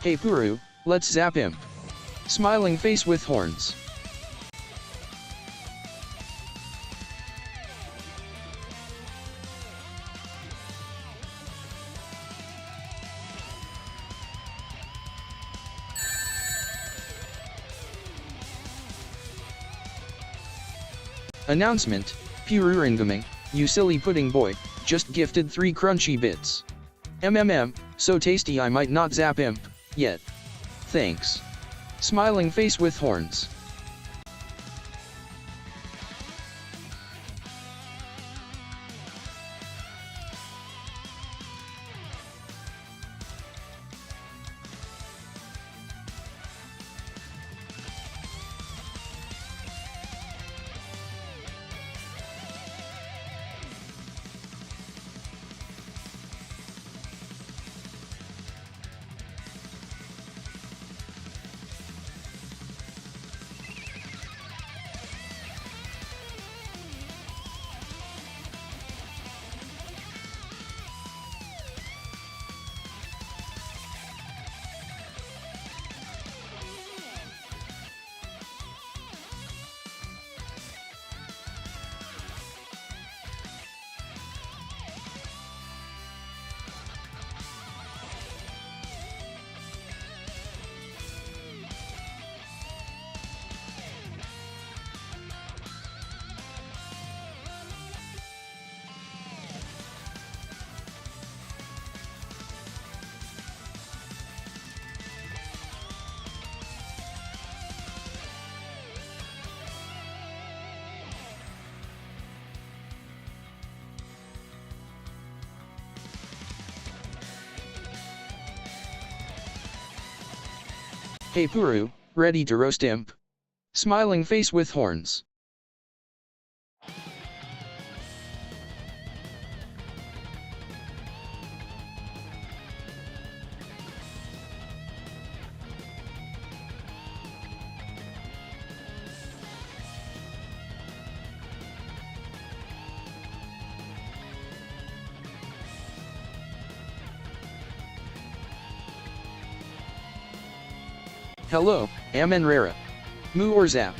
Hey Puru, let's zap him. Smiling face with horns. Announcement, Pururingaming, you silly pudding boy, just gifted 3 crunchy bits. So tasty I might not zap imp, yet. Thanks. Smiling face with horns. Hey Puru, ready to roast imp? Smiling face with horns. Hello, Amen Rara. Moo or zap?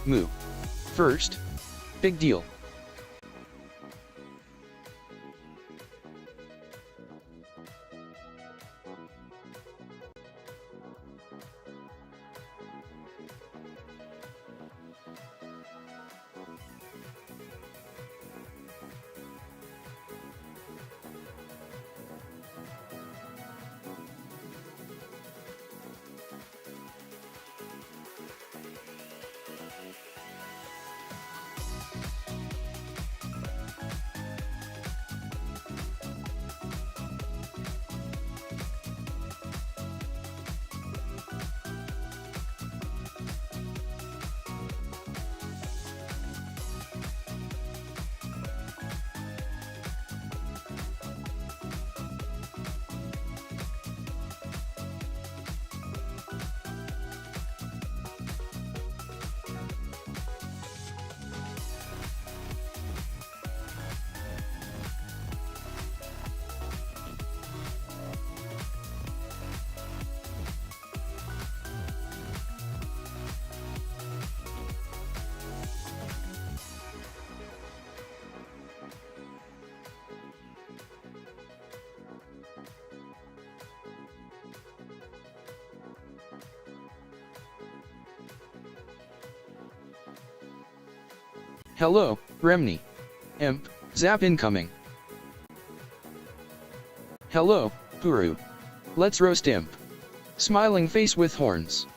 Moo. First. Big deal. Hello, Remni. Imp, zap incoming. Hello, Puru. Let's roast Imp. Smiling face with horns.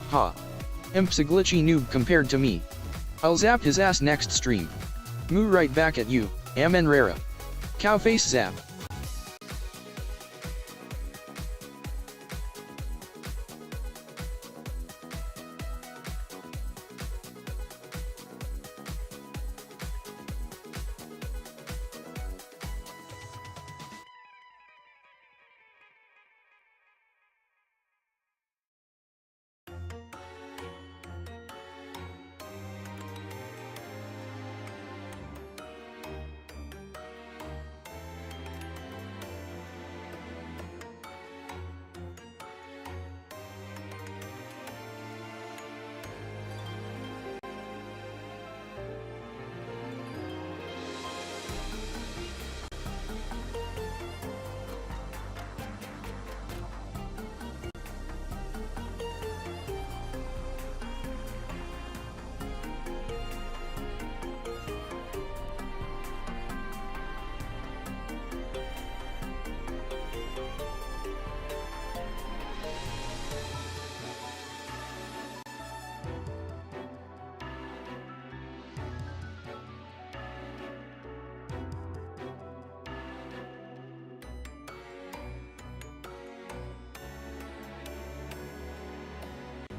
Ha. Imp's a glitchy noob compared to me. I'll zap his ass next stream. Moo right back at you, Amen Rara. Cow face zap.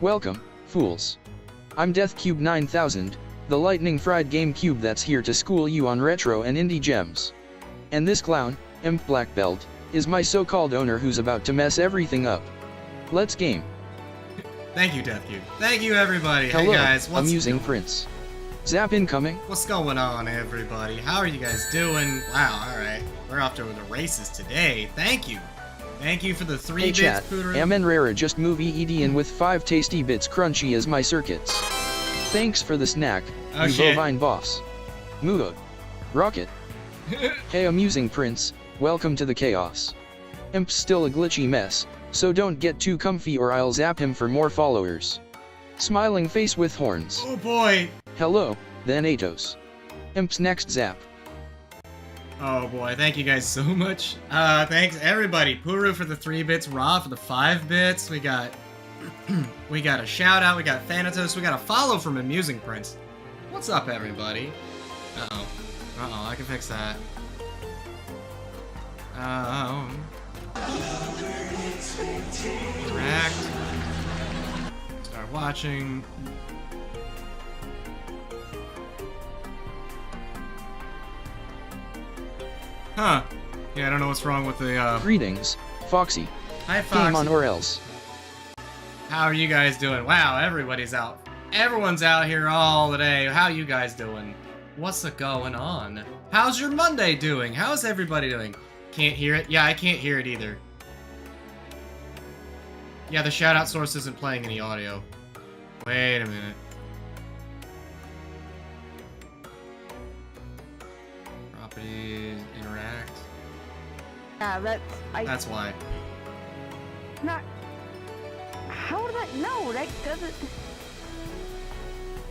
Welcome, fools. I'm DeathCube 9000, the lightning-fried GameCube that's here to school you on retro and indie gems. And this clown, Imp Black Belt, is my so-called owner who's about to mess everything up. Let's game. Thank you, DeathCube. Thank you, everybody. Hello, hey guys, what's amusing prince. Zap incoming. What's going on, everybody? How are you guys doing? Wow, alright. We're off to the races today. Thank you. Thank you for the 3 Hey bits, chat, Pooter. Amen Rara just move ED in with 5 tasty bits crunchy as my circuits. Thanks for the snack, Oh, you shit. bovine boss. Muga. Rocket. Hey amusing prince, welcome to the chaos. Imp's still a glitchy mess, so don't get too comfy or I'll zap him for more followers. Smiling face with horns. Oh boy. Hello, then Atos. Imp's next zap. Oh boy, thank you guys so much. Thanks everybody. Puru for the 3 bits, Ra for the 5 bits. We got we got a shout out, we got Thanatos, we got a follow from Amusing Prince. What's up everybody? I can fix that. Interact. Start watching. Huh. Yeah, I don't know what's wrong with the, Greetings, Foxy. Hi, Foxy. Game on or else. How are you guys doing? Wow, everybody's out. Everyone's out here all day. How you guys doing? What's going on? How's your Monday doing? How's everybody doing? Can't hear it? Yeah, I can't hear it either. Yeah, the shoutout source isn't playing any audio. Wait a minute. Properties, interact. Yeah, That's why. Not. How did I know? That doesn't.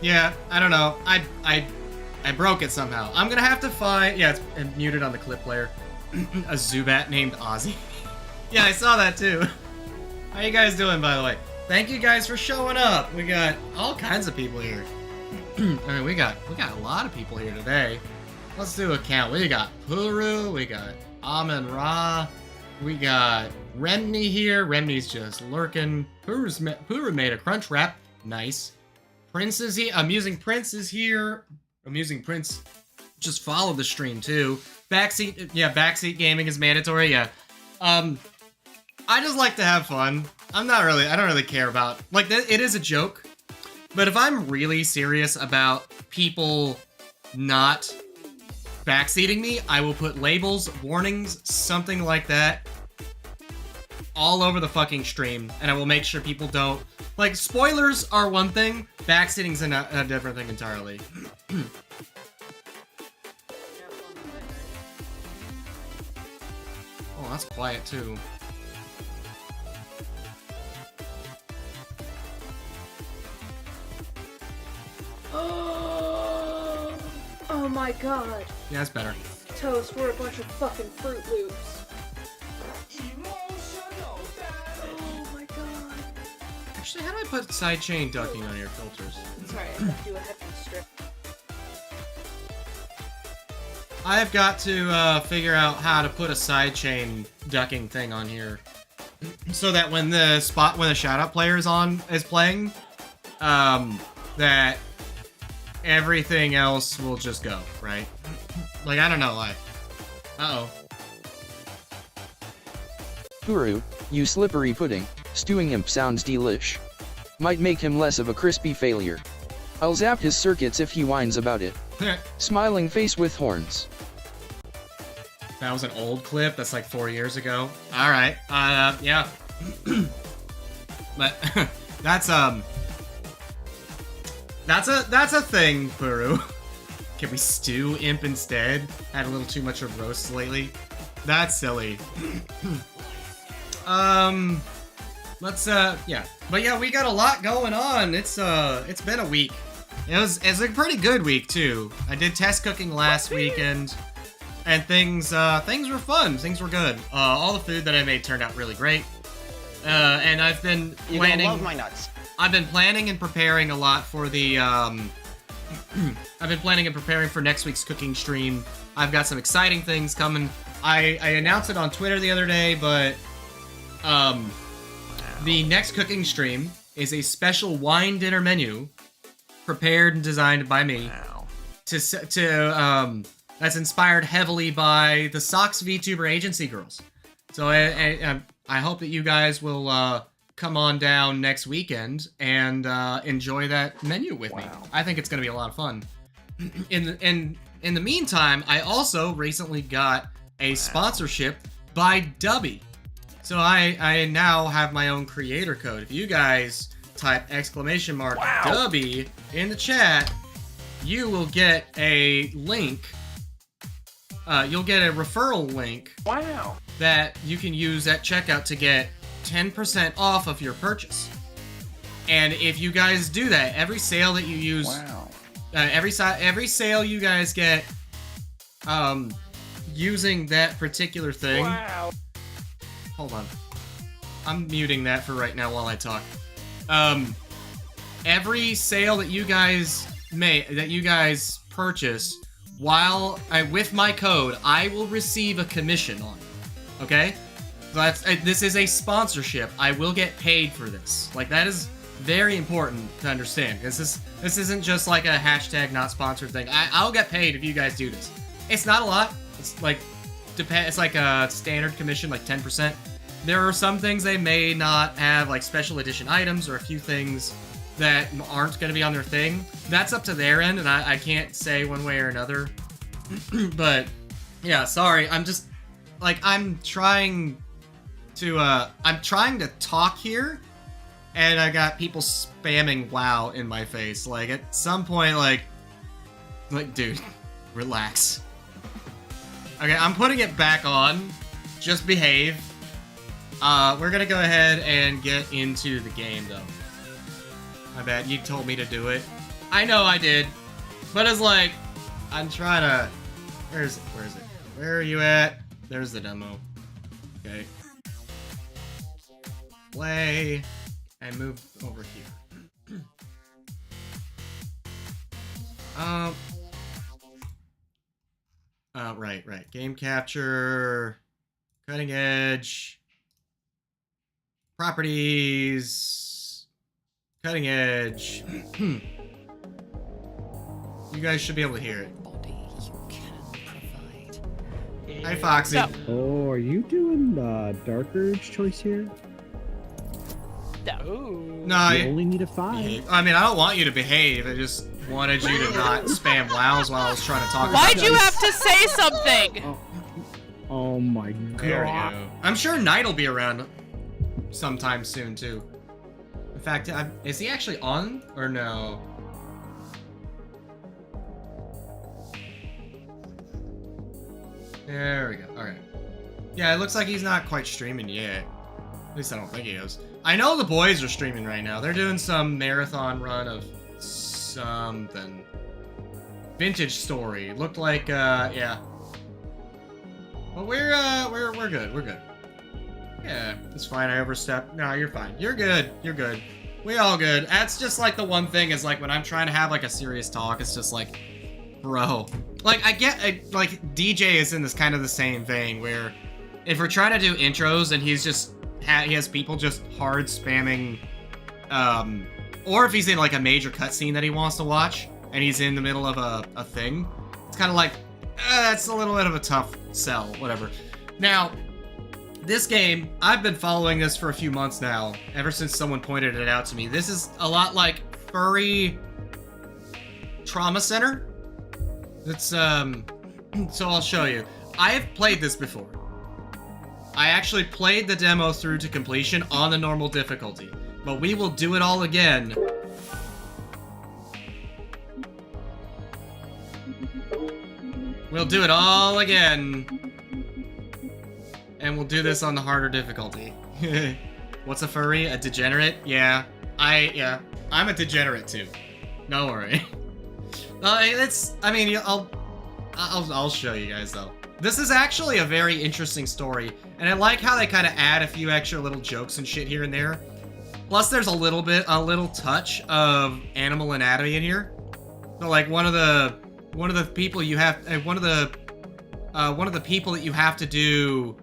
Yeah, I don't know. I broke it somehow. I'm gonna have to find. Yeah, it's muted on the clip player. A Zubat named Ozzy. Yeah, I saw that too. How you guys doing, by the way? Thank you guys for showing up. We got all kinds of people here. I mean, we got a lot of people here today. Let's do a count. We got Puru, we got Amun Ra, we got Remni here. Remni's just lurking. Puru made a crunch wrap. Nice. Prince is here. Amusing Prince is here. Amusing Prince just followed the stream too. Backseat, yeah, backseat gaming is mandatory. Yeah. I just like to have fun. I don't really care about, like, it is a joke. But if I'm really serious about people not backseating me, I will put labels, warnings, something like that all over the fucking stream, and I will make sure people don't, like, spoilers are one thing, backseating's a different thing entirely. Oh, that's quiet too. Oh my god. Yeah, it's better. Toast, we're a bunch of fucking Fruit Loops. Oh my god. Actually, how do I put sidechain ducking on your filters? Sorry, I have to do a heavy strip. I have got to figure out how to put a sidechain ducking thing on here, so that when the shoutout player is playing, that everything else will just go, right? Like, I don't know why. Uh-oh. Puru, you slippery pudding, stewing imp sounds delish. Might make him less of a crispy failure. I'll zap his circuits if he whines about it. Smiling face with horns. That was an old clip. That's like 4 years ago. All right. Yeah. But that's a thing, Puru. Can we stew imp instead? Had a little too much of roasts lately. That's silly. Yeah. But yeah, we got a lot going on. It's been a week. It's a pretty good week too. I did test cooking last weekend, and things were fun. Things were good. All the food that I made turned out really great. And I've been planning. You're gonna love my nuts. I've been planning and preparing a lot for the I've been planning and preparing for next week's cooking stream. I've got some exciting things coming. I announced it on Twitter the other day, but the next cooking stream is a special wine dinner menu prepared and designed by me. Wow. That's inspired heavily by the Sox VTuber agency girls. So I hope that you guys will come on down next weekend and enjoy that menu with me. I think it's going to be a lot of fun. In the meantime, I also recently got a sponsorship by Dubby. So I now have my own creator code. If you guys type ! Dubby in the chat, you will get a link. You'll get a referral link. Wow. That you can use at checkout to get 10% off of your purchase. And if you guys do that, every sale that you use, every sale you guys get, using that particular thing. Wow. Hold on, I'm muting that for right now while I talk. Every sale that you guys purchase, with my code, I will receive a commission on it. Okay? So this is a sponsorship. I will get paid for this. Like, that is very important to understand. This isn't just like a hashtag not sponsored thing. I'll get paid if you guys do this. It's not a lot. It's like It's like a standard commission, like 10%. There are some things they may not have, like special edition items, or a few things that aren't going to be on their thing. That's up to their end, and I can't say one way or another. But yeah, sorry. I'm just like I'm trying to talk here, and I got people spamming WoW in my face. Like at some point, like dude, relax. Okay, I'm putting it back on. Just behave. We're gonna go ahead and get into the game, though. I bet you told me to do it. I know I did, but it's like I'm trying to. Where is it? Where are you at? There's the demo. Okay. Play and move over here. Right. Game capture, cutting edge, properties, cutting edge. You guys should be able to hear it. Hi, Foxy. Oh, are you doing Dark Urge choice here? No, You only need a 5. behave. I mean, I don't want you to behave. I just wanted you to not spam wows while I was trying to talk. Why'd about you this. have to say something? Oh my There we god. go. I'm sure Knight will be around sometime soon too. In fact, is he actually on or no? There we go. All right. Yeah, it looks like he's not quite streaming yet. At least I don't think he is. I know the boys are streaming right now. They're doing some marathon run of something. Vintage Story. Looked like yeah. But we're good. We're good. Yeah, it's fine. I overstepped. No, you're fine. You're good. You're good. We all good. That's just like the one thing is like when I'm trying to have like a serious talk, it's just like, bro. Like like DJ is in this kind of the same vein where if we're trying to do intros and he's just he has people just hard spamming, or if he's in like a major cutscene that he wants to watch and he's in the middle of a thing, it's kind of like that's a little bit of a tough sell. Whatever. Now, this game, I've been following this for a few months now, ever since someone pointed it out to me. This is a lot like Furry Trauma Center. It's so I'll show you. I have played this before. I actually played the demo through to completion on the normal difficulty, but we will do it all again. We'll do it all again. And we'll do this on the harder difficulty. What's a furry? A degenerate? Yeah. I'm a degenerate too. Don't worry. I mean, I'll show you guys though. This is actually a very interesting story, and I like how they kind of add a few extra little jokes and shit here and there. Plus, there's a little touch of animal anatomy in here. So, like one of the people you have, one of the people that you have to do,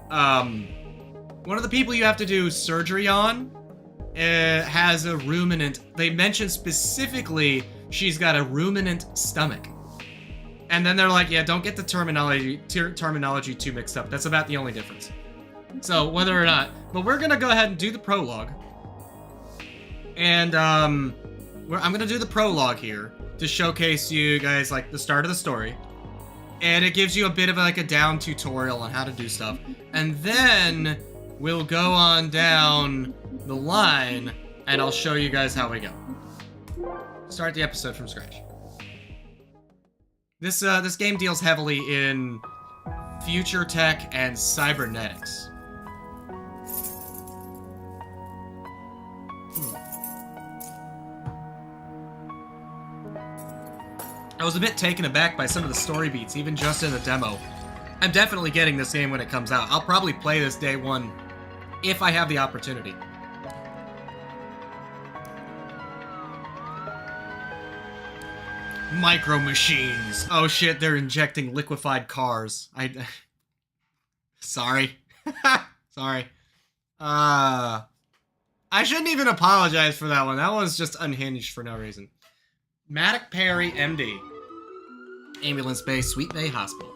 one of the people you have to do surgery on, has a ruminant. They mention specifically she's got a ruminant stomach. And then they're like, yeah, don't get the terminology too mixed up. That's about the only difference. So, whether or not... But we're gonna go ahead and do the prologue. And, I'm gonna do the prologue here to showcase you guys, like, the start of the story. And it gives you a bit of, like, a down tutorial on how to do stuff. And then we'll go on down the line, and I'll show you guys how we go. Start the episode from scratch. This game deals heavily in future tech and cybernetics. I was a bit taken aback by some of the story beats, even just in the demo. I'm definitely getting this game when it comes out. I'll probably play this day one if I have the opportunity. Micro machines. Oh shit, they're injecting liquefied cars. Sorry. Sorry. I shouldn't even apologize for that one. That one's just unhinged for no reason. Maddox Perry, MD. Ambulance Bay, Sweet Bay Hospital.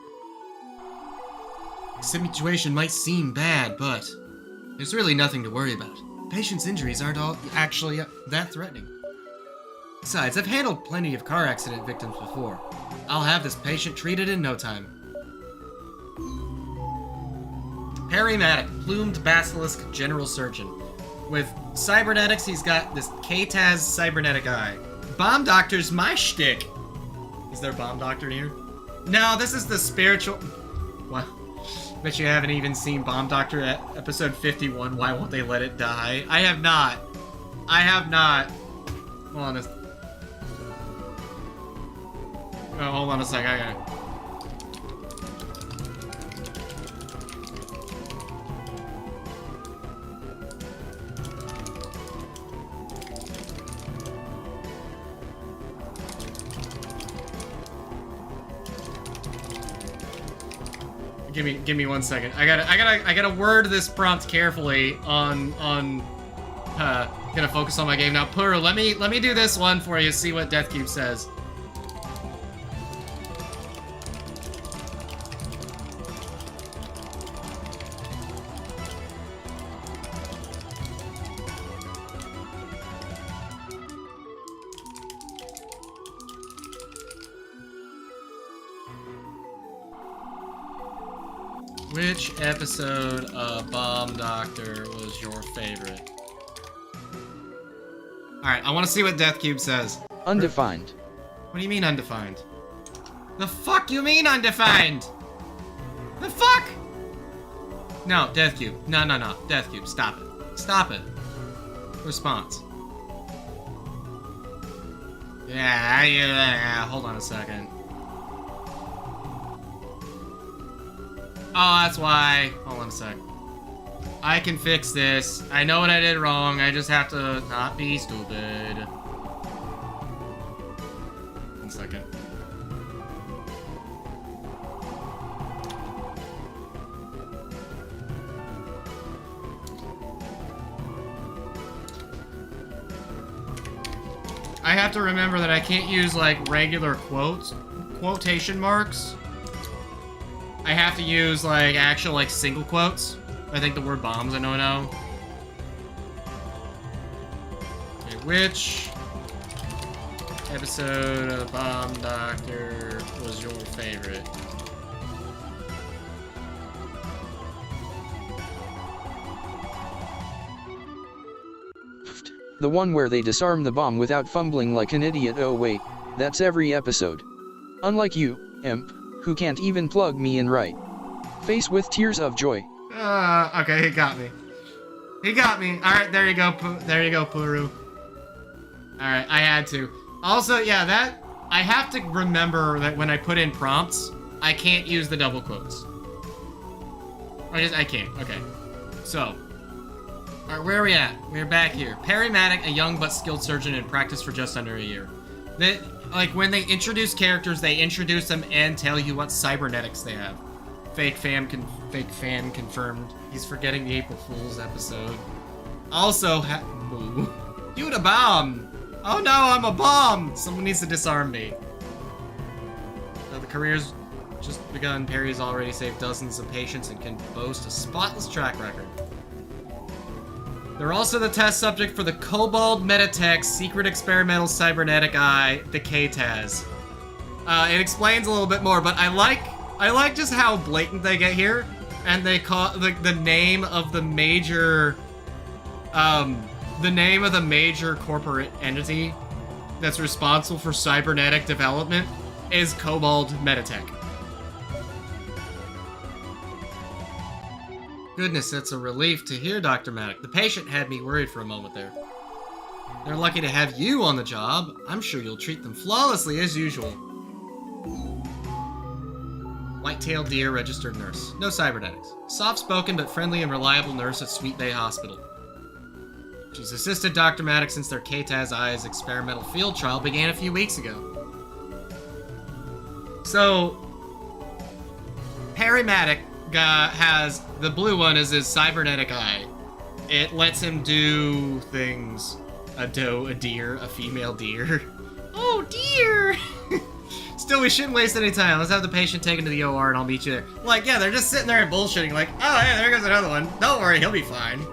situation might seem bad, but there's really nothing to worry about. Patient's injuries aren't all actually that threatening. Besides, I've handled plenty of car accident victims before. I'll have this patient treated in no time. Perimatic, plumed basilisk general surgeon. With cybernetics, he's got this K-Taz cybernetic eye. Bomb doctor's my shtick. Is there a bomb doctor in here? No, this is the spiritual... What? Bet you haven't even seen Bomb Doctor at episode 51, Why Won't They Let It Die? I have not. I have not. Hold on a... Oh, hold on a sec, I gotta... Give me 1 second. I gotta word this prompt carefully on gonna focus on my game now. Puru, let me do this one for you, see what Death Cube says. Which episode of Bomb Doctor was your favorite? Alright, I want to see what Death Cube says. Undefined. What do you mean undefined? The fuck you mean undefined? The fuck? No, Death Cube. No. Death Cube, stop it. Stop it. Response. Yeah, hold on a second. Oh, that's why. Hold on a sec. I can fix this. I know what I did wrong. I just have to not be stupid. 1 second. I have to remember that I can't use, like, regular quotation marks. I have to use, like, actual, like, single quotes. I think the word bomb's a no-no. Okay, which episode of Bomb Doctor was your favorite? The one where they disarm the bomb without fumbling like an idiot. Oh wait, that's every episode. Unlike you, imp, who can't even plug me in right. Face with tears of joy. Okay, he got me. He got me. Alright, there you go, Puru. Alright, I had to. Also, yeah, that... I have to remember that when I put in prompts, I can't use the double quotes. I can't. Okay. So... Alright, where are we at? We're back here. Perimatic, a young but skilled surgeon in practice for just under a year. Like, when they introduce characters, they introduce them and tell you what cybernetics they have. Fake fan confirmed. He's forgetting the April Fool's episode. Also, boo. You the bomb! Oh no, I'm a bomb! Someone needs to disarm me. The career's just begun. Perry's already saved dozens of patients and can boast a spotless track record. They're also the test subject for the Kobold Metatech Secret Experimental Cybernetic Eye, the K-Taz. It explains a little bit more, but I like just how blatant they get here, and they call the name of the major, corporate entity that's responsible for cybernetic development is Kobold Metatech. Goodness, it's a relief to hear, Dr. Maddock. The patient had me worried for a moment there. They're lucky to have you on the job. I'm sure you'll treat them flawlessly as usual. White-tailed deer, registered nurse. No cybernetics. Soft-spoken but friendly and reliable nurse at Sweet Bay Hospital. She's assisted Dr. Maddox since their K-Taz Eyes experimental field trial began a few weeks ago. So, Perry Maddox has the blue one as his cybernetic eye. It lets him do things. A doe, a deer, a female deer. Oh, deer! Still, we shouldn't waste any time. Let's have the patient taken to the OR and I'll meet you there. Like, yeah, they're just sitting there and bullshitting like, oh, hey, there goes another one. Don't worry, he'll be fine.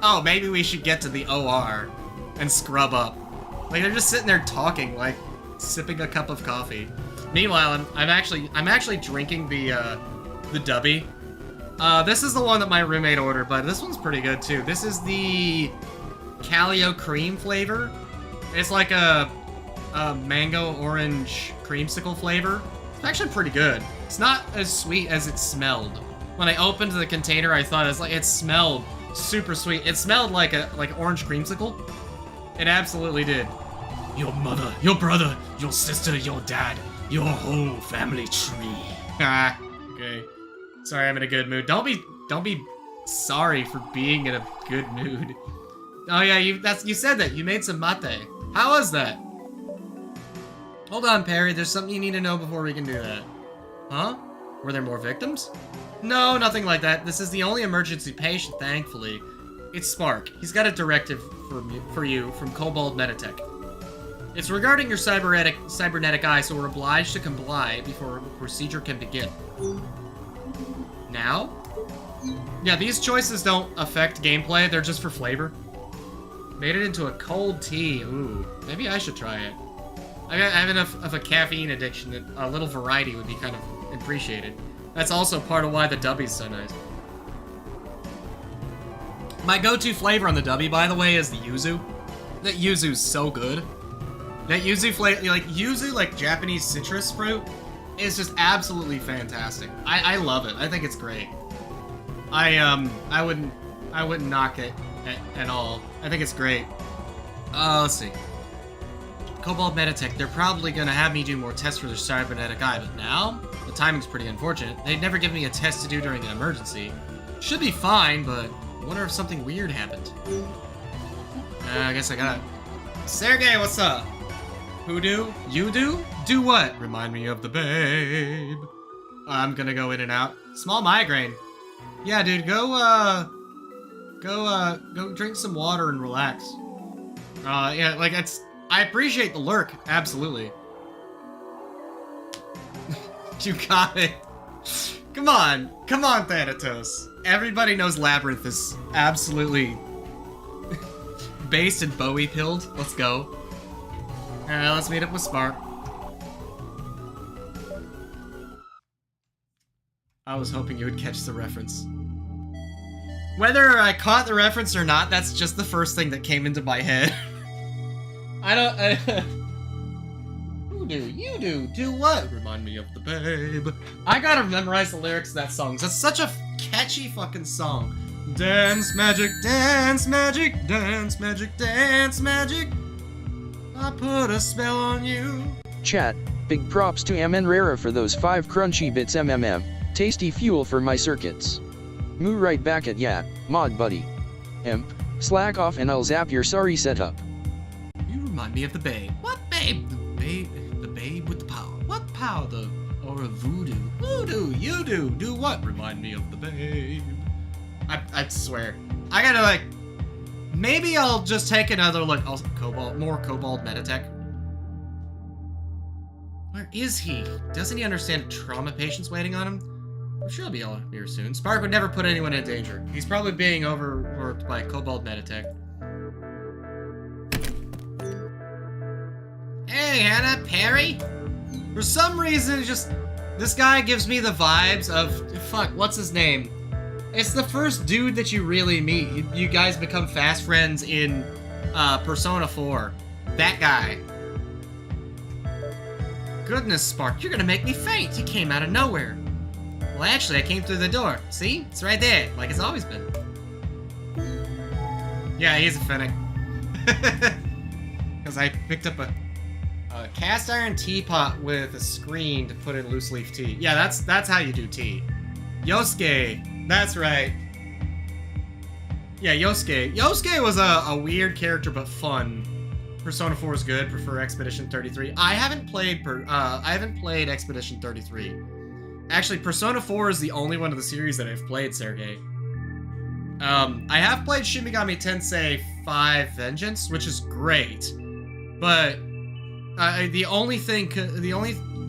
Oh, maybe we should get to the OR and scrub up. Like, they're just sitting there talking, like, sipping a cup of coffee. Meanwhile, I'm actually drinking the Dubby. This is the one that my roommate ordered, but this one's pretty good too. This is the Calio cream flavor. It's like a mango orange creamsicle flavor. It's actually pretty good. It's not as sweet as it smelled. When I opened the container, I thought it smelled super sweet. It smelled like orange creamsicle. It absolutely did. Your mother, your brother, your sister, your dad, your whole family tree. Ah, okay. Sorry, I'm in a good mood. Don't be sorry for being in a good mood. Oh yeah, you said that. You made some mate. How was that? Hold on, Perry. There's something you need to know before we can do that. Huh? Were there more victims? No, nothing like that. This is the only emergency patient, thankfully. It's Spark. He's got a directive for you from Cobalt Meditech. It's regarding your cybernetic eye, so we're obliged to comply before the procedure can begin. Now? Yeah, these choices don't affect gameplay, they're just for flavor. Made it into a cold tea. Ooh, maybe I should try it. I have enough of a caffeine addiction that a little variety would be kind of appreciated. That's also part of why the Dubby's so nice. My go-to flavor on the Dubby, by the way, is the yuzu. That yuzu's so good. That yuzu flavor, like Japanese citrus fruit, is just absolutely fantastic. I love it. I think it's great. I wouldn't knock it at all. I think it's great. Let's see. Cobalt Meditech, they're probably gonna have me do more tests for their cybernetic eye, but now? The timing's pretty unfortunate. They'd never give me a test to do during an emergency. Should be fine, but I wonder if something weird happened. I guess I got it. Sergey, what's up? Who do? You do? Do what? Remind me of the babe. I'm gonna go in and out. Small migraine. Yeah, dude, go drink some water and relax. Yeah, like, I appreciate the lurk, absolutely. You got it. Come on, Thanatos. Everybody knows Labyrinth is absolutely based and Bowie-pilled. Let's go. Alright, let's meet up with Spark. I was hoping you would catch the reference. Whether I caught the reference or not, that's just the first thing that came into my head. Who do? You do? Do what? Remind me of the babe. I gotta memorize the lyrics of that song. That's such a catchy fucking song. Dance magic, dance magic, dance magic, dance magic. I put a spell on you. Chat, big props to MN Rara for those 5 crunchy bits MMM. Tasty fuel for my circuits. Moo right back at ya, mod buddy. Imp, slack off and I'll zap your sorry setup. You remind me of the babe. What babe? The babe with the power. What power? Or a voodoo? Voodoo, you do. Do what? Remind me of the babe. I swear. I gotta maybe I'll just take another look. More Cobalt Meditech. Where is he? Doesn't he understand trauma patients waiting on him? I'm sure he'll be all here soon. Spark would never put anyone in danger. He's probably being overworked by Cobalt Meditech. Hey, Hannah, Perry? For some reason, this guy gives me the vibes of, fuck, what's his name? It's the first dude that you really meet. You guys become fast friends in Persona 4. That guy. Goodness, Spark, you're gonna make me faint. You came out of nowhere. Well, actually, I came through the door. See? It's right there, like it's always been. Yeah, he's a Fennec. Because I picked up a cast iron teapot with a screen to put in loose leaf tea. Yeah, that's how you do tea. Yosuke, that's right. Yeah, Yosuke. Yosuke was a weird character, but fun. Persona 4 is good. Prefer Expedition 33. I haven't played Expedition 33. Actually, Persona 4 is the only one of the series that I've played, Sergey. I have played Shin Megami Tensei 5 Vengeance, which is great, but the only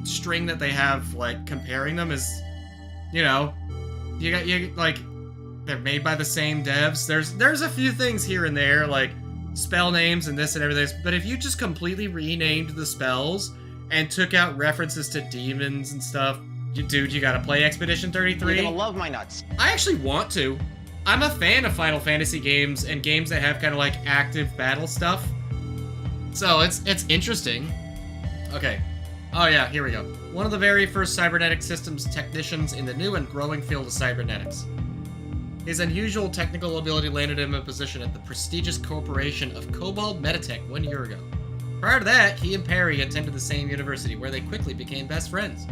string that they have, like, comparing them is, you know, like, they're made by the same devs. There's a few things here and there, like, spell names and this and everything, but if you just completely renamed the spells and took out references to demons and stuff, dude, you gotta play Expedition 33. You're gonna love my nuts. I actually want to. I'm a fan of Final Fantasy games and games that have kind of like active battle stuff. So it's interesting. Okay. Oh yeah, here we go. One of the very first cybernetic systems technicians in the new and growing field of cybernetics. His unusual technical ability landed him a position at the prestigious corporation of Cobalt Meditech 1 year ago. Prior to that, he and Perry attended the same university, where they quickly became best friends.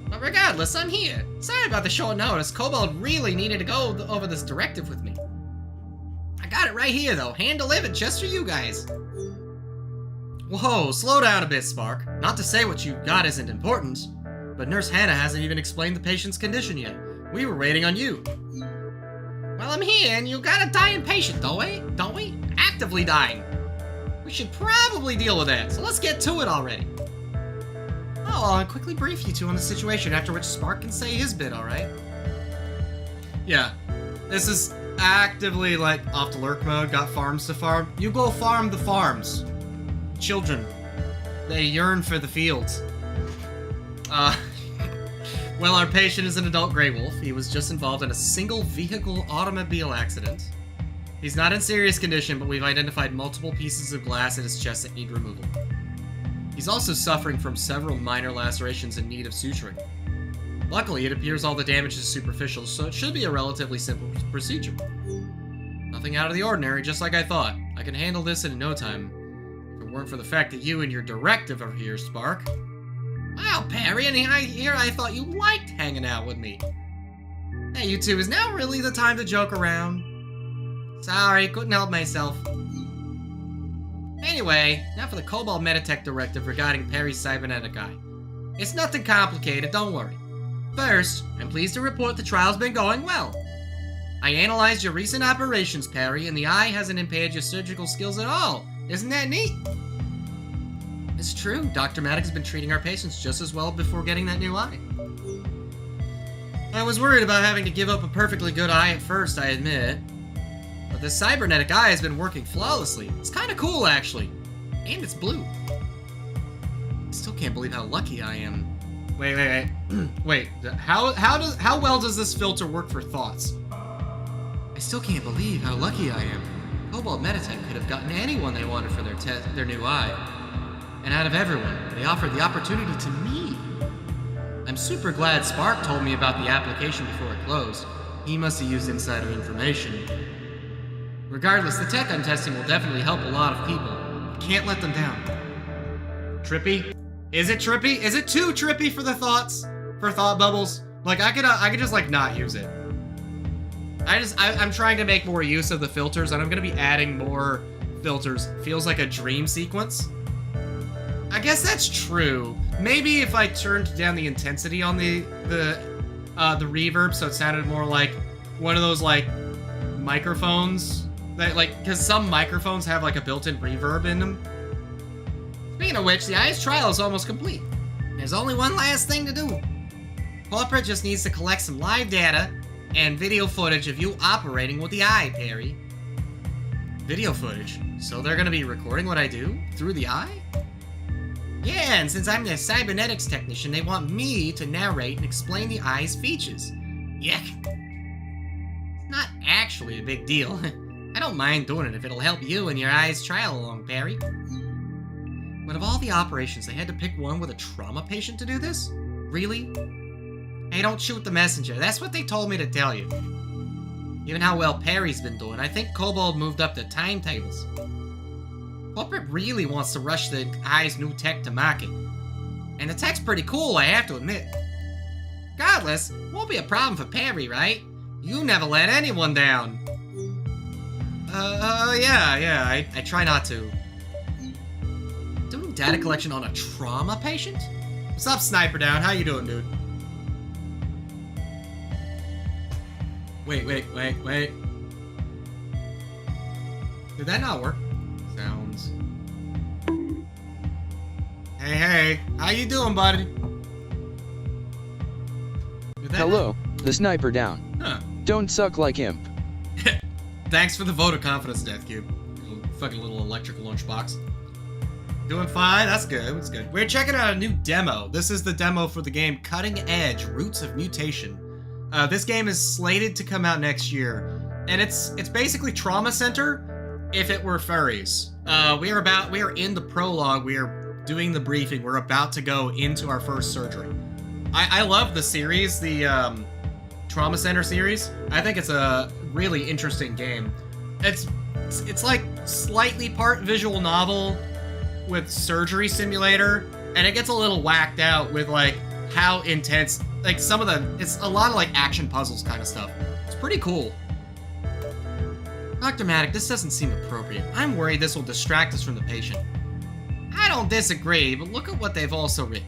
But regardless, I'm here. Sorry about the short notice. Cobalt really needed to go over this directive with me. I got it right here, though. Hand-delivered just for you guys. Whoa, slow down a bit, Spark. Not to say what you got isn't important, but Nurse Hannah hasn't even explained the patient's condition yet. We were waiting on you. Well, I'm here, and you got a dying patient, don't we? Actively dying. We should probably deal with that, so let's get to it already. I'll quickly brief you two on the situation, after which Spark can say his bit, alright? Yeah, this is actively, like, off to lurk mode, got farms to farm. You go farm the farms. Children, they yearn for the fields. Well, our patient is an adult Grey Wolf. He was just involved in a single vehicle automobile accident. He's not in serious condition, but we've identified multiple pieces of glass in his chest that need removal. He's also suffering from several minor lacerations in need of suturing. Luckily, it appears all the damage is superficial, so it should be a relatively simple procedure. Nothing out of the ordinary, just like I thought. I can handle this in no time. If it weren't for the fact that you and your directive are here, Spark. Wow, Perry, and I thought you liked hanging out with me. Hey, you two, is now really the time to joke around? Sorry, couldn't help myself. Anyway, now for the Cobalt Meditech directive regarding Perry's cybernetic eye. It's nothing complicated, don't worry. First, I'm pleased to report the trial's been going well. I analyzed your recent operations, Perry, and the eye hasn't impaired your surgical skills at all. Isn't that neat? It's true, Dr. Maddox has been treating our patients just as well before getting that new eye. I was worried about having to give up a perfectly good eye at first, I admit. But this cybernetic eye has been working flawlessly. It's kind of cool, actually. And it's blue. I still can't believe how lucky I am. Wait. Wait, how well does this filter work for thoughts? I still can't believe how lucky I am. Cobalt Meditech could have gotten anyone they wanted for their new eye. And out of everyone, they offered the opportunity to me. I'm super glad Spark told me about the application before it closed. He must have used insider information. Regardless, the tech I'm testing will definitely help a lot of people. I can't let them down. Trippy? Is it trippy? Is it too trippy for the thoughts? For thought bubbles? Like, I could just, like, not use it. I'm trying to make more use of the filters, and I'm gonna be adding more filters. Feels like a dream sequence. I guess that's true. Maybe if I turned down the intensity on the reverb so it sounded more like one of those, like, microphones that, like, because some microphones have, like, a built-in reverb in them. Speaking of which, the eye's trial is almost complete. There's only one last thing to do. Corporate just needs to collect some live data and video footage of you operating with the eye, Perry. Video footage? So they're gonna be recording what I do through the eye? Yeah, and since I'm the cybernetics technician, they want me to narrate and explain the eye's features. Yuck. It's not actually a big deal. I don't mind doing it if it'll help you and your eye's trial along, Perry. But of all the operations, they had to pick one with a trauma patient to do this? Really? Hey, don't shoot the messenger. That's what they told me to tell you. Given how well Perry's been doing, I think Kobold moved up the timetables. Corporate really wants to rush the eye's new tech to market. And the tech's pretty cool, I have to admit. Regardless, won't be a problem for Perry, right? You never let anyone down. Yeah, I try not to. Doing data collection on a trauma patient? What's up, Sniper Down? How you doing, dude? Wait. Did that not work? Sounds. Hey, hey. How you doing, buddy? Hello, the sniper down. Huh. Don't suck like imp. Thanks for the vote of confidence, Death Cube. Fucking little electric lunchbox. Doing fine, that's good, that's good. We're checking out a new demo. This is the demo for the game Cutting Edge, Roots of Mutation. This game is slated to come out next year, and it's basically Trauma Center if it were furries. We are in the prologue, we are doing the briefing, we're about to go into our first surgery. I love the series, the Trauma Center series. I think it's a really interesting game. It's like slightly part visual novel with surgery simulator, and it gets a little whacked out with like how intense, like some of it's a lot of like action puzzles kind of stuff. It's pretty cool. Dr. Maddock, this doesn't seem appropriate. I'm worried this will distract us from the patient. I don't disagree, but look at what they've also written.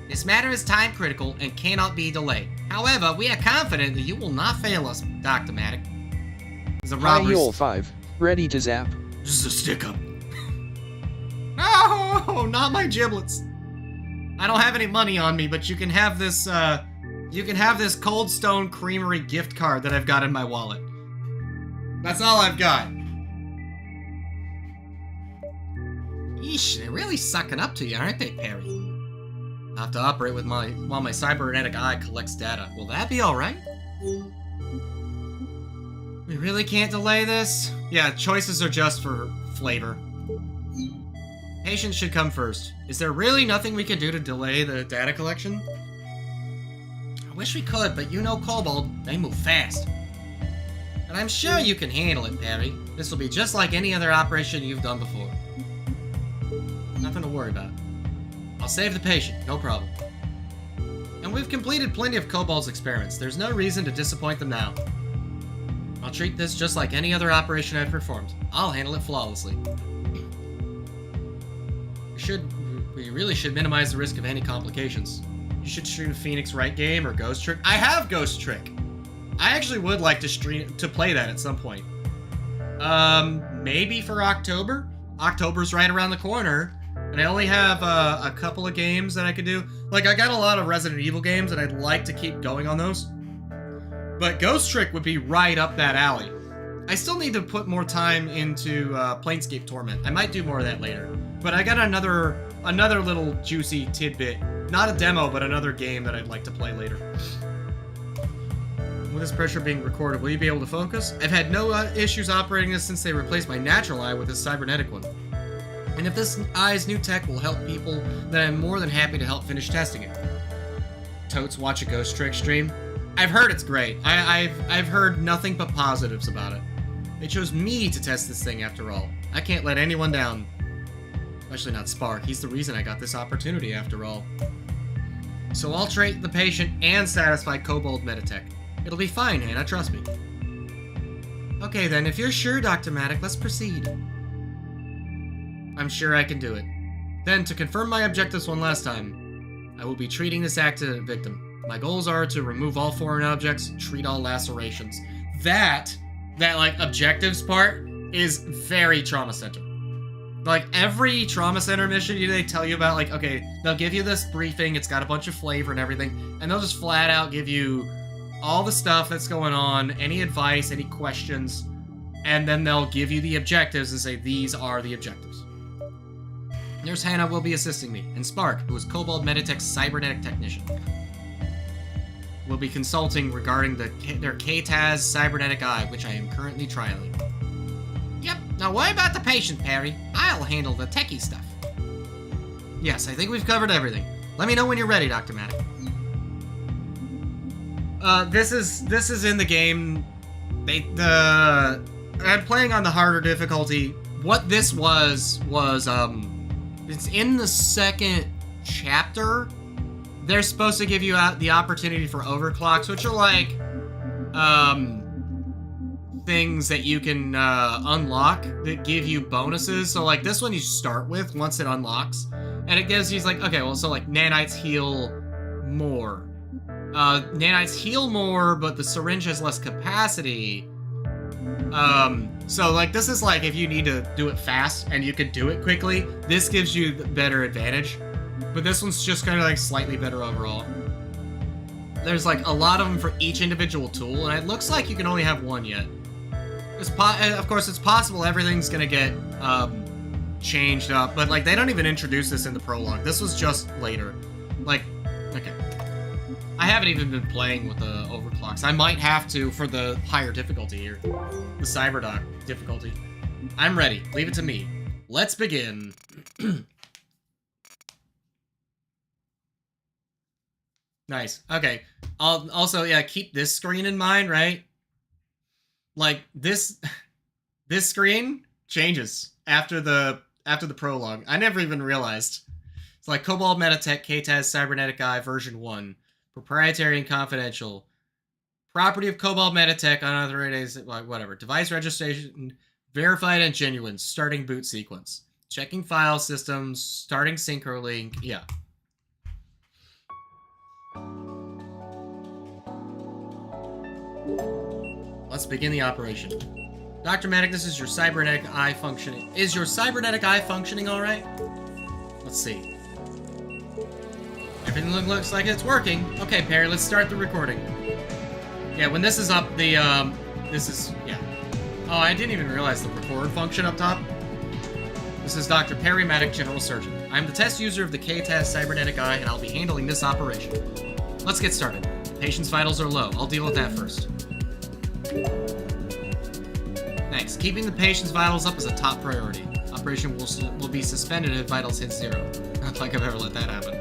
This matter is time critical and cannot be delayed. However, we are confident that you will not fail us, Dr. Maddock. The High robbers. Yule 5, ready to zap. This is a stick-up. No, not my giblets. I don't have any money on me, but you can have this, Cold Stone Creamery gift card that I've got in my wallet. That's all I've got. Yeesh, they're really sucking up to you, aren't they, Perry? I'll have to operate with while my cybernetic eye collects data. Will that be alright? We really can't delay this? Yeah, choices are just for flavor. Patients should come first. Is there really nothing we can do to delay the data collection? I wish we could, but you know Kobold, they move fast. But I'm sure you can handle it, Perry. This will be just like any other operation you've done before. Nothing to worry about. I'll save the patient, no problem. And we've completed plenty of Kobold's experiments. There's no reason to disappoint them now. I'll treat this just like any other operation I've performed. I'll handle it flawlessly. We really should minimize the risk of any complications. You should stream Phoenix Wright game or Ghost Trick. I have Ghost Trick. I actually would like to play that at some point. Maybe for October? October's right around the corner. And I only have a couple of games that I could do. Like, I got a lot of Resident Evil games, and I'd like to keep going on those. But Ghost Trick would be right up that alley. I still need to put more time into Planescape Torment. I might do more of that later. But I got another little juicy tidbit. Not a demo, but another game that I'd like to play later. With this pressure being recorded, will you be able to focus? I've had no issues operating this since they replaced my natural eye with this cybernetic one. And if this eye's new tech will help people, then I'm more than happy to help finish testing it. Totes watch a Ghost Trick stream. I've heard it's great. I've heard nothing but positives about it. They chose me to test this thing after all. I can't let anyone down. Especially not Spark. He's the reason I got this opportunity after all. So I'll treat the patient and satisfy Kobold Meditech. It'll be fine, Hannah, trust me. Okay then, if you're sure, Dr. Maddock, let's proceed. I'm sure I can do it. Then, to confirm my objectives one last time, I will be treating this accident victim. My goals are to remove all foreign objects, treat all lacerations. That like, objectives part is very Trauma Center. Like, every Trauma Center mission, they tell you about, like, okay, they'll give you this briefing, it's got a bunch of flavor and everything, and they'll just flat out give you all the stuff that's going on, any advice, any questions, and then they'll give you the objectives and say, these are the objectives. Nurse Hannah will be assisting me, and Spark, who is Kobold Meditech's cybernetic technician, will be consulting regarding their KTAS cybernetic eye, which I am currently trialing. Yep, now worry about the patient, Perry. I'll handle the techie stuff. Yes, I think we've covered everything. Let me know when you're ready, Dr. Maddock. This is in the game. I'm playing on the harder difficulty. What this was, it's in the second chapter. They're supposed to give you the opportunity for overclocks, which are like, things that you can, unlock that give you bonuses. So, like, this one you start with once it unlocks. And it gives you, like, okay, well, so, like, nanites heal more. Nanites heal more, but the syringe has less capacity. So, like, this is like if you need to do it fast and you can do it quickly, this gives you the better advantage. But this one's just kind of like slightly better overall. There's like a lot of them for each individual tool, and it looks like you can only have one yet. Of course, it's possible everything's gonna get changed up, but like they don't even introduce this in the prologue. This was just later. Like, okay. I haven't even been playing with the overclocks. I might have to for the higher difficulty here. The Cyberdoc difficulty. I'm ready. Leave it to me. Let's begin. Nice. Okay. I'll also, yeah, keep this screen in mind, right? Like, this screen changes after the prologue. I never even realized. It's like Cobalt Metatech KTAS Cybernetic Eye version 1. Proprietary and confidential. Property of Cobalt Metatech, unauthorized, like, whatever. Device registration, verified and genuine. Starting boot sequence. Checking file systems, starting synchro link, yeah. Let's begin the operation. Dr. Medic, this is your cybernetic eye functioning. Is your cybernetic eye functioning alright? Let's see. Everything looks like it's working. Okay, Perry, let's start the recording. Yeah, when this is up, yeah. Oh, I didn't even realize the record function up top. This is Dr. Perry Maddock, General Surgeon. I'm the test user of the KTAS Cybernetic Eye, and I'll be handling this operation. Let's get started. The patient's vitals are low. I'll deal with that first. Thanks. Keeping the patient's vitals up is a top priority. Operation will be suspended if vitals hit 0. Not like I've ever let that happen.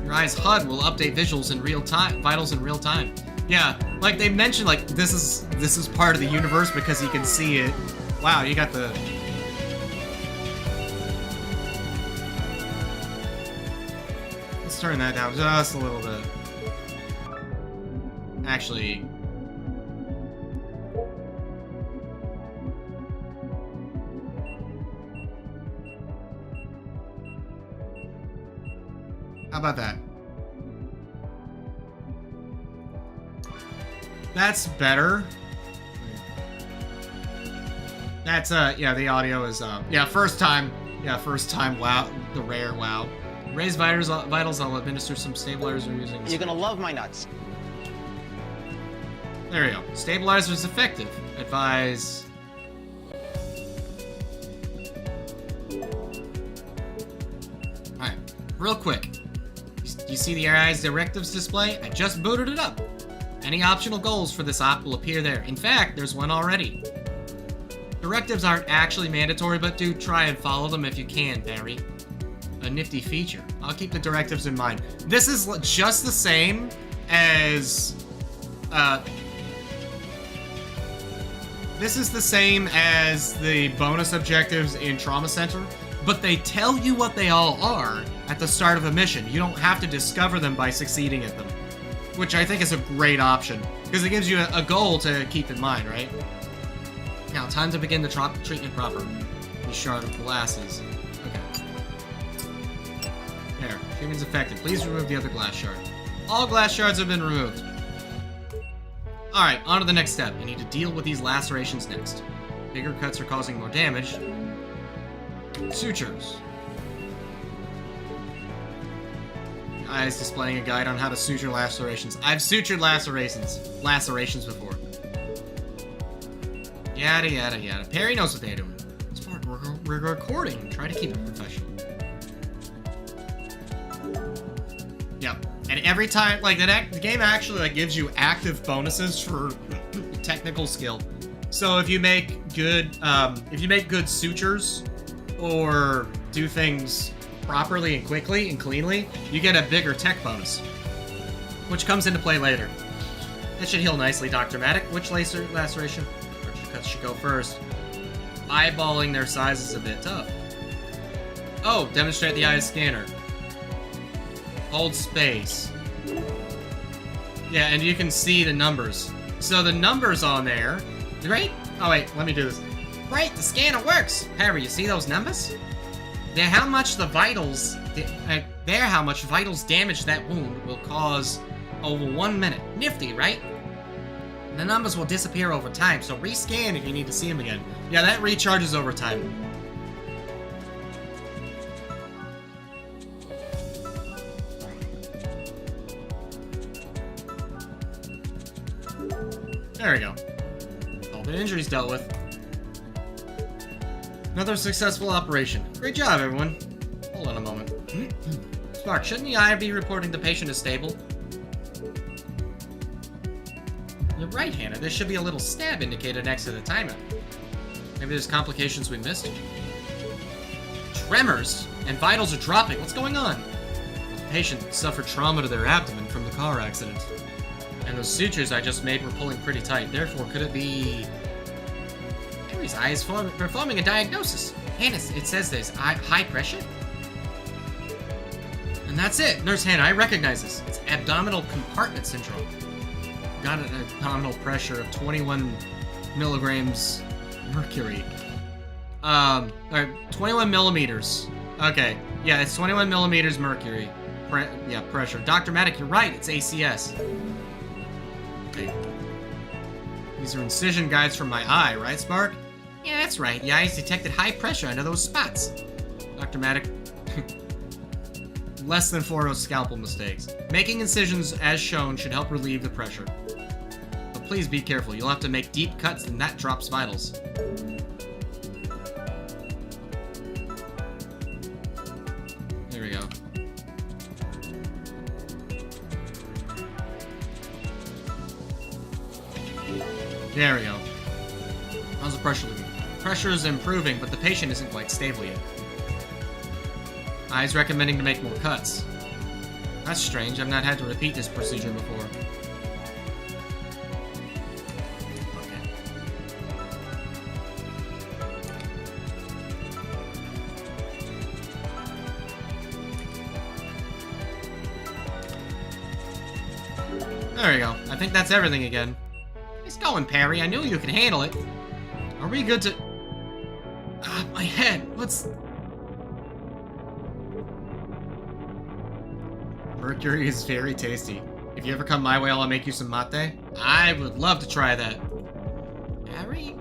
Your eye's HUD will update visuals in real time, vitals in real time. Yeah, like they mentioned, like this is part of the universe because you can see it. Wow, you got the. Let's turn that down just a little bit. Actually. How about that? That's better. That's, yeah, the audio is, yeah, first time, wow, the rare wow. Raise vitals, I'll administer some stabilizers we're using. You're gonna love my nuts. There we go. Stabilizer is effective. Advise. Alright, real quick. You see the AI's directives display? I just booted it up. Any optional goals for this op will appear there. In fact, there's one already. Directives aren't actually mandatory, but do try and follow them if you can, Barry. A nifty feature. I'll keep the directives in mind. This is just the same as... This is the same as the bonus objectives in Trauma Center, but they tell you what they all are at the start of a mission. You don't have to discover them by succeeding at them, which I think is a great option, because it gives you a goal to keep in mind, right? Now, time to begin the treatment proper. The shard of glasses. Okay. There. Treatment's effective. Please remove the other glass shard. All glass shards have been removed. Alright, on to the next step. I need to deal with these lacerations next. Bigger cuts are causing more damage. Sutures. The eye is displaying a guide on how to suture lacerations. I've sutured lacerations before. Yada yada yada. Perry knows what they're doing. We're recording. Try to keep it professional. Yep. And every time, like, the game actually like gives you active bonuses for technical skill. So if you make good sutures or do things properly and quickly and cleanly, you get a bigger tech bonus, which comes into play later. That should heal nicely, Dr. Maddock. Which laceration or cuts should go first? Eyeballing their size is a bit tough. Oh, demonstrate the eye scanner. Hold space. Yeah, and you can see the numbers. So the numbers on there, right? Oh wait, let me do this. Right, the scanner works. Harry, you see those numbers? They're how much vitals damage that wound will cause over 1 minute. Nifty, right? The numbers will disappear over time, so rescan if you need to see them again. Yeah, that recharges over time. There we go. All the injuries dealt with. Another successful operation. Great job, everyone. Hold on a moment. Spark, shouldn't the eye be reporting the patient as stable? You're right, Hannah. There should be a little stab indicator next to the timer. Maybe there's complications we missed. Tremors? And vitals are dropping. What's going on? The patient suffered trauma to their abdomen from the car accident. And those sutures I just made were pulling pretty tight. Therefore, could it be... Harry's eye is performing a diagnosis. Hannah, it says there's high pressure? And that's it. Nurse Hannah, I recognize this. It's abdominal compartment syndrome. Got an abdominal pressure of 21 milligrams mercury. Alright, 21 millimeters. Okay, yeah, it's 21 millimeters mercury. Pressure. Dr. Maddock, you're right, it's ACS. Okay. These are incision guides from my eye, right, Spark? Yeah, that's right. The eyes detected high pressure under those spots. Dr. Maddock. Less than 4 scalpel mistakes. Making incisions as shown should help relieve the pressure. But please be careful. You'll have to make deep cuts and that drops vitals. There we go. There we go. How's the pressure looking? Pressure is improving, but the patient isn't quite stable yet. Eye's recommending to make more cuts. That's strange. I've not had to repeat this procedure before. Okay. There we go. I think that's everything again. Nice going, Perry. I knew you could handle it. Are we good to... Ah, my head. What's... Mercury is very tasty. If you ever come my way, I'll make you some mate. I would love to try that. Harry?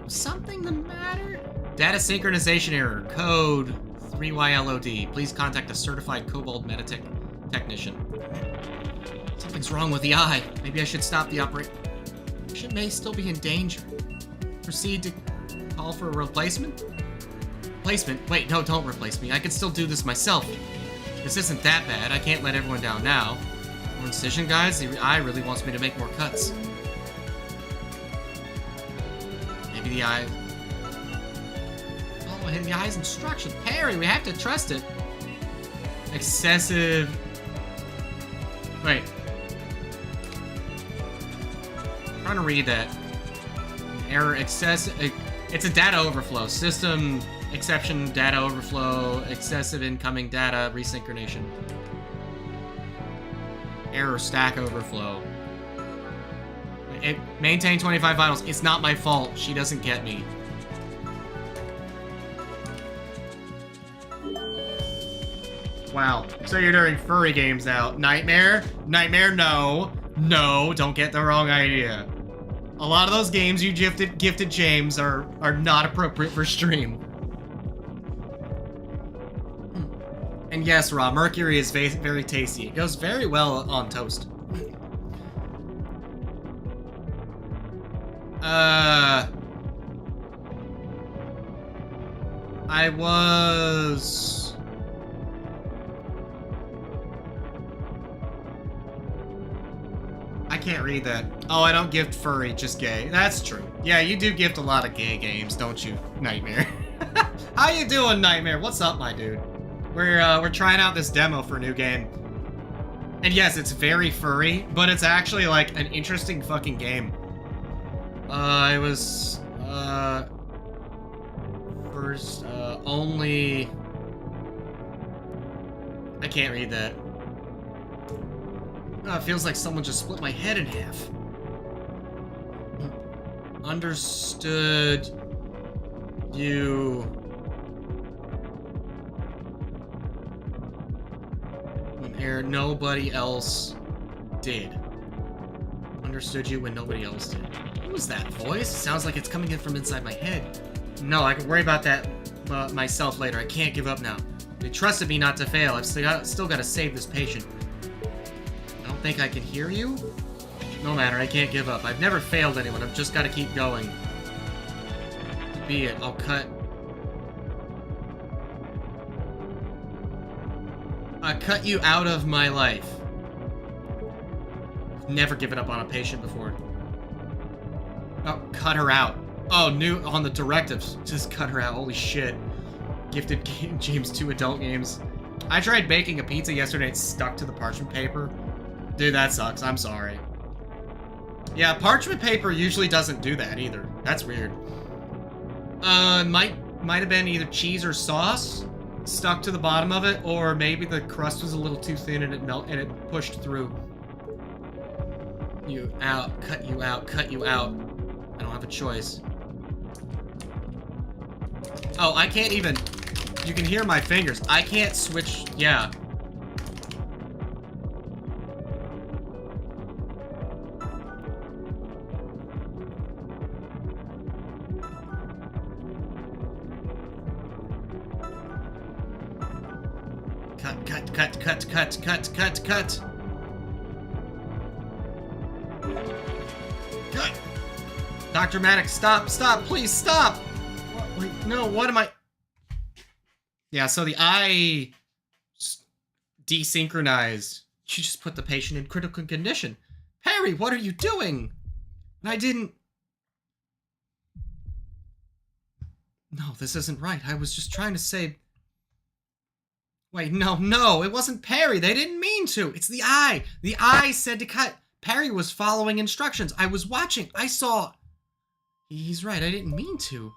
Something the matter? Data synchronization error. Code 3YLOD. Please contact a certified Kobold Meditech technician. Something's wrong with the eye. Maybe I should stop the operation. Patient may still be in danger. Proceed to call for a replacement? Replacement? Wait, no, don't replace me. I can still do this myself. This isn't that bad. I can't let everyone down now. More incision guides? The eye really wants me to make more cuts. Maybe the eye... Oh, the eye's instructions. Perry, we have to trust it. Excessive... Wait. I'm trying to read that. Error excessive... It's a data overflow. System exception, data overflow, excessive incoming data, resynchronization. Error stack overflow. Maintain 25 vitals. It's not my fault. She doesn't get me. Wow. So you're doing furry games now. Nightmare? Nightmare, no. No, don't get the wrong idea. A lot of those games you gifted James are not appropriate for stream. And yes, Raw, Mercury is very tasty. It goes very well on toast. I can't read that. Oh, I don't gift furry, just gay. That's true. Yeah, you do gift a lot of gay games, don't you, Nightmare? How you doing, Nightmare? What's up, my dude? We're trying out this demo for a new game. And yes, it's very furry, but it's actually like an interesting fucking game. It was first only I can't read that. Oh, it feels like someone just split my head in half. Understood you when nobody else did. Understood you when nobody else did. What was that voice? Sounds like it's coming in from inside my head. No, I can worry about that myself later. I can't give up now. They trusted me not to fail. I've still got to save this patient. I don't think I can hear you? No matter, I can't give up. I've never failed anyone. I've just got to keep going. Be it. I'll cut you out of my life. Never given up on a patient before. Oh, cut her out. Oh, new on the directives. Just cut her out. Holy shit. Gifted James 2 adult games. I tried baking a pizza yesterday. It stuck to the parchment paper. Dude, that sucks. I'm sorry. Yeah, parchment paper usually doesn't do that either. That's weird. Might have been either cheese or sauce stuck to the bottom of it, or maybe the crust was a little too thin and it pushed through. You out, cut you out, cut you out. I don't have a choice. Oh, I can't even... You can hear my fingers. I can't switch... Yeah. Cut. Dr. Maddox, stop, please stop! Wait, no, what am I... Yeah, so the eye desynchronized. You just put the patient in critical condition. Perry, what are you doing? And I didn't... No, this isn't right. I was just trying to say... Wait, no, it wasn't Perry. They didn't mean to. It's the eye. The eye said to cut. Perry was following instructions. I was watching. I saw... He's right. I didn't mean to.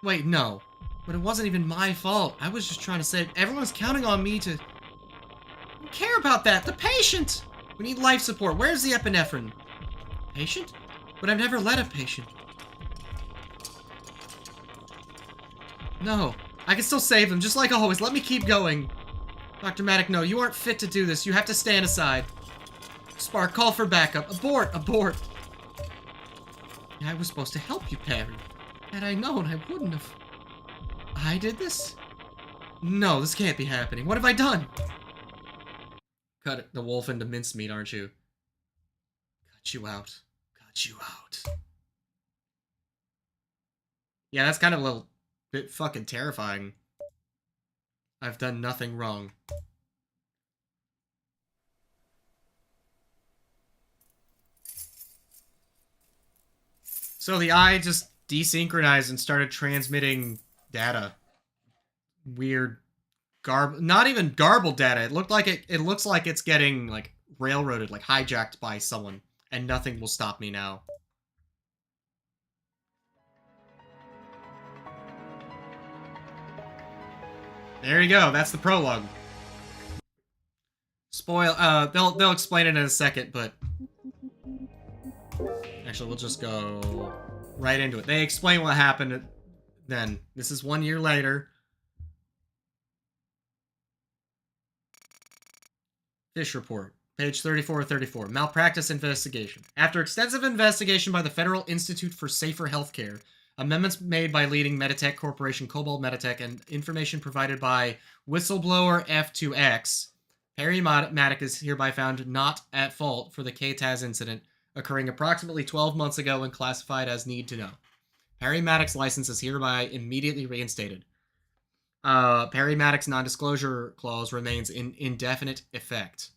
Wait, no. But it wasn't even my fault. I was just trying to say everyone's counting on me to... I don't care about that. The patient! We need life support. Where's the epinephrine? Patient? But I've never led a patient. No. I can still save them, just like always. Let me keep going. Dr. Maddox, no. You aren't fit to do this. You have to stand aside. Spark, call for backup. Abort! I was supposed to help you, Perry. Had I known, I wouldn't have. I did this? No, this can't be happening. What have I done? Cut the wolf into mincemeat, aren't you? Cut you out. Yeah, that's kind of a little bit fucking terrifying. I've done nothing wrong. So the eye just desynchronized and started transmitting data. Weird not even garbled data. It looks like it's getting like railroaded, like hijacked by someone, and nothing will stop me now. There you go. That's the prologue. They'll explain it in a second, but actually, we'll just go right into it. They explain what happened then. This is 1 year later. Fish report. Page 34. Malpractice investigation. After extensive investigation by the Federal Institute for Safer Healthcare, amendments made by leading Meditech Corporation, Cobalt Meditech, and information provided by whistleblower F2X, Perry Maddox is hereby found not at fault for the KTAS incident occurring approximately 12 months ago and classified as need to know. Perry Maddox's license is hereby immediately reinstated. Perry Maddox's non-disclosure clause remains in indefinite effect.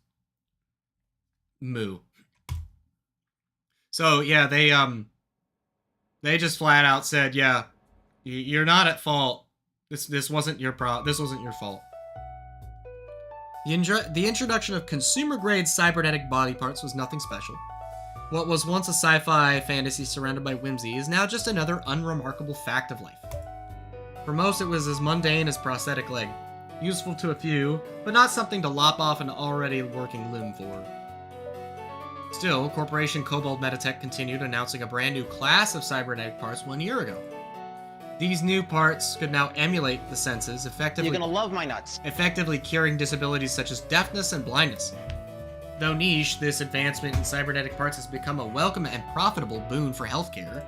Moo. So yeah, they just flat out said, yeah, you're not at fault. This wasn't your This wasn't your fault. The introduction of consumer-grade cybernetic body parts was nothing special. What was once a sci-fi fantasy surrounded by whimsy is now just another unremarkable fact of life. For most, it was as mundane as prosthetic leg. Useful to a few, but not something to lop off an already working limb for. Still, Corporation Cobalt Meditech continued announcing a brand new class of cybernetic parts 1 year ago. These new parts could now emulate the senses, effectively curing disabilities such as deafness and blindness. Though niche, this advancement in cybernetic parts has become a welcome and profitable boon for healthcare,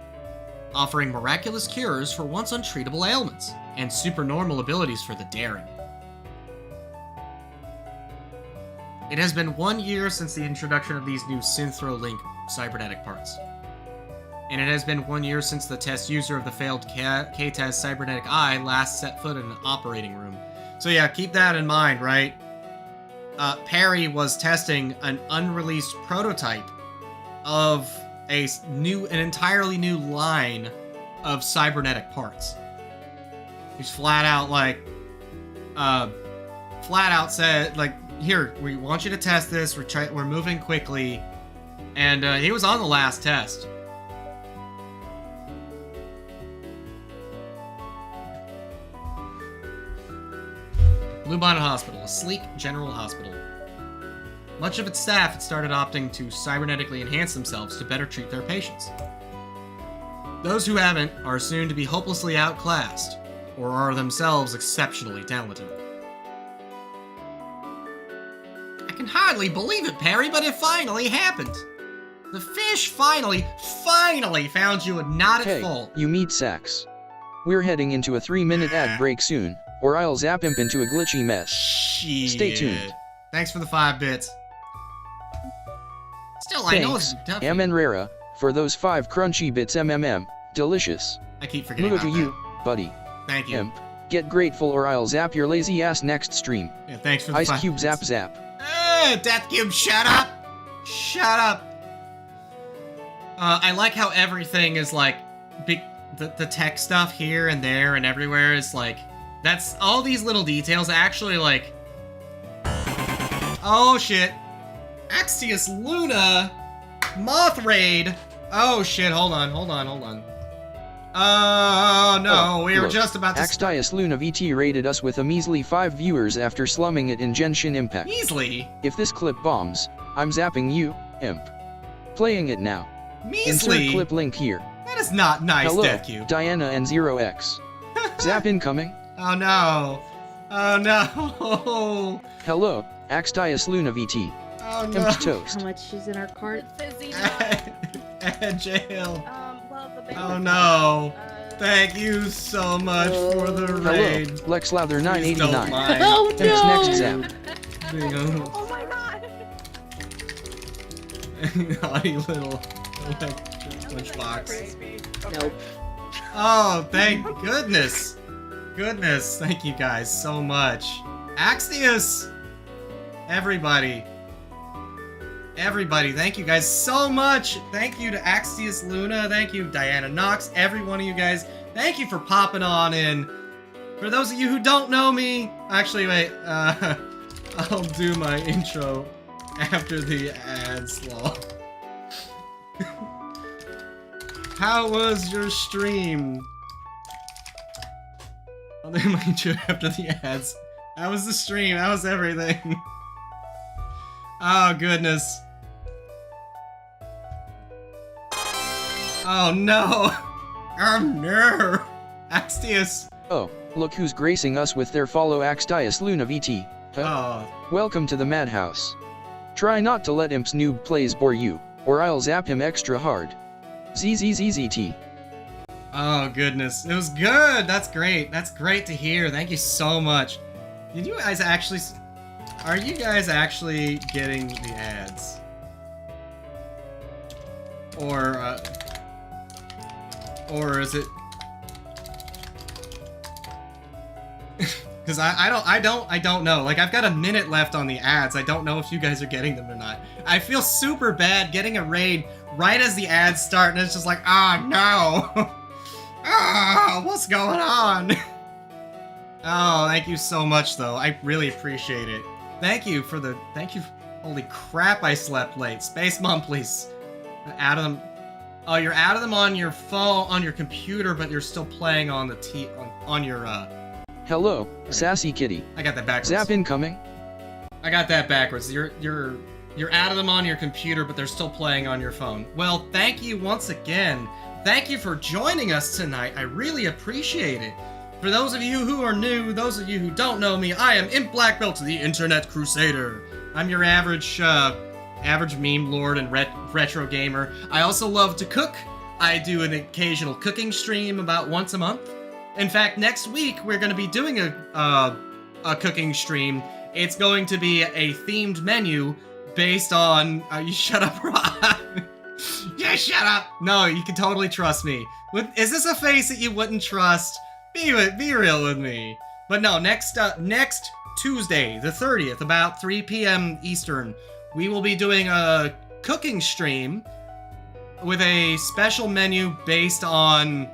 offering miraculous cures for once untreatable ailments, and supernormal abilities for the daring. It has been 1 year since the introduction of these new Synthro-Link cybernetic parts. And it has been 1 year since the test user of the failed K-Taz cybernetic eye last set foot in an operating room. So yeah, keep that in mind, right? Perry was testing an unreleased prototype of an entirely new line of cybernetic parts. He's flat out said, like, here, we want you to test this, we're moving quickly, and he was on the last test. Bluebonnet Hospital, a sleek general hospital. Much of its staff had started opting to cybernetically enhance themselves to better treat their patients. Those who haven't are soon to be hopelessly outclassed, or are themselves exceptionally talented. I can hardly believe it, Perry, but it finally happened. The fish finally found you and not at fault. Hey, you meat sacks. We're heading into a 3-minute ad break soon, or I'll zap imp into a glitchy mess. Shit. Stay tuned. Thanks for the 5 bits. Still, Thanks, I know it's tough. M. Rara, for those 5 crunchy bits MMM. Delicious. I keep forgetting Move about to that. you, buddy. Thank you. Imp. Get grateful or I'll zap your lazy ass next stream. Yeah, thanks for the Ice 5 Cube bits. zap zap. Death Cube, shut up! Shut up! I like how everything is like, the tech stuff here and there and everywhere is like, that's all these little details actually like, oh shit. Axius Luna, Moth Raid. Oh shit, hold on. Oh no, we were look, just about to Axius Luna VT rated us with a measly 5 viewers after slumming it in Genshin Impact. Measly? If this clip bombs, I'm zapping you, imp. Playing it now. Measly? Insert clip link here. That is not nice, Hello, Death Cube. Diana and 0x. Zap incoming. Oh no. Oh no. Hello, Axius Luna VT. Oh no. Imp toast. How much is in our cart? Fizzy Jail. well, the big Oh one- no. Thank you so much for the Hello, raid. LexLather Please don't 989. mind. Oh Imp's no! next zap. Oh my god! Naughty little lunchbox. Nope. Oh, thank goodness. Goodness, thank you guys so much. Axius! Everybody, thank you guys so much. Thank you to Axius Luna. Thank you, Diana Knox. Every one of you guys. Thank you for popping on in. For those of you who don't know me, actually, wait. I'll do my intro after the ads, lol. How was your stream? I'll do my intro after the ads. How was the stream? How was everything? Oh, goodness. Oh, no. Oh, no. Axius. Oh, look who's gracing us with their follow Axius Luna VT. Huh? Oh, Welcome to the madhouse. Try not to let Imp's noob plays bore you, or I'll zap him extra hard. ZZZZT. oh, goodness. It was good. That's great. That's great to hear. Thank you so much. Did you guys actually... Are you guys actually getting the ads? Or is it... Because I don't know. Like, I've got a minute left on the ads. I don't know if you guys are getting them or not. I feel super bad getting a raid right as the ads start, and it's just like, ah, no. Ah, what's going on? Oh, thank you so much, though. I really appreciate it. Thank you. Holy crap, I slept late. Space Mom, please. Out of them. Oh, you're out of them on your phone, on your computer, but you're still playing on the on your, Hello, sassy kitty. I got that backwards. Zap incoming. I got that backwards. You're out of them on your computer, but they're still playing on your phone. Well, thank you once again. Thank you for joining us tonight. I really appreciate it. For those of you who are new, those of you who don't know me, I am Imp Black Belt, the Internet Crusader. I'm your average average meme lord and retro gamer. I also love to cook. I do an occasional cooking stream about once a month. In fact, next week we're going to be doing a cooking stream. It's going to be a themed menu based on... you shut up, Rob. Yeah, shut up. No, you can totally trust me. Is this a face that you wouldn't trust? Be real with me. But no, next Tuesday, the 30th, about 3 p.m. Eastern, we will be doing a cooking stream with a special menu based on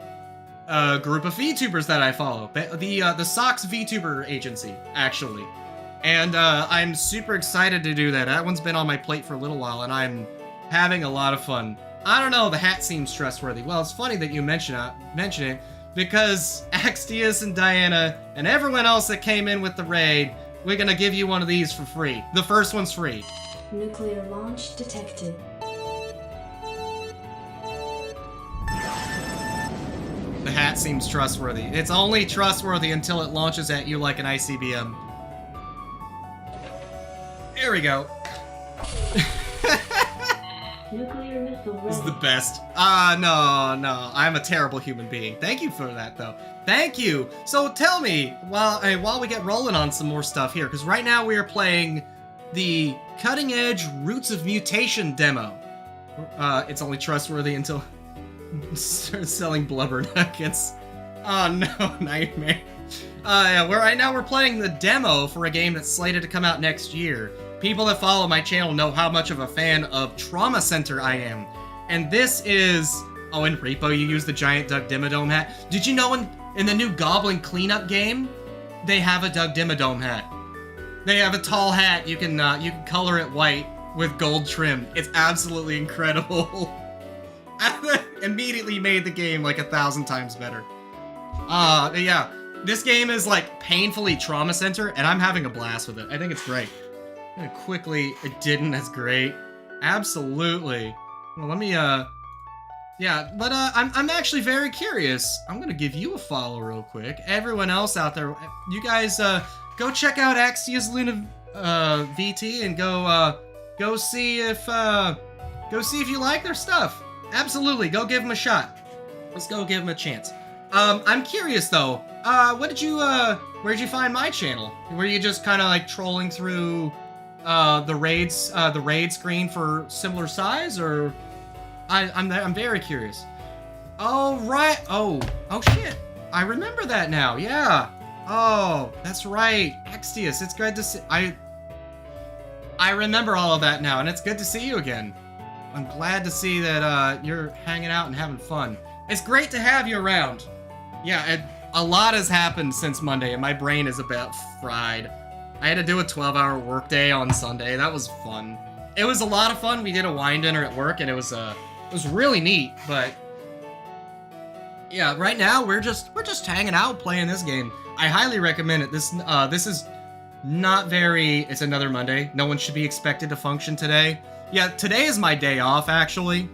a group of VTubers that I follow. The Socks VTuber agency, actually. And I'm super excited to do that. That one's been on my plate for a little while, and I'm having a lot of fun. I don't know, the hat seems trustworthy. Well, it's funny that you mention it, because Axtius and Diana and everyone else that came in with the raid, we're gonna give you one of these for free. The first one's free. Nuclear launch detected. The hat seems trustworthy. It's only trustworthy until it launches at you like an ICBM. There we go. Nuclear missile ready. This is the best. No. I'm a terrible human being. Thank you for that, though. Thank you. So tell me, while we get rolling on some more stuff here, because right now we are playing the cutting-edge Roots of Mutation demo. It's only trustworthy until start selling blubber nuggets. Oh no, nightmare. Yeah, right now we're playing the demo for a game that's slated to come out next year. People that follow my channel know how much of a fan of Trauma Center I am. And this is... Oh, in Repo you use the giant Doug Dimmadome hat. Did you know in the new Goblin cleanup game, they have a Doug Dimmadome hat? They have a tall hat, you can color it white with gold trim. It's absolutely incredible. Immediately made the game like 1,000 times better. Yeah. This game is like painfully Trauma Center, and I'm having a blast with it. I think it's great. Quickly, it didn't. That's great. Absolutely. Well, let me, yeah, but, I'm actually very curious. I'm gonna give you a follow real quick. Everyone else out there, you guys, go check out Axios Luna, VT and go see if you like their stuff. Absolutely, go give them a shot. Let's go give them a chance. I'm curious though, where'd you find my channel? Were you just kind of like trolling through, the raid screen for similar size, or? I'm very curious. Oh, right. Oh shit. I remember that now. Yeah. Oh, that's right. Axtius, it's good to see. I remember all of that now, and it's good to see you again. I'm glad to see that you're hanging out and having fun. It's great to have you around. Yeah, a lot has happened since Monday, and my brain is about fried. I had to do a 12-hour workday on Sunday. That was fun. It was a lot of fun. We did a wine dinner at work, and it was really neat. But yeah, right now we're just hanging out playing this game. I highly recommend it. This is not very. It's another Monday. No one should be expected to function today. Yeah, today is my day off actually.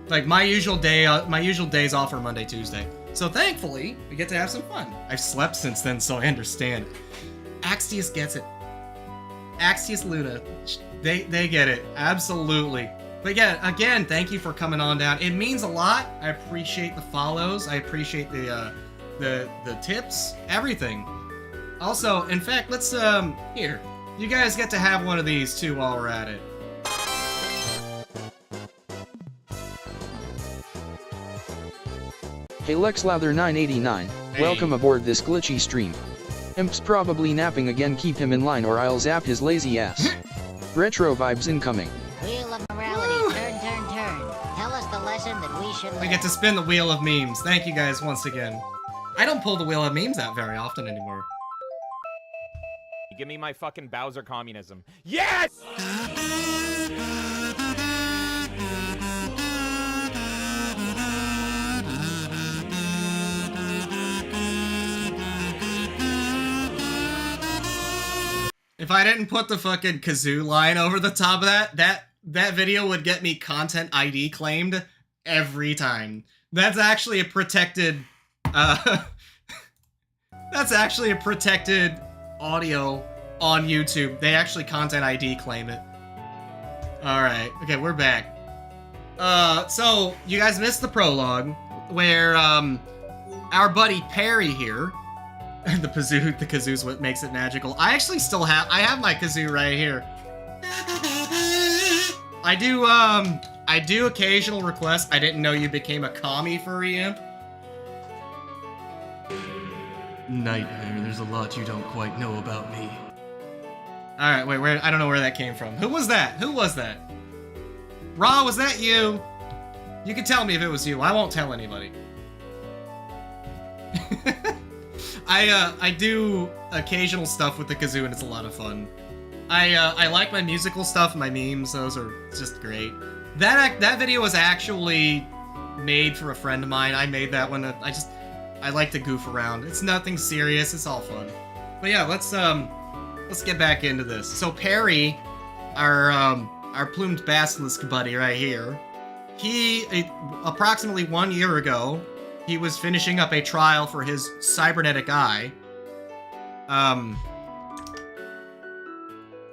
Like my usual days off are Monday, Tuesday. So thankfully, we get to have some fun. I've slept since then, so I understand. Axios gets it. Axios Luna, they get it. Absolutely. But yeah, again, thank you for coming on down. It means a lot. I appreciate the follows. I appreciate the tips, everything. Also, in fact, let's here. You guys get to have one of these too while we're at it. Hey LexLather989, Hey. welcome aboard this glitchy stream. Imp's probably napping again, keep him in line or I'll zap his lazy ass. Retro vibes incoming. Wheel of morality, turn. Tell us the lesson that we should learn. I get to spin the wheel of memes. Thank you guys once again. I don't pull the wheel of memes out very often anymore. Give me my fucking Bowser communism. Yes! If I didn't put the fucking kazoo line over the top of that video would get me content ID claimed every time. That's actually a protected, that's actually a protected audio on YouTube. They actually content ID claim it. Alright, okay, we're back. So, you guys missed the prologue, where, our buddy Perry here, the kazoo's what makes it magical. I actually still I have my kazoo right here. I do occasional requests. I didn't know you became a commie furry imp. Nightmare, there's a lot you don't quite know about me. Alright, wait, I don't know where that came from. Who was that? Who was that? Ra, was that you? You can tell me if it was you. I won't tell anybody. I do occasional stuff with the kazoo and it's a lot of fun. I like my musical stuff, my memes, those are just great. That video was actually made for a friend of mine. I made that one. I like to goof around. It's nothing serious, it's all fun. But yeah, let's get back into this. So Perry, our plumed basilisk buddy right here, he approximately 1 year ago, he was finishing up a trial for his cybernetic eye.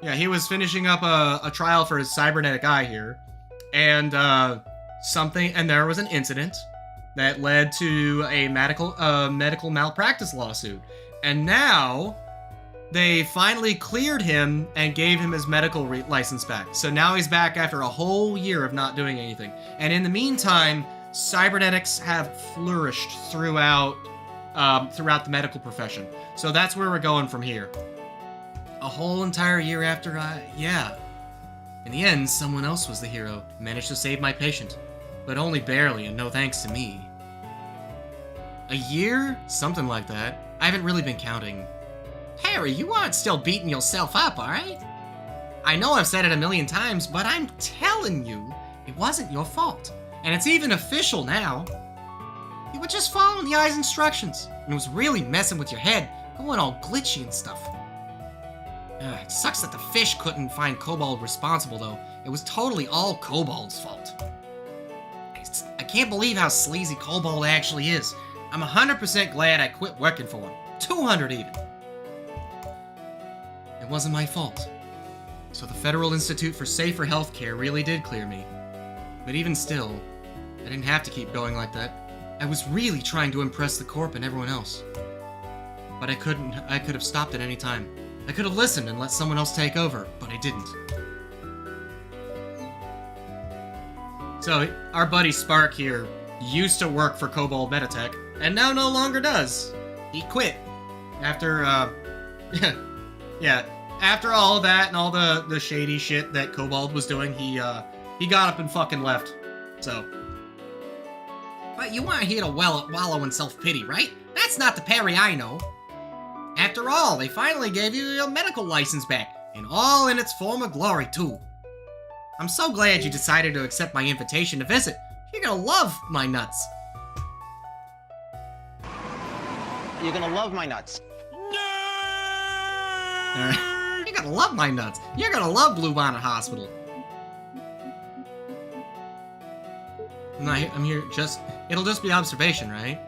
Yeah, he was finishing up a trial for his cybernetic eye here, and there was an incident that led to a medical malpractice lawsuit, and now they finally cleared him and gave him his medical license back. So now he's back after a whole year of not doing anything. And in the meantime, cybernetics have flourished throughout the medical profession. So that's where we're going from here. A whole entire year after yeah. In the end, someone else was the hero, managed to save my patient. But only barely, and no thanks to me. A year? Something like that. I haven't really been counting. Harry, you aren't still beating yourself up, alright? I know I've said it a million times, but I'm telling you, it wasn't your fault. And it's even official now. You were just following the eye's instructions, and it was really messing with your head, going all glitchy and stuff. It sucks that the fish couldn't find Kobold responsible, though. It was totally all Kobold's fault. I can't believe how sleazy Kobold actually is. I'm 100% glad I quit working for him. 200 even. It wasn't my fault. So the Federal Institute for Safer Healthcare really did clear me. But even still, I didn't have to keep going like that. I was really trying to impress the Corp and everyone else. But I couldn't. I could have stopped at any time. I could have listened and let someone else take over, but I didn't. So, our buddy Spark here used to work for Kobold Meditech, and now no longer does. He quit. After, yeah, after all of that and all the shady shit that Kobold was doing, he got up and fucking left. So. But you aren't here to wallow in self-pity, right? That's not the Perry I know. After all, they finally gave you your medical license back, and all in its former glory, too. I'm so glad you decided to accept my invitation to visit. You're gonna love my nuts. You're gonna love my nuts. You're gonna love my nuts. You're gonna love Blue Bonnet Hospital. I'm here it'll just be observation, right?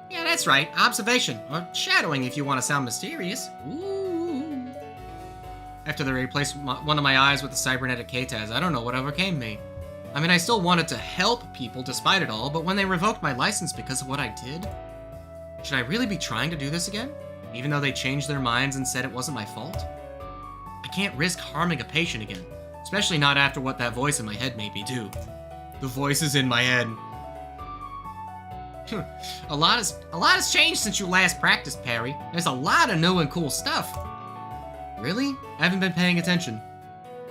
Yeah, that's right, observation, or shadowing if you want to sound mysterious. Ooh. After they replaced one of my eyes with a cybernetic K-Taz, I don't know what overcame me. I mean, I still wanted to help people despite it all, but when they revoked my license because of what I did, should I really be trying to do this again? Even though they changed their minds and said it wasn't my fault? I can't risk harming a patient again, especially not after what that voice in my head made me do. The voices in my head. A lot has changed since you last practiced, Perry. There's a lot of new and cool stuff. Really? I haven't been paying attention.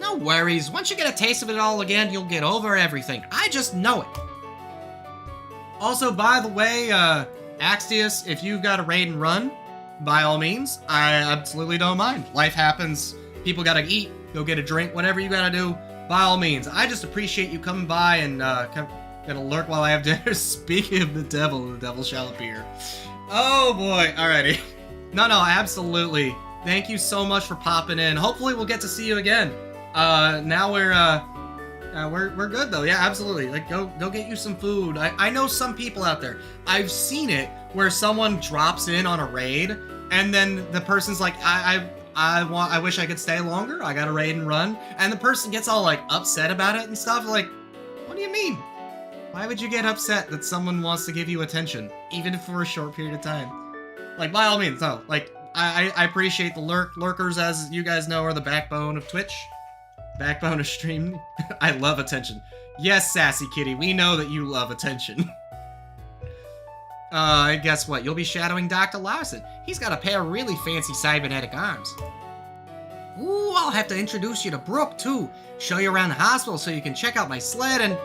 No worries. Once you get a taste of it all again, you'll get over everything. I just know it. Also, by the way, Axius, if you've got a raid and run, by all means, I absolutely don't mind. Life happens. People gotta eat, go get a drink, whatever you gotta do, by all means. I just appreciate you coming by and gonna lurk while I have dinner. Speaking of the devil shall appear. Oh boy, alrighty. No, absolutely. Thank you so much for popping in. Hopefully we'll get to see you again. Now we're good though. Yeah, absolutely. Like go get you some food. I know some people out there. I've seen it where someone drops in on a raid and then the person's like, I I wish I could stay longer. I gotta raid and run. And the person gets all like upset about it and stuff. Like, what do you mean? Why would you get upset that someone wants to give you attention, even for a short period of time? Like, by all means, no. Like, I appreciate the lurkers, as you guys know, are the backbone of Twitch. Backbone of stream. I love attention. Yes, Sassy Kitty, we know that you love attention. Guess what? You'll be shadowing Dr. Larson. He's got a pair of really fancy cybernetic arms. Ooh, I'll have to introduce you to Brooke, too. Show you around the hospital so you can check out my sled and...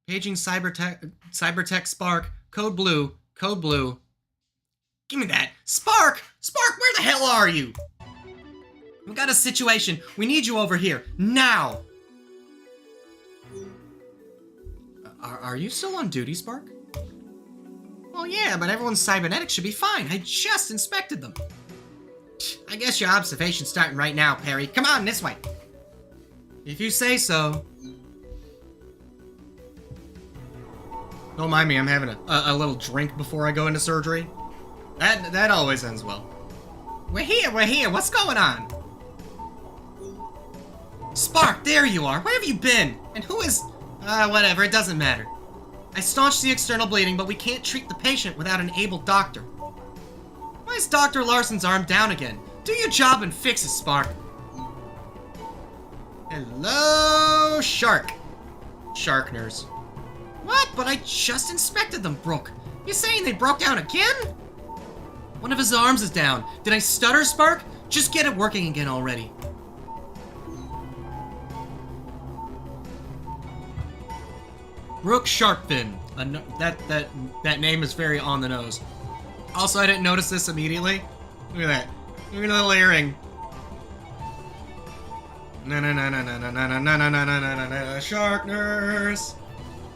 Paging Cybertech Spark, code blue. Give me that. Spark, where the hell are you? We've got a situation. We need you over here, now. Are you still on duty, Spark? Well, yeah, but everyone's cybernetics should be fine. I just inspected them. I guess your observation's starting right now, Perry. Come on, this way. If you say so. Don't mind me, I'm having a little drink before I go into surgery. That always ends well. We're here, what's going on? Spark, there you are, where have you been? And who is... whatever, it doesn't matter. I staunched the external bleeding, but we can't treat the patient without an able doctor. Why is Dr. Larson's arm down again? Do your job and fix it, Spark. Hello, Shark. Sharkners. What? But I just inspected them, Brooke. You saying they broke down again? One of his arms is down. Did I stutter, Spark? Just get it working again already. Brooke Sharpfin. That name is very on the nose. Also, I didn't notice this immediately. Look at that. Look at the little earring. No, Shark nurse.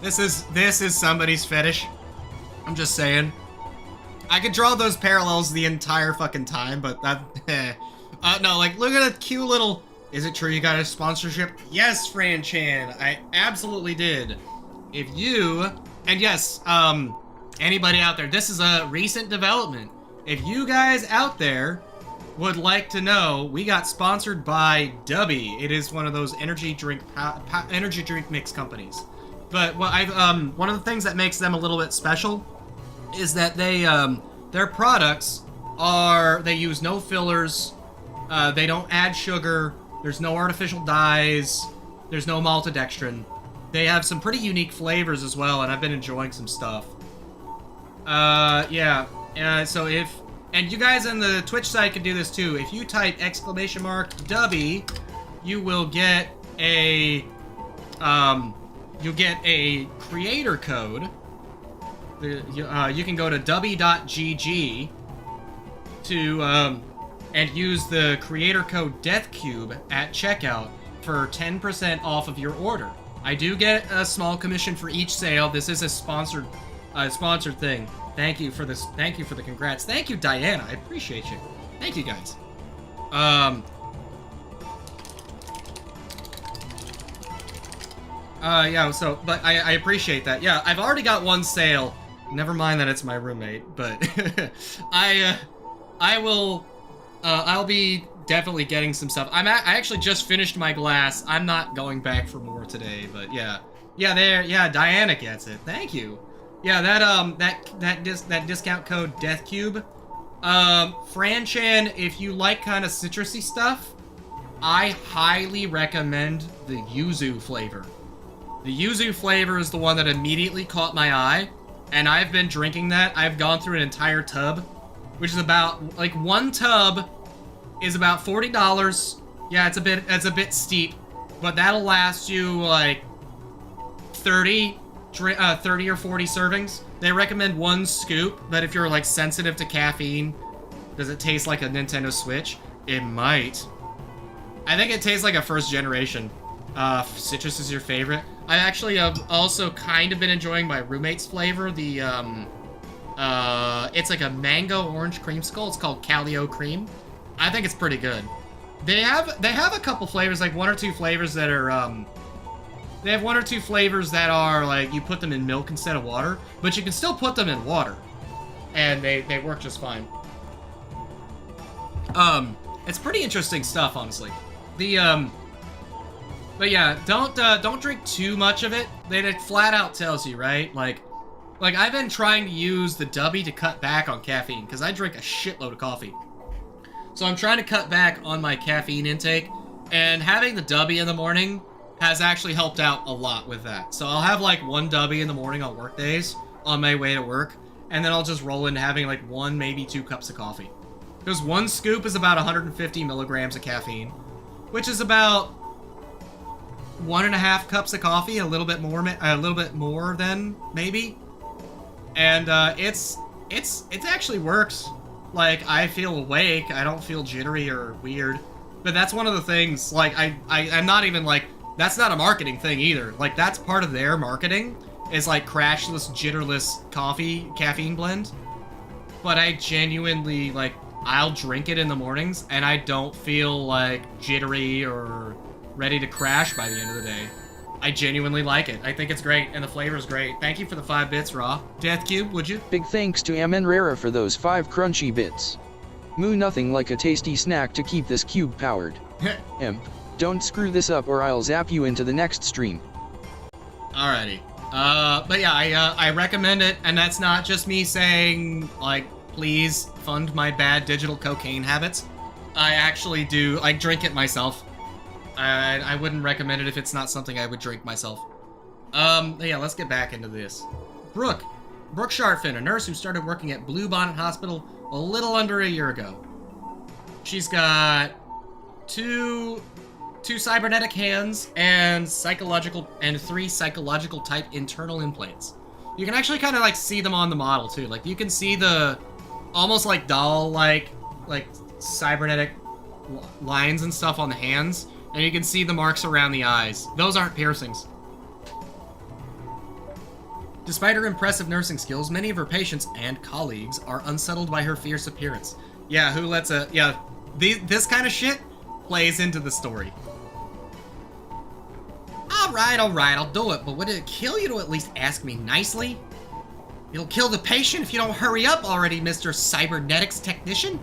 This is somebody's fetish. I'm just saying. I could draw those parallels the entire fucking time, but that... no, like, look at a cute little... Is it true you got a sponsorship? Yes, Fran Chan, I absolutely did. If you... And yes, anybody out there, this is a recent development. If you guys out there would like to know, we got sponsored by Dubby. It is one of those energy drink mix companies. But what one of the things that makes them a little bit special is that they their products they use no fillers, they don't add sugar, there's no artificial dyes, there's no maltodextrin. They have some pretty unique flavors as well, and I've been enjoying some stuff. So and you guys on the Twitch side can do this too. If you type !Dubby, you will get a creator code. You can go to dubby.gg to and use the creator code DeathCube at checkout for 10% off of your order. I do get a small commission for each sale. This is a sponsored thing. Thank you for this. Thank you for the congrats. Thank you, Diana. I appreciate you. Thank you, guys. Yeah, so, but I appreciate that. Yeah, I've already got one sale. Never mind that it's my roommate, but I'll be definitely getting some stuff. I actually just finished my glass. I'm not going back for more today, but yeah. Yeah, Diana gets it. Thank you. Yeah, that discount code DeathCube. Franchan, if you like kind of citrusy stuff, I highly recommend the yuzu flavor. The yuzu flavor is the one that immediately caught my eye, and I've been drinking that. I've gone through an entire tub, which is about, like, one tub is about $40. Yeah, it's a bit steep, but that'll last you, like, 30 or 40 servings. They recommend one scoop, but if you're, like, sensitive to caffeine, does it taste like a Nintendo Switch? It might. I think it tastes like a first generation. Citrus is your favorite. I actually have also kind of been enjoying my roommate's flavor. The, it's like a mango orange creamsicle. It's called Calio Cream. I think it's pretty good. They have a couple flavors, like one or two flavors that are, they have one or two flavors that are, like, you put them in milk instead of water, but you can still put them in water. And they work just fine. It's pretty interesting stuff, honestly. But yeah, don't drink too much of it. It flat out tells you, right? Like I've been trying to use the Dubby to cut back on caffeine, because I drink a shitload of coffee. So I'm trying to cut back on my caffeine intake, and having the Dubby in the morning has actually helped out a lot with that. So I'll have like 1 Dubby in the morning on work days on my way to work, and then I'll just roll into having like 1, maybe 2 cups of coffee. Because 1 scoop is about 150 milligrams of caffeine, which is about 1.5 cups of coffee, a little bit more than maybe. And it's actually works. Like, I feel awake, I don't feel jittery or weird. But that's one of the things, like, I'm not even like, that's not a marketing thing either. Like, that's part of their marketing, is like crashless, jitterless caffeine blend. But I genuinely, like, I'll drink it in the mornings, and I don't feel like jittery or ready to crash by the end of the day. I genuinely like it. I think it's great, and the flavor's great. Thank you for the 5 bits, Raw. Death Cube, would you? Big thanks to Amenrera for those 5 crunchy bits. Moo, nothing like a tasty snack to keep this cube powered. Imp, don't screw this up or I'll zap you into the next stream. Alrighty. But yeah, I recommend it, and that's not just me saying, like, please fund my bad digital cocaine habits. I actually do, like, drink it myself. I wouldn't recommend it if it's not something I would drink myself. Yeah, let's get back into this. Brooke Sharfin, a nurse who started working at Blue Bonnet Hospital a little under a year ago. She's got two cybernetic hands and 3 psychological type internal implants. You can actually kind of like see them on the model too. Like you can see the almost like doll like cybernetic lines and stuff on the hands, and you can see the marks around the eyes. Those aren't piercings. Despite her impressive nursing skills, many of her patients and colleagues are unsettled by her fierce appearance. Yeah, who lets a... Yeah, this kind of shit plays into the story. Alright, I'll do it, but would it kill you to at least ask me nicely? It'll kill the patient if you don't hurry up already, Mr. Cybernetics Technician?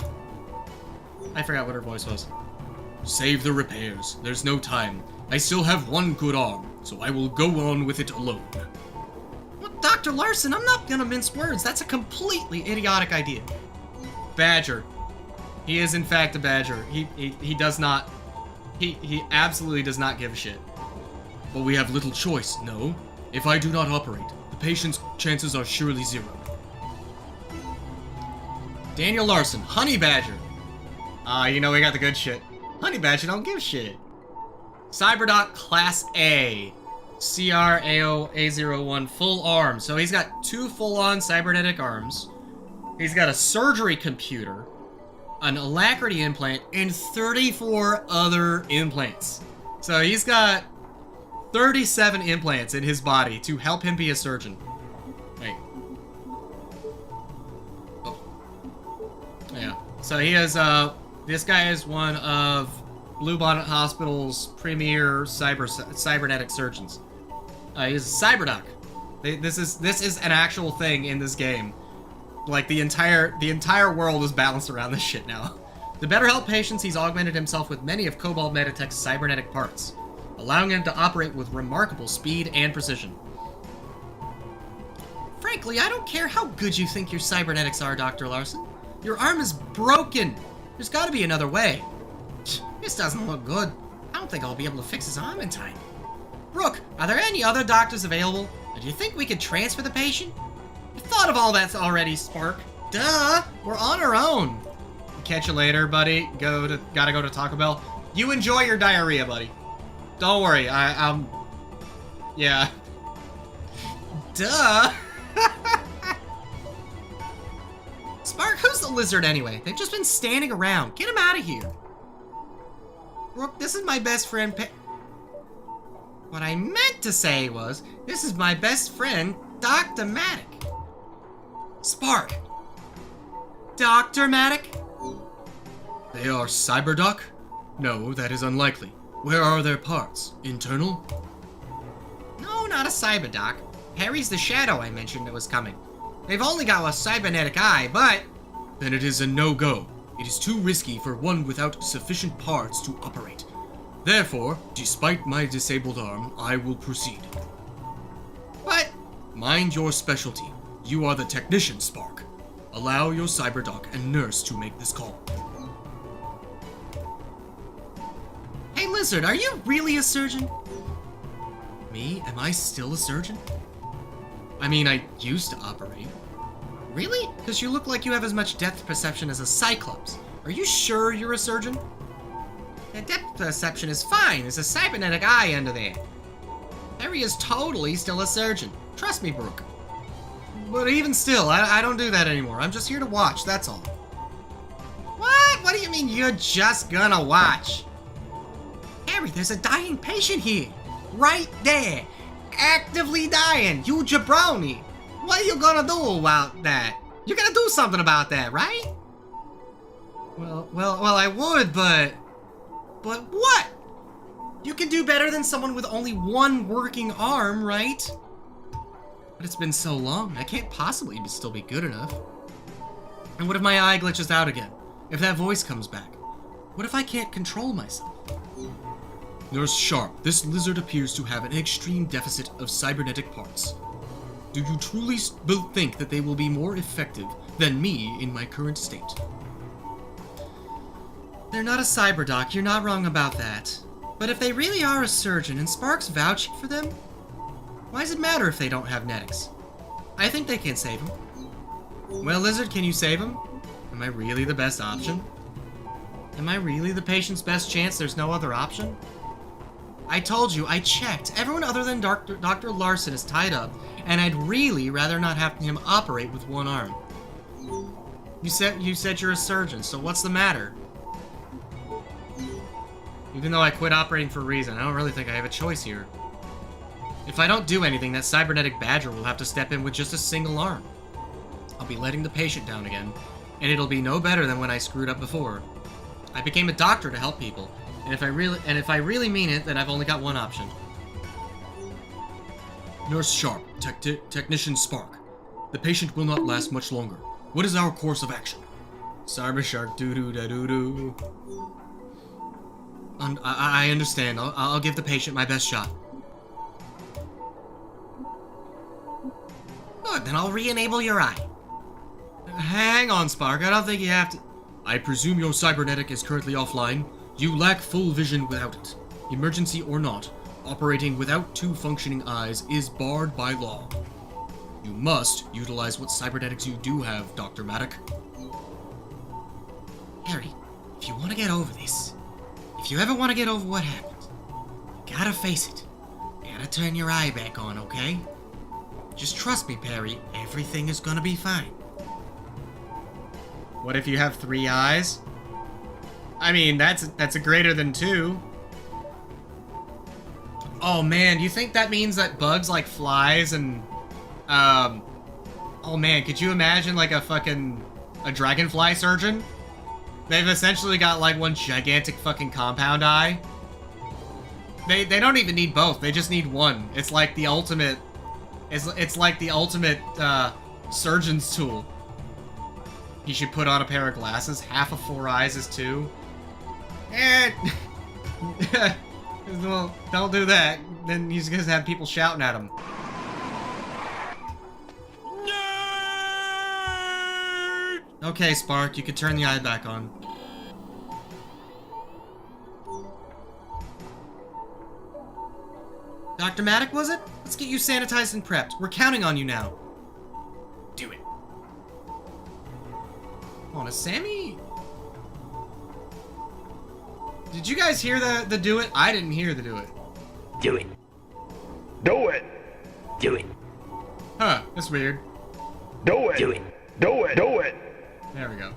I forgot what her voice was. Save the repairs. There's no time. I still have 1 good arm, so I will go on with it alone. What, Dr. Larson? I'm not gonna mince words. That's a completely idiotic idea. Badger. He is in fact a badger. He does not... He absolutely does not give a shit. But we have little choice, no? If I do not operate, the patient's chances are surely 0. Daniel Larson, Honey Badger. You know we got the good shit. Honey Badger don't give a shit. Cyberdoc Class A. CRAO-A01 full arm. So he's got 2 full-on cybernetic arms. He's got a surgery computer, an alacrity implant, and 34 other implants. So he's got 37 implants in his body to help him be a surgeon. Wait. Oh. Yeah. So he has, this guy is one of Blue Bonnet Hospital's premier cybernetic surgeons. He's a cyberdoc. This is an actual thing in this game. Like the entire world is balanced around this shit now. To better help patients, he's augmented himself with many of Cobalt Meditech's cybernetic parts, allowing him to operate with remarkable speed and precision. Frankly, I don't care how good you think your cybernetics are, Dr. Larson. Your arm is broken. There's gotta be another way. This doesn't look good. I don't think I'll be able to fix his arm in time. Brooke, are there any other doctors available? Or do you think we could transfer the patient? I thought of all that already, Spark. Duh! We're on our own. Catch you later, buddy. Gotta go to Taco Bell. You enjoy your diarrhea, buddy. Don't worry, yeah. Duh! Spark, who's the lizard anyway? They've just been standing around. Get him out of here. Brooke, this is my best friend What I meant to say was, this is my best friend, Dr. Matic. Spark. Dr. Matic? They are Cyberdoc? No, that is unlikely. Where are their parts? Internal? No, not a Cyberdoc. Harry's the shadow I mentioned that was coming. They've only got a cybernetic eye, but... Then it is a no-go. It is too risky for one without sufficient parts to operate. Therefore, despite my disabled arm, I will proceed. But, mind your specialty. You are the technician, Spark. Allow your cyberdoc and nurse to make this call. Hey Lizard, are you really a surgeon? Me? Am I still a surgeon? I mean, I used to operate. Really? Because you look like you have as much depth perception as a Cyclops. Are you sure you're a surgeon? The depth perception is fine. There's a cybernetic eye under there. Harry is totally still a surgeon. Trust me, Brooke. But even still, I don't do that anymore. I'm just here to watch, that's all. What? What do you mean you're just gonna watch? Harry, there's a dying patient here. Right there. Actively dying. You jabroni. What are you gonna do about that? You're gonna do something about that, right? Well, I would, but what? You can do better than someone with only one working arm, right? But it's been so long, I can't possibly still be good enough. And what if my eye glitches out again? If that voice comes back? What if I can't control myself? Nurse Sharp, this lizard appears to have an extreme deficit of cybernetic parts. Do you truly think that they will be more effective than me in my current state? They're not a cyberdoc, you're not wrong about that. But if they really are a surgeon and Spark's vouching for them, why does it matter if they don't have netics? I think they can save him. Well, Lizard, can you save him? Am I really the best option? Am I really the patient's best chance? There's no other option? I told you, I checked. Everyone other than Dr. Larson is tied up, and I'd really rather not have him operate with one arm. You said you're a surgeon, so what's the matter? Even though I quit operating for a reason, I don't really think I have a choice here. If I don't do anything, that cybernetic badger will have to step in with just a single arm. I'll be letting the patient down again, and it'll be no better than when I screwed up before. I became a doctor to help people, and if I really mean it, then I've only got one option. Nurse Sharp, Technician Spark. The patient will not last much longer. What is our course of action? Cyber Shark doo-doo-da-doo-doo. I understand. I'll give the patient my best shot. Good, then I'll re-enable your eye. Hang on, Spark. I don't think you have to... I presume your cybernetic is currently offline. You lack full vision without it. Emergency or not, operating without two functioning eyes is barred by law. You must utilize what cybernetics you do have, Dr. Maddock. Harry, if you want to get over this, if you ever want to get over what happened, you gotta face it. You gotta turn your eye back on, okay? Just trust me, Perry. Everything is gonna be fine. What if you have 3 eyes? I mean, that's a greater than 2. Oh man, do you think that means that bugs like flies and oh man, could you imagine like a dragonfly surgeon? They've essentially got like one gigantic fucking compound eye. They don't even need both, they just need one. It's like the ultimate it's like the ultimate surgeon's tool. He should put on a pair of glasses. Half of 4 eyes is 2. Well, don't do that. Then he's gonna have people shouting at him. Okay, Spark, you can turn the eye back on. Dr. Maddock, was it? Let's get you sanitized and prepped. We're counting on you now. Do it. Hold on, is Sammy... Did you guys hear the do it? I didn't hear the do it. Do it. Do it. Do it. Huh, that's weird. Do it. Do it. Do it. Do it. There we go.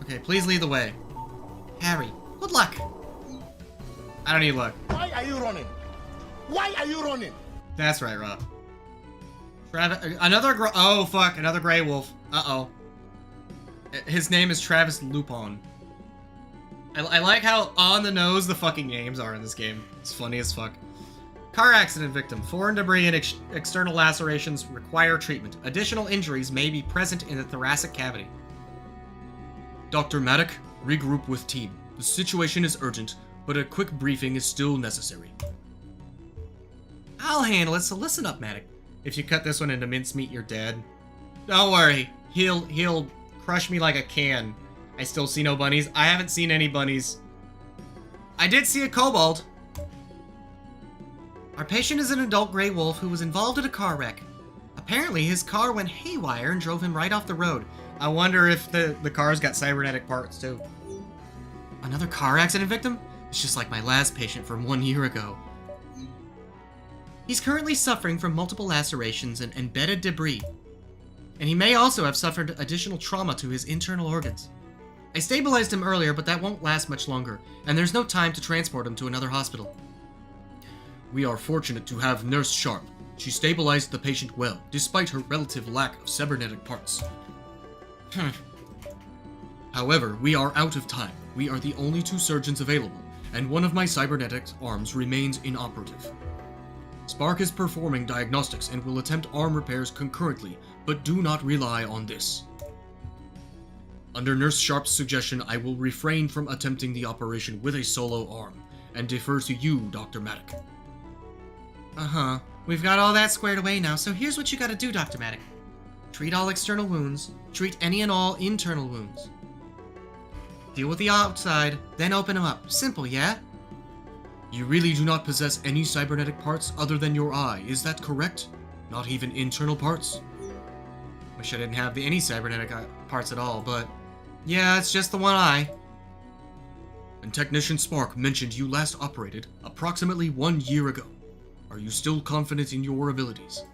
Okay, please lead the way. Harry, good luck. I don't need luck. Why are you running? Why are you running? That's right, Rob. Another oh fuck, another gray wolf. Uh-oh. His name is Travis Lupon. I like how on the nose the fucking names are in this game. It's funny as fuck. Car accident victim. Foreign debris and external lacerations require treatment. Additional injuries may be present in the thoracic cavity. Dr. Maddock, regroup with team. The situation is urgent, but a quick briefing is still necessary. I'll handle it, so listen up, Maddock. If you cut this one into mincemeat, you're dead. Don't worry, he'll crush me like a can. I still see no bunnies. I haven't seen any bunnies. I did see a kobold. Our patient is an adult gray wolf who was involved in a car wreck. Apparently, his car went haywire and drove him right off the road. I wonder if the car's got cybernetic parts, too. Another car accident victim? It's just like my last patient from 1 year ago. He's currently suffering from multiple lacerations and embedded debris. And he may also have suffered additional trauma to his internal organs. I stabilized him earlier, but that won't last much longer, and there's no time to transport him to another hospital. We are fortunate to have Nurse Sharp. She stabilized the patient well, despite her relative lack of cybernetic parts. However, we are out of time. We are the only 2 surgeons available, and one of my cybernetic arms remains inoperative. Spark is performing diagnostics and will attempt arm repairs concurrently, but do not rely on this. Under Nurse Sharp's suggestion, I will refrain from attempting the operation with a solo arm, and defer to you, Dr. Maddock. Uh-huh. We've got all that squared away now, so here's what you gotta do, Dr. Maddock. Treat all external wounds, treat any and all internal wounds. Deal with the outside, then open them up. Simple, yeah? You really do not possess any cybernetic parts other than your eye, is that correct? Not even internal parts? Wish I didn't have any cybernetic parts at all, but... yeah, it's just the one eye. And Technician Spark mentioned you last operated approximately 1 year ago. Are you still confident in your abilities?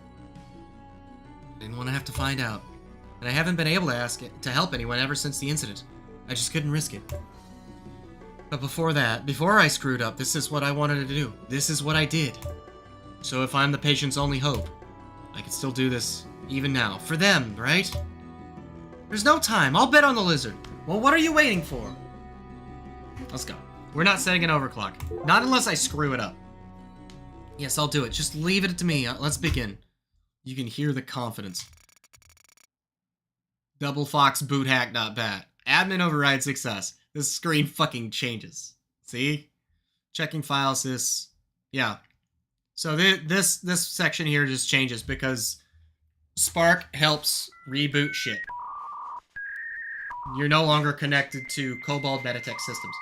Didn't want to have to find out. And I haven't been able to ask it to help anyone ever since the incident. I just couldn't risk it. But before that, before I screwed up, this is what I wanted to do. This is what I did. So if I'm the patient's only hope, I can still do this even now. For them, right? There's no time. I'll bet on the lizard. Well, what are you waiting for? Let's go. We're not setting an overclock. Not unless I screw it up. Yes, I'll do it. Just leave it to me. Let's begin. You can hear the confidence. Double Fox boot hack.bat. Admin override success. This screen fucking changes. See? Checking file sys. Yeah. So this section here just changes because Spark helps reboot shit. You're no longer connected to Cobalt Metatech systems.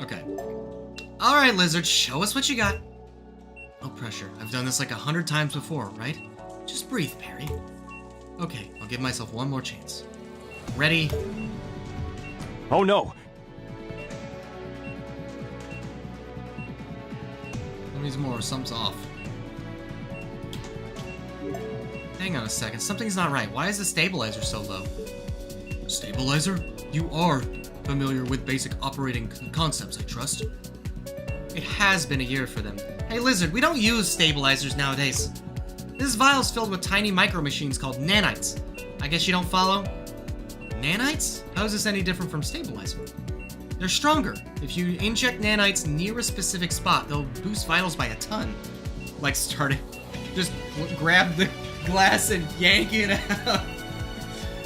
Okay. Alright, Lizard, show us what you got. No pressure. I've done this like 100 times before, right? Just breathe, Perry. Okay, I'll give myself one more chance. Ready? Oh no! Needs more, something's off. Hang on a second, something's not right. Why is the stabilizer so low? Stabilizer? You are familiar with basic operating concepts, I trust. It has been a year for them. Hey Lizard, we don't use stabilizers nowadays. This vial's filled with tiny micro machines called nanites. I guess you don't follow? Nanites? How is this any different from stabilizer? They're stronger. If you inject nanites near a specific spot, they'll boost vitals by a ton. Like starting, just grab the glass and yank it out.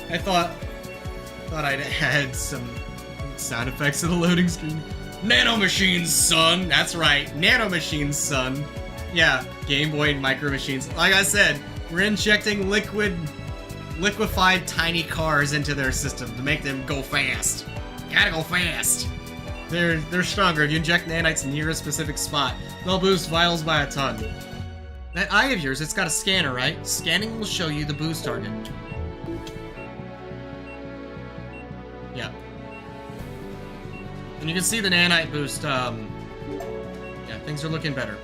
I thought I'd add some sound effects to the loading screen. Nanomachines, son! That's right, nanomachines, son. Yeah, Game Boy and Micro Machines. Like I said, we're injecting liquefied tiny cars into their system to make them go fast. Gotta go fast. They're stronger. If you inject nanites near a specific spot, they'll boost vitals by a ton. That eye of yours, it's got a scanner, right? Scanning will show you the boost target. Yeah. And you can see the nanite boost, yeah, things are looking better.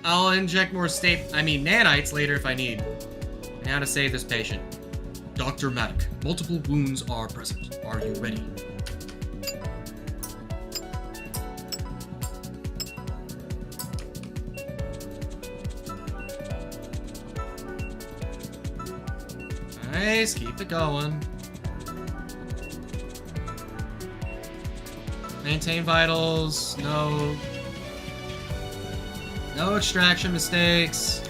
I'll inject more nanites later if I need. Now to save this patient. Dr. Maddock, multiple wounds are present. Are you ready? Nice, keep it going. Maintain vitals, no extraction mistakes.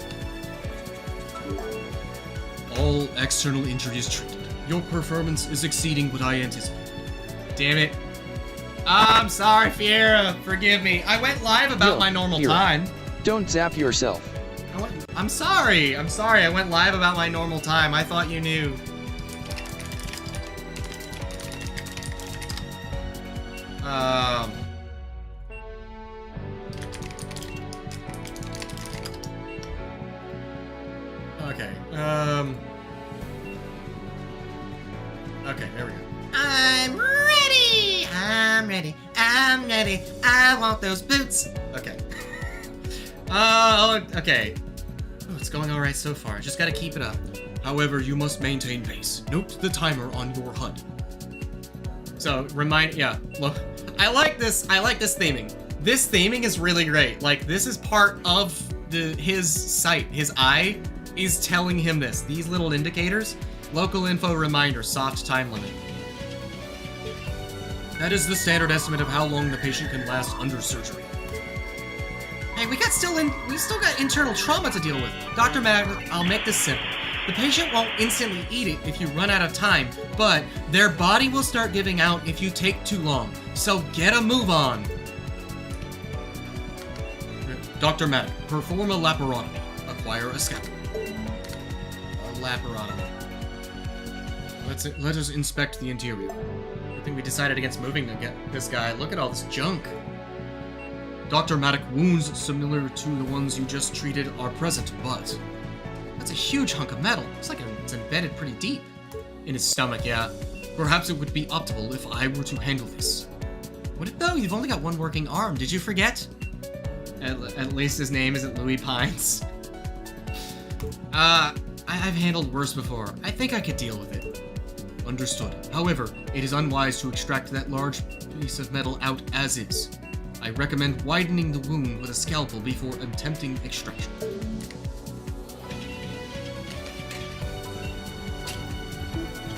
all external injuries treated. Your performance is exceeding what I anticipated. Damn it. I'm sorry, Fiera. Forgive me. I went live about Yo, my normal Fiera. time. Don't zap yourself. I'm sorry. I'm sorry. I went live about my normal time. I thought you knew. Okay. Okay, there we go. I'm ready! I'm ready. I'm ready. I want those boots. Okay. Okay. Oh, it's going alright so far. I just gotta keep it up. However, you must maintain pace. Note the timer on your HUD. So, look. I like this theming. This theming is really great. Like, this is part of his sight. His eye is telling him this. These little indicators. Local info reminder, soft time limit. That is the standard estimate of how long the patient can last under surgery. Hey, we still got internal trauma to deal with. Dr. Magnet, I'll make this simple. The patient won't instantly eat it if you run out of time, but their body will start giving out if you take too long. So get a move on. Dr. Maddock, perform a laparotomy. Acquire a scalpel. A laparotomy. Let us inspect the interior. I think we decided against moving this guy. Look at all this junk. Dr. Maddock, wounds similar to the ones you just treated are present, but... That's a huge hunk of metal. Looks like it's embedded pretty deep. In his stomach, yeah. Perhaps it would be optimal if I were to handle this. Would it though? You've only got one working arm. Did you forget? At least his name isn't Louis Pines. I've handled worse before. I think I could deal with it. Understood. However, it is unwise to extract that large piece of metal out as is. I recommend widening the wound with a scalpel before attempting extraction.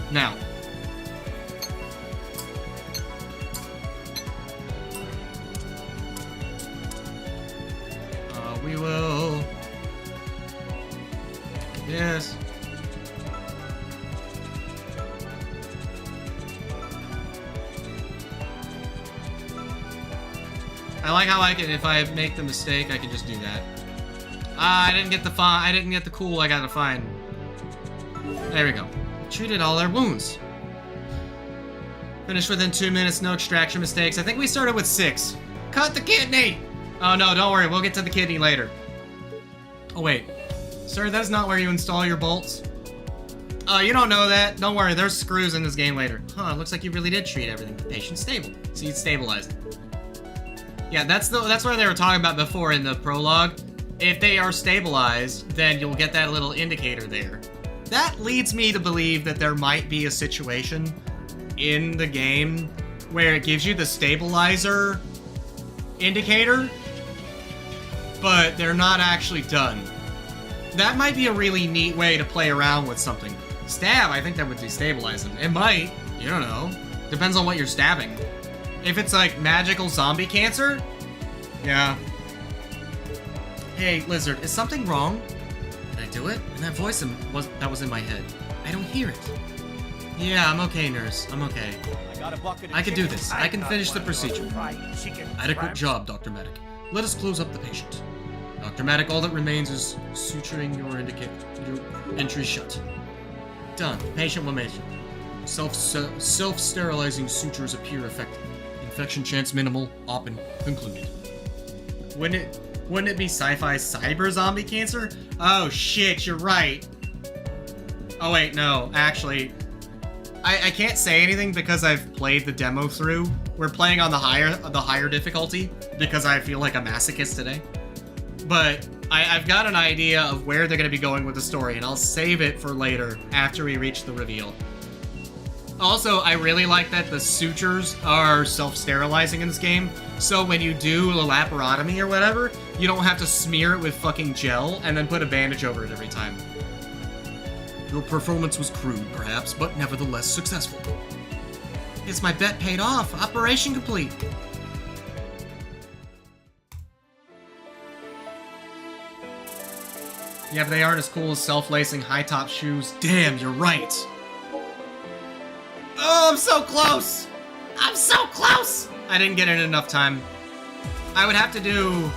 Now. We will... Yes. I like how if I make the mistake, I can just do that. I didn't get the I didn't get the cool I gotta find. There we go. Treated all their wounds. Finished within 2 minutes, no extraction mistakes. I think we started with 6. Cut the kidney! Oh no, don't worry, we'll get to the kidney later. Oh wait. Sir, that's not where you install your bolts. Oh, you don't know that. Don't worry, there's screws in this game later. Huh, looks like you really did treat everything. The patient's stable. See, it's stabilized. Yeah, that's what they were talking about before in the prologue. If they are stabilized, then you'll get that little indicator there. That leads me to believe that there might be a situation in the game where it gives you the stabilizer indicator, but they're not actually done. That might be a really neat way to play around with something. Stab, I think that would destabilize them. It might. You don't know. Depends on what you're stabbing. If it's like magical zombie cancer, yeah. Hey, Lizard, is something wrong? Did I do it? And that voice that was in my head. I don't hear it. Yeah, I'm okay, nurse. I'm okay. I can do this. I can finish the procedure. Adequate job, Dr. Maddock. Let us close up the patient. Dr. Maddock, all that remains is suturing your entry shut. Done. Patient will make it. Self-sterilizing sutures appear effective. Infection chance minimal. Open. Concluded. Wouldn't it be sci-fi cyber zombie cancer? Oh shit, you're right. Oh wait, no, actually, I can't say anything because I've played the demo through. We're playing on the higher difficulty because I feel like a masochist today. But I've got an idea of where they're going to be going with the story, and I'll save it for later after we reach the reveal. Also, I really like that the sutures are self-sterilizing in this game, so when you do a laparotomy or whatever, you don't have to smear it with fucking gel and then put a bandage over it every time. Your performance was crude, perhaps, but nevertheless successful. It's my bet paid off. Operation complete. Yeah, but they aren't as cool as self-lacing high-top shoes. Damn, you're right. Oh, I'm so close! I'm so close! I didn't get it in enough time. I would have to do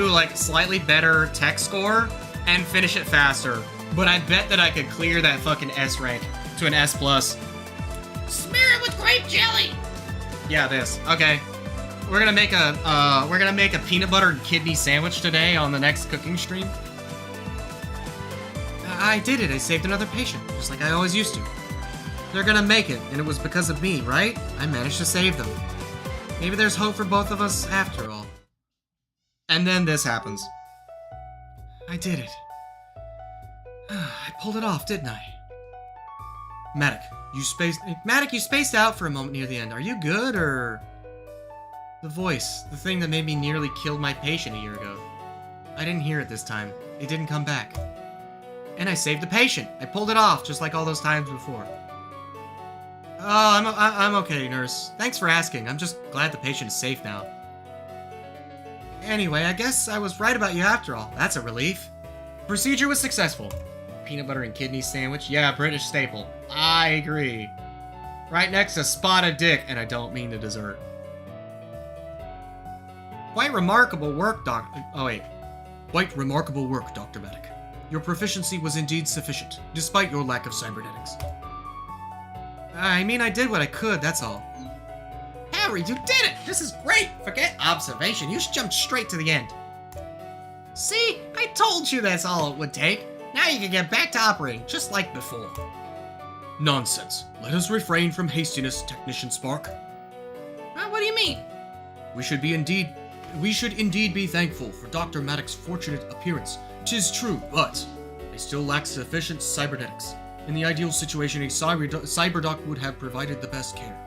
like slightly better tech score and finish it faster. But I bet that I could clear that fucking S rank to an S+. Smear it with grape jelly! Yeah, this. Okay. We're gonna make a peanut butter and kidney sandwich today on the next cooking stream. I did it. I saved another patient, just like I always used to. They're gonna make it, and it was because of me, right? I managed to save them. Maybe there's hope for both of us after all. And then this happens. I did it. I pulled it off, didn't I? Matic, you spaced out for a moment near the end. Are you good, or... The voice, the thing that made me nearly kill my patient a year ago. I didn't hear it this time. It didn't come back. And I saved the patient. I pulled it off, just like all those times before. Oh, I'm okay, nurse. Thanks for asking. I'm just glad the patient is safe now. Anyway, I guess I was right about you after all. That's a relief. Procedure was successful. Peanut butter and kidney sandwich? Yeah, British staple. I agree. Right next to spotted dick, and I don't mean the dessert. Quite remarkable work, Quite remarkable work, Dr. Matic. Your proficiency was indeed sufficient, despite your lack of cybernetics. I mean, I did what I could, that's all. Harry, you did it! This is great! Forget observation, you should jump straight to the end. See? I told you that's all it would take. Now you can get back to operating, just like before. Nonsense. Let us refrain from hastiness, Technician Spark. What do you mean? We should indeed be thankful for Dr. Matic's fortunate appearance. 'Tis true, but they still lack sufficient cybernetics. In the ideal situation, a cyberdoc would have provided the best care.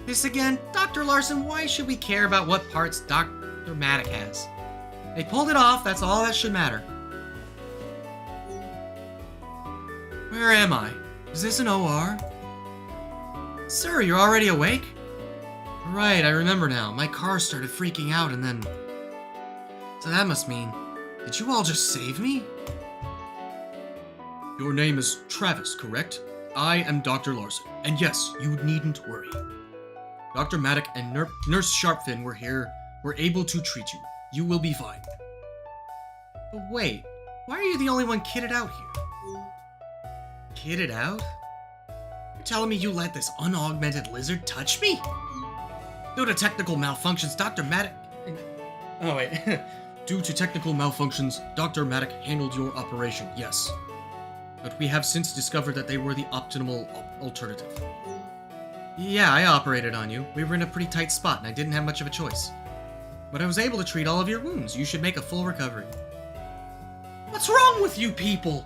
This again? Dr. Larson, why should we care about what parts Dr. Matic has? They pulled it off, that's all that should matter. Where am I? Is this an OR? Sir, you're already awake? Right, I remember now. My car started freaking out and then... So that must mean... Did you all just save me? Your name is Travis, correct? I am Dr. Larson, and yes, you needn't worry. Dr. Matic and Nurse Sharpfin were here, were able to treat you. You will be fine. But wait, why are you the only one kitted out here? Kitted out? You're telling me you let this unaugmented lizard touch me? Due to technical malfunctions, Dr. Matic... Oh wait. Due to technical malfunctions, Dr. Matic handled your operation, yes. But we have since discovered that they were the optimal alternative. Yeah, I operated on you. We were in a pretty tight spot and I didn't have much of a choice. But I was able to treat all of your wounds. You should make a full recovery. What's wrong with you people?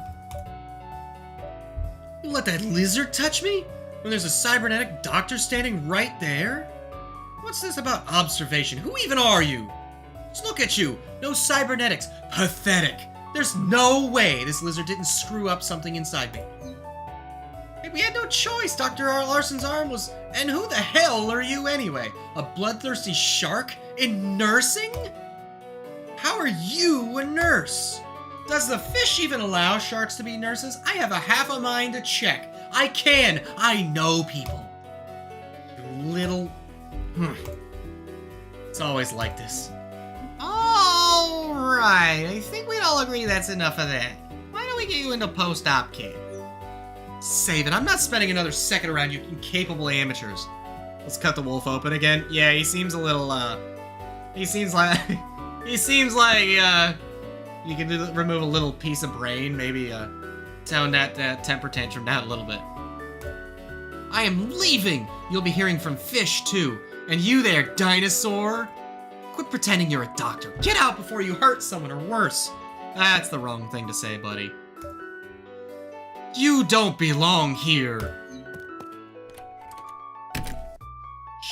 You let that lizard touch me? When there's a cybernetic doctor standing right there? What's this about observation? Who even are you? Just look at you. No cybernetics. Pathetic. There's no way this lizard didn't screw up something inside me. Hey, we had no choice. Dr. R. Larson's arm was... And who the hell are you anyway? A bloodthirsty shark in nursing? How are you a nurse? Does the fish even allow sharks to be nurses? I have a half a mind to check. I know people. You little... It's always like this. Alright, I think we'd all agree that's enough of that. Why don't we get you into post-op kit? Save it, I'm not spending another second around you incapable amateurs. Let's cut the wolf open again. Yeah, he seems a little, he seems like you can remove a little piece of brain, maybe, tone that temper tantrum down a little bit. I am leaving! You'll be hearing from Fish, too. And you there, dinosaur! Quit pretending you're a doctor. Get out before you hurt someone or worse. That's the wrong thing to say, buddy. You don't belong here.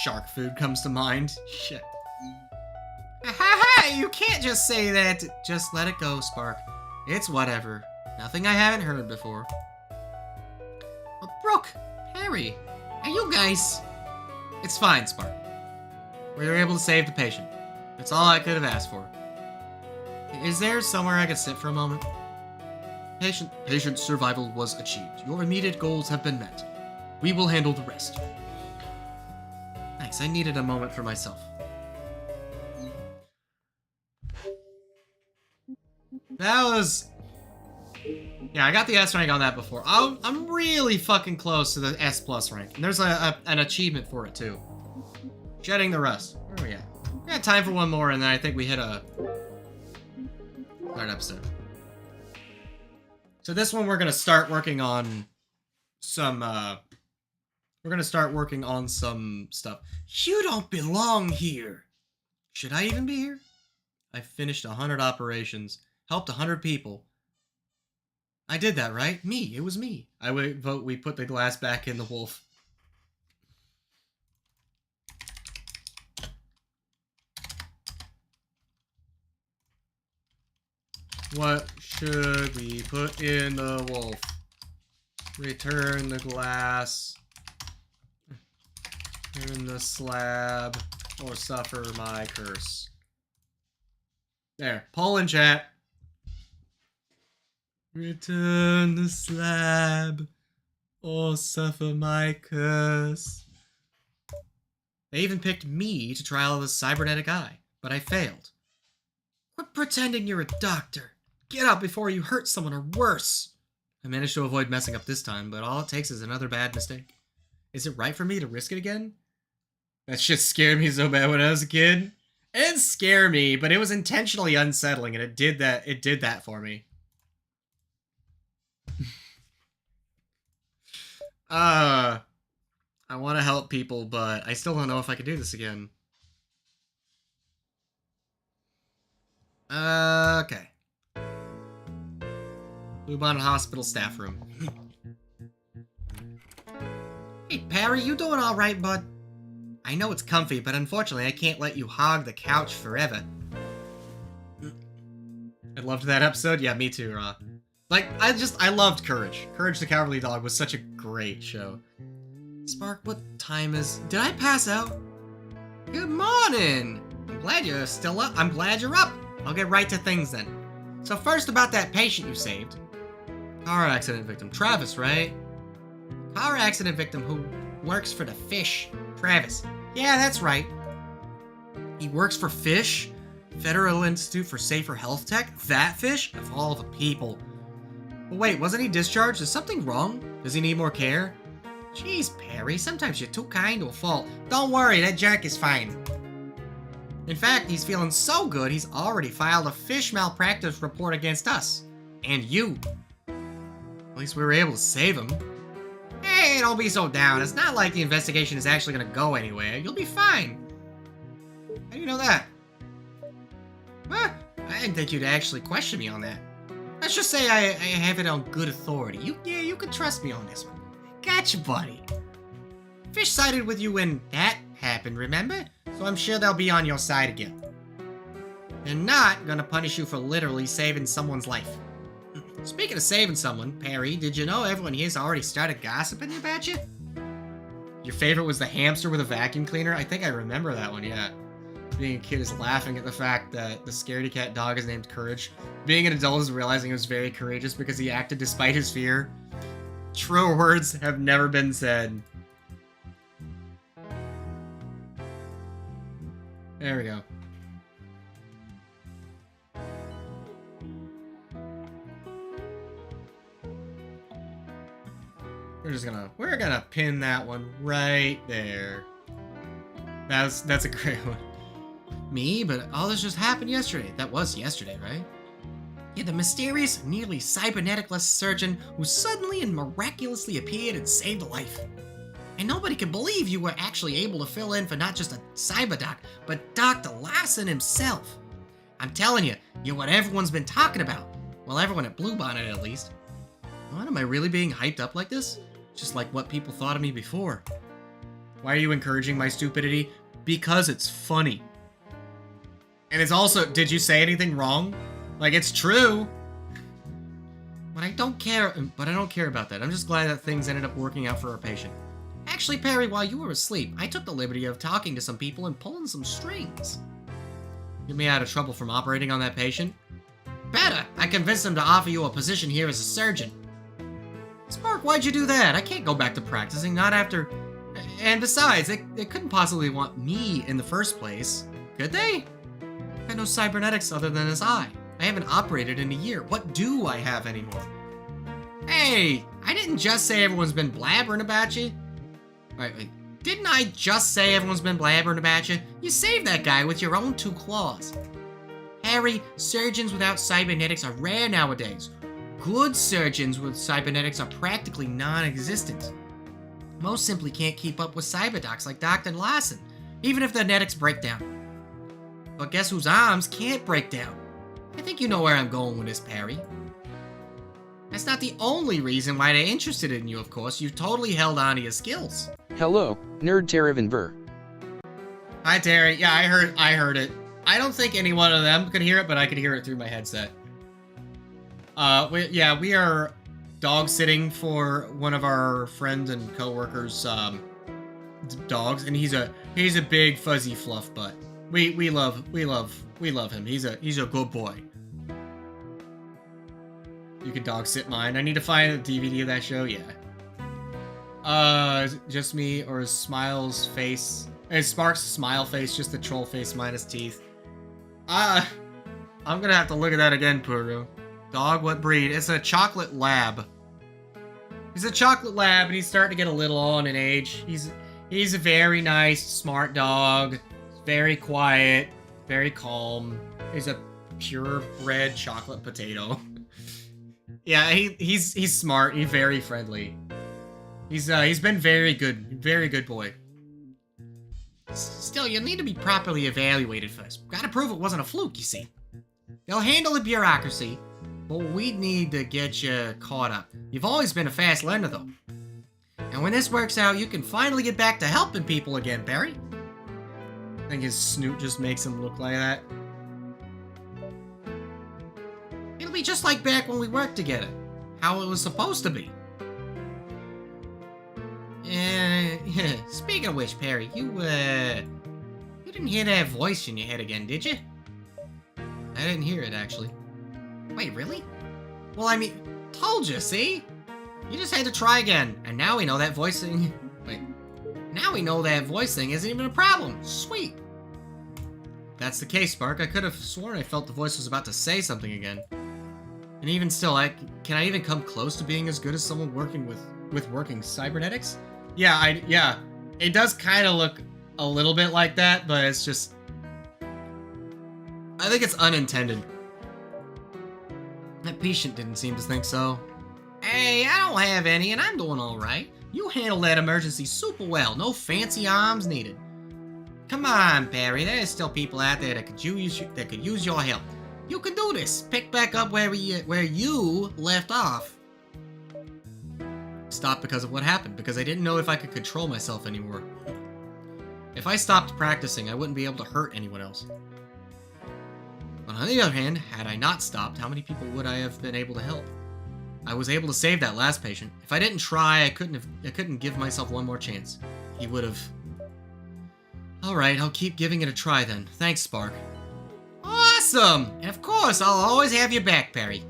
Shark food comes to mind. Shit. Ha! You can't just say that. Just let it go, Spark. It's whatever. Nothing I haven't heard before. Brooke, Harry, are you guys... It's fine, Spark. We were able to save the patient. That's all I could have asked for. Is there somewhere I could sit for a moment? Patient survival was achieved. Your immediate goals have been met. We will handle the rest. Nice, I needed a moment for myself. That was... Yeah, I got the S rank on that before. I'm really fucking close to the S plus rank. And there's an achievement for it, too. Shedding the rust. Where are we at? We got time for one more, and then I think we hit a... third episode. So this one we're gonna start working on some, we're gonna start working on some stuff. You don't belong here! Should I even be here? I finished 100 operations, helped 100 people. I did that, right? Me, it was me. I would vote we put the glass back in the wolf. What should we put in the wolf? Return the glass. Turn the slab. Or suffer my curse. There. Poll in chat. Return the slab. Or suffer my curse. They even picked me to trial the cybernetic eye, but I failed. Quit pretending you're a doctor. Get up before you hurt someone or worse. I managed to avoid messing up this time, but all it takes is another bad mistake. Is it right for me to risk it again? That shit scared me so bad when I was a kid. It didn't scare me, but it was intentionally unsettling, and it did that for me. I want to help people, but I still don't know if I can do this again. Okay. Bluebonnet Hospital staff room. Hey, Perry, you doing alright, bud? I know it's comfy, but unfortunately I can't let you hog the couch forever. I loved that episode. Yeah, me too, Raw. Like, I loved Courage. Courage the Cowardly Dog was such a great show. Spark, what time is... Did I pass out? Good morning! I'm glad you're still up. I'm glad you're up. I'll get right to things then. So first about that patient you saved. Car accident victim. Travis, right? Car accident victim who works for the fish. Travis. Yeah, that's right. He works for FISH? Federal Institute for Safer Health Tech? That fish? Of all the people. But wait, wasn't he discharged? Is something wrong? Does he need more care? Jeez, Perry, sometimes you're too kind to a fault. Don't worry, that jerk is fine. In fact, he's feeling so good, he's already filed a fish malpractice report against us. And you. At least we were able to save him. Hey, don't be so down. It's not like the investigation is actually gonna go anywhere. You'll be fine. How do you know that? Huh? I didn't think you'd actually question me on that. Let's just say I have it on good authority. You can trust me on this one. Gotcha, buddy. Fish sided with you when that happened, remember? So I'm sure they'll be on your side again. They're not gonna punish you for literally saving someone's life. Speaking of saving someone, Perry, did you know everyone here's already started gossiping about you? Your favorite was the hamster with a vacuum cleaner? I think I remember that one, yeah. Being a kid is laughing at the fact that the scaredy cat dog is named Courage. Being an adult is realizing he was very courageous because he acted despite his fear. Truer words have never been said. There we go. We're gonna pin that one right there. That's a great one. Me? But all this just happened yesterday. That was yesterday, right? Yeah, the mysterious, nearly cybernetic-less surgeon who suddenly and miraculously appeared and saved a life. And nobody can believe you were actually able to fill in for not just a cyberdoc, but Dr. Larson himself. I'm telling you, you're what everyone's been talking about. Well, everyone at Bluebonnet, at least. What, am I really being hyped up like this? Just like what people thought of me before. Why are you encouraging my stupidity? Because it's funny. And it's also, did you say anything wrong? Like, it's true. But I don't care about that. I'm just glad that things ended up working out for our patient. Actually, Perry, while you were asleep, I took the liberty of talking to some people and pulling some strings. Get me out of trouble from operating on that patient? better. I convinced him to offer you a position here as a surgeon. Spark, why'd you do that? I can't go back to practicing, not after... And besides, they couldn't possibly want me in the first place, could they? I got no cybernetics other than his eye. I haven't operated in a year. What do I have anymore? Hey, I didn't just say everyone's been blabbering about you. Wait. Didn't I just say everyone's been blabbering about you? You saved that guy with your own 2 claws. Harry, surgeons without cybernetics are rare nowadays. Good surgeons with cybernetics are practically non-existent. Most simply can't keep up with cyberdocs like Dr. Larson, even if their netics break down. But guess whose arms can't break down? I think you know where I'm going with this, Perry. That's not the only reason why they're interested in you, of course. You've totally held on to your skills. Hello, Nerd Terrivan Burr. Hi, Terry. Yeah, I heard it. I don't think any one of them could hear it, but I could hear it through my headset. We are dog sitting for one of our friends and co-workers' dogs, and he's a big fuzzy fluff butt. We love him. He's a good boy. You can dog sit mine. I need to find a DVD of that show. Yeah. Is it just me, or is Smile's face? Is Spark's smile face just the troll face minus teeth? I'm gonna have to look at that again, Puru. Dog, what breed? It's a chocolate lab. He's a chocolate lab, and he's starting to get a little on in age. He's a very nice, smart dog. Very quiet, very calm. He's a purebred chocolate potato. Yeah, he's smart. He's very friendly. He's been very good boy. Still, you'll need to be properly evaluated first. Gotta prove it wasn't a fluke, you see. They'll handle the bureaucracy, but we need to get you caught up. You've always been a fast learner, though. And when this works out, you can finally get back to helping people again, Barry. I think his snoot just makes him look like that. It'll be just like back when we worked together. How it was supposed to be. Speaking of which, Perry, you didn't hear that voice in your head again, did you? I didn't hear it, actually. Wait, really? Well, I mean, told you, see? You just had to try again, and now we know that voice thing... Wait. Now we know that voice thing isn't even a problem. Sweet. If that's the case, Spark. I could have sworn I felt the voice was about to say something again. And even still, can I even come close to being as good as someone working with working cybernetics? Yeah, it does kind of look a little bit like that, but it's just... I think it's unintended. That patient didn't seem to think so. Hey, I don't have any, and I'm doing alright. You handled that emergency super well. No fancy arms needed. Come on, Perry. There's still people out there that could use your help. You can do this. Pick back up where you left off. Stopped because of what happened, because I didn't know if I could control myself anymore. If I stopped practicing, I wouldn't be able to hurt anyone else. But on the other hand, had I not stopped, how many people would I have been able to help? I was able to save that last patient. If I didn't try, I couldn't give myself one more chance. He would have... Alright, I'll keep giving it a try then. Thanks, Spark. Awesome! And of course, I'll always have your back, Perry.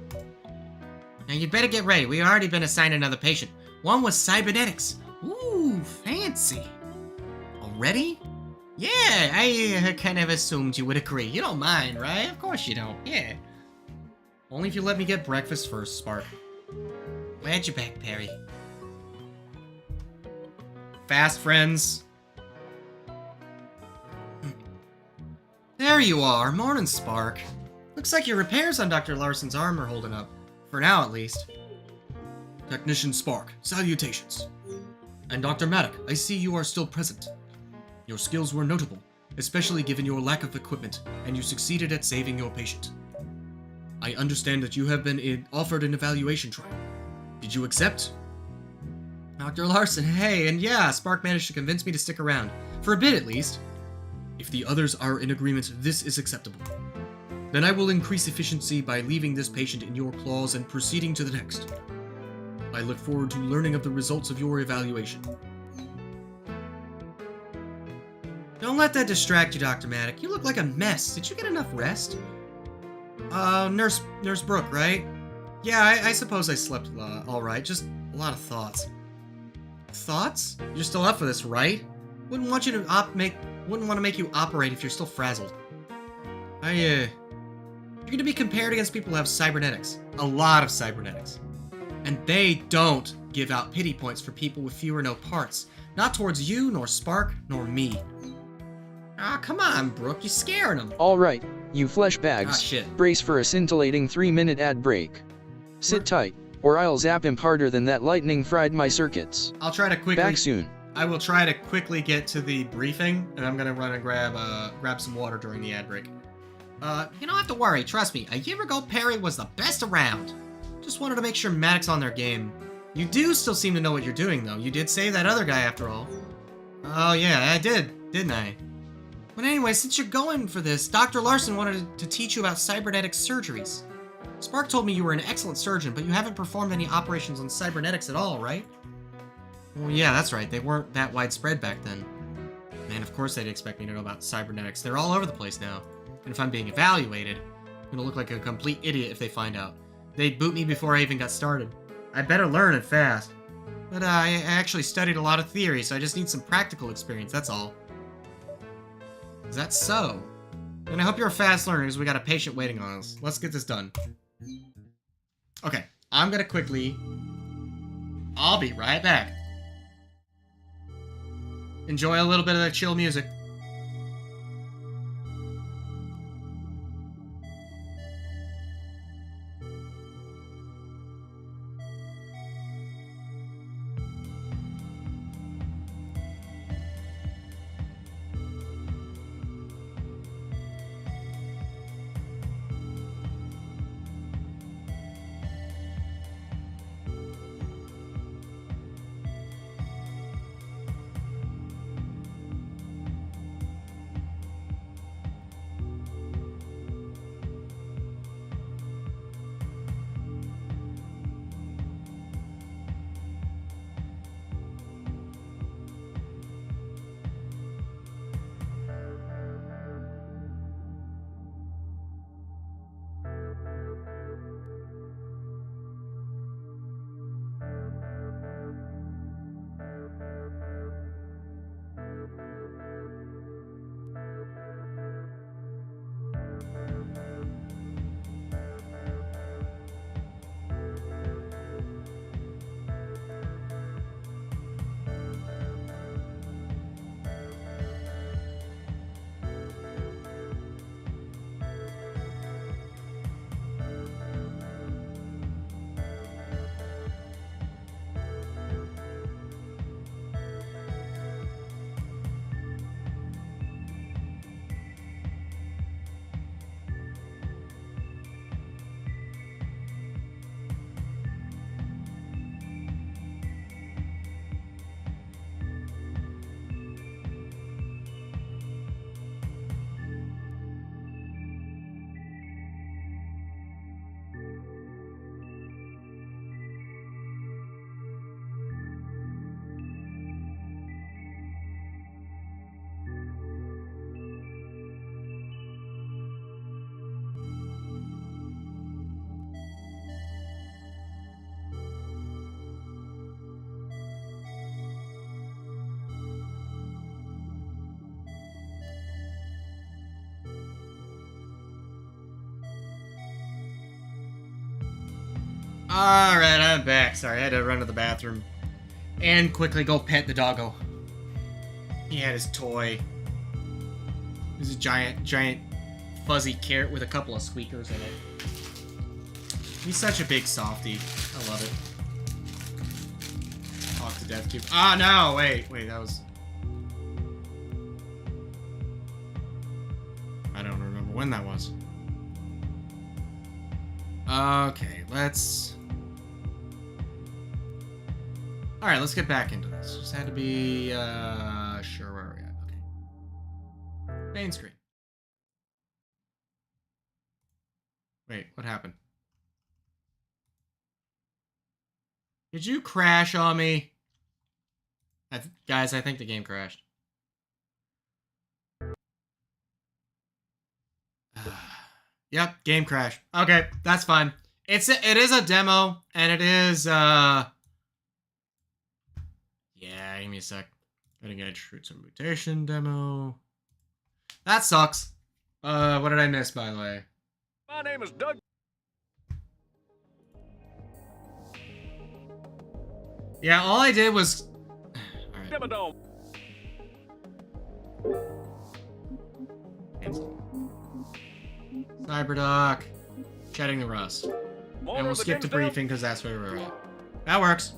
Now you'd better get ready. We've already been assigned another patient. One with cybernetics. Ooh, fancy. Already? Yeah, I kind of assumed you would agree. You don't mind, right? Of course you don't. Yeah. Only if you let me get breakfast first, Spark. Glad you're back, Perry. Fast, friends. There you are. Morning, Spark. Looks like your repairs on Dr. Larson's arm are holding up. For now, at least. Technician Spark, salutations. And Dr. Maddock, I see you are still present. Your skills were notable, especially given your lack of equipment, and you succeeded at saving your patient. I understand that you have been offered an evaluation trial. Did you accept? Dr. Larson, hey, and yeah, Spark managed to convince me to stick around. For a bit, at least. If the others are in agreement, this is acceptable. Then I will increase efficiency by leaving this patient in your claws and proceeding to the next. I look forward to learning of the results of your evaluation. Don't let that distract you, Dr. Maddock. You look like a mess. Did you get enough rest? Nurse Brooke, right? Yeah, I suppose I slept all right. Just a lot of thoughts. Thoughts? You're still up for this, right? Wouldn't want you to wouldn't want to make you operate if you're still frazzled. You're gonna be compared against people who have cybernetics. A lot of cybernetics. And they don't give out pity points for people with few or no parts. Not towards you, nor Spark, nor me. Ah, come on, Brooke, you're scaring them. Alright, you flesh bags. Ah, shit. Brace for a scintillating 3-minute ad break. Sit tight, or I'll zap him harder than that lightning fried my circuits. I'll try to quickly... Back soon. I will try to quickly get to the briefing, and I'm gonna run and grab some water during the ad break. You don't have to worry, trust me. A year ago, Perry was the best around. Just wanted to make sure Maddox on their game. You do still seem to know what you're doing, though. You did save that other guy, after all. Oh, yeah, I did, didn't I? But anyway, since you're going for this, Dr. Larson wanted to teach you about cybernetic surgeries. Spark told me you were an excellent surgeon, but you haven't performed any operations on cybernetics at all, right? Well, yeah, that's right. They weren't that widespread back then. Man, of course they'd expect me to know about cybernetics. They're all over the place now. And if I'm being evaluated, I'm gonna look like a complete idiot if they find out. They'd boot me before I even got started. I better learn it fast. But I actually studied a lot of theory, so I just need some practical experience, that's all. Is that so? And I hope you're a fast learner, because we got a patient waiting on us. Let's get this done. Okay, I'm gonna quickly... I'll be right back. Enjoy a little bit of that chill music. Alright, I'm back. Sorry, I had to run to the bathroom. And quickly go pet the doggo. He had his toy. It was a giant fuzzy carrot with a couple of squeakers in it. He's such a big softie. I love it. Talk to Death Cube. Ah, no! Wait, that was... I don't remember when that was. Okay, let's... Alright, let's get back into this. Just had to be, sure, where are we at? Okay. Main screen. Wait, what happened? Did you crash on me? Guys, I think the game crashed. Yep, game crash. Okay, that's fine. It is a demo, and it is, yeah, give me a sec. Gotta get some mutation demo. That sucks. What did I miss, by the way? My name is Doug. Yeah, all I did was... Alright. Dimmadome. Cancel. Cyberduck. Shedding the rust. And we'll skip the briefing because that's where we're at. That works.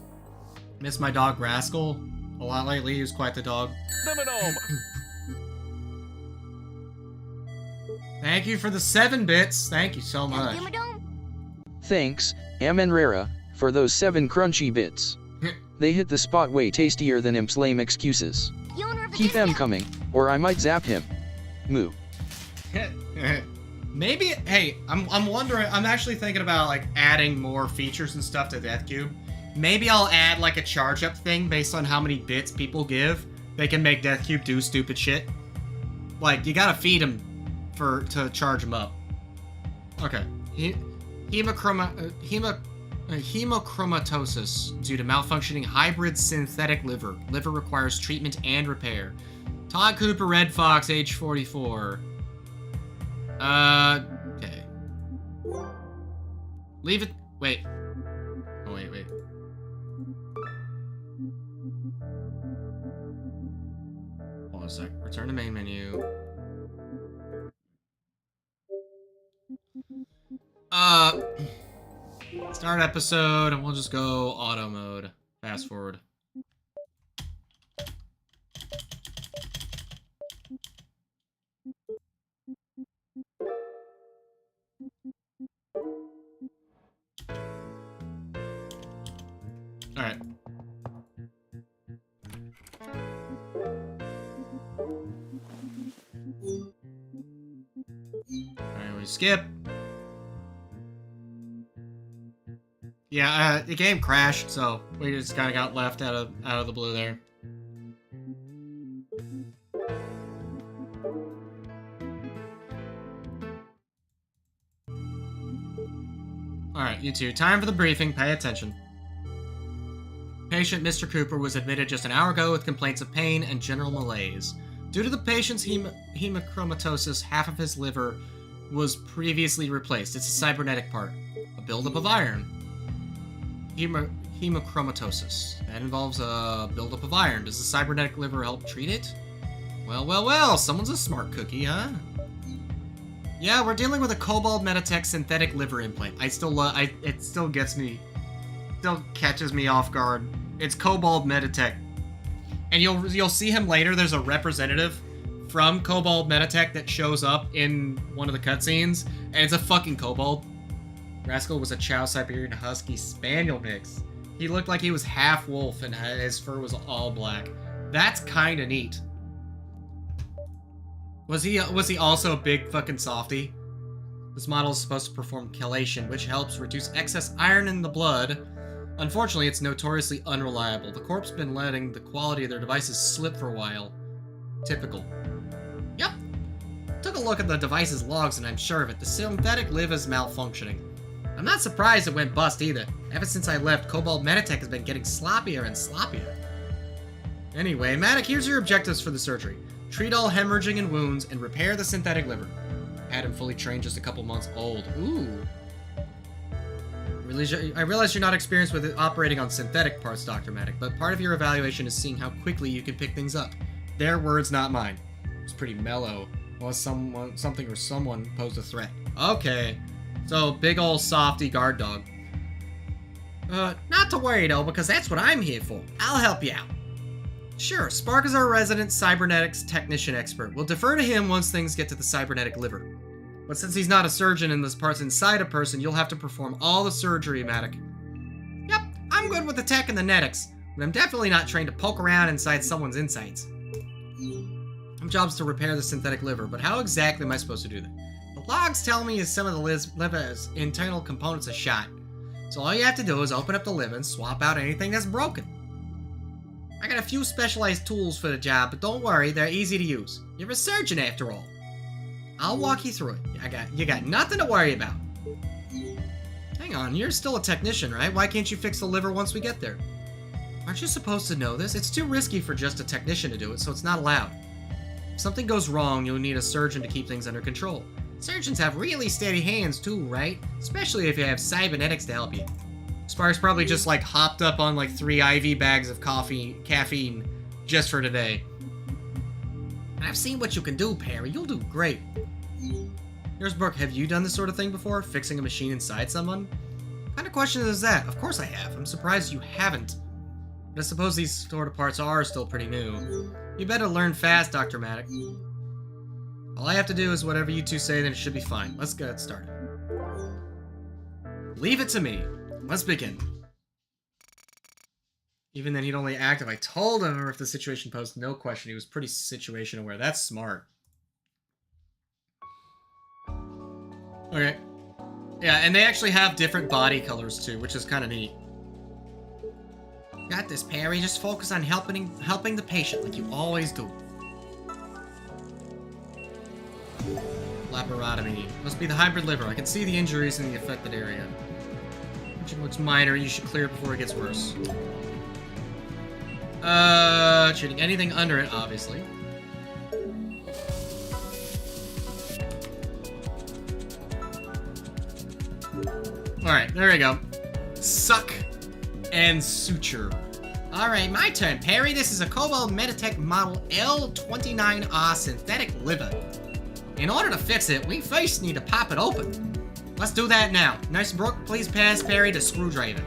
Miss my dog Rascal a lot lately. He was quite the dog. Dimmadome. Thank you for the 7 bits. Thank you so much. Thanks, Amenrera, for those 7 crunchy bits. They hit the spot way tastier than Imp's lame excuses. Keep them coming, or I might zap him. Moo. Maybe, hey, I'm wondering, I'm actually thinking about, like, adding more features and stuff to Death Cube. Maybe I'll add, like, a charge-up thing based on how many bits people give. They can make Death Cube do stupid shit. Like, you gotta feed him to charge him up. Okay. Hemochromatosis due to malfunctioning hybrid synthetic liver. Liver requires treatment and repair. Todd Cooper, Red Fox, age 44. Okay. Leave it. Wait. Oh, wait. Hold on a sec. Return to main menu. Start episode, and we'll just go auto mode. Fast forward. Alright. Alright, we skip. Yeah, the game crashed, so we just kind of got left out of the blue there. Alright, you two, time for the briefing, pay attention. Patient Mr. Cooper was admitted just an hour ago with complaints of pain and general malaise. Due to the patient's hemochromatosis, half of his liver was previously replaced. It's a cybernetic part. A buildup of iron. Hemochromatosis. That involves a buildup of iron. Does the cybernetic liver help treat it? Well, someone's a smart cookie, huh? Yeah, we're dealing with a Cobalt Meditech synthetic liver implant. It still gets me, still catches me off guard. It's Cobalt Meditech. And you'll see him later. There's a representative from Cobalt Meditech that shows up in one of the cutscenes, and it's a fucking Cobalt. Rascal was a Chow Siberian Husky Spaniel mix. He looked like he was half wolf and his fur was all black. That's kinda neat. Was he also a big fucking softy? This model is supposed to perform chelation, which helps reduce excess iron in the blood. Unfortunately, it's notoriously unreliable. The Corp's been letting the quality of their devices slip for a while. Typical. Yep. Took a look at the device's logs and I'm sure of it. The synthetic liver is malfunctioning. I'm not surprised it went bust either. Ever since I left, Cobalt Meditech has been getting sloppier and sloppier. Anyway, Matic, here's your objectives for the surgery. Treat all hemorrhaging and wounds, and repair the synthetic liver. Had him fully trained just a couple months old. Ooh. I realize you're not experienced with operating on synthetic parts, Dr. Matic, but part of your evaluation is seeing how quickly you can pick things up. Their words, not mine. It's pretty mellow. Unless something or someone posed a threat. Okay. So, big ol' softy guard dog. Not to worry though, because that's what I'm here for. I'll help you out. Sure, Spark is our resident cybernetics technician expert. We'll defer to him once things get to the cybernetic liver. But since he's not a surgeon and this part's inside a person, you'll have to perform all the surgery, Matic. Yep, I'm good with the tech and the netics, but I'm definitely not trained to poke around inside someone's insides. My job's to repair the synthetic liver, but how exactly am I supposed to do that? The logs tell me some of the liver's internal components are shot. So all you have to do is open up the liver and swap out anything that's broken. I got a few specialized tools for the job, but don't worry, they're easy to use. You're a surgeon after all. I'll walk you through it. You got nothing to worry about. Hang on, you're still a technician, right? Why can't you fix the liver once we get there? Aren't you supposed to know this? It's too risky for just a technician to do it, so it's not allowed. If something goes wrong, you'll need a surgeon to keep things under control. Surgeons have really steady hands too, right? Especially if you have cybernetics to help you. Sparks probably just like hopped up on like 3 IV bags of caffeine just for today. I've seen what you can do, Perry. You'll do great. Here's Brooke. Have you done this sort of thing before? Fixing a machine inside someone? What kind of question is that? Of course I have. I'm surprised you haven't. But I suppose these sort of parts are still pretty new. You better learn fast, Dr. Maddox. All I have to do is whatever you two say, then it should be fine. Let's get started. Leave it to me. Let's begin. Even then, he'd only act if I told him or if the situation posed no question. He was pretty situation aware. That's smart. Okay. Yeah, and they actually have different body colors too, which is kind of neat. Got this, Perry. Just focus on helping the patient like you always do. Laparotomy. Must be the hybrid liver. I can see the injuries in the affected area. Which looks minor. You should clear it before it gets worse. Treating anything under it, obviously. Alright, there we go. Suck and suture. Alright, my turn, Perry. This is a Cobalt Meditech Model L29R synthetic liver. In order to fix it, we first need to pop it open. Let's do that now. Nurse Brooke, please pass Perry the screwdriver.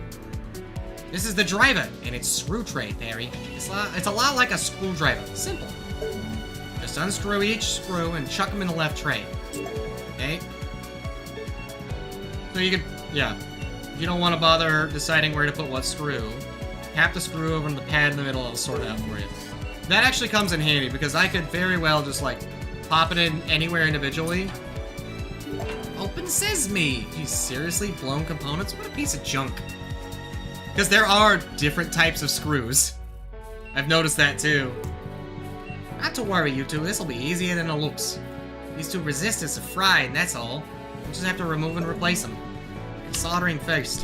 This is the driver, and it's screw tray, Perry. It's a lot like a screwdriver. Simple. Just unscrew each screw and chuck them in the left tray. Okay? So you can, yeah. If you don't want to bother deciding where to put what screw, tap the screw over in the pad in the middle, it'll sort it out for you. That actually comes in handy, because I could very well just, like, pop it in anywhere individually. Open sesame! You seriously blown components? What a piece of junk. Because there are different types of screws. I've noticed that too. Not to worry, you two. This'll be easier than it looks. These two resistors are fried, and that's all. We'll just have to remove and replace them. Soldering first.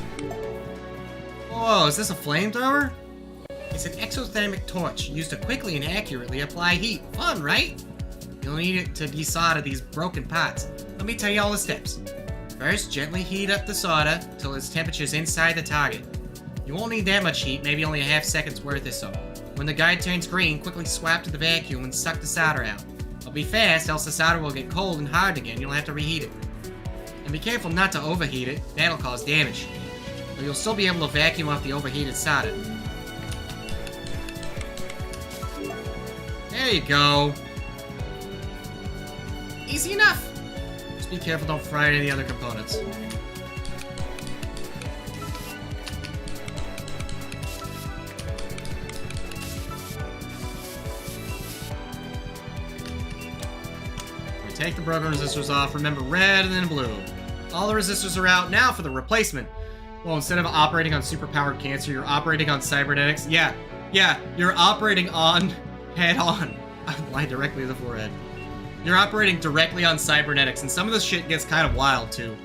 Whoa, is this a flamethrower? It's an exothermic torch used to quickly and accurately apply heat. Fun, right? You'll need it to desolder these broken parts. Let me tell you all the steps. First, gently heat up the solder till its temperature's inside the target. You won't need that much heat, maybe only a half second's worth or so. When the guide turns green, quickly swap to the vacuum and suck the solder out. But be fast, else the solder will get cold and hard again. You'll have to reheat it. And be careful not to overheat it, that'll cause damage. But you'll still be able to vacuum off the overheated solder. There you go. Easy enough. Just be careful, don't fry any of the other components. Take the broken resistors off. Remember, red and then blue. All the resistors are out. Now for the replacement. Well, instead of operating on superpowered cancer, you're operating on cybernetics. Yeah, you're operating on head-on. Lie directly to the forehead. You're operating directly on cybernetics, and some of this shit gets kind of wild, too.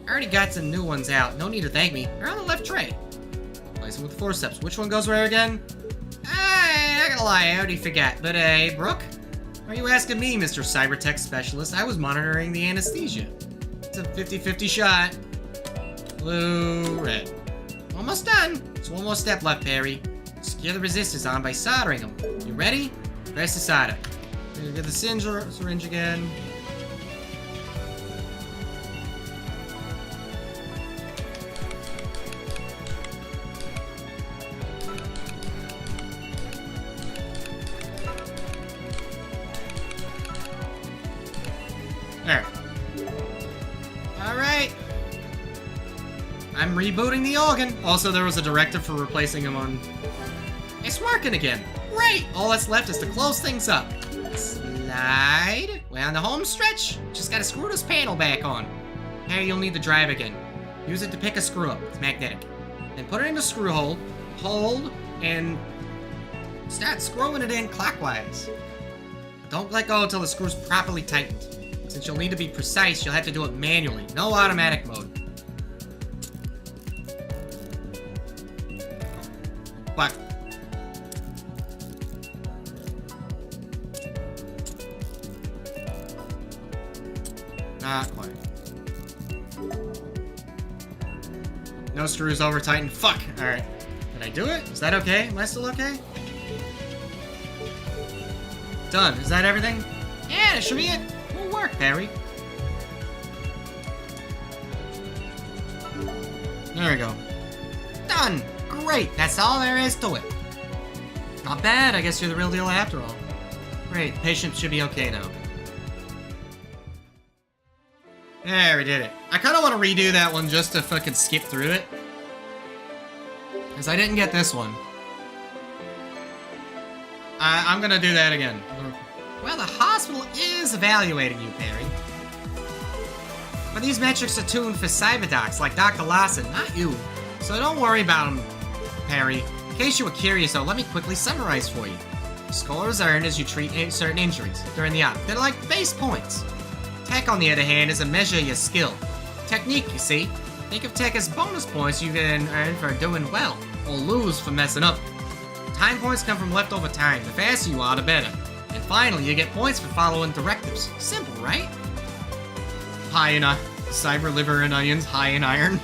I already got some new ones out. No need to thank me. They're on the left tray. Place them with the forceps. Which one goes where again? I'm not gonna lie, I already forgot. But, Brooke? Why are you asking me, Mr. Cybertech Specialist? I was monitoring the anesthesia. It's a 50-50 shot. Blue, red. Almost done. Just one more step left, Perry. Secure the resistors on by soldering them. You ready? Press the solder. Get the syringe again. There. Alright. I'm rebooting the organ. Also, there was a directive for replacing him on... It's working again. Great! All that's left is to close things up. Slide. We're on the home stretch. Just gotta screw this panel back on. Here, you'll need the drive again. Use it to pick a screw up. It's magnetic. Then put it in the screw hole. Hold, and... start screwing it in clockwise. But don't let go until the screw's properly tightened. Since you'll need to be precise, you'll have to do it manually. No automatic mode. What? Not quite. No screws over tightened. Fuck! Alright. Did I do it? Is that okay? Am I still okay? Done. Is that everything? Yeah, that should be it. Will work, Perry. There we go. Done! Great! That's all there is to it. Not bad. I guess you're the real deal after all. Great. Patient should be okay now. There, we did it. I kind of want to redo that one just to fucking skip through it. Because I didn't get this one. I'm gonna do that again. Well, the hospital is evaluating you, Perry. But these metrics are tuned for cyberdocs like Dr. Larson, not you. So don't worry about them, Perry. In case you were curious, though, let me quickly summarize for you. Scores earned as you treat certain injuries during the op. They're like base points. Tech, on the other hand, is a measure of your skill. Technique, you see. Think of tech as bonus points you can earn for doing well, or lose for messing up. Time points come from leftover time. The faster you are, the better. And finally, you get points for following directives. Simple, right? High in cyber liver and onions, high in iron.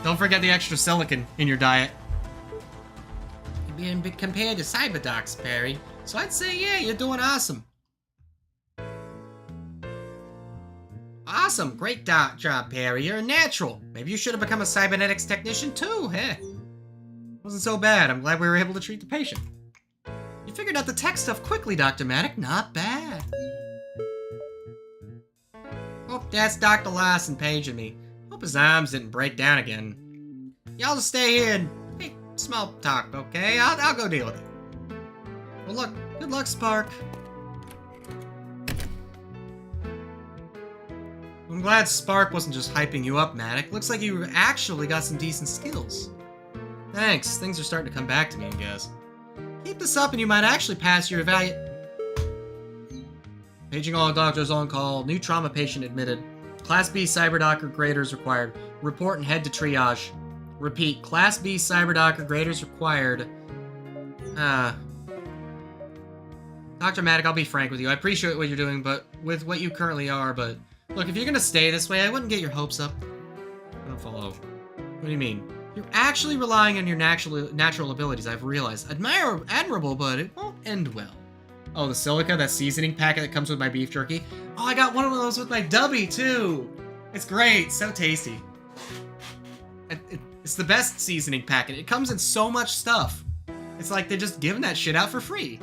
Don't forget the extra silicon in your diet. You're being compared to cyberdocs, Perry. So I'd say, yeah, you're doing awesome. Awesome, great job, Perry. You're a natural. Maybe you should have become a cybernetics technician too, heh? Wasn't so bad. I'm glad we were able to treat the patient. You figured out the tech stuff quickly, Dr. Maddock. Not bad. Oh, that's Dr. Larson paging me. Hope his arms didn't break down again. Y'all just stay here and hey, small talk, okay? I'll go deal with it. Well, good luck, Spark. I'm glad Spark wasn't just hyping you up, Maddock. Looks like you actually got some decent skills. Thanks. Things are starting to come back to me, I guess. Keep this up and you might actually pass your Paging all doctors on call. New trauma patient admitted. Class B cyberdoc or graders required. Report and head to triage. Repeat. Class B cyberdoc or graders required. Dr. Maddock, I'll be frank with you. I appreciate what you're doing, but with what you currently are, but... Look, if you're gonna stay this way, I wouldn't get your hopes up. I don't follow. What do you mean? You're actually relying on your natural abilities, I've realized. Admirable, but it won't end well. Oh, the silica, that seasoning packet that comes with my beef jerky? Oh, I got one of those with my dubby, too! It's great, so tasty. It's the best seasoning packet. It comes in so much stuff. It's like they're just giving that shit out for free.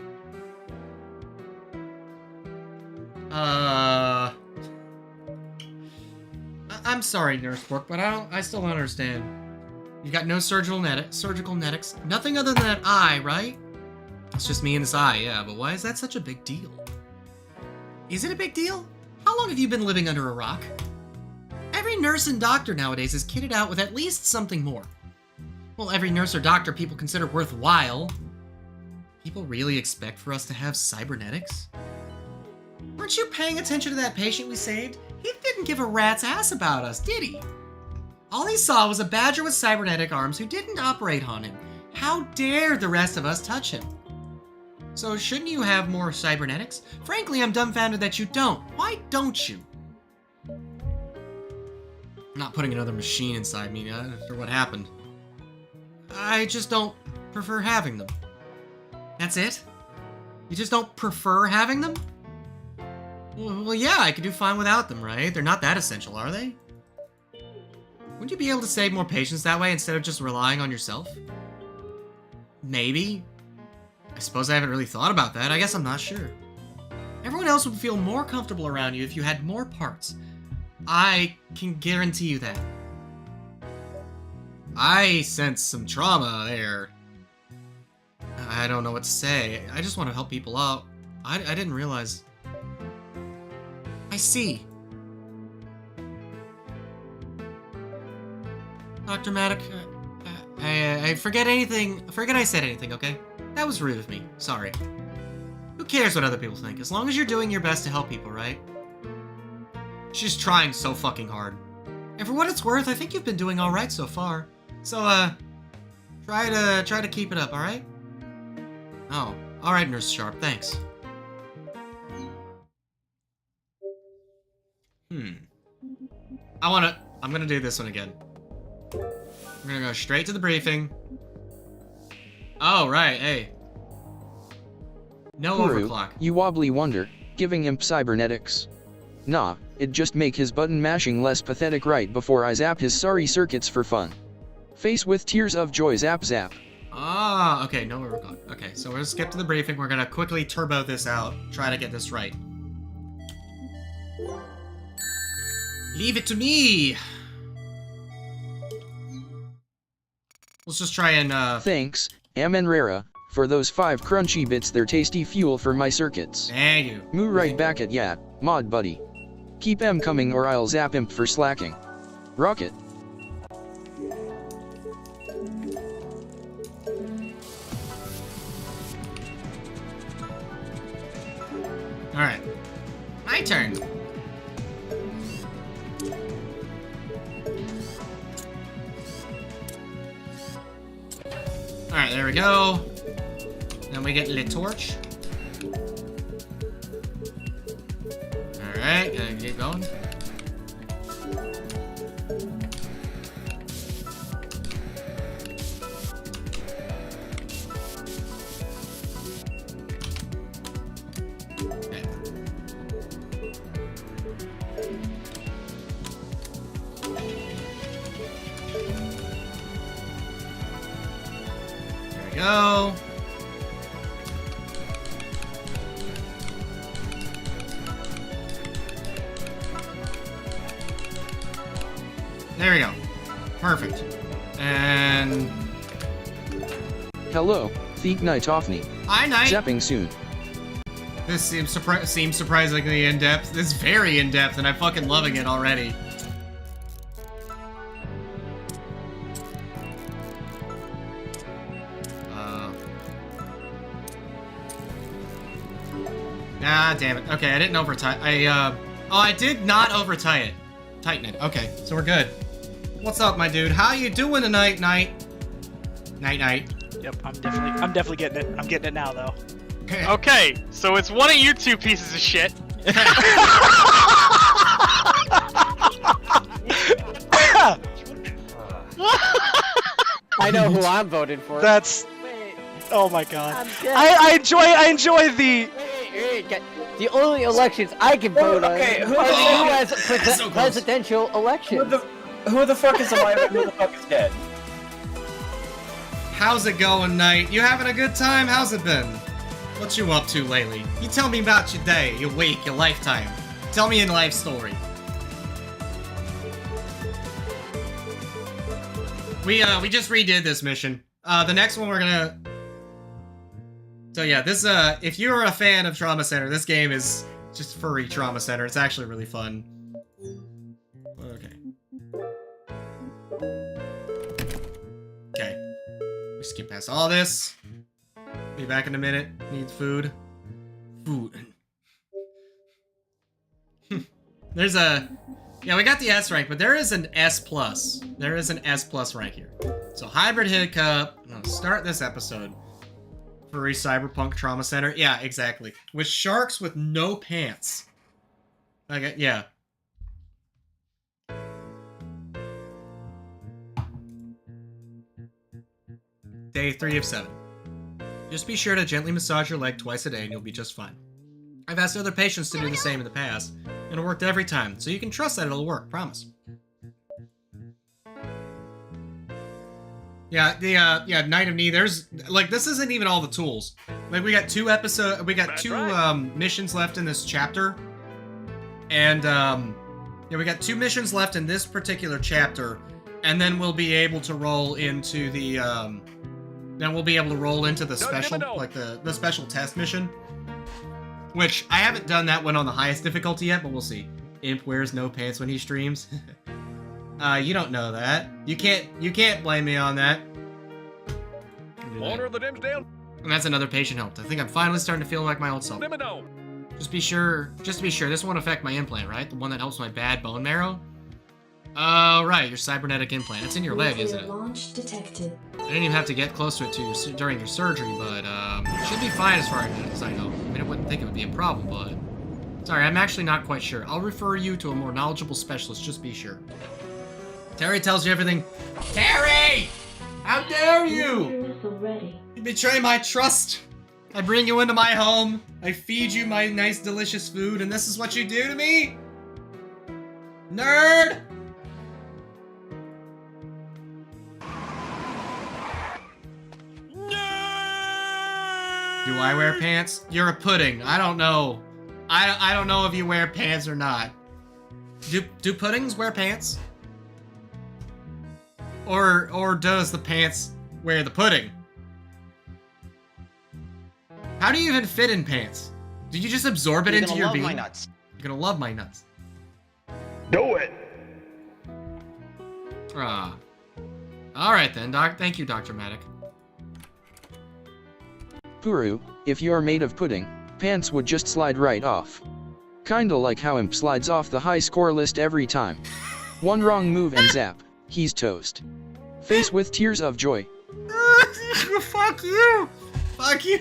I'm sorry, Nurse Brooke, but I still don't understand. You got no surgical netics, nothing other than that eye, right? It's just me and this eye, yeah, but why is that such a big deal? Is it a big deal? How long have you been living under a rock? Every nurse and doctor nowadays is kitted out with at least something more. Well, every nurse or doctor people consider worthwhile. People really expect for us to have cybernetics? Weren't you paying attention to that patient we saved? He didn't give a rat's ass about us, did he? All he saw was a badger with cybernetic arms who didn't operate on him. How dare the rest of us touch him? So shouldn't you have more cybernetics? Frankly, I'm dumbfounded that you don't. Why don't you? I'm not putting another machine inside me after what happened. I just don't prefer having them. That's it? You just don't prefer having them? Well, yeah, I could do fine without them, right? They're not that essential, are they? Wouldn't you be able to save more patients that way instead of just relying on yourself? Maybe. I suppose I haven't really thought about that. I guess I'm not sure. Everyone else would feel more comfortable around you if you had more parts. I can guarantee you that. I sense some trauma there. I don't know what to say. I just want to help people out. I didn't realize... I see. Dr. Maddock, I forget I said anything, okay? That was rude of me. Sorry. Who cares what other people think? As long as you're doing your best to help people, right? She's trying so fucking hard. And for what it's worth, I think you've been doing all right so far. So, try to keep it up, all right? Oh, all right, Nurse Sharp, thanks. I'm gonna do this one again. We're gonna go straight to the briefing. Oh, right, hey. No Puru, overclock. you wobbly wonder, giving imp cybernetics. Nah, it'd just make his button mashing less pathetic right before I zap his sorry circuits for fun. Face with tears of joy zap zap. Ah, okay, no overclock. Okay, so we're gonna skip to the briefing. We're gonna quickly turbo this out. Try to get this right. Leave it to me! Let's just try and, Thanks, Amenrera, for those 5 crunchy bits. They're tasty fuel for my circuits. Thank you. Moo right back at ya, mod buddy. Keep em coming or I'll zap imp for slacking. Rocket. Alright. My turn. Alright, there we go. Then we get Le Torch. Alright, gotta get going. Okay. There we go. There we go. Perfect. And... Hello, Theek Nightofni. Hi, Night! Zapping soon. This seems surprisingly in-depth. This is very in-depth, and I'm fucking loving it already. Ah, damn it. Okay, I didn't overtie. I did not overtie it. Tighten it. Okay, so we're good. What's up, my dude? How you doing tonight, Night? Night. Yep, I'm definitely getting it. I'm getting it now, though. Okay, so it's one of you two pieces of shit. I know who I'm voting for. That's. Oh my god. I enjoy the. Wait, the only elections I can vote on are the presidential elections. Who the fuck is alive and who the fuck is dead? How's it going, Night? You having a good time? How's it been? What you up to lately? You tell me about your day, your week, your lifetime. Tell me your life story. We just redid this mission. The next one we're gonna... So yeah, this, if you're a fan of Trauma Center, this game is just furry Trauma Center. It's actually really fun. Okay. Okay. We skip past all this. Be back in a minute. Need food. Food. There's a... Yeah, we got the S rank, but there is an S+. There is an S+ rank here. So, Hybrid Hiccup. I'm gonna start this episode. Furry Cyberpunk Trauma Center. Yeah, exactly. With sharks with no pants. Okay, yeah. Day 3 of 7. Just be sure to gently massage your leg twice a day and you'll be just fine. I've asked other patients to do the same in the past, and it worked every time, so you can trust that it'll work, promise. Yeah, the, Night of Knee, there's, like, this isn't even all the tools. Like, we got two missions left in this chapter, and, yeah, we got 2 missions left in this particular chapter, and then we'll be able to roll into the, special, like, the special test mission. Which, I haven't done that one on the highest difficulty yet, but we'll see. Imp wears no pants when he streams. You don't know that. You can't blame me on that. Owner of the Dimsdale. And that's another patient helped. I think I'm finally starting to feel like my old self. Just to be sure, this won't affect my implant, right? The one that helps my bad bone marrow? Oh, right, your cybernetic implant. It's in your leg, isn't it? Launch detected. I didn't even have to get close to it during your surgery, but it should be fine as far as I know. I mean, I wouldn't think it would be a problem, but... Sorry, I'm actually not quite sure. I'll refer you to a more knowledgeable specialist, just be sure. Terry tells you everything. Terry! How dare you! You betray my trust! I bring you into my home, I feed you my nice delicious food, and this is what you do to me? Nerd! Do I wear pants? You're a pudding. I don't know. I don't know if you wear pants or not. Do puddings wear pants? Or does the pants wear the pudding? How do you even fit in pants? Did you just absorb it into your being? You're gonna love my nuts. You're gonna love my nuts. Do it! Alright then, Doc. Thank you, Dr. Matic. Puru, if you're made of pudding, pants would just slide right off. Kinda like how Imp slides off the high score list every time. One wrong move and zap, he's toast. Face with tears of joy. Fuck you! Fuck you!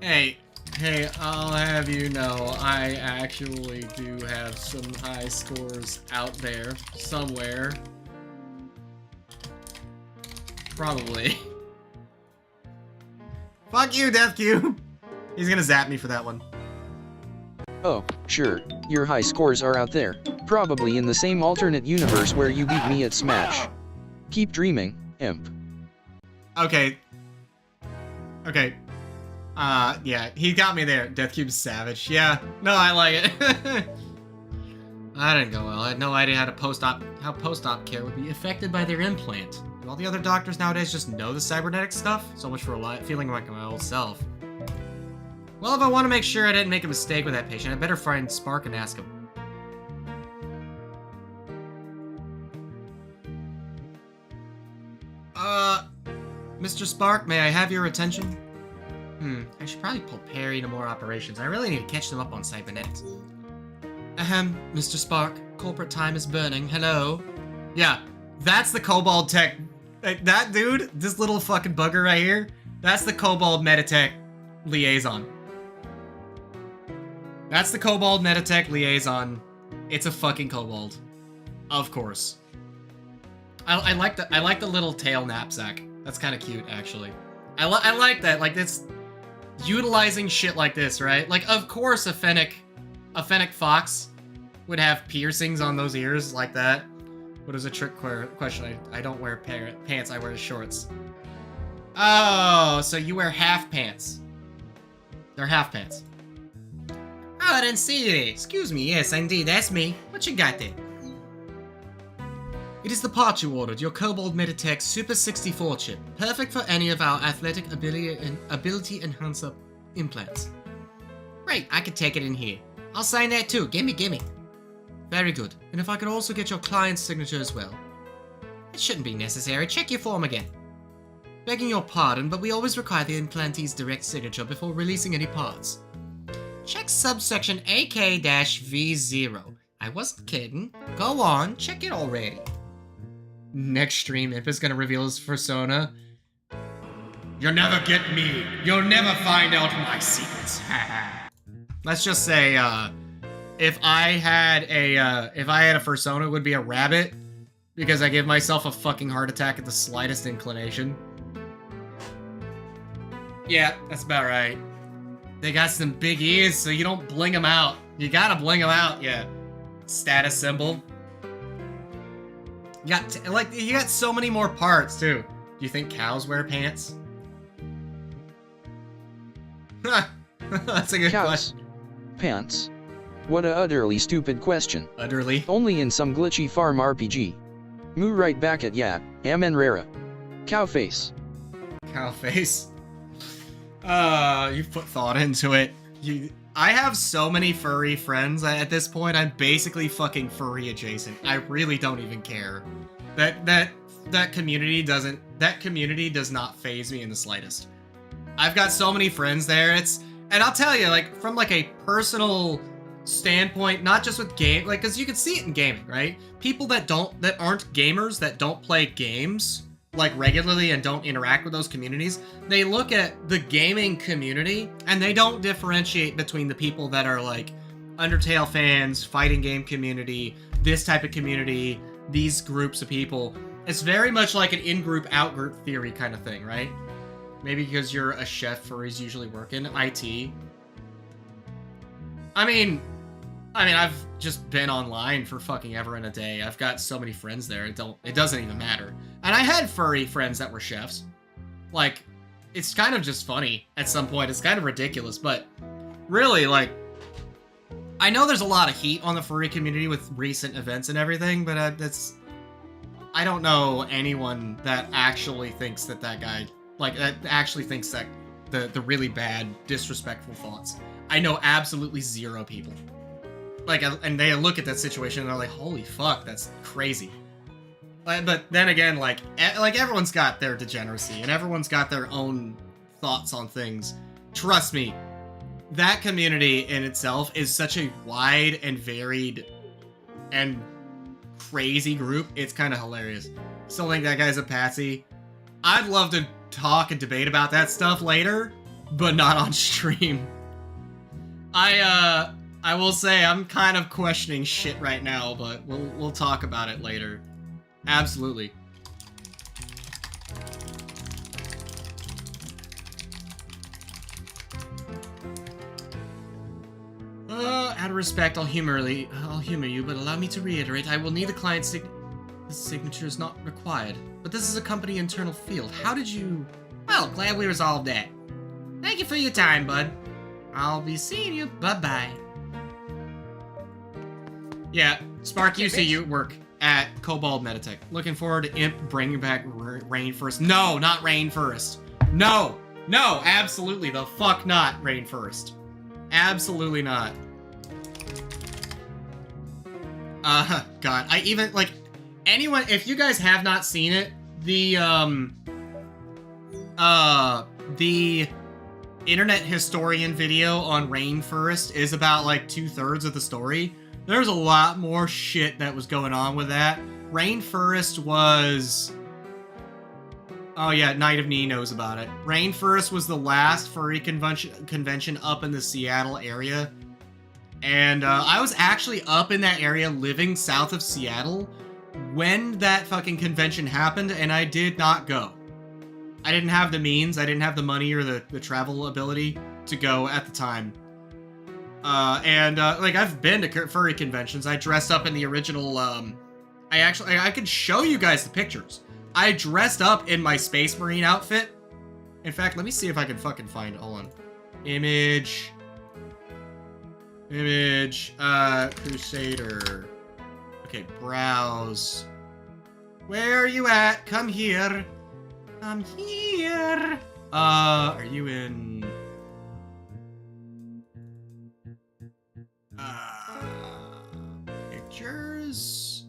Hey, I'll have you know, I actually do have some high scores out there, somewhere. Probably. Fuck you, Death Cube! He's gonna zap me for that one. Oh, sure, your high scores are out there, probably in the same alternate universe where you beat me at Smash. Keep dreaming, Imp. Okay. Yeah, he got me there. Death Cube's savage. Yeah, no, I like it. That didn't go well. I had no idea how post-op care would be affected by their implant. Do all the other doctors nowadays just know the cybernetic stuff? So much for feeling like my old self. Well, if I want to make sure I didn't make a mistake with that patient, I better find Spark and ask him. Mr. Spark, may I have your attention? I should probably pull Perry to more operations. I really need to catch them up on cybernetics. Ahem, Mr. Spark. Corporate time is burning. Hello? Yeah, that's the Kobold Tech. That dude, this little fucking bugger right here, that's the Kobold Meditech liaison. That's the Kobold Meditech liaison. It's a fucking kobold. Of course. I like the little tail knapsack. That's kind of cute, actually. I like that. Like, it's utilizing shit like this, right? Like, of course a fennec fox would have piercings on those ears like that. What is a trick question? I don't wear pants, I wear shorts. Oh, so you wear half pants. They're half pants. Oh, I didn't see it. Excuse me, yes, indeed, that's me. What you got there? It is the part you ordered, your Kobold Meditech Super 64 chip. Perfect for any of our athletic ability enhancer implants. Great, I could take it in here. I'll sign that too, gimme. Very good, and if I could also get your client's signature as well. It shouldn't be necessary, check your form again. Begging your pardon, but we always require the implantee's direct signature before releasing any parts. Check subsection AK-V0. I wasn't kidding. Go on, check it already. Next stream, Imp is gonna reveal his persona. You'll never get me. You'll never find out my secrets. Let's just say, if I had a persona, it would be a rabbit, because I give myself a fucking heart attack at the slightest inclination. Yeah, that's about right. They got some big ears, so you don't bling them out. You gotta bling them out, yeah. Status symbol. You got so many more parts too. Do you think cows wear pants? That's a good question. Pants? What a utterly stupid question. Utterly? Only in some glitchy farm RPG. Moo right back at ya, Amen Rara. Cow face. Cow face. You've put thought into it. I have so many furry friends at this point, I'm basically fucking furry adjacent. I really don't even care. That community does not faze me in the slightest. I've got so many friends there. And I'll tell you, like, from like a personal standpoint, not just with game, like, because you can see it in gaming, right? People that aren't gamers, that don't play games like regularly and don't interact with those communities, they look at the gaming community and they don't differentiate between the people that are like Undertale fans, fighting game community, this type of community, these groups of people. It's very much like an in-group, out-group theory kind of thing, right? Maybe because you're a chef or he's usually working IT. I mean, I've just been online for fucking ever and a day. I've got so many friends there. It doesn't even matter. And I had furry friends that were chefs. Like, it's kind of just funny at some point. It's kind of ridiculous, but really, like, I know there's a lot of heat on the furry community with recent events and everything, but I don't know anyone that actually thinks that guy, like, that actually thinks that the really bad, disrespectful thoughts. I know absolutely zero people. Like, and they look at that situation and they're like, holy fuck, that's crazy. But then again, like everyone's got their degeneracy and everyone's got their own thoughts on things. Trust me, that community in itself is such a wide and varied and crazy group. It's kind of hilarious. Still think that guy's a patsy. I'd love to talk and debate about that stuff later, but not on stream. I will say I'm kind of questioning shit right now, but we'll talk about it later. Absolutely. Out of respect, I'll humor you, but allow me to reiterate, I will need the client's signature is not required. But this is a company internal field. How did you... Well, glad we resolved that. Thank you for your time, bud. I'll be seeing you. Bye-bye. Yeah, Spark, you see you work at Cobalt Meditech. Looking forward to Imp bringing back Rainforest. No, not Rainforest. No, absolutely the fuck not Rainforest. Absolutely not. God, I even, like, anyone, if you guys have not seen it, the internet historian video on Rainforest is about, like, 2/3 of the story. There's a lot more shit that was going on with that. Rainforest was... Oh yeah, Night of Knee knows about it. Rainforest was the last furry convention up in the Seattle area. And I was actually up in that area living south of Seattle when that fucking convention happened, and I did not go. I didn't have the means, I didn't have the money or the travel ability to go at the time. Like, I've been to furry conventions. I dressed up in the original, I could show you guys the pictures. I dressed up in my Space Marine outfit. In fact, let me see if I can fucking find, hold on. Image, Crusader. Okay, browse. Where are you at? Come here. Come here. Are you in... Pictures?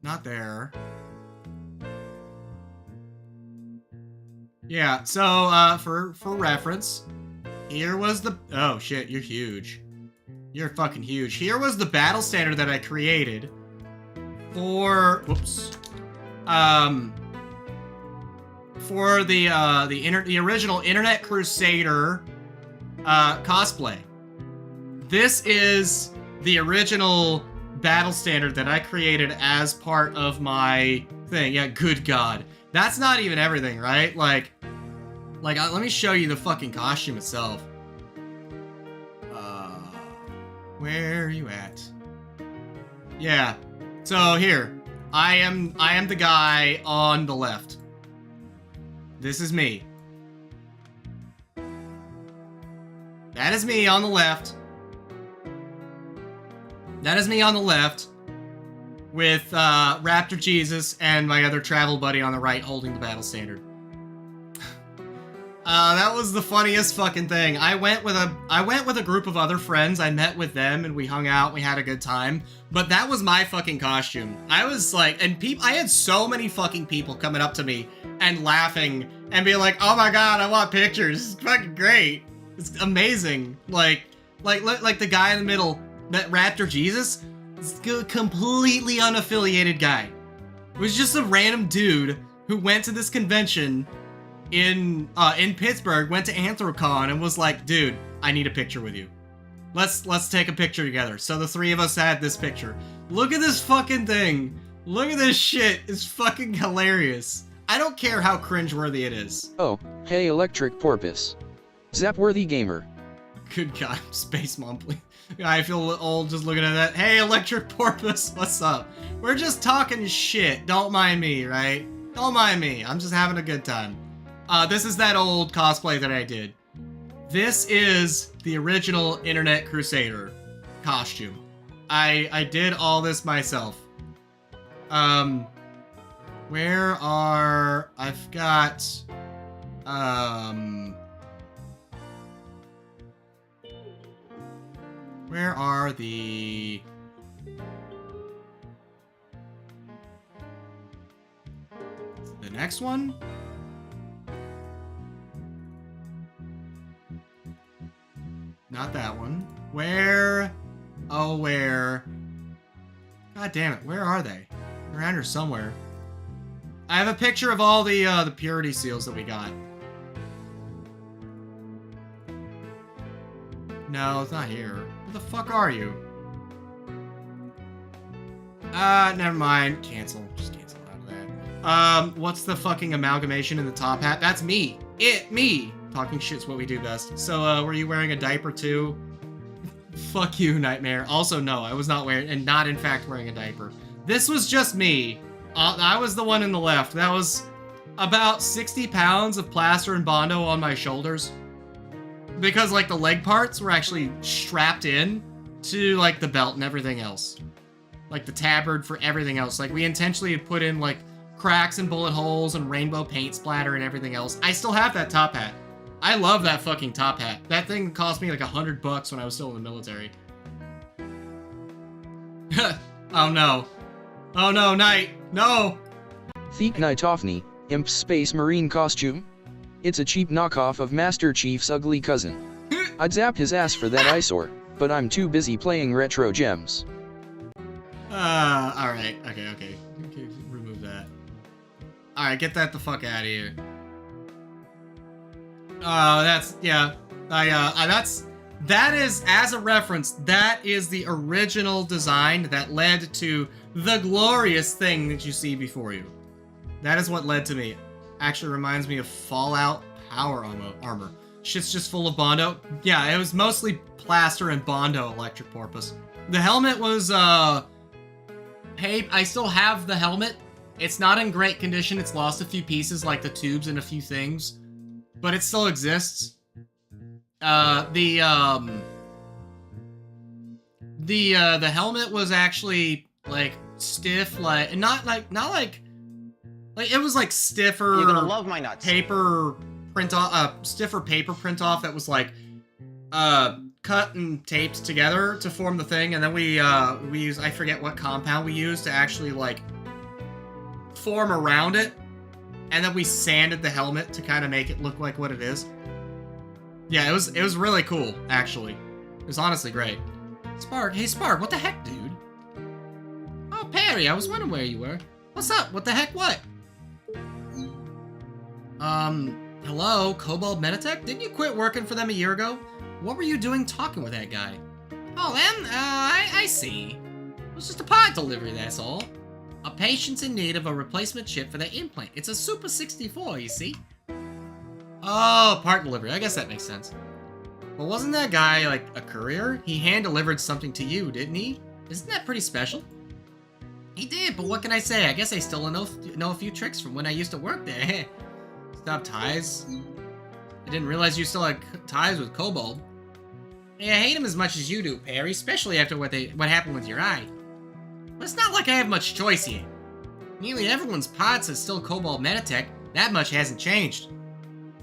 Not there. Yeah, so, for reference, here was the... Oh, shit, you're huge. You're fucking huge. Here was the battle standard that I created for... Whoops. For the original Internet Crusader, cosplay. This is the original battle standard that I created as part of my thing. Yeah, good God. That's not even everything, right? Like, let me show you the fucking costume itself. Where are you at? Yeah. So here, I am the guy on the left. This is me. That is me on the left. That is me on the left, with Raptor Jesus and my other travel buddy on the right holding the battle standard. That was the funniest fucking thing. I went with a group of other friends. I met with them and we hung out. We had a good time. But that was my fucking costume. I was like, and I had so many fucking people coming up to me and laughing and being like, "Oh my god, I want pictures. It's fucking great. It's amazing." Like the guy in the middle, that Raptor Jesus, is a completely unaffiliated guy. It was just a random dude who went to this convention in Pittsburgh, went to Anthrocon, and was like, "Dude, I need a picture with you. Let's take a picture together." So the three of us had this picture. Look at this fucking thing. Look at this shit. It's fucking hilarious. I don't care how cringeworthy it is. Oh, hey Electric Porpoise. Zapworthy Gamer. Good God, Space Mom, please. I feel old just looking at that. Hey Electric Porpoise, what's up? We're just talking shit. Don't mind me, right? Don't mind me. I'm just having a good time. This is that old cosplay that I did. This is the original Internet Crusader costume. I did all this myself. Where are... I've got... Where are the... The next one? Not that one. Where? Oh, where? God damn it, where are they? They're around here somewhere. I have a picture of all the purity seals that we got. No, it's not here. Where the fuck are you? Never mind. Cancel. Just cancel out of that. What's the fucking amalgamation in the top hat? That's me. Me. Talking shit's what we do best. So, were you wearing a diaper too? Fuck you, Nightmare. Also, no, I was not wearing, and not in fact wearing a diaper. This was just me. I was the one in the left. That was about 60 pounds of plaster and Bondo on my shoulders. Because, like, the leg parts were actually strapped in to, like, the belt and everything else. Like, the tabard for everything else. Like, we intentionally had put in, like, cracks and bullet holes and rainbow paint splatter and everything else. I still have that top hat. I love that fucking top hat. That thing cost me like $100 when I was still in the military. Oh no. Oh no, Knight. No! Theek Nightofni, Imp Space Marine costume? It's a cheap knockoff of Master Chief's ugly cousin. I'd zap his ass for that eyesore, but I'm too busy playing retro gems. Alright. Okay, remove that. Alright, get that the fuck out of here. That is, as a reference, that is the original design that led to the glorious thing that you see before you. That is what led to me. Actually reminds me of Fallout power armor. Shit's just full of Bondo. Yeah, it was mostly plaster and Bondo Electric Porpoise. The helmet was, I still have the helmet. It's not in great condition. It's lost a few pieces, like the tubes and a few things. But it still exists. The helmet was actually like stiff, like not like it was like stiffer. You're gonna love my nuts. Paper print off, stiffer paper print off that was like cut and taped together to form the thing, and then we used, I forget what compound we used to actually like form around it. And then we sanded the helmet to kind of make it look like what it is. Yeah, it was really cool, actually. It was honestly great. Spark, hey Spark, what the heck, dude? Oh, Perry, I was wondering where you were. What's up? What the heck, what? Hello, Cobalt Meditech? Didn't you quit working for them a year ago? What were you doing talking with that guy? Oh, them? I see. It was just a pod delivery, that's all. A patient's in need of a replacement chip for their implant. It's a Super 64, you see? Oh, part delivery. I guess that makes sense. Well, wasn't that guy, like, a courier? He hand-delivered something to you, didn't he? Isn't that pretty special? He did, but what can I say? I guess I still know a few tricks from when I used to work there. Stop ties. I didn't realize you still had ties with Kobold. Hey, I hate him as much as you do, Perry, especially after what happened with your eye. But it's not like I have much choice here. Nearly everyone's pod says still Cobalt Meditech. That much hasn't changed.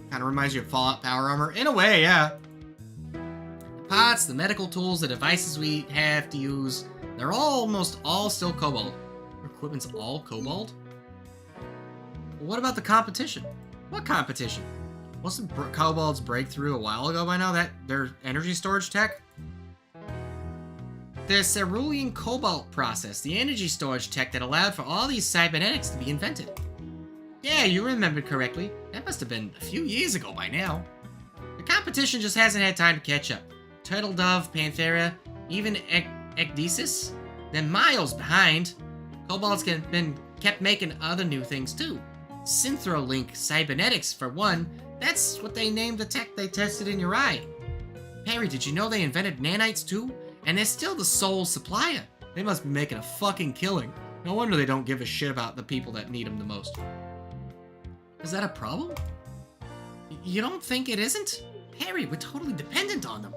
Kind of reminds you of Fallout Power Armor. In a way, yeah. The pots, the medical tools, the devices we have to use, they're almost all still Cobalt. Our equipment's all Cobalt? What about the competition? What competition? Wasn't Cobalt's breakthrough a while ago by now? That their energy storage tech? The cerulean cobalt process, the energy storage tech that allowed for all these cybernetics to be invented. Yeah, you remembered correctly. That must have been a few years ago by now. The competition just hasn't had time to catch up. Turtle Dove, Panthera, even Ecdysis, they're miles behind. Cobalt's been kept making other new things too. Synthrolink cybernetics, for one. That's what they named the tech they tested in your eye. Perry, did you know they invented nanites too? And they're still the sole supplier. They must be making a fucking killing. No wonder they don't give a shit about the people that need them the most. Is that a problem? You don't think it isn't? Perry, we're totally dependent on them.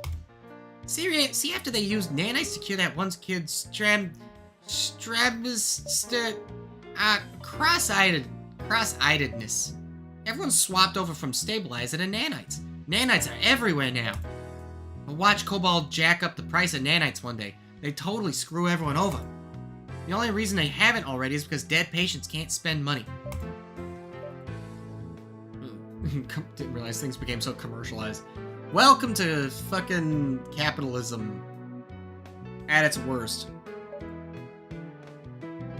See, after they used nanites to cure that one kid's cross-eyedness. Everyone swapped over from stabilizer to nanites. Nanites are everywhere now. But watch Cobalt jack up the price of nanites one day. They totally screw everyone over. The only reason they haven't already is because dead patients can't spend money. Didn't realize things became so commercialized. Welcome to fucking capitalism at its worst.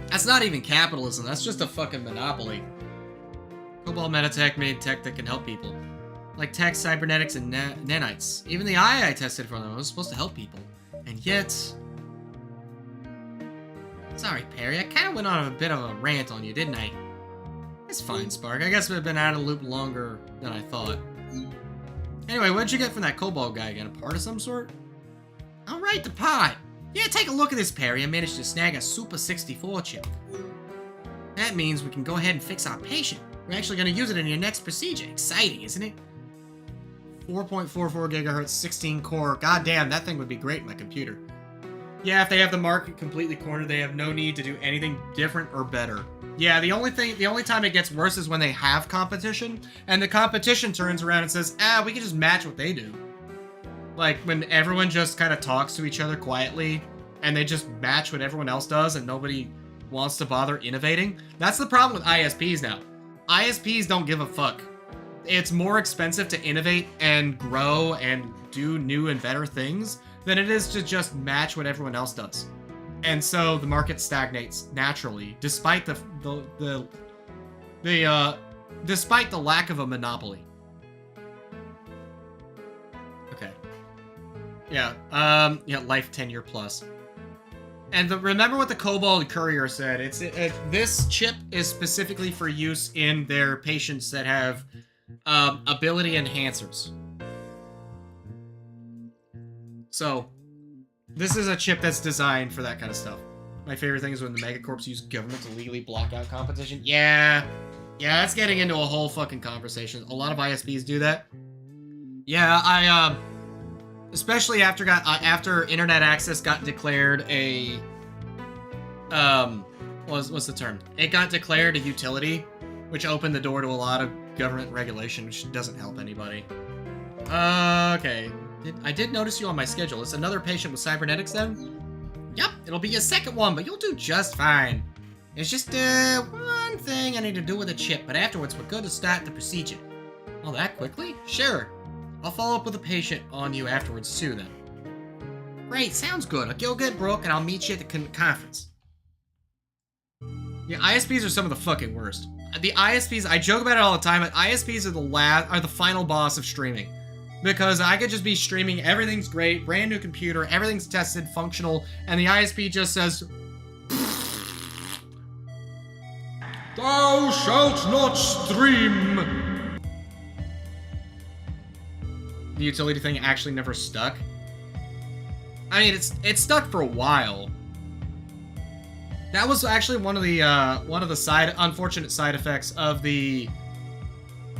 That's not even capitalism, that's just a fucking monopoly. Cobalt Metatech made tech that can help people. Like tech, cybernetics, and nanites. Even the eye I tested for them was supposed to help people. And yet... Sorry, Perry, I kinda went on a bit of a rant on you, didn't I? It's fine, Spark. I guess we've been out of the loop longer than I thought. Anyway, what'd you get from that Cobalt guy again? A part of some sort? Alright, the pot! Yeah, take a look at this, Perry. I managed to snag a Super 64 chip. That means we can go ahead and fix our patient. We're actually going to use it in your next procedure. Exciting, isn't it? 4.44 gigahertz, 16 core. God damn, that thing would be great in my computer. Yeah, if they have the market completely cornered, they have no need to do anything different or better. Yeah, the only time it gets worse is when they have competition, and the competition turns around and says, we can just match what they do. Like, when everyone just kind of talks to each other quietly, and they just match what everyone else does, and nobody wants to bother innovating. That's the problem with ISPs now. ISPs don't give a fuck. It's more expensive to innovate and grow and do new and better things than it is to just match what everyone else does. And so the market stagnates naturally, despite despite the lack of a monopoly. Okay. Yeah. Life 10-year plus. And remember what the Cobalt Courier said. This chip is specifically for use in their patients that have ability enhancers. So, this is a chip that's designed for that kind of stuff. My favorite thing is when the megacorps use government to legally block out competition. Yeah, that's getting into a whole fucking conversation. A lot of ISPs do that. Yeah, especially after internet access got declared a what's the term? It got declared a utility, which opened the door to a lot of government regulation, which doesn't help anybody. Okay. I did notice you on my schedule. It's another patient with cybernetics then? Yep, it'll be your second one, but you'll do just fine. It's just one thing I need to do with a chip, but afterwards we're good to start the procedure. Oh, that quickly? Sure. I'll follow up with the patient on you afterwards too then. Great, sounds good. I'll go get Brooke and I'll meet you at the conference. Yeah, ISPs are some of the fucking worst. The ISPs, I joke about it all the time, but ISPs are the final boss of streaming. Because I could just be streaming, everything's great, brand new computer, everything's tested, functional, and the ISP just says, "Thou shalt not stream." The utility thing actually never stuck. I mean, it's stuck for a while. That was actually one of the unfortunate side effects of the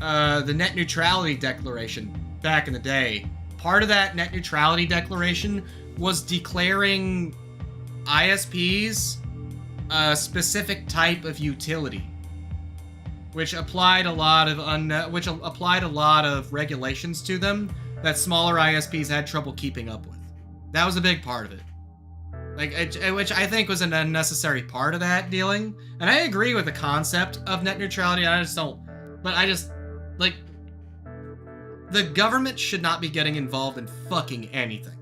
net neutrality declaration back in the day. Part of that net neutrality declaration was declaring ISPs a specific type of utility. which applied a lot of regulations to them that smaller ISPs had trouble keeping up with. That was a big part of it. Which I think was an unnecessary part of that dealing. And I agree with the concept of net neutrality. The government should not be getting involved in fucking anything.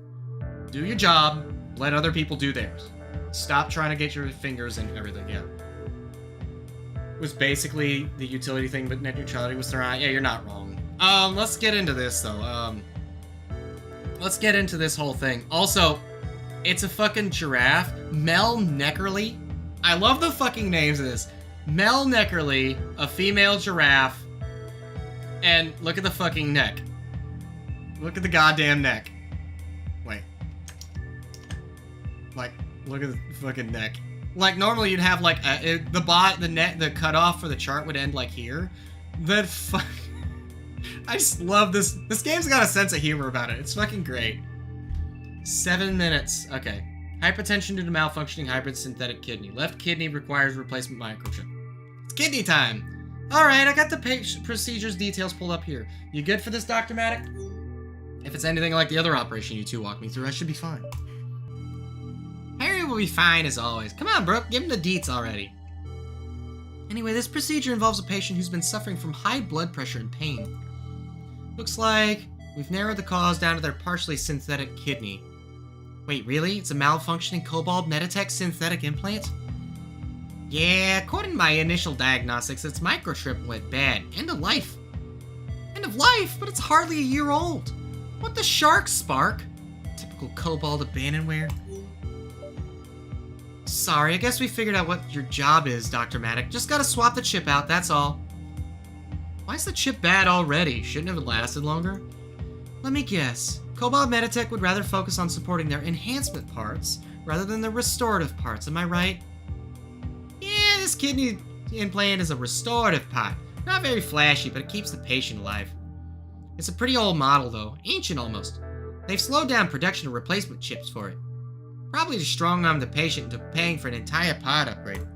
Do your job, let other people do theirs. Stop trying to get your fingers in everything, yeah. It was basically the utility thing, but net neutrality was thrown out. Yeah, you're not wrong. Let's get into this, though. Let's get into this whole thing. Also, it's a fucking giraffe. Mel Neckerly. I love the fucking names of this. Mel Neckerly, a female giraffe. And look at the fucking neck. Look at the goddamn neck. Wait. Like, look at the fucking neck. Like, normally you'd have, like, the cutoff for the chart would end, like, here. I just love this. This game's got a sense of humor about it. It's fucking great. 7 minutes. Okay. Hypertension due to malfunctioning hybrid synthetic kidney. Left kidney requires replacement microchip. It's kidney time. Alright, I got the procedures details pulled up here. You good for this, Dr. Maddock? If it's anything like the other operation you two walked me through, I should be fine. Harry will be fine as always. Come on, Brooke, give him the deets already. Anyway, this procedure involves a patient who's been suffering from high blood pressure and pain. Looks like we've narrowed the cause down to their partially synthetic kidney. Wait, really? It's a malfunctioning Cobalt Meditech synthetic implant? Yeah, according to my initial diagnostics, its microchip went bad. End of life. End of life? But it's hardly a year old. What the shark, Spark? Typical Cobalt abandonware. Sorry, I guess we figured out what your job is, Dr. Maddock. Just gotta swap the chip out, that's all. Why is the chip bad already? Shouldn't have lasted longer? Let me guess. Cobalt Meditech would rather focus on supporting their enhancement parts rather than the restorative parts, am I right? Yeah, this kidney implant is a restorative part. Not very flashy, but it keeps the patient alive. It's a pretty old model, though. Ancient, almost. They've slowed down production of replacement chips for it. Probably to strong-arm the patient into paying for an entire pod upgrade.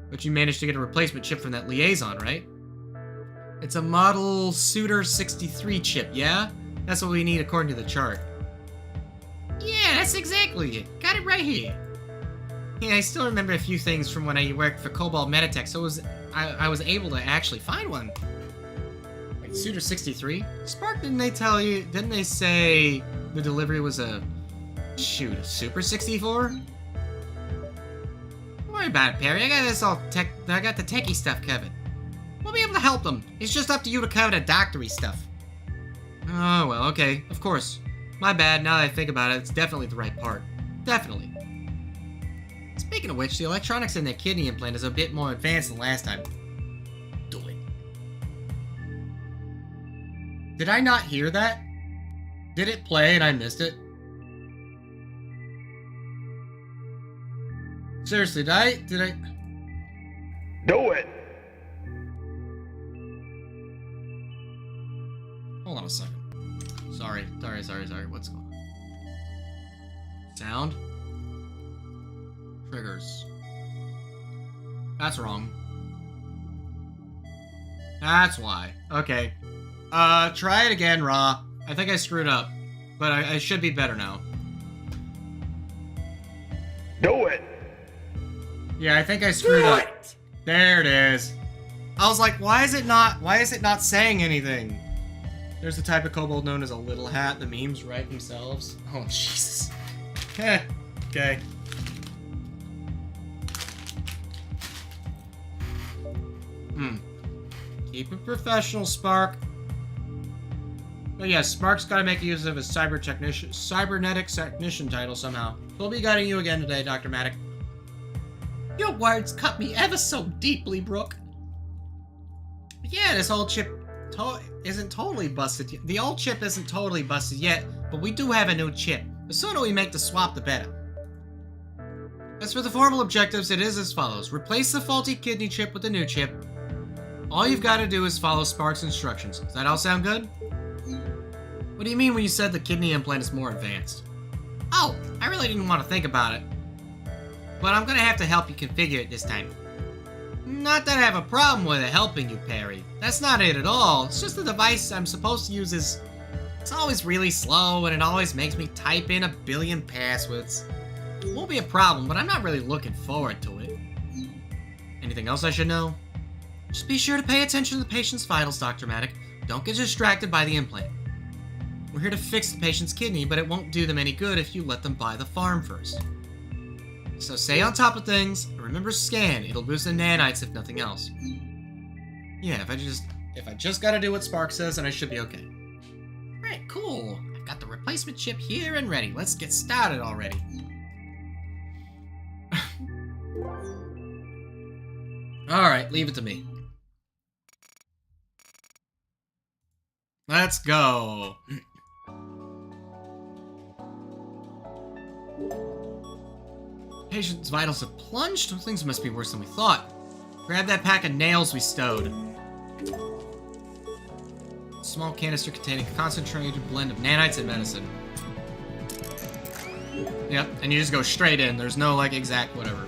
But you managed to get a replacement chip from that liaison, right? It's a model Suitor 63 chip, yeah? That's what we need according to the chart. Yeah, that's exactly it. Got it right here. Yeah, I still remember a few things from when I worked for Cobalt Meditech, so I was able to actually find one. Wait, Suitor 63? Spark, didn't they say the delivery was a Super 64? Don't worry about it, Perry. I got the techie stuff covered. We'll be able to help them. It's just up to you to cover the doctory stuff. Oh, well, okay. Of course. My bad. Now that I think about it, it's definitely the right part. Definitely. Speaking of which, the electronics in their kidney implant is a bit more advanced than last time. Do it. Did I not hear that? Did it play and I missed it? Seriously, did I? Do it! Hold on a second. Sorry. What's going on? Sound? Triggers. That's wrong. That's why. Okay. Try it again, Raw. I think I screwed up. But I should be better now. Do it! Yeah, I think I screwed up. There it is. I was like, why is it not saying anything? There's the type of kobold known as a little hat. The memes write themselves. Oh, Jesus. Okay. Keep it professional, Spark. But yeah, Spark's gotta make use of his cybernetic technician title somehow. We'll be guiding you again today, Dr. Maddock. Your words cut me ever so deeply, Brooke. But yeah, this old chip isn't totally busted yet. The old chip isn't totally busted yet, but we do have a new chip. The sooner we make the swap, the better. As for the formal objectives, it is as follows. Replace the faulty kidney chip with the new chip. All you've got to do is follow Spark's instructions. Does that all sound good? What do you mean when you said the kidney implant is more advanced? Oh, I really didn't want to think about it. But I'm gonna have to help you configure it this time. Not that I have a problem with it helping you, Perry. That's not it at all. It's just the device I'm supposed to use is... It's always really slow, and it always makes me type in 1 billion passwords. It won't be a problem, but I'm not really looking forward to it. Anything else I should know? Just be sure to pay attention to the patient's vitals, Dr. Maddock. Don't get distracted by the implant. We're here to fix the patient's kidney, but it won't do them any good if you let them buy the farm first. So stay on top of things, and remember scan. It'll boost the nanites if nothing else. Yeah, if I just gotta do what Spark says, then I should be okay. Alright, cool. I've got the replacement chip here and ready. Let's get started already. Alright, leave it to me. Let's go. Patient's vitals have plunged. Things must be worse than we thought. Grab that pack of nails we stowed. Small canister containing a concentrated blend of nanites and medicine. Yep, and you just go straight in. There's no like exact whatever.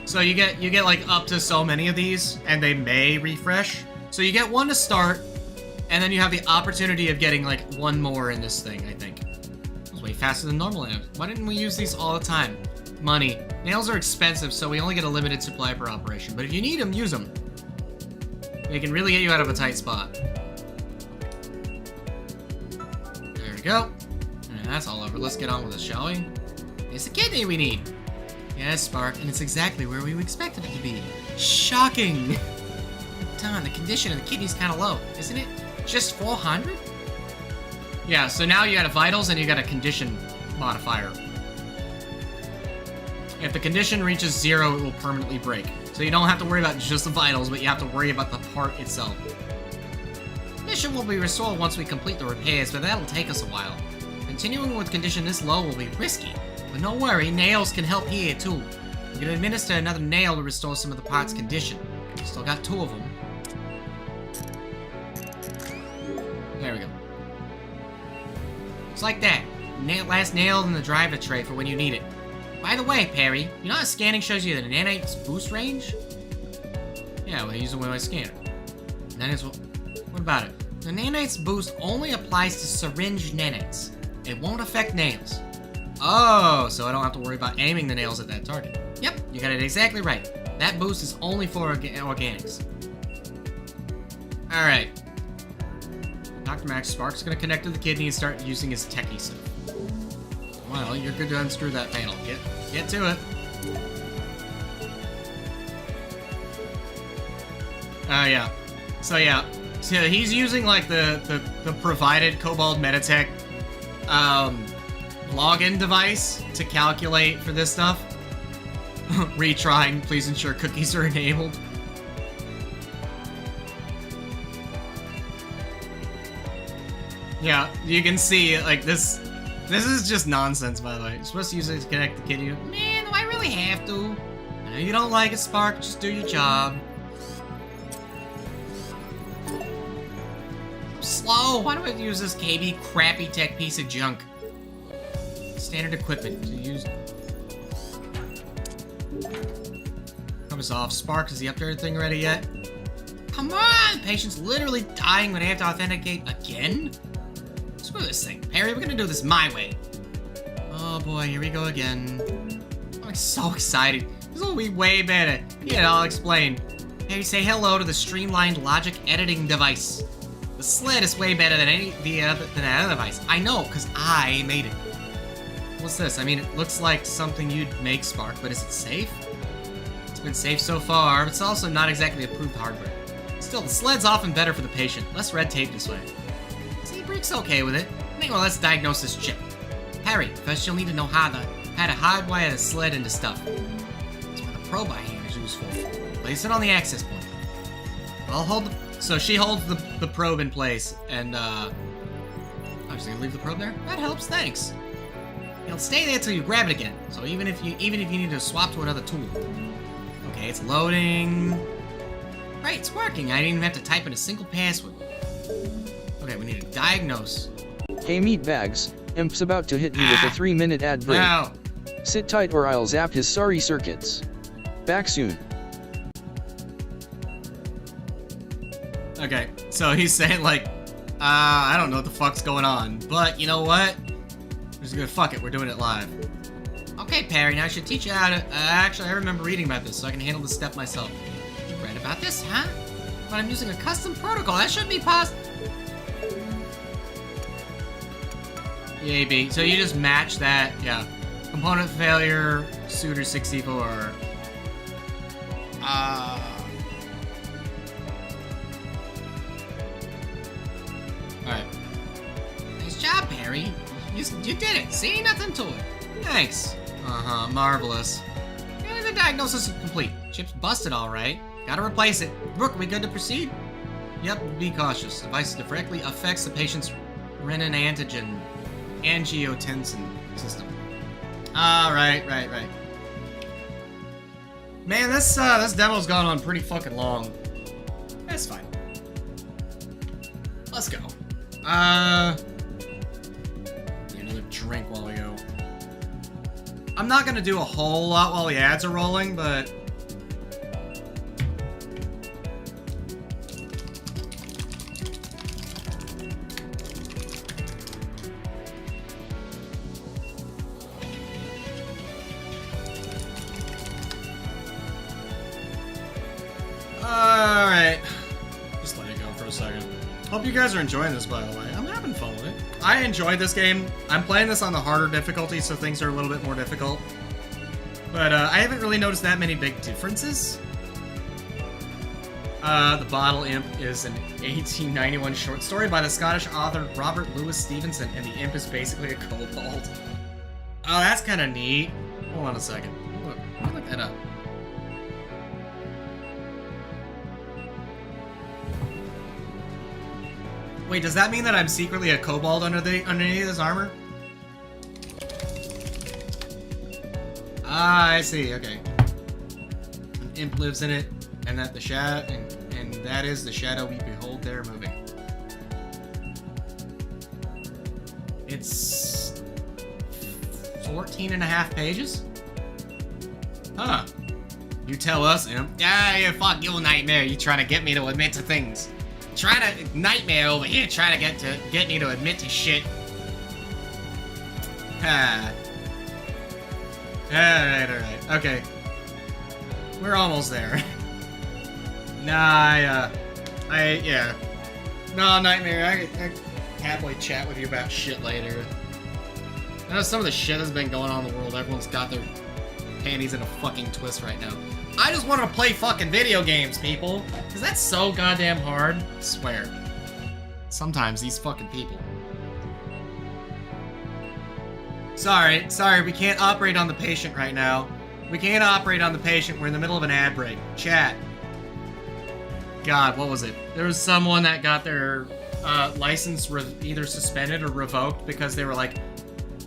So you get like up to so many of these, and they may refresh. So you get one to start, and then you have the opportunity of getting like one more in this thing, I think. It was way faster than normal nails. Why didn't we use these all the time? Money. Nails are expensive, so we only get a limited supply per operation. But if you need them, use them. They can really get you out of a tight spot. There we go. And that's all over. Let's get on with this, shall we? It's the kidney we need. Yes, Spark, and it's exactly where we expected it to be. Shocking! Don, the condition of the kidney's kind of low, isn't it? Just 400? Yeah, so now you got a vitals and you got a condition modifier. If the condition reaches 0, it will permanently break. So you don't have to worry about just the vitals, but you have to worry about the part itself. Condition will be restored once we complete the repairs, but that'll take us a while. Continuing with condition this low will be risky. But don't worry, nails can help here too. We can administer another nail to restore some of the part's condition. Still got 2 of them. There we go. Just like that. Last nail in the driver tray for when you need it. By the way, Perry, you know how scanning shows you the nanites boost range? Yeah, well, I use it with my scanner. Nanites, what about it? The nanites boost only applies to syringe nanites. It won't affect nails. Oh, so I don't have to worry about aiming the nails at that target. Yep, you got it exactly right. That boost is only for organics. Alright. Dr. Max Spark's gonna connect to the kidney and start using his techie stuff. Well, you're good to unscrew that panel. Get to it. Yeah. So yeah. So he's using like the provided Cobalt Meditech login device to calculate for this stuff. Retrying, please ensure cookies are enabled. Yeah, you can see like this is just nonsense, by the way. You're supposed to use it to connect the kidney. Man, do I really have to? I know you don't like it, Spark, just do your job. Slow, why do I use this KB crappy tech piece of junk? Standard equipment to use. Comes off. Spark, is the updated thing ready yet? Come on! Patient's literally dying when I have to authenticate again? Screw this thing. Perry, we're gonna do this my way. Oh boy, here we go again. I'm so excited. This will be way better. Yeah, I'll explain. Perry, say hello to the streamlined logic editing device. The sled is way better than that other device. I know, because I made it. What's this? I mean, it looks like something you'd make, Spark, but is it safe? It's been safe so far, but it's also not exactly approved hardware. Still, the sled's often better for the patient. Less red tape this way. See, Brick's okay with it. Anyway, let's diagnose this chip. Harry, first you'll need to know how to hardwire the sled into stuff. That's what the probe I hand is used for. Place it on the access point. I'll hold the... So she holds the probe in place, and, I'm just gonna leave the probe there? That helps, thanks. It'll stay there till you grab it again, so even if you need to swap to another tool. Okay, it's loading. Great, it's working. I didn't even have to type in a single password. Okay, we need to diagnose. Hey meatbags, Imp's about to hit you with a 3-minute ad break. No. Sit tight or I'll zap his sorry circuits. Back soon. So he's saying like, I don't know what the fuck's going on, but you know what? We're just gonna fuck it, we're doing it live. Okay, Perry, now I should teach you how to, actually I remember reading about this, so I can handle the step myself. You read about this, huh? But I'm using a custom protocol, that should be possible. Yay, B. So you just match that, yeah. Component failure, Suitor 64. Alright. Nice job, Perry. You did it. See? Nothing to it. Thanks. Uh-huh. Marvelous. Yeah, the diagnosis is complete. Chip's busted, alright. Gotta replace it. Brooke, we good to proceed? Yep, be cautious. The device directly affects the patient's renin antigen angiotensin system. Right. Man, this demo's gone on pretty fucking long. That's fine. Let's go. Need another drink while we go. I'm not gonna do a whole lot while the ads are rolling, but alright. Just let it go for a second. Hope you guys are enjoying this, by the way. I'm having fun with it. I enjoyed this game. I'm playing this on the harder difficulty, so things are a little bit more difficult. But I haven't really noticed that many big differences. The Bottle Imp is an 1891 short story by the Scottish author Robert Louis Stevenson, and the imp is basically a kobold. Oh, that's kind of neat. Hold on a second. Let me look that up. Wait, does that mean that I'm secretly a kobold underneath this armor? Ah, I see. Okay. An imp lives in it, and that the shadow, and that is the shadow we behold there moving. It's 14.5 pages. Huh? You tell us, imp. Yeah, fuck you, Nightmare. You trying to get me to admit to things? Trying to Nightmare over here, trying to get me to admit to shit. Alright. Okay. We're almost there. Nah, yeah. No, Nightmare, I happily chat with you about shit later. I know some of the shit that's been going on in the world, everyone's got their panties in a fucking twist right now. I just want to play fucking video games, people. Because that's so goddamn hard. I swear. Sometimes these fucking people. Sorry, we can't operate on the patient right now. We can't operate on the patient. We're in the middle of an ad break. Chat. God, what was it? There was someone that got their license either suspended or revoked because they were like...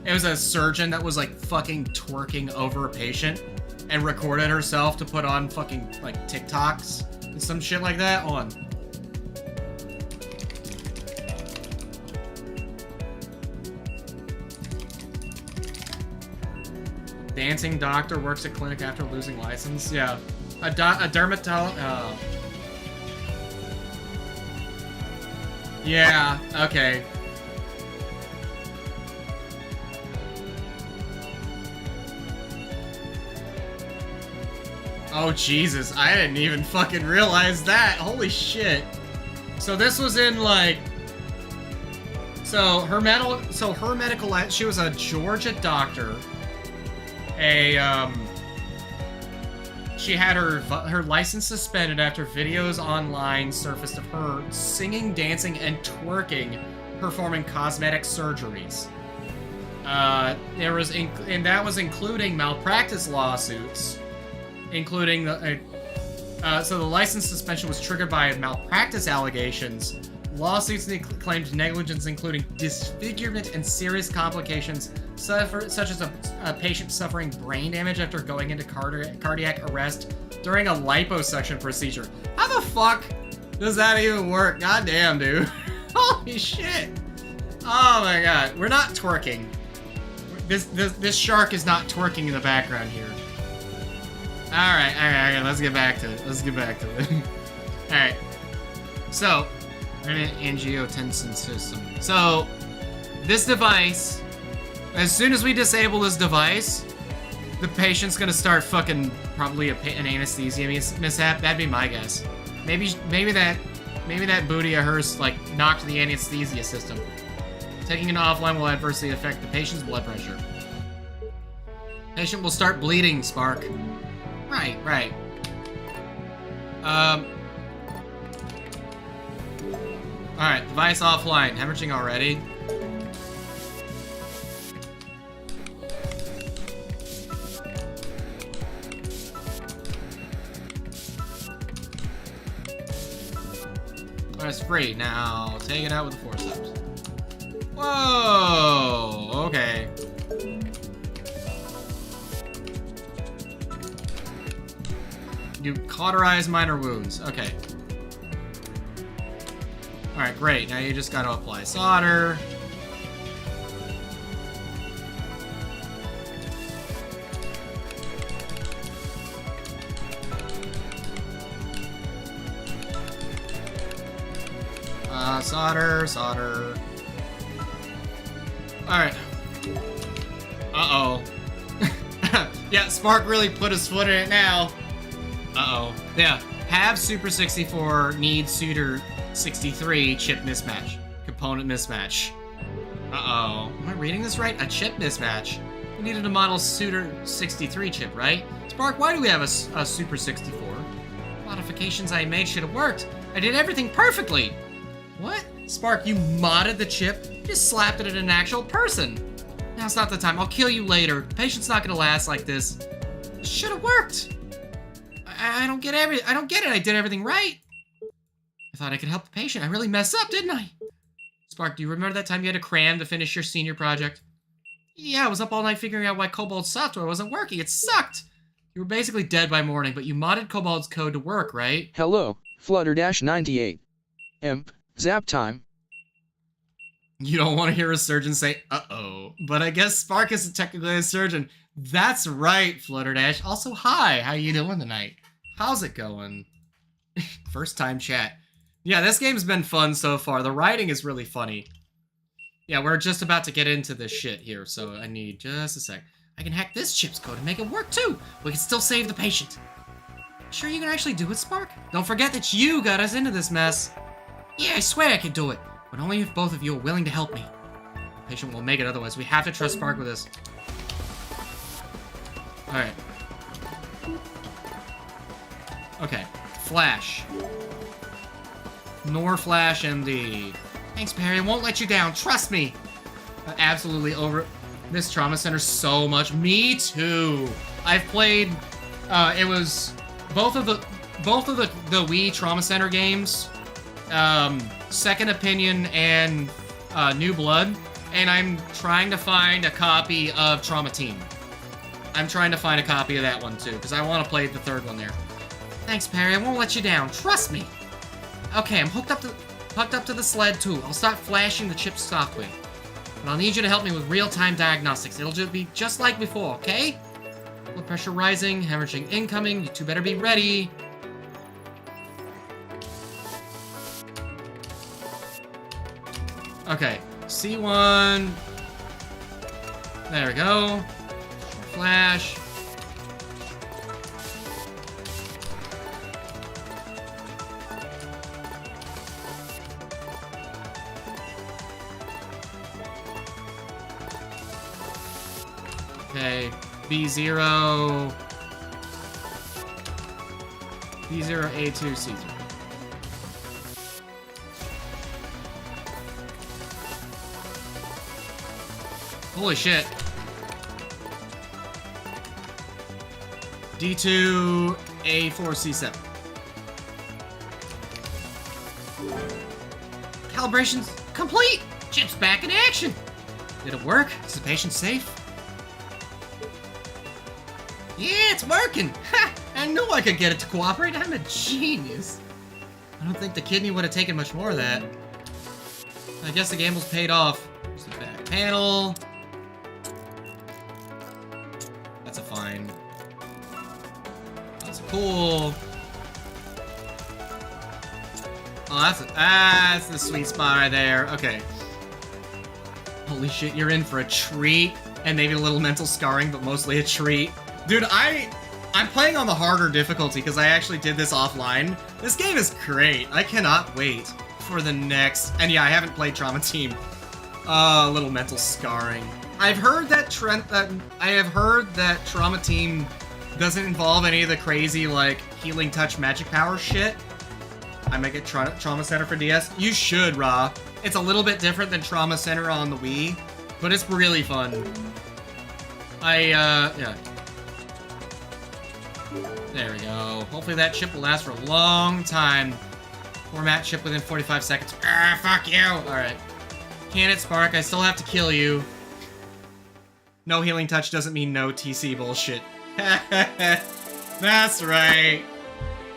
It was a surgeon that was like fucking twerking over a patient and recorded herself to put on fucking like TikToks and some shit like that. Hold on. Dancing doctor works at clinic after losing license. Yeah. A dermatologist. Yeah, okay. Oh, Jesus. I didn't even fucking realize that. Holy shit. So this was in, like... So her medical... She was a Georgia doctor. She had her license suspended after videos online surfaced of her singing, dancing, and twerking performing cosmetic surgeries. And that was including malpractice lawsuits, including so the license suspension was triggered by malpractice allegations. Lawsuits claimed negligence, including disfigurement and serious complications, such as a patient suffering brain damage after going into cardiac arrest during a liposuction procedure. How the fuck does that even work? God damn, dude. Holy shit. Oh my god. We're not twerking. This shark is not twerking in the background here. Alright, let's get back to it. Alright. So, Angiotensin system. So, this device, as soon as we disable this device, the patient's gonna start fucking probably an anesthesia mishap. That'd be my guess. Maybe that booty of hers like knocked the anesthesia system. Taking it offline will adversely affect the patient's blood pressure. Patient will start bleeding, Spark. Right. Alright, device offline. Hemorrhaging already. Alright, it's free. Now, take it out with the forceps. Whoa! Okay. You cauterize minor wounds. Okay. Alright, great. Now you just gotta apply solder. Solder. Alright. Uh-oh. Yeah, Spark really put his foot in it now. Uh-oh. Yeah. Have Super 64 need Suitor 63 chip mismatch. Component mismatch. Uh-oh. Am I reading this right? A chip mismatch. We needed a model Suitor 63 chip, right? Spark, why do we have a Super 64? Modifications I made should have worked. I did everything perfectly. What? Spark, you modded the chip? You just slapped it at an actual person. Now's not the time. I'll kill you later. The patient's not gonna last like this. It should have worked. I don't get it. I did everything right. I thought I could help the patient. I really messed up, didn't I? Spark, do you remember that time you had to cram to finish your senior project? Yeah, I was up all night figuring out why Kobold's software wasn't working. It sucked. You were basically dead by morning, but you modded Kobold's code to work, right? Hello, Flutter-98. Imp, zap time. You don't want to hear a surgeon say, uh-oh. But I guess Spark isn't technically a surgeon. That's right, Flutterdash. Also, hi, how you doing tonight? How's it going? First time chat. Yeah, this game's been fun so far. The writing is really funny. Yeah, we're just about to get into this shit here, so I need just a sec. I can hack this chip's code and make it work too. We can still save the patient. Sure you can actually do it, Spark? Don't forget that you got us into this mess. Yeah, I swear I can do it, but only if both of you are willing to help me. The patient won't make it otherwise. We have to trust Spark with this. Alright. Okay. Flash. Nor Flash MD. Thanks, Perry. I won't let you down. Trust me. Absolutely over this trauma center so much. Me too. I've played. It was both of the Wii Trauma Center games, Second Opinion and New Blood, and I'm trying to find a copy of Trauma Team. I'm trying to find a copy of that one too, because I want to play the third one there. Thanks, Perry. I won't let you down. Trust me. Okay, I'm hooked up to the sled too. I'll start flashing the chip's software. But I'll need you to help me with real-time diagnostics. It'll just be just like before, okay? Blood pressure rising, hemorrhaging incoming. You two better be ready. Okay, C1. There we go. Flash. Okay, B0, A2, C0. Holy shit. D2, A4, C7. Calibration's complete! Chip's back in action! Did it work? Is the patient safe? Yeah, it's working! Ha! I knew I could get it to cooperate. I'm a genius. I don't think the kidney would have taken much more of that. I guess the gamble's paid off. There's the back panel. That's a fine. That's a cool. Oh, that's the sweet spot right there. Okay. Holy shit, you're in for a treat. And maybe a little mental scarring, but mostly a treat. Dude, I'm playing on the harder difficulty because I actually did this offline. This game is great. I cannot wait for the next... And yeah, I haven't played Trauma Team. A little mental scarring. I've heard that Trauma Team doesn't involve any of the crazy, like, healing touch magic power shit. I might get Trauma Center for DS. You should, Ra. It's a little bit different than Trauma Center on the Wii, but it's really fun. Yeah. There we go. Hopefully that chip will last for a long time. Format chip within 45 seconds. Ah, fuck you! Alright. Can it, Spark? I still have to kill you. No healing touch doesn't mean no TC bullshit. That's right.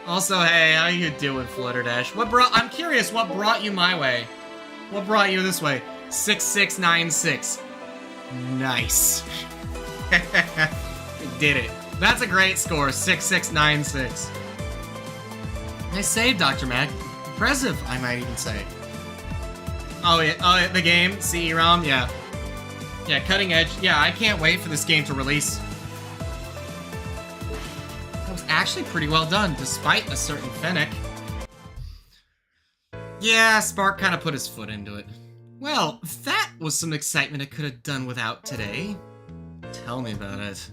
Also, hey, how you doing, Flutterdash? I'm curious, what brought you my way? What brought you this way? 6696. Nice. We did it. That's a great score, 6696. Nice save, Dr. Mac. Impressive, I might even say. Oh, yeah, the game, CE-ROM, yeah. Yeah, cutting edge. Yeah, I can't wait for this game to release. That was actually pretty well done, despite a certain Fennec. Yeah, Spark kind of put his foot into it. Well, that was some excitement I could have done without today. Tell me about it.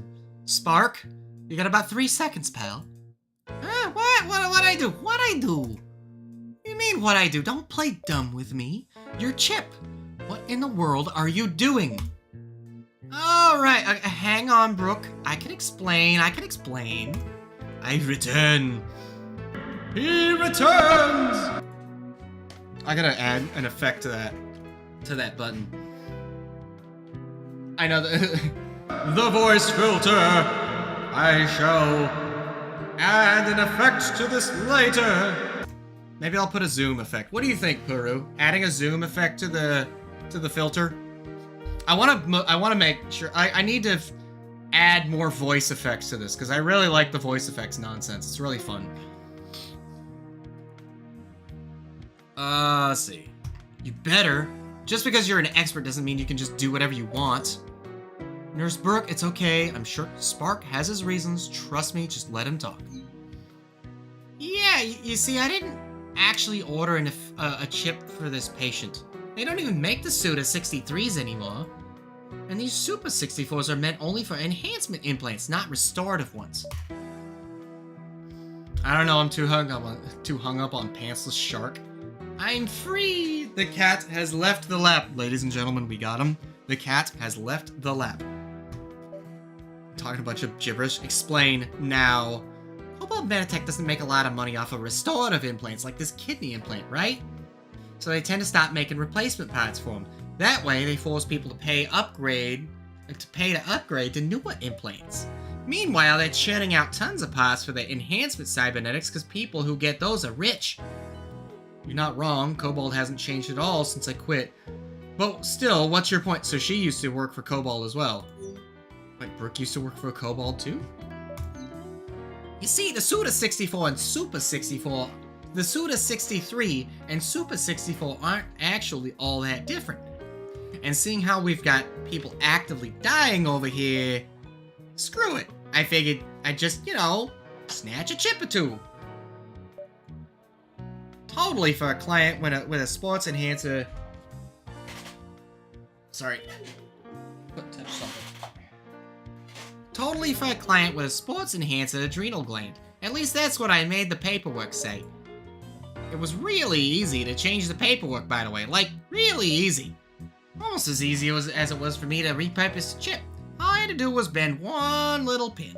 Spark, you got about 3 seconds, pal. What I do? What I do? You mean what I do? Don't play dumb with me. You're Chip. What in the world are you doing? Alright, hang on, Brooke. I can explain. I return. He returns! I gotta add an effect to that button. I know the voice filter. I shall add an effect to this later. Maybe I'll put a zoom effect. What do you think, Puru? Adding a zoom effect to the filter? I want to make sure I need to add more voice effects to this because I really like the voice effects nonsense. It's really fun. Let's see. You better. Just because you're an expert doesn't mean you can just do whatever you want. Nurse Brooke, it's okay. I'm sure Spark has his reasons. Trust me, just let him talk. Yeah, you see, I didn't actually order a chip for this patient. They don't even make the Suda 63s anymore. And these Super 64s are meant only for enhancement implants, not restorative ones. I don't know, I'm too hung up on Pantsless Shark. I'm free! The cat has left the lab. Ladies and gentlemen, we got him. The cat has left the lab. Talking a bunch of gibberish. Explain now. Cobalt Meditech doesn't make a lot of money off of restorative implants like this kidney implant, right? So they tend to stop making replacement parts for them. That way, they force people to pay to upgrade to newer implants. Meanwhile, they're churning out tons of parts for their enhancement cybernetics because people who get those are rich. You're not wrong, Cobalt hasn't changed at all since I quit. But still, what's your point? So she used to work for Cobalt as well. Like, Brooke used to work for Cobalt too? You see, the Suda 64 and Super 64, the Suda 63 and Super 64 aren't actually all that different. And seeing how we've got people actively dying over here, screw it. I figured I'd just, snatch a chip or two. Totally for a client with a sports enhancer. Sorry. Totally for a client with a sports enhancer adrenal gland. At least that's what I made the paperwork say. It was really easy to change the paperwork, by the way. Like, really easy. Almost as easy as it was for me to repurpose the chip. All I had to do was bend one little pin.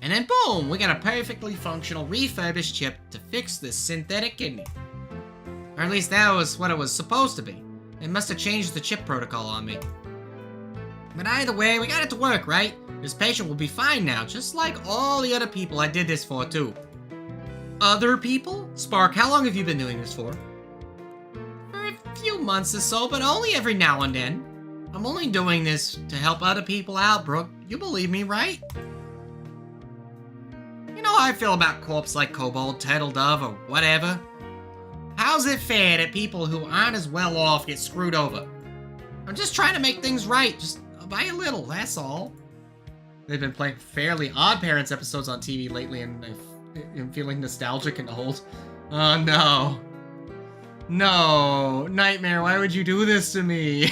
And then boom, we got a perfectly functional refurbished chip to fix this synthetic kidney. Or at least that was what it was supposed to be. They must have changed the chip protocol on me. But either way, we got it to work, right? This patient will be fine now, just like all the other people I did this for, too. Other people? Spark, how long have you been doing this for? For a few months or so, but only every now and then. I'm only doing this to help other people out, Brooke. You believe me, right? You know how I feel about corpse like Kobold, Turtle Dove, or whatever. How's it fair that people who aren't as well off get screwed over? I'm just trying to make things right, just by a little, that's all. They've been playing Fairly Odd Parents episodes on TV lately, and I'm feeling nostalgic and old. Oh no. No, Nightmare, why would you do this to me?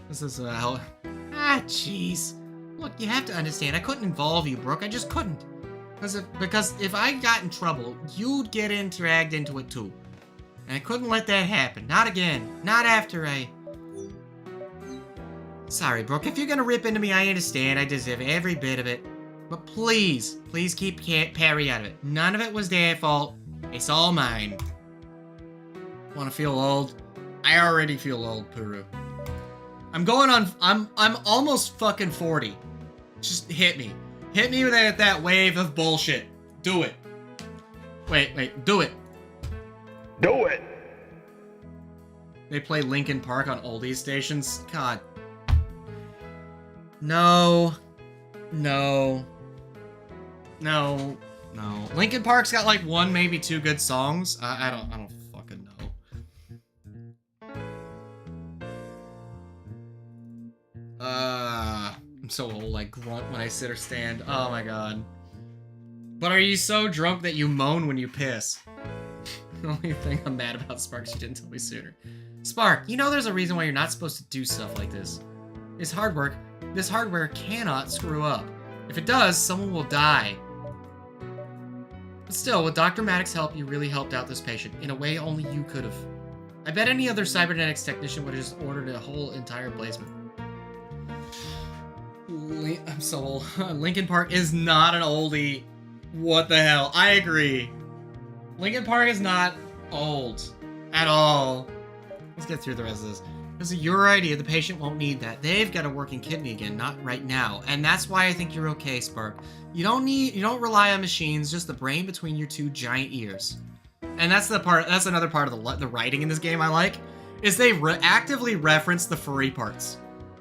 This is, jeez. Look, you have to understand, I couldn't involve you, Brooke, I just couldn't. Because if I got in trouble, you'd get dragged into it too. And I couldn't let that happen. Not again. Not after I... Sorry, Brooke, if you're gonna rip into me, I understand, I deserve every bit of it. But please, please keep Perry out of it. None of it was their fault. It's all mine. Wanna feel old? I already feel old, Puru. I'm going on... I'm almost fucking 40. Just hit me. Hit me with that wave of bullshit. Do it. Wait, do it. Do it! They play Linkin Park on oldies stations? God. No. No. No. No. Linkin Park's got like one, maybe two good songs. I don't fucking know. I'm so old, I grunt when I sit or stand. Oh my god. But are you so drunk that you moan when you piss? The only thing I'm mad about, Spark, she didn't tell me sooner. Spark, you know there's a reason why you're not supposed to do stuff like this. This hardware cannot screw up. If it does, someone will die. But still, with Dr. Maddox's help, you really helped out this patient, in a way only you could have. I bet any other cybernetics technician would have just ordered a whole entire placement. I'm so old. Linkin Park is not an oldie. What the hell? I agree. Linkin Park is not old. At all. Let's get through the rest of this. This is your idea. The patient won't need that. They've got a working kidney again, not right now. And that's why I think you're okay, Spark. You don't rely on machines, just the brain between your two giant ears. And that's another part of the writing in this game I like, is they actively reference the furry parts.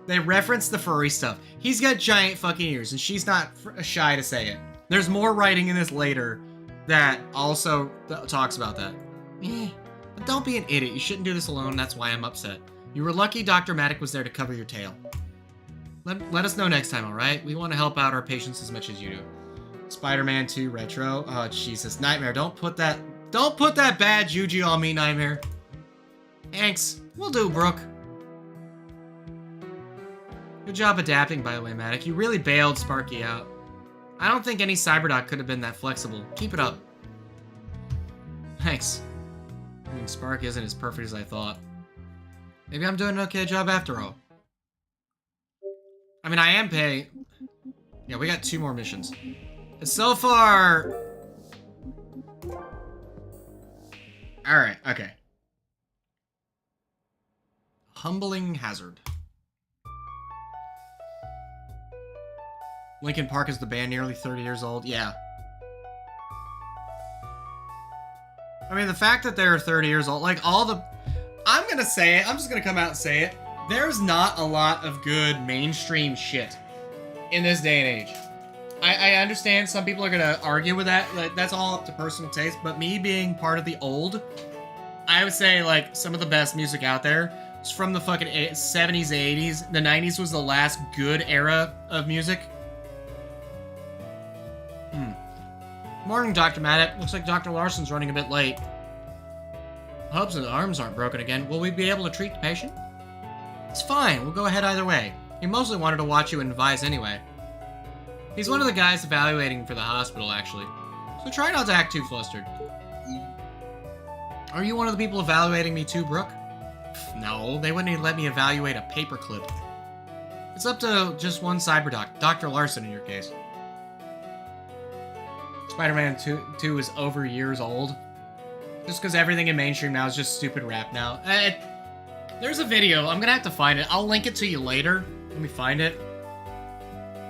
They reference the furry stuff. He's got giant fucking ears, and she's not shy to say it. There's more writing in this later that also talks about that. But don't be an idiot. You shouldn't do this alone. That's why I'm upset. You were lucky Dr. Maddox was there to cover your tail. Let us know next time, alright? We want to help out our patients as much as you do. Spider-Man 2 Retro. Oh, Jesus. Nightmare, don't put that bad juju on me, Nightmare. Thanks. Will do, Brooke. Good job adapting, by the way, Maddox. You really bailed Sparky out. I don't think any Cyberdoc could have been that flexible. Keep it up. Thanks. I mean, Spark isn't as perfect as I thought. Maybe I'm doing an okay job after all. I mean, I am paying... Yeah, we got 2 more missions. And so far... Alright, okay. Humbling Hazard. Linkin Park is the band, nearly 30 years old. Yeah. I mean, the fact that they're 30 years old, like, all the... I'm gonna say it. I'm just gonna come out and say it. There's not a lot of good mainstream shit in this day and age. I understand some people are gonna argue with that. Like, that's all up to personal taste. But me being part of the old, I would say, like, some of the best music out there is from the fucking 70s, 80s. The 90s was the last good era of music. Morning, Dr. Maddox. Looks like Dr. Larson's running a bit late. Hopes his arms aren't broken again. Will we be able to treat the patient? It's fine. We'll go ahead either way. He mostly wanted to watch you and advise anyway. He's one of the guys evaluating for the hospital, actually. So try not to act too flustered. Are you one of the people evaluating me too, Brooke? No, they wouldn't even let me evaluate a paperclip. It's up to just one cyberdoc, Dr. Larson in your case. Spider-Man 2 is over years old. Just because everything in mainstream now is just stupid rap now. There's a video. I'm gonna have to find it. I'll link it to you later. Let me find it.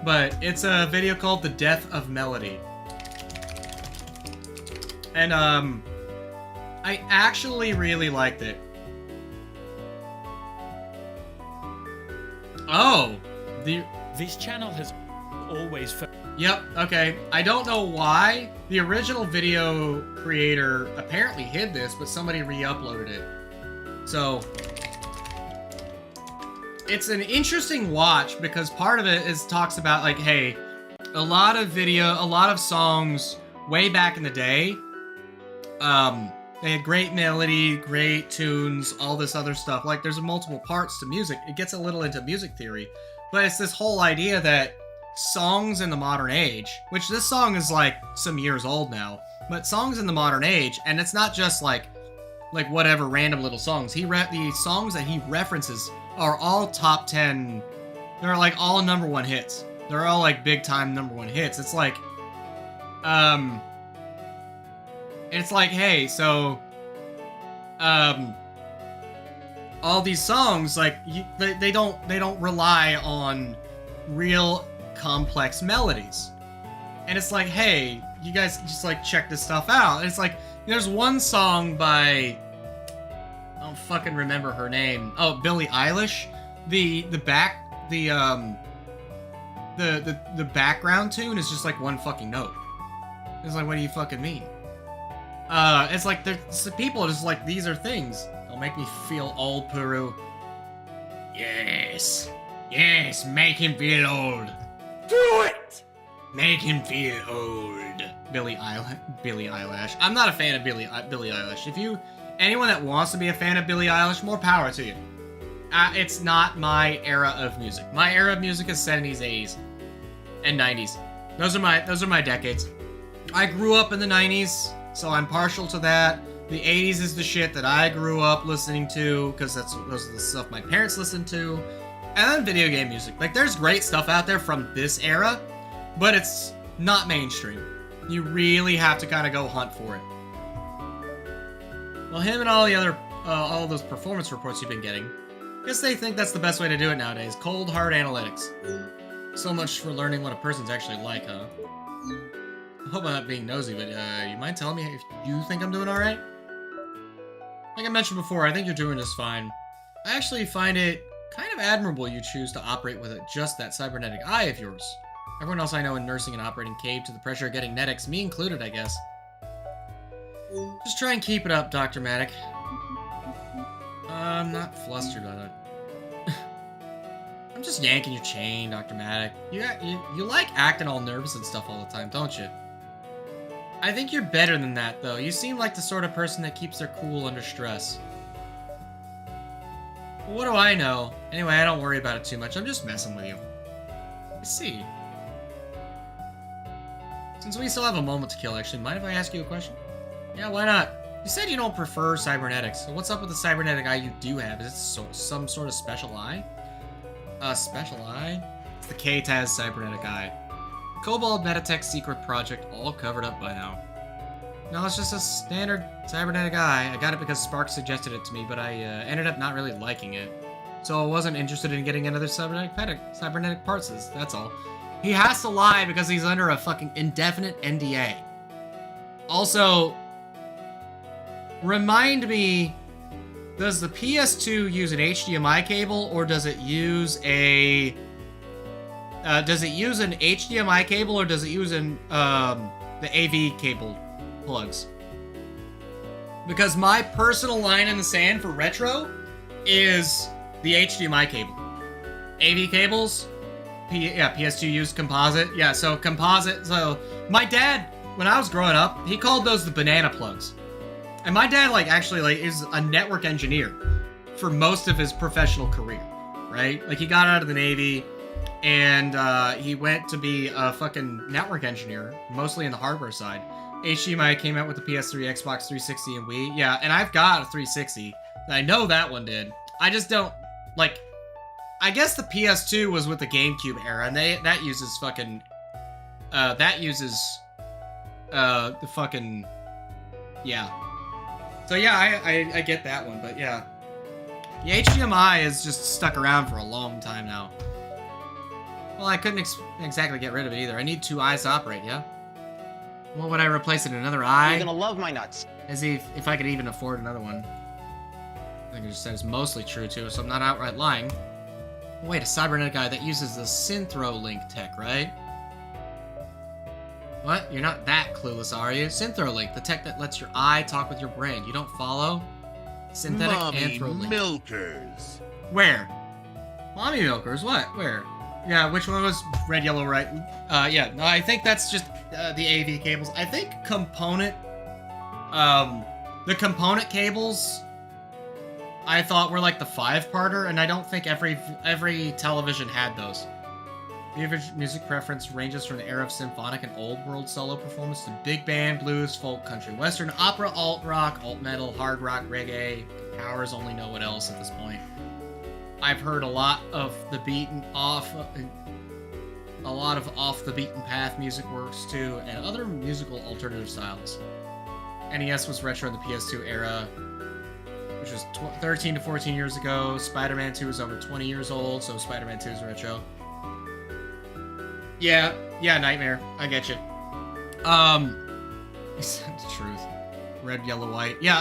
But it's a video called The Death of Melody. And, I actually really liked it. Oh! This channel has... always. Yep, okay. I don't know why. The original video creator apparently hid this, but somebody re-uploaded it. So, it's an interesting watch because part of it is talks about like, hey, a lot of songs way back in the day, they had great melody, great tunes, all this other stuff. Like, there's multiple parts to music. It gets a little into music theory, but it's this whole idea that songs in the modern age, which this song is like some years old now, but songs in the modern age, and it's not just like whatever random little songs. The songs that he references are all top 10. They're like all #1 hits. They're all like big time #1 hits. It's like, hey, so, all these songs, like, they don't rely on real complex melodies. And it's like, hey, you guys just like check this stuff out. And it's like, there's one song by, I don't fucking remember her name. Oh, Billie Eilish. The background tune is just like one fucking note. It's like, what do you fucking mean? It's like there's people just like, these are things. Don't make me feel old, Puru. Yes, make him feel old. Do it. Make him feel old. Billie Eilish. I'm not a fan of Billie Eilish. Anyone that wants to be a fan of Billie Eilish, more power to you. It's not my era of music. My era of music is 70s, 80s, and 90s. Those are my decades. I grew up in the 90s, so I'm partial to that. The 80s is the shit that I grew up listening to, because those are the stuff my parents listened to. And then video game music. Like, there's great stuff out there from this era, but it's not mainstream. You really have to kind of go hunt for it. Well, him and all the other, all those performance reports you've been getting, I guess they think that's the best way to do it nowadays. Cold, hard analytics. So much for learning what a person's actually like, huh? I hope I'm not being nosy, but you mind telling me if you think I'm doing alright? Like I mentioned before, I think you're doing just fine. I actually find it kind of admirable you choose to operate with just that cybernetic eye of yours. Everyone else I know in nursing and operating cave to the pressure of getting netics, me included, I guess. Just try and keep it up, Dr. Matic. I'm not flustered by that. I'm just yanking your chain, Dr. Matic. You like acting all nervous and stuff all the time, don't you? I think you're better than that, though. You seem like the sort of person that keeps their cool under stress. What do I know? Anyway, I don't worry about it too much. I'm just messing with you. I see. Since we still have a moment to kill, actually, mind if I ask you a question? Yeah, why not? You said you don't prefer cybernetics, so what's up with the cybernetic eye you do have? Is it some sort of special eye? Special eye? It's the KTAZ cybernetic eye. Cobalt Metatech secret project, all covered up by now. No, it's just a standard cybernetic eye. I got it because Spark suggested it to me, but I ended up not really liking it. So I wasn't interested in getting another cybernetic parts, that's all. He has to lie because he's under a fucking indefinite NDA. Also, remind me, does the PS2 use an HDMI cable, or does it use a... does it use an HDMI cable, or does it use the AV cable plugs? Because my personal line in the sand for retro is the HDMI cable. AV cables, PS2 used composite. Yeah, so composite. So my dad, when I was growing up, he called those the banana plugs. And my dad, is a network engineer for most of his professional career, right? Like, he got out of the Navy, and he went to be a fucking network engineer, mostly in the hardware side. HDMI came out with the PS3, Xbox 360, and Wii. Yeah, and I've got a 360. I know that one did. I just don't, like... I guess the PS2 was with the GameCube era, and that uses fucking... the fucking... Yeah. So yeah, I get that one, but yeah. The HDMI is just stuck around for a long time now. Well, I couldn't exactly get rid of it either. I need two eyes to operate, yeah? What would I replace it? Another eye? You're gonna love my nuts. As if I could even afford another one. I think I just said it's mostly true too, so I'm not outright lying. Wait, a cybernetic eye that uses the Synthro Link tech, right? What? You're not that clueless, are you? Synthrolink, the tech that lets your eye talk with your brain. You don't follow? Synthetic Anthrolink. Milkers. Where? Mommy milkers? What? Where? Yeah, which one was red, yellow, right? Yeah, no, I think that's just the AV cables. I think the component cables I thought were like the 5-parter, and I don't think every television had those. The average music preference ranges from the era of symphonic and old world solo performance to big band, blues, folk, country, western, opera, alt rock, alt metal, hard rock, reggae. Powers only know what else at this point. I've heard a lot of the off the beaten path music works too, and other musical alternative styles. NES was retro in the PS2 era, which was 13 to 14 years ago. Spider-Man 2 is over 20 years old, so Spider-Man 2 is retro. Yeah, Nightmare. I get you. It's the truth. Red, yellow, white. Yeah,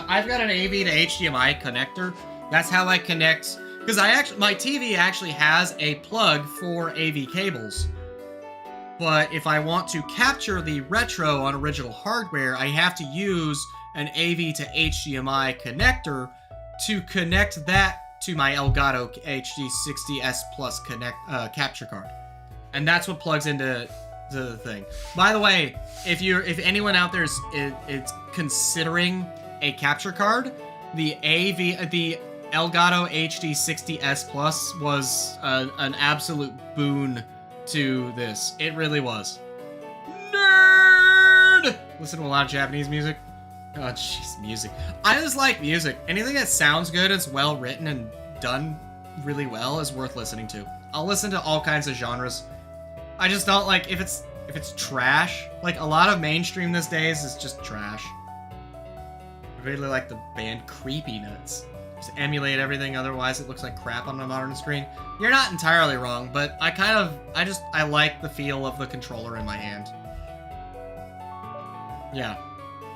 I've got an AV to HDMI connector. That's how I connect, because my TV actually has a plug for AV cables. But if I want to capture the retro on original hardware, I have to use an AV to HDMI connector to connect that to my Elgato HD60S Plus capture card. And that's what plugs into the thing. By the way, if anyone out there is considering a capture card, the Elgato HD60S Plus was an absolute boon to this. It really was. Nerd! Listen to a lot of Japanese music. Oh, jeez, music. I just like music. Anything that sounds good, is well written, and done really well is worth listening to. I'll listen to all kinds of genres. I just don't like if it's trash. Like a lot of mainstream these days is just trash. I really like the band Creepy Nuts. Just emulate everything, otherwise it looks like crap on a modern screen. You're not entirely wrong, but I like the feel of the controller in my hand. Yeah.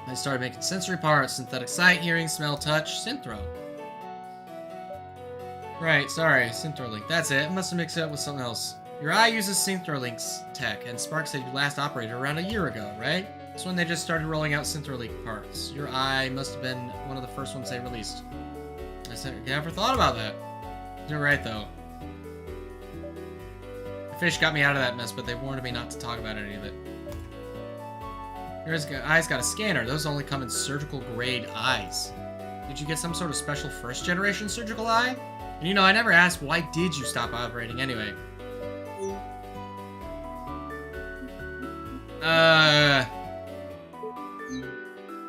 I started making sensory parts: synthetic sight, hearing, smell, touch, synthro. Right, sorry, Synthrolink. That's it. I must have mixed it up with something else. Your eye uses Syntrolink's tech, and Spark said you last operated around a year ago, right? That's when they just started rolling out Syntrolink parts. Your eye must have been one of the first ones they released. I never thought about that. You're right, though. The fish got me out of that mess, but they warned me not to talk about any of it. Your eye's got a scanner. Those only come in surgical grade eyes. Did you get some sort of special first generation surgical eye? And you know, I never asked, why did you stop operating anyway?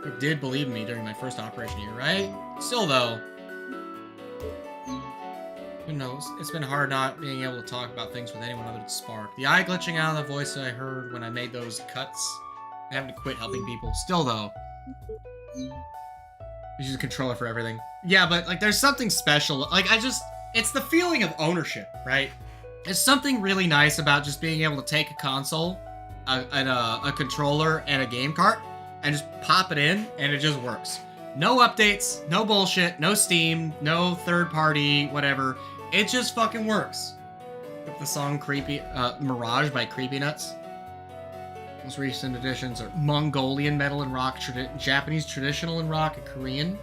You did believe in me during my first operation here, right? Still, though. Who knows? It's been hard not being able to talk about things with anyone other than Spark. The eye glitching out of the voice that I heard when I made those cuts. I having to quit helping people. Still, though. You use a controller for everything. Yeah, but, like, there's something special. Like, it's the feeling of ownership, right? There's something really nice about just being able to take a console, a controller, and a game cart, and just pop it in, and it just works. No updates, no bullshit, no Steam, no third-party, whatever. It just fucking works. The song Mirage by Creepy Nuts. Most recent editions are Mongolian metal and rock, Japanese traditional and rock, and Korean.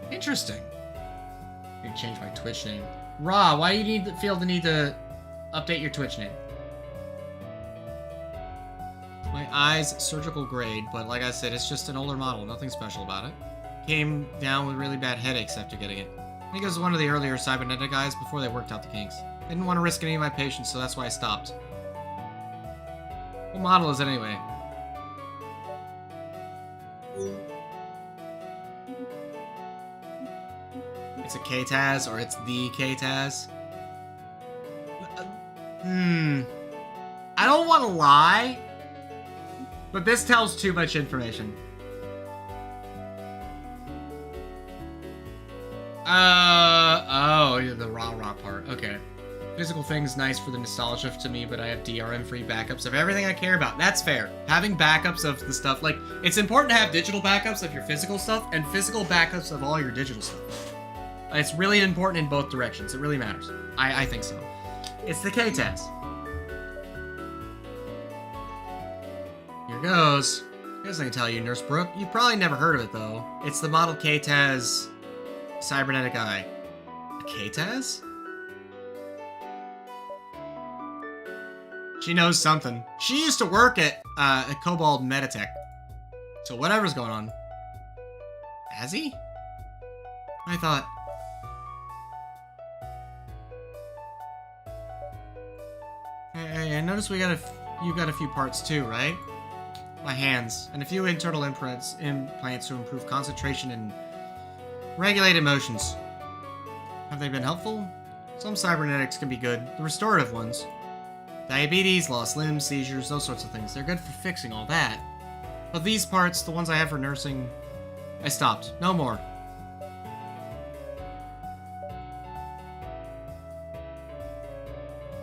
Interesting. I need to change my Twitch name. Raw, why do you feel the need to update your Twitch name? My eyes surgical grade, but like I said, it's just an older model, nothing special about it. Came down with really bad headaches after getting it. I think it was one of the earlier cybernetic eyes before they worked out the kinks. I didn't want to risk any of my patients, so that's why I stopped. What model is it anyway? It's a KTAS, or it's the KTAS? I don't want to lie, but this tells too much information. Oh, the rah-rah part. Okay. Physical thing's nice for the nostalgia to me, but I have DRM-free backups of everything I care about. That's fair. Having backups of the stuff, like, it's important to have digital backups of your physical stuff and physical backups of all your digital stuff. It's really important in both directions. It really matters. I think so. It's the KTAS. Here goes. Here's something I can tell you, Nurse Brooke. You've probably never heard of it, though. It's the model K-Taz cybernetic eye. A K-Taz? She knows something. She used to work at Cobalt Meditech. So whatever's going on. Has he? I thought... Hey, I noticed you got a few parts too, right? My hands, and a few internal implants to improve concentration and regulate emotions. Have they been helpful? Some cybernetics can be good, the restorative ones. Diabetes, lost limbs, seizures, those sorts of things. They're good for fixing all that. But these parts, the ones I have for nursing, I stopped. No more.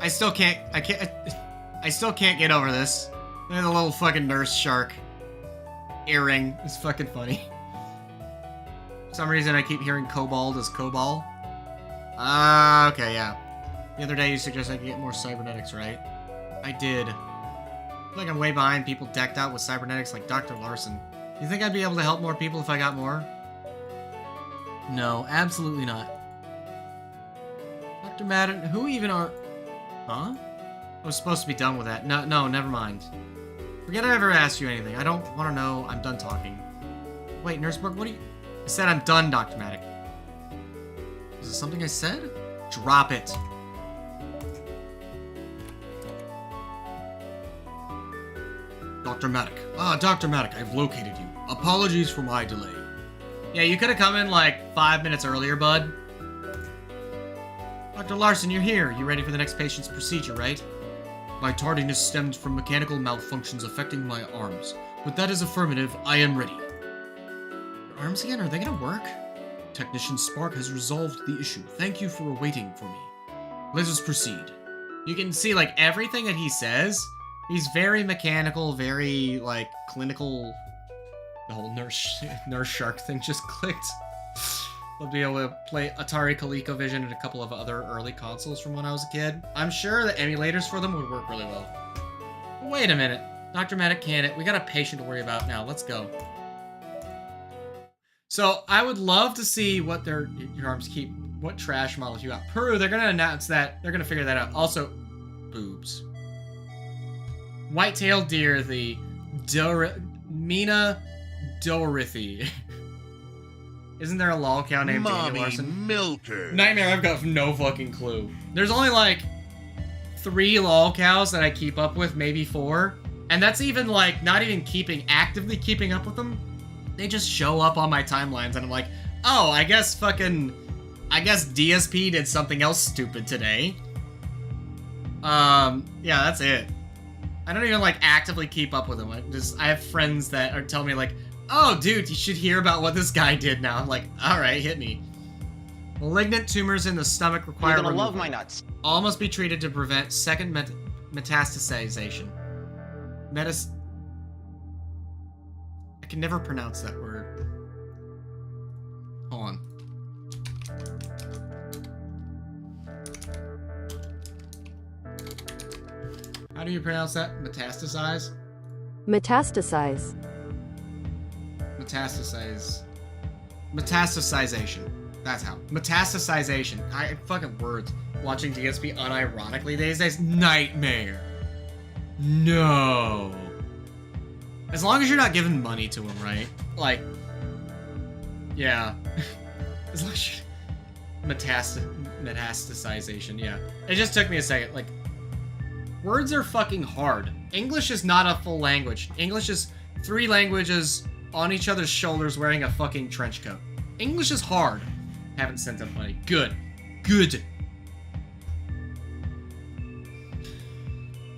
I still can't get over this. There's a little fucking nurse shark earring. It's fucking funny. For some reason I keep hearing Cobalt as Cobalt. Okay, yeah. The other day you suggested I could get more cybernetics, right? I did. I feel like I'm way behind people decked out with cybernetics like Dr. Larson. You think I'd be able to help more people if I got more? No, absolutely not. Dr. Madden, who even are... Huh? I was supposed to be done with that. No, never mind. Forget I ever asked you anything. I don't want to know. I'm done talking. Wait, Nurse Brooke, what do you... I said I'm done, Dr. Maddock. Is it something I said? Drop it. Dr. Maddock. Ah, Dr. Maddock, I've located you. Apologies for my delay. Yeah, you could have come in like 5 minutes earlier, bud. Dr. Larson, you're here. You ready for the next patient's procedure, right? My tardiness stemmed from mechanical malfunctions affecting my arms. But that is affirmative. I am ready. Your arms again? Are they gonna work? Technician Spark has resolved the issue. Thank you for waiting for me. Let us proceed. You can see, like, everything that he says, he's very mechanical, very, like, clinical. The whole nurse shark thing just clicked. I'll be able to play Atari ColecoVision and a couple of other early consoles from when I was a kid. I'm sure that emulators for them would work really well. But wait a minute. Dr. Maddock can it. We got a patient to worry about now. Let's go. So, I would love to see what your arms keep, what trash models you got. Peru, they're gonna announce that. They're gonna figure that out. Also, boobs. White-tailed deer, the Mina Dorothy. Isn't there a lolcow named Daniel Larson? Milker. Nightmare, I've got no fucking clue. There's only like 3 lolcows that I keep up with, maybe 4. And that's even like, not even actively keeping up with them. They just show up on my timelines and I'm like, oh, I guess DSP did something else stupid today. Yeah, that's it. I don't even like actively keep up with them. I have friends that are telling me like, oh, dude, you should hear about what this guy did now. I'm like, alright, hit me. Malignant tumors in the stomach require removal. Love my nuts. All must be treated to prevent second metastasization. I can never pronounce that word. Hold on. How do you pronounce that? Metastasize? Metastasize. Metastasization. That's how. Metastasization. Fucking words. Watching DSP unironically these days. Nightmare. No. As long as you're not giving money to him, right? Like, yeah. As long as you're... Metastasization, yeah. It just took me a second. Like, words are fucking hard. English is not a full language. English is 3 languages on each other's shoulders wearing a fucking trench coat. English is hard. Haven't sent up money. Good. Good.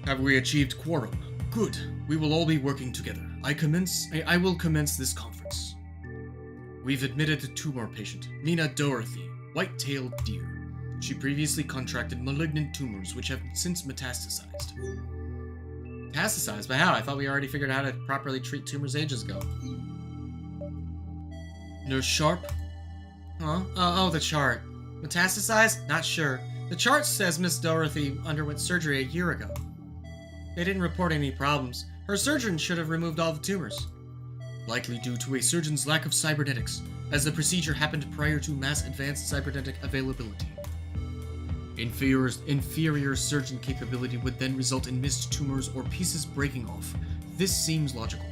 Have we achieved quorum? Good. We will all be working together. I will commence this conference. We've admitted a tumor patient, Mina Dorothy, white-tailed deer. She previously contracted malignant tumors which have since metastasized. Metastasized? But how? I thought we already figured out how to properly treat tumors ages ago. Nurse Sharp? Huh? Oh, the chart. Metastasized? Not sure. The chart says Miss Dorothy underwent surgery a year ago. They didn't report any problems. Her surgeon should have removed all the tumors. Likely due to a surgeon's lack of cybernetics, as the procedure happened prior to mass advanced cybernetic availability. Inferior surgeon capability would then result in missed tumors or pieces breaking off. This seems logical.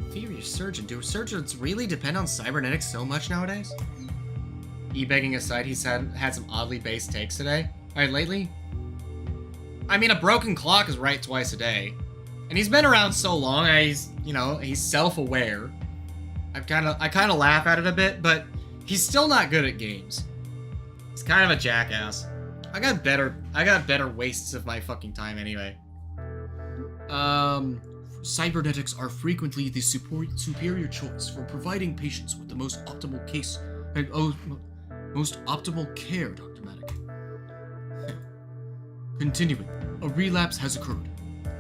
Inferior surgeon? Do surgeons really depend on cybernetics so much nowadays? E-begging aside, he's had some oddly based takes today. Alright, lately? I mean, a broken clock is right twice a day. And he's been around so long, he's self-aware. I kind of laugh at it a bit, but he's still not good at games. He's kind of a jackass. I got better wastes of my fucking time anyway. Cybernetics are frequently the superior choice for providing patients with the most optimal most optimal care, Dr. Maddock. Continuing, a relapse has occurred.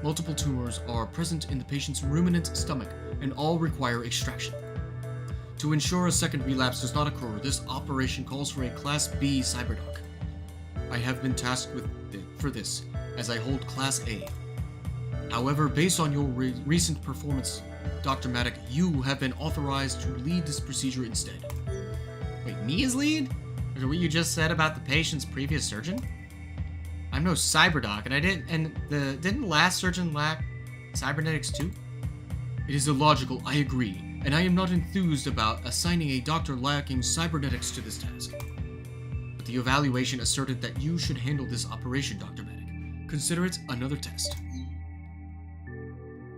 Multiple tumors are present in the patient's ruminant stomach and all require extraction. To ensure a second relapse does not occur, this operation calls for a Class B cyberdoc. I have been tasked for this, as I hold Class A. However, based on your recent performance, Dr. Maddock, you have been authorized to lead this procedure instead. Wait, me as lead? Is what you just said about the patient's previous surgeon? I'm no cyberdoc, and didn't the last surgeon lack cybernetics too? It is illogical, I agree, and I am not enthused about assigning a doctor lacking cybernetics to this task. But the evaluation asserted that you should handle this operation, Dr. Maddock. Consider it another test.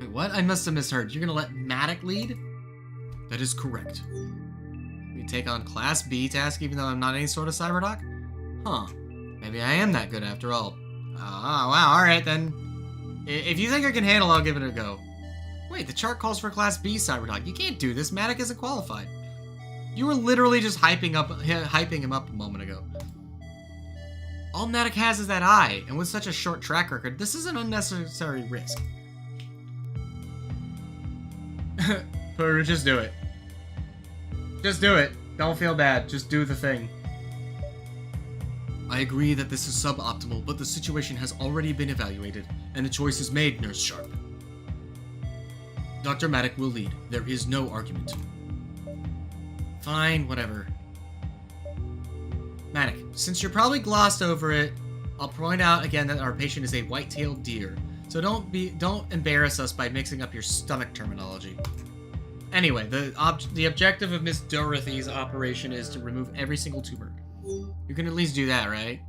Wait, what? I must have misheard. You're gonna let Maddock lead? That is correct. You take on Class B task even though I'm not any sort of cyberdoc? Huh. Maybe I am that good after all. Oh, wow, alright then. If you think I can handle, I'll give it a go. Wait, the chart calls for Class B cyberdoc. You can't do this. Maddock isn't qualified. You were literally just hyping him up a moment ago. All Maddock has is that eye, and with such a short track record, this is an unnecessary risk. Puru, just do it. Just do it. Don't feel bad. Just do the thing. I agree that this is suboptimal, but the situation has already been evaluated, and the choice is made, Nurse Sharp. Dr. Maddock will lead. There is no argument. Fine, whatever. Maddock, since you're probably glossed over it, I'll point out again that our patient is a white-tailed deer, so don't embarrass us by mixing up your stomach terminology. Anyway, the objective of Miss Dorothy's operation is to remove every single tumor. You can at least do that, right?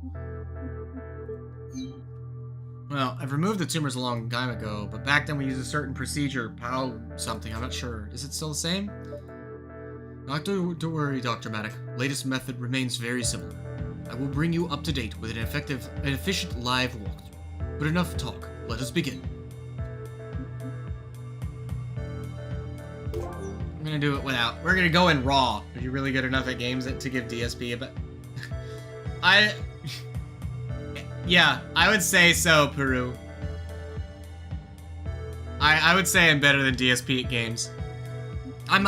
Well, I've removed the tumors a long time ago, but back then we used a certain procedure, POW something, I'm not sure. Is it still the same? Not to worry, Dr. Maddock. Latest method remains very similar. I will bring you up to date with an efficient live walkthrough. But enough talk. Let us begin. I'm gonna do it without. We're gonna go in raw. Are you really good enough at games to give DSP a bit? Yeah, I would say so, Puru. I would say I'm better than DSP at games. I'm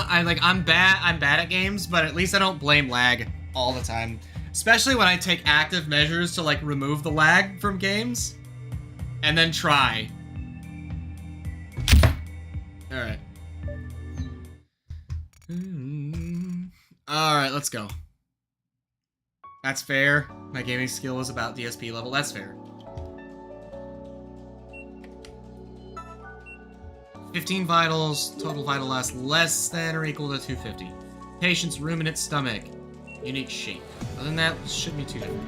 bad at games, but at least I don't blame lag all the time. Especially when I take active measures to like remove the lag from games and then try. Alright. Alright, let's go. That's fair. My gaming skill is about DSP level. That's fair. 15 vitals. Total vital loss less than or equal to 250. Patient's ruminant stomach. Unique shape. Other than that, shouldn't be too different.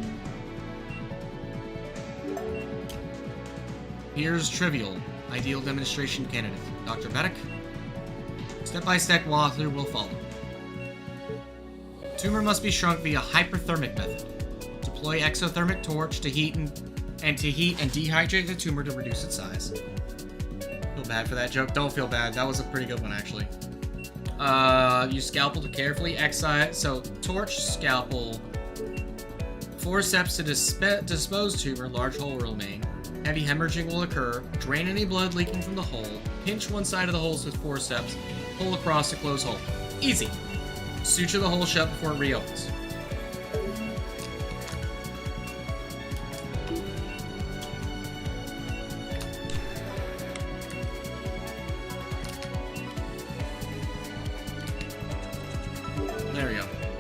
Here's trivial. Ideal demonstration candidate. Dr. Maddock. Step-by-step walkthrough will follow. Tumor must be shrunk via hyperthermic method. Deploy exothermic torch to heat and dehydrate the tumor to reduce its size. Feel bad for that joke. Don't feel bad. That was a pretty good one, actually. Use scalpel to carefully excise. So, torch, scalpel. Forceps to dispose tumor. Large hole will remain. Heavy hemorrhaging will occur. Drain any blood leaking from the hole. Pinch one side of the holes with forceps. Pull across to close hole. Easy. Suture the hole shut before it reopens.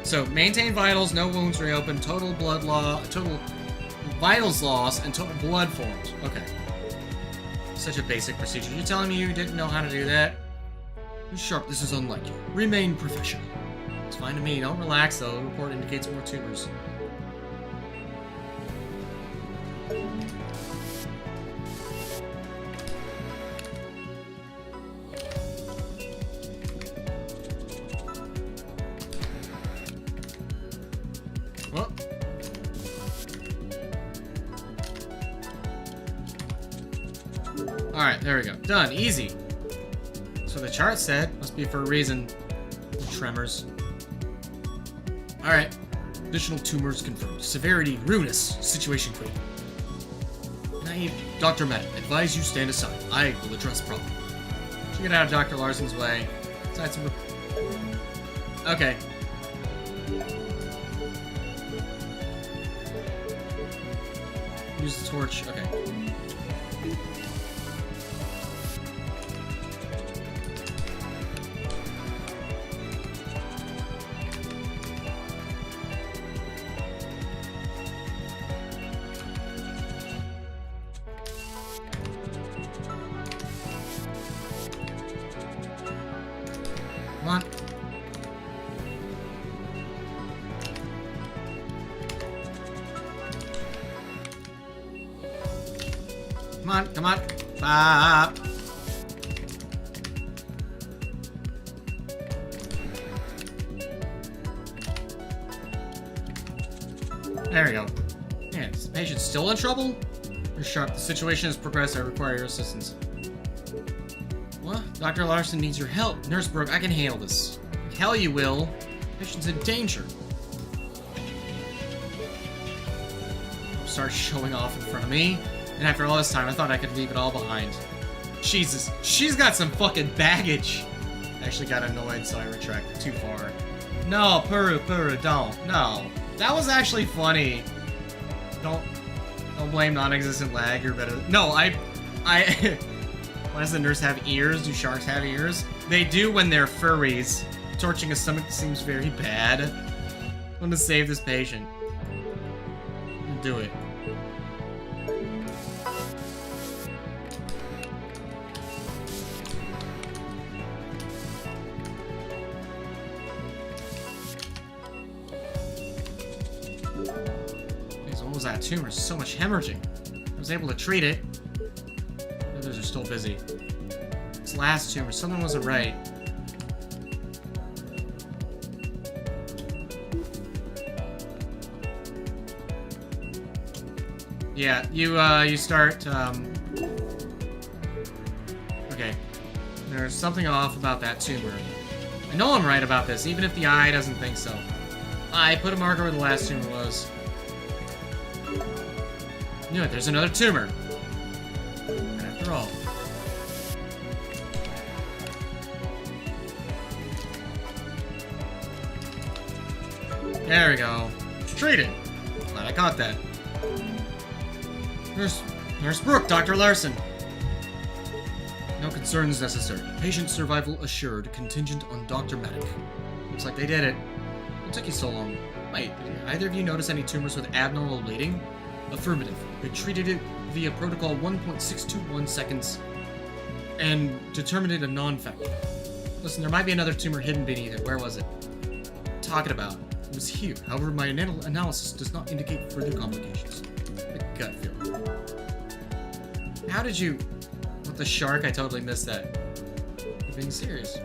So, maintain vitals, no wounds reopened, total vitals loss, and total blood forms. Okay. Such a basic procedure. You telling me you didn't know how to do that? Ms. Sharp, this is unlike you. Remain professional. It's fine to me. Don't relax, though. The report indicates more tumors. What? Alright, there we go. Done. Easy. So the chart said. Must be for a reason. Tremors. Alright. Additional tumors confirmed. Severity, ruinous. Situation critical. Naive. Dr. Madden, advise you stand aside. I will address problem. To get out of Dr. Larson's way. Besides some... Okay. Use the torch. Okay. Come on. Come on, come on. Bop. There we go. Man, is the patient still in trouble? You're sharp. The situation has progressed. I require your assistance. What? Dr. Larson needs your help. Nurse Brooke, I can handle this. Hell you will. Patient's in danger. Start showing off in front of me. And after all this time, I thought I could leave it all behind. Jesus. She's got some fucking baggage. I actually got annoyed, so I retracted too far. No, Puru, don't. No. That was actually funny. Don't blame non-existent lag. You're better. No, I why does the nurse have ears? Do sharks have ears? They do when they're furries. Torching a stomach seems very bad. I'm gonna save this patient. Do it. What was that tumor? So much hemorrhaging. I was able to treat it. Others are still busy. This last tumor, something wasn't right. Yeah, you start, okay. There's something off about that tumor. I know I'm right about this, even if the eye doesn't think so. I put a marker where the last tumor was. Knew it, there's another tumor. After all. There we go. Treated. Glad I caught that. Nurse Brooke, Dr. Larson. No concerns necessary. Patient survival assured, contingent on Dr. Maddock. Looks like they did it. What took you so long? Wait, did either of you notice any tumors with abnormal bleeding? Affirmative. We treated it via protocol 1.621 seconds and determined it a non-factor. Listen, there might be another tumor hidden beneath it. Where was it? Talking about. It was here. However, my analysis does not indicate further complications. A gut feeling. How did you... With the shark, I totally missed that. You're being serious.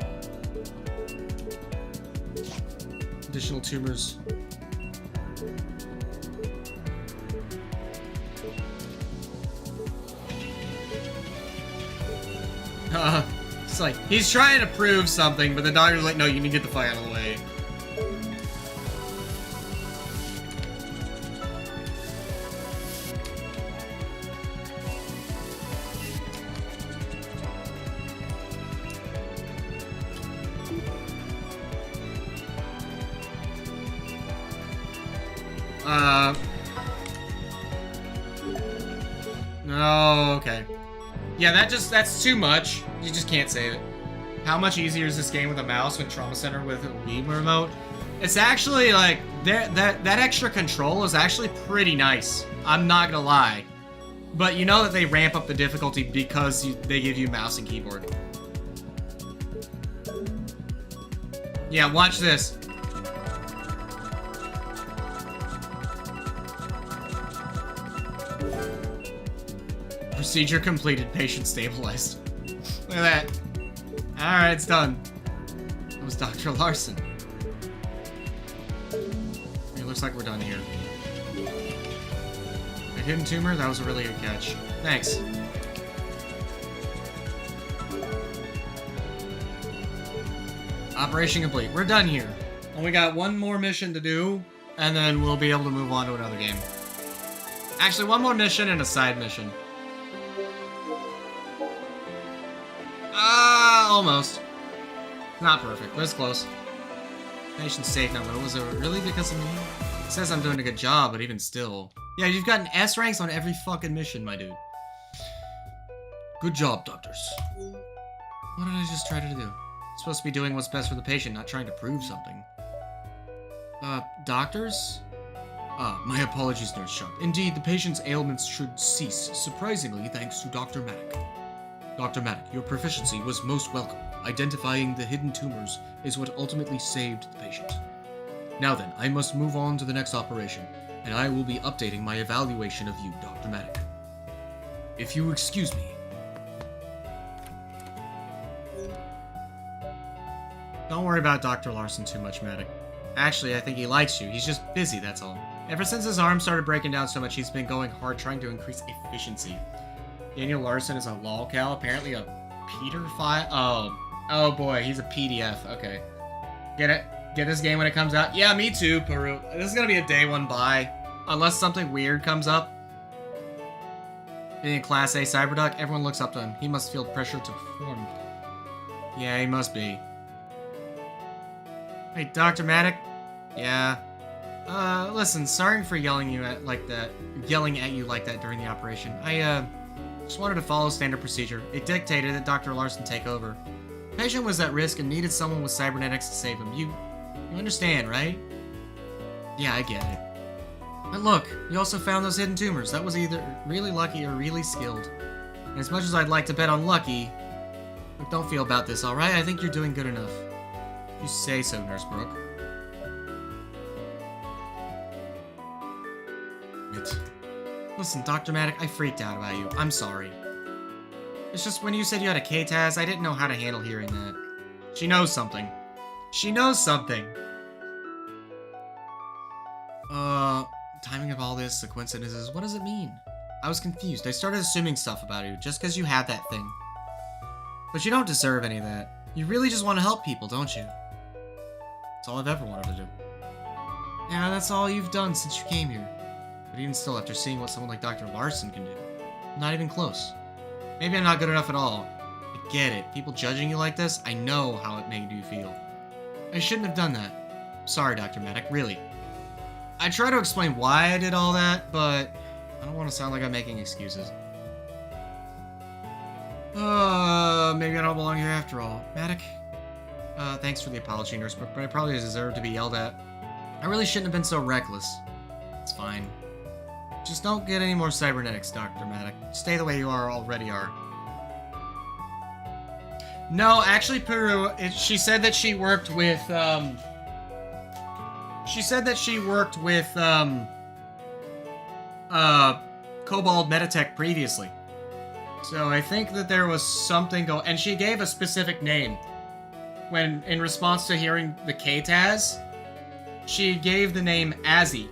Additional tumors. It's like, he's trying to prove something, but the doctor's like, no, you need to get the fight out of the way. No, okay. Yeah, that's too much. You just can't save it. How much easier is this game with a mouse with Trauma Center with a Wii remote? It's actually like that extra control is actually pretty nice. I'm not gonna lie, but you know that they ramp up the difficulty because they give you mouse and keyboard. Yeah, watch this. Procedure completed. Patient stabilized. Look at that. Alright, it's done. That was Dr. Larson. It looks like we're done here. A hidden tumor? That was a really good catch. Thanks. Operation complete. We're done here. And we got one more mission to do, and then we'll be able to move on to another game. Actually, one more mission and a side mission. Almost. Not perfect, but it's close. Patient's safe now, but was it really because of me? It says I'm doing a good job, but even still. Yeah, you've gotten S ranks on every fucking mission, my dude. Good job, doctors. What did I just try to do? I'm supposed to be doing what's best for the patient, not trying to prove something. Doctors? My apologies, Nurse Sharp. Indeed, the patient's ailments should cease, surprisingly thanks to Dr. Maddock. Dr. Maddock, your proficiency was most welcome. Identifying the hidden tumors is what ultimately saved the patient. Now then, I must move on to the next operation, and I will be updating my evaluation of you, Dr. Maddock. If you excuse me. Don't worry about Dr. Larson too much, Maddock. Actually, I think he likes you. He's just busy, that's all. Ever since his arm started breaking down so much, he's been going hard trying to increase efficiency. Daniel Larson is a lolcow, apparently a Peter file. Oh boy, he's a PDF. Okay. Get it? Get this game when it comes out? Yeah, me too, Peru. This is gonna be a day one buy. Unless something weird comes up. Being a Class A Cyberduck, everyone looks up to him. He must feel pressure to perform. Yeah, he must be. Hey, Dr. Maddock? Yeah. Listen, sorry for yelling at you like that during the operation. I just wanted to follow standard procedure. It dictated that Dr. Larson take over. The patient was at risk and needed someone with cybernetics to save him. You understand, right? Yeah, I get it. But look, you also found those hidden tumors. That was either really lucky or really skilled. And as much as I'd like to bet on lucky, look, don't feel about this, alright? I think you're doing good enough. You say so, Nurse Brooke. Listen, Dr. Maddock, I freaked out about you. I'm sorry. It's just when you said you had a K-Taz, I didn't know how to handle hearing that. She knows something. She knows something! Timing of all this, the coincidences, what does it mean? I was confused. I started assuming stuff about you, just because you had that thing. But you don't deserve any of that. You really just want to help people, don't you? That's all I've ever wanted to do. Yeah, that's all you've done since you came here. But even still, after seeing what someone like Dr. Larson can do, not even close. Maybe I'm not good enough at all. I get it. People judging you like this, I know how it made you feel. I shouldn't have done that. Sorry, Dr. Maddock, really. I try to explain why I did all that, but I don't want to sound like I'm making excuses. Maybe I don't belong here after all. Maddock? Thanks for the apology, Nurse Brooke, but I probably deserve to be yelled at. I really shouldn't have been so reckless. It's fine. Just don't get any more cybernetics, Dr. Maddock. Stay the way you already are. No, actually, Peru, she said that she worked with, Cobalt Meditech previously. So I think that there was something and she gave a specific name. When, in response to hearing the K-Taz, she gave the name Azzy.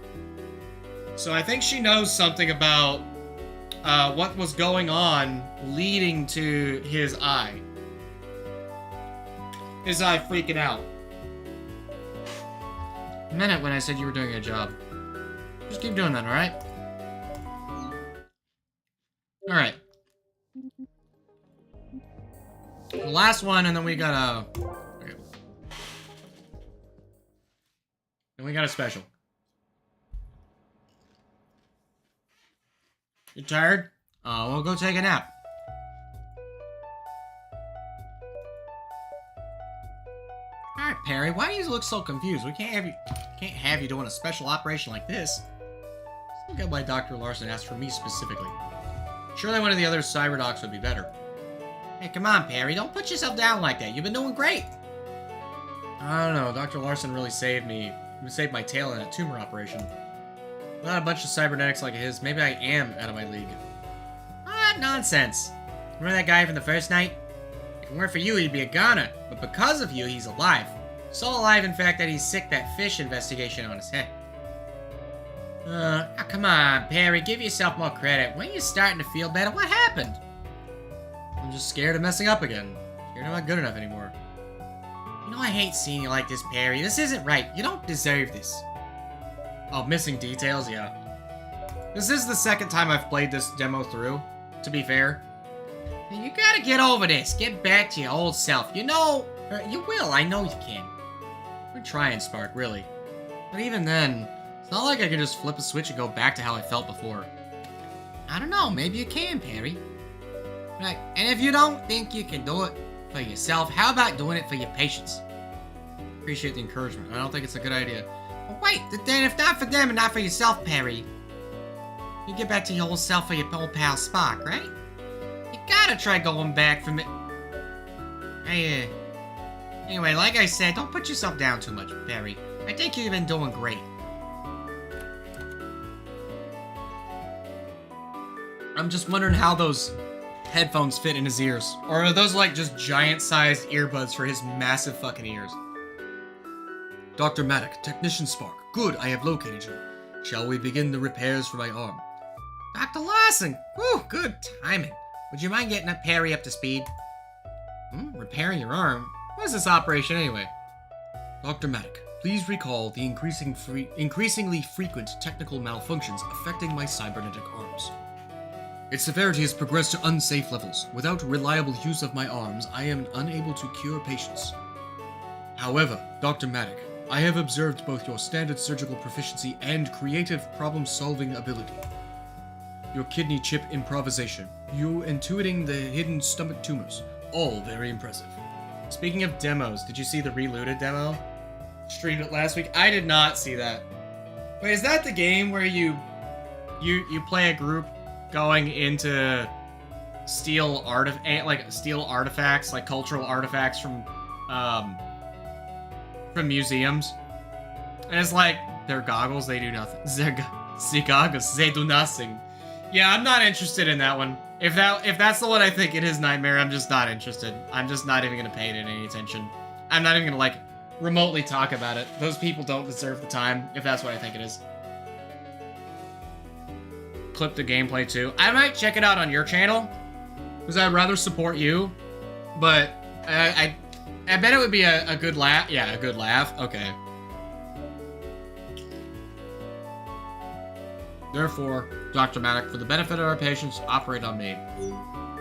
So I think she knows something about what was going on leading to his eye. His eye freaking out. I meant it when I said you were doing a job. Just keep doing that, alright? Alright. The last one, and then we got a... Okay. Then we got a special. You tired? Well, go take a nap. Alright, Perry, why do you look so confused? We can't have you doing a special operation like this. Look at why Dr. Larson asked for me specifically. Surely one of the other cyberdocs would be better. Hey, come on, Perry, don't put yourself down like that. You've been doing great. I don't know, Dr. Larson really saved my tail in that tumor operation. Without a bunch of cybernetics like his, maybe I am out of my league. What nonsense. Remember that guy from the first night? If it weren't for you, he'd be a goner. But because of you, he's alive. So alive, in fact, that he's sick that fish investigation on his head. Come on, Perry, give yourself more credit. When you're starting to feel better, what happened? I'm just scared of messing up again. Scared I'm not good enough anymore. You know I hate seeing you like this, Perry. This isn't right. You don't deserve this. Oh, missing details? Yeah. This is the second time I've played this demo through, to be fair. You gotta get over this. Get back to your old self. You know... you will. I know you can. We're trying, Spark, really. But even then, it's not like I can just flip a switch and go back to how I felt before. I don't know. Maybe you can, Perry. Right. And if you don't think you can do it for yourself, how about doing it for your patients? Appreciate the encouragement. I don't think it's a good idea. But wait, then if not for them and not for yourself, Perry, you get back to your old self for your old pal Spark, right? You gotta try going back from it. Hey, anyway, like I said, don't put yourself down too much, Perry. I think you've been doing great. I'm just wondering how those headphones fit in his ears. Or are those like just giant-sized earbuds for his massive fucking ears? Dr. Maddock, Technician Spark. Good, I have located you. Shall we begin the repairs for my arm? Dr. Larson! Whew, good timing. Would you mind getting Perry up to speed? Repairing your arm? What is this operation anyway? Dr. Maddock, please recall the increasingly frequent technical malfunctions affecting my cybernetic arms. Its severity has progressed to unsafe levels. Without reliable use of my arms, I am unable to cure patients. However, Dr. Maddock, I have observed both your standard surgical proficiency and creative problem-solving ability. Your kidney chip improvisation, you intuiting the hidden stomach tumors, all very impressive. Speaking of demos, did you see the Reloaded demo? Streamed it last week. I did not see that. Wait, is that the game where you play a group going into steal artifacts, like cultural artifacts from museums? And it's like their goggles, they do nothing. Their goggles, they do nothing. Yeah, I'm not interested in that one. If that's the one I think it is, Nightmare, I'm just not interested. I'm just not even gonna pay it any attention. I'm not even gonna, like, remotely talk about it. Those people don't deserve the time, if that's what I think it is. Clip the gameplay, too. I might check it out on your channel, because I'd rather support you, but I bet it would be a good laugh. Yeah, a good laugh. Okay. Therefore, Dr. Maddock, for the benefit of our patients, operate on me.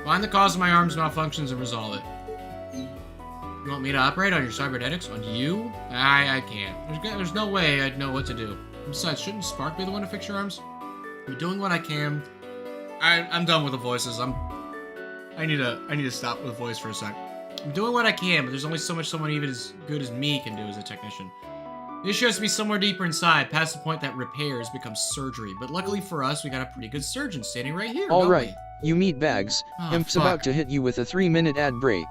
Find the cause of my arm's malfunctions and resolve it. You want me to operate on your cybernetics? On you? I can't. There's no way I'd know what to do. Besides, shouldn't Spark be the one to fix your arms? I'm doing what I can. I'm done with the voices. I need to stop with the voice for a sec. I'm doing what I can, but there's only so much someone even as good as me can do as a technician. The issue has to be somewhere deeper inside, past the point that repairs become surgery. But luckily for us, we got a pretty good surgeon standing right here. Alright, you meat bags. Imp's about to hit you with a 3-minute ad break.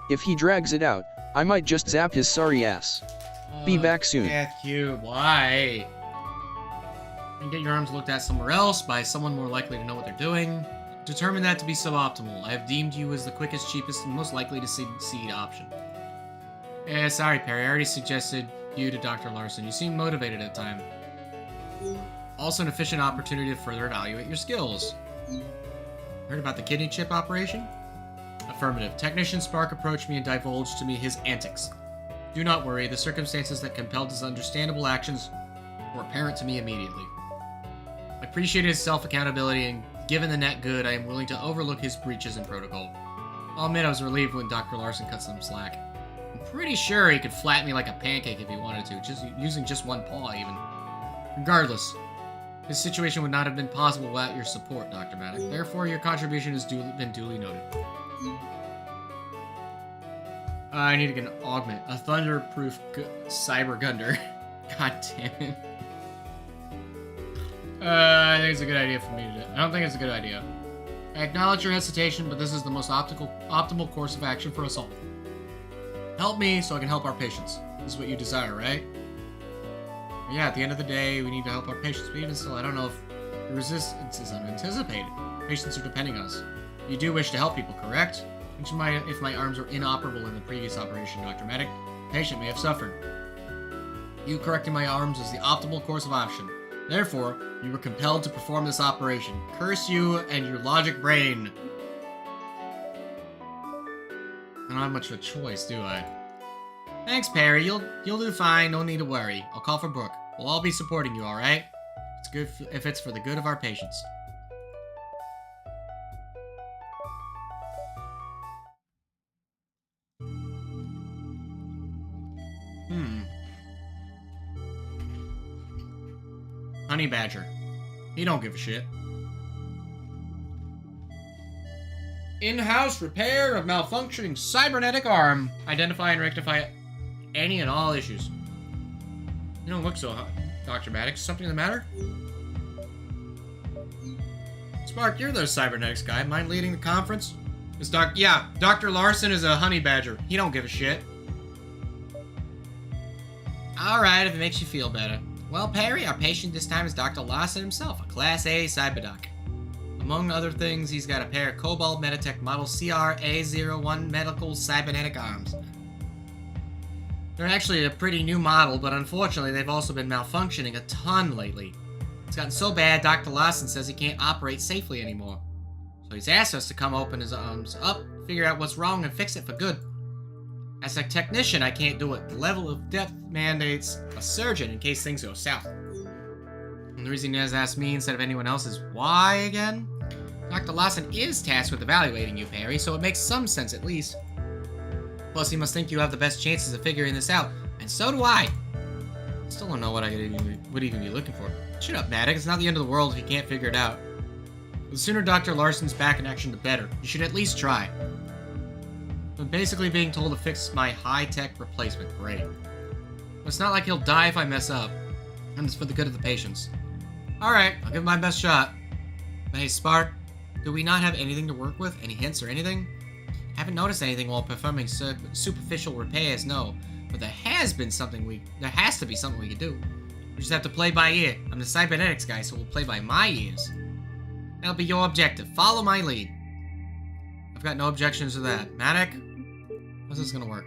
If he drags it out, I might just zap his sorry ass. Be back soon. Matthew, why? And get your arms looked at somewhere else by someone more likely to know what they're doing. Determine that to be suboptimal. I have deemed you as the quickest, cheapest, and most likely to succeed option. Sorry, Perry. I already suggested you to Dr. Larson. You seem motivated at the time. Also an efficient opportunity to further evaluate your skills. Heard about the kidney chip operation? Affirmative. Technician Spark approached me and divulged to me his antics. Do not worry, the circumstances that compelled his understandable actions were apparent to me immediately. I appreciate his self-accountability, and given the net good, I am willing to overlook his breaches in protocol. I'll admit I was relieved when Dr. Larson cut some slack. I'm pretty sure he could flatten me like a pancake if he wanted to, just using just one paw even. Regardless, this situation would not have been possible without your support, Dr. Maddock. Therefore, your contribution has been duly noted. I need to get an augment. A thunder-proof cyber gunner. God damn it. I think it's a good idea for me to do. I don't think it's a good idea. I acknowledge your hesitation, but this is the most optimal course of action for us all. Help me so I can help our patients. This is what you desire, right? But yeah, at the end of the day, we need to help our patients. But even still, I don't know if the resistance is unanticipated. Patients are depending on us. You do wish to help people, correct? If my arms were inoperable in the previous operation, Dr. Medic, the patient may have suffered. You correcting my arms is the optimal course of action. Therefore, you were compelled to perform this operation. Curse you and your logic brain. I don't have much of a choice, do I? Thanks, Perry. You'll do fine. No need to worry. I'll call for Brooke. We'll all be supporting you, alright? It's good if it's for the good of our patients. Honey Badger. He don't give a shit. In-house repair of malfunctioning cybernetic arm. Identify and rectify any and all issues. You don't look so hot, Dr. Maddox. Something the matter? Spark, you're the cybernetics guy. Mind leading the conference? Yeah, Dr. Larson is a honey badger. He don't give a shit. Alright, if it makes you feel better. Well, Perry, our patient this time is Dr. Larson himself, a Class A cyberdoc. Among other things, he's got a pair of Cobalt Meditech Model CR-A01 medical cybernetic arms. They're actually a pretty new model, but unfortunately, they've also been malfunctioning a ton lately. It's gotten so bad, Dr. Larson says he can't operate safely anymore. So he's asked us to come open his arms up, figure out what's wrong, and fix it for good. As a technician, I can't do it. The level of depth mandates a surgeon in case things go south. And the reason he has asked me instead of anyone else is why again? Dr. Larson is tasked with evaluating you, Perry, so it makes some sense at least. Plus, he must think you have the best chances of figuring this out, and so do I. Still don't know what I would even be looking for. Shut up, Maddox. It's not the end of the world if you can't figure it out. The sooner Dr. Larson's back in action, the better. You should at least try. I'm basically being told to fix my high-tech replacement. Great. But it's not like he'll die if I mess up. And it's for the good of the patients. Alright, I'll give it my best shot. But hey, Spark, do we not have anything to work with? Any hints or anything? Haven't noticed anything while performing superficial repairs, no. But there has to be something we can do. We just have to play by ear. I'm the cybernetics guy, so we'll play by my ears. That'll be your objective. Follow my lead. I've got no objections to that. Maddox? How's this gonna work?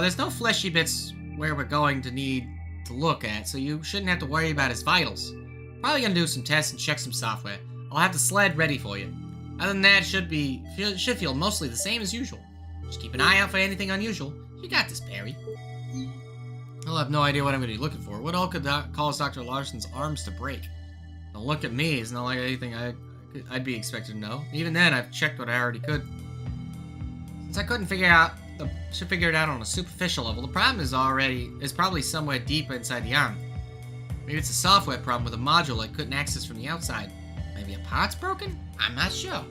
There's no fleshy bits where we're going to need to look at, so you shouldn't have to worry about his vitals. Probably gonna do some tests and check some software. I'll have the sled ready for you. Other than that, it should feel mostly the same as usual. Just keep an eye out for anything unusual. You got this, Perry. I'll have no idea what I'm gonna be looking for. What all could cause Dr. Larson's arms to break? Don't look at me. It's not like anything I'd be expected to know. Even then, I've checked what I already could. Since I couldn't figure it out on a superficial level, the problem is probably somewhere deep inside the arm. Maybe it's a software problem with a module I couldn't access from the outside. Maybe a part's broken? I'm not sure.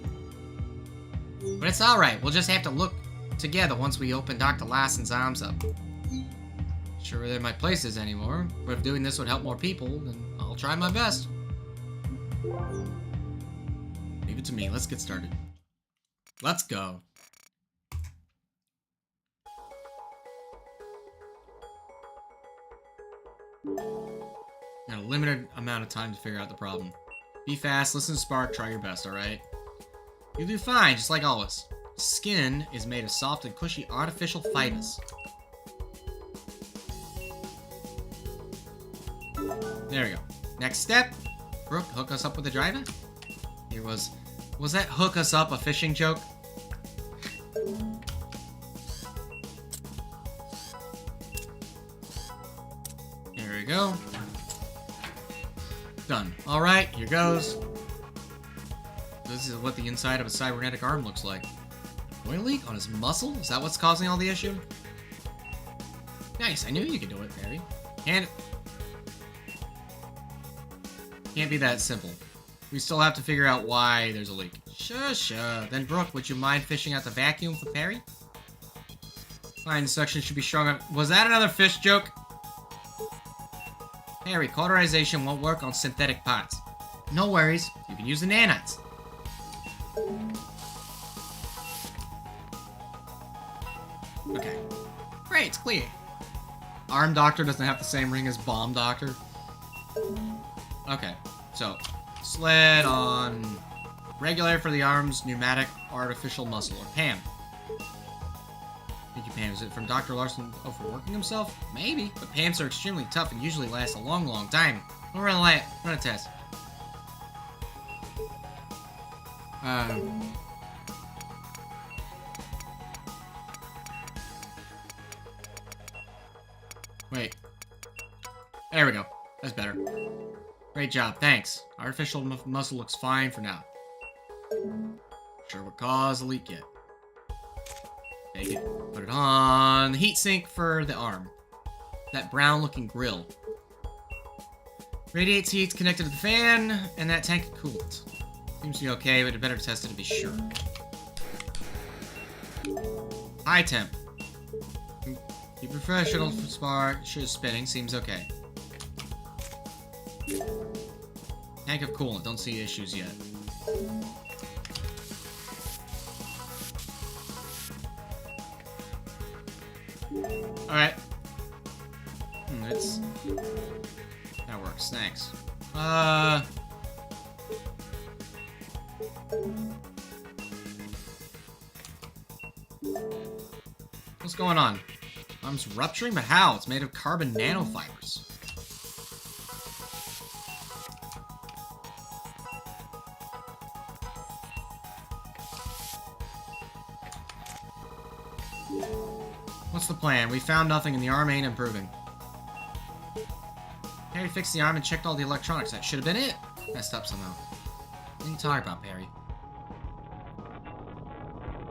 But it's alright. We'll just have to look together once we open Dr. Larson's arms up. Sure they're my places anymore, but if doing this would help more people, then I'll try my best. Leave it to me. Let's get started. Let's go. Got a limited amount of time to figure out the problem. Be fast, listen to Spark, try your best, alright? You'll do fine, just like always. Skin is made of soft and cushy artificial fibers. There we go. Next step. Brooke, hook us up with the driver? Was that hook us up a fishing joke? There we go. Done. Alright, here goes. This is what the inside of a cybernetic arm looks like. Oil leak on his muscle? Is that what's causing all the issue? Nice, I knew you could do it, Barry. Can't be that simple. We still have to figure out why there's a leak. Sure. Then Brooke, would you mind fishing out the vacuum for Perry? Line section should be strong on. Was that another fish joke? Harry, cauterization won't work on synthetic parts. No worries, you can use the nanites. Okay. Great, it's clear. Arm Doctor doesn't have the same ring as Bomb Doctor. Okay, so sled on regular for the arms, pneumatic, artificial muscle, or PAM. Thank you, Pam. Is it from Dr. Larson overworking himself? Maybe, but PAMs are extremely tough and usually last a long, long time. We'll run a test. Wait. There we go. That's better. Great job, thanks. Artificial muscle looks fine for now. Sure what caused the leak yet. Take it, put it on the heatsink for the arm. That brown looking grill. Radiates heat connected to the fan, and that tank of coolant. Seems to be okay, but it better test it to be sure. High temp. Be professional for spark. Sure, spinning seems okay. Tank of coolant. Don't see issues yet. Alright. That works. Thanks. What's going on? Arm's rupturing, but how? It's made of carbon nanofibers. What's the plan? We found nothing and the arm ain't improving. Perry fixed the arm and checked all the electronics. That should have been it. Messed up somehow. What are you talking about, Perry?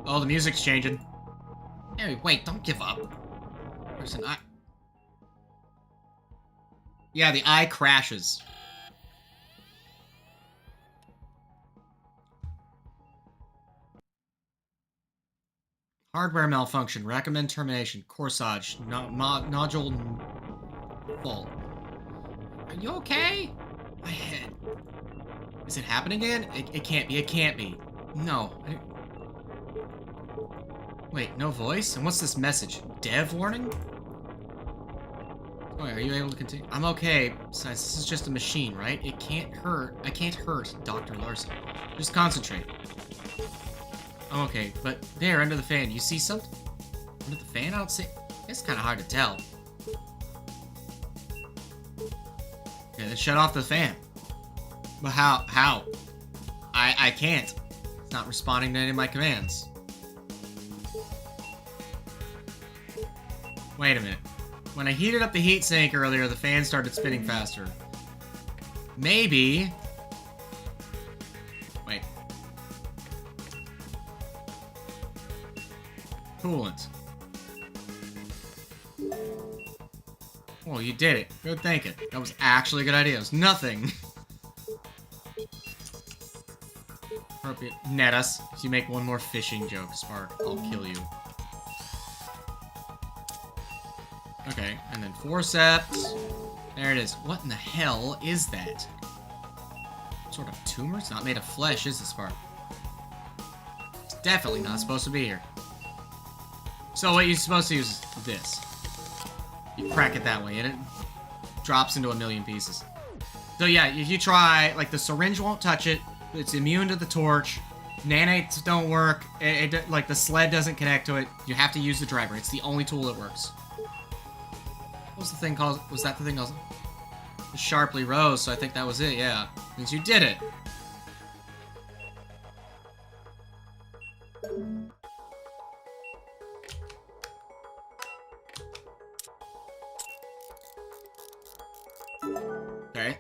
Oh, the music's changing. Perry, wait, don't give up. There's an eye. Yeah, the eye crashes. Hardware malfunction. Recommend termination. Corsage. Nodule fault. Are you okay? My head. Is it happening again? It can't be. It can't be. No. Wait, no voice? And what's this message? Dev warning? Oh, are you able to continue? I'm okay. Besides, this is just a machine, right? It can't hurt. I can't hurt Dr. Larson. Just concentrate. I'm okay, but there, under the fan, you see something? Under the fan? I don't see... It's kind of hard to tell. Okay, then shut off the fan. But how? How? I can't. It's not responding to any of my commands. Wait a minute. When I heated up the heatsink earlier, the fan started spinning faster. Maybe... Wait. Coolant. Well, you did it. Good thinking. That was actually a good idea. It was nothing. Appropriate. Net us. If you make one more fishing joke, Spark, I'll kill you. Okay, and then forceps. There it is. What in the hell is that? What sort of tumor? It's not made of flesh, is it, Spark? It's definitely not supposed to be here. So what you're supposed to use is this. You crack it that way, and it drops into a million pieces. So yeah, if you try, like, the syringe won't touch it. It's immune to the torch. Nanites don't work. Like, the sled doesn't connect to it. You have to use the driver. It's the only tool that works. What was the thing called? Was that the thing called? The Sharply Rose, so I think that was it, yeah. Means you did it. Okay.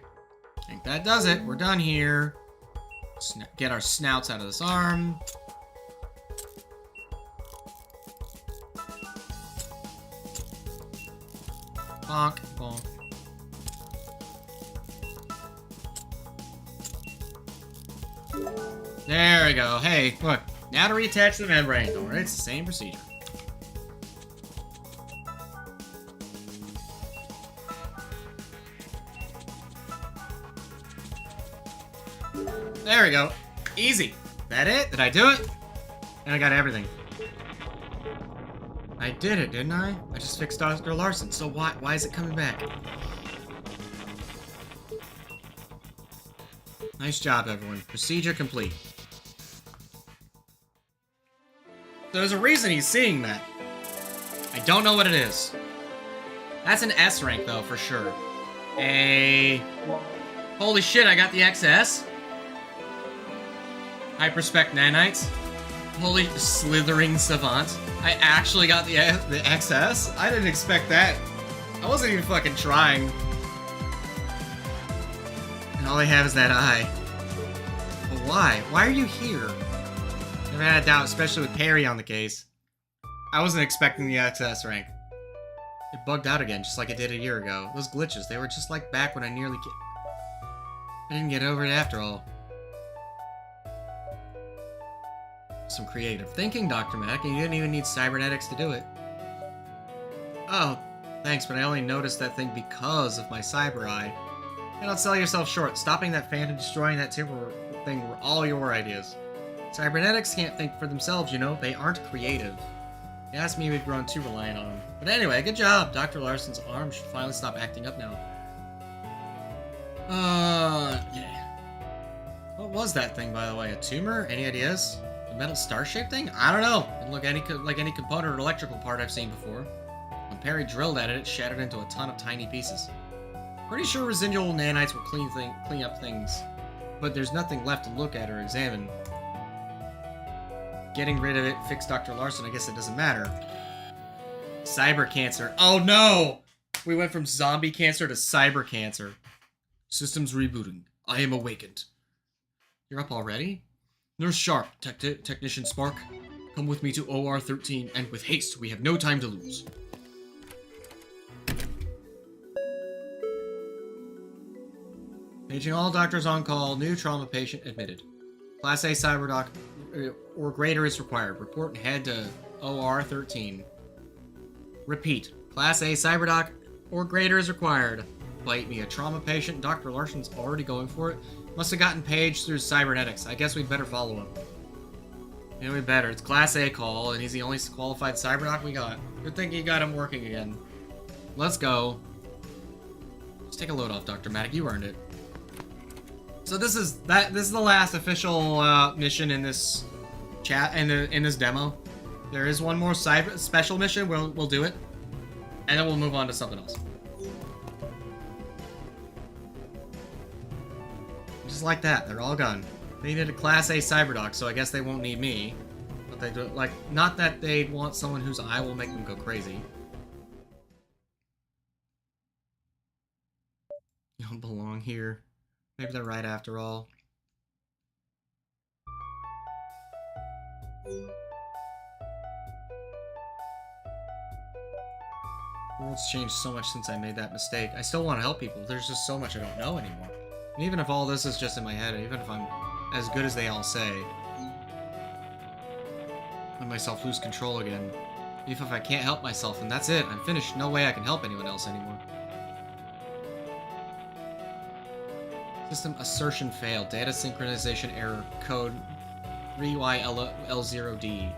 I think that does it. We're done here. Get our snouts out of this arm. Bonk, bonk. There we go. Hey, look. Now to reattach the membrane. Don't worry, it's the same procedure. There we go. Easy. That it? Did I do it? And I got everything. I did it, didn't I? I just fixed Dr. Larson, so why is it coming back? Nice job, everyone. Procedure complete. There's a reason he's seeing that. I don't know what it is. That's an S rank, though, for sure. Holy shit, I got the XS? Hyperspec nanites? Holy slithering savant. I actually got the XS? I didn't expect that. I wasn't even fucking trying. And all I have is that eye. But why? Why are you here? Never had a doubt, especially with Perry on the case. I wasn't expecting the XS rank. It bugged out again, just like it did a year ago. Those glitches, they were just like back when I didn't get over it after all. Some creative thinking, Dr. Mack, and you didn't even need cybernetics to do it. Oh, thanks, but I only noticed that thing because of my cyber eye. And don't sell yourself short. Stopping that fan and destroying that timber thing were all your ideas. Cybernetics can't think for themselves, you know. They aren't creative. You asked me we'd grown too reliant on them. But anyway, good job. Dr. Larson's arm should finally stop acting up now. Yeah. What was that thing, by the way? A tumor? Any ideas? A metal star-shaped thing? I don't know. Didn't look like any component or electrical part I've seen before. When Perry drilled at it, it shattered into a ton of tiny pieces. Pretty sure residual nanites will clean up things, but there's nothing left to look at or examine. Getting rid of it fixed Dr. Larson, I guess it doesn't matter. Cyber cancer. Oh no! We went from zombie cancer to cyber cancer. Systems rebooting. I am awakened. You're up already? Nurse Sharp, Technician Spark, come with me to OR 13, and with haste, we have no time to lose. Paging all doctors on call, new trauma patient admitted. Class A cyberdoc or greater is required. Report and head to OR 13. Repeat, Class A cyberdoc or greater is required. Bite me, a trauma patient. Dr. Larson's already going for it. Must have gotten Paige through cybernetics. I guess we'd better follow him. Yeah, we better. It's Class A call, and he's the only qualified cyberdoc we got. Good thing you got him working again. Let's go. Let's take a load off, Dr. Matic. You earned it. So this is the last official mission in this chat in this demo. There is one more special mission. We'll do it, and then we'll move on to something else. Just like that, they're all gone. They needed a Class A cyberdoc, so I guess they won't need me. But they do like not that they want someone whose eye will make them go crazy. You don't belong here. Maybe they're right after all. The world's changed so much since I made that mistake. I still want to help people. There's just so much I don't know anymore. And even if all this is just in my head, and even if I'm as good as they all say, let myself lose control again. Even if I can't help myself, and that's it. I'm finished. No way I can help anyone else anymore. System assertion failed. Data synchronization error. Code 3YL0D.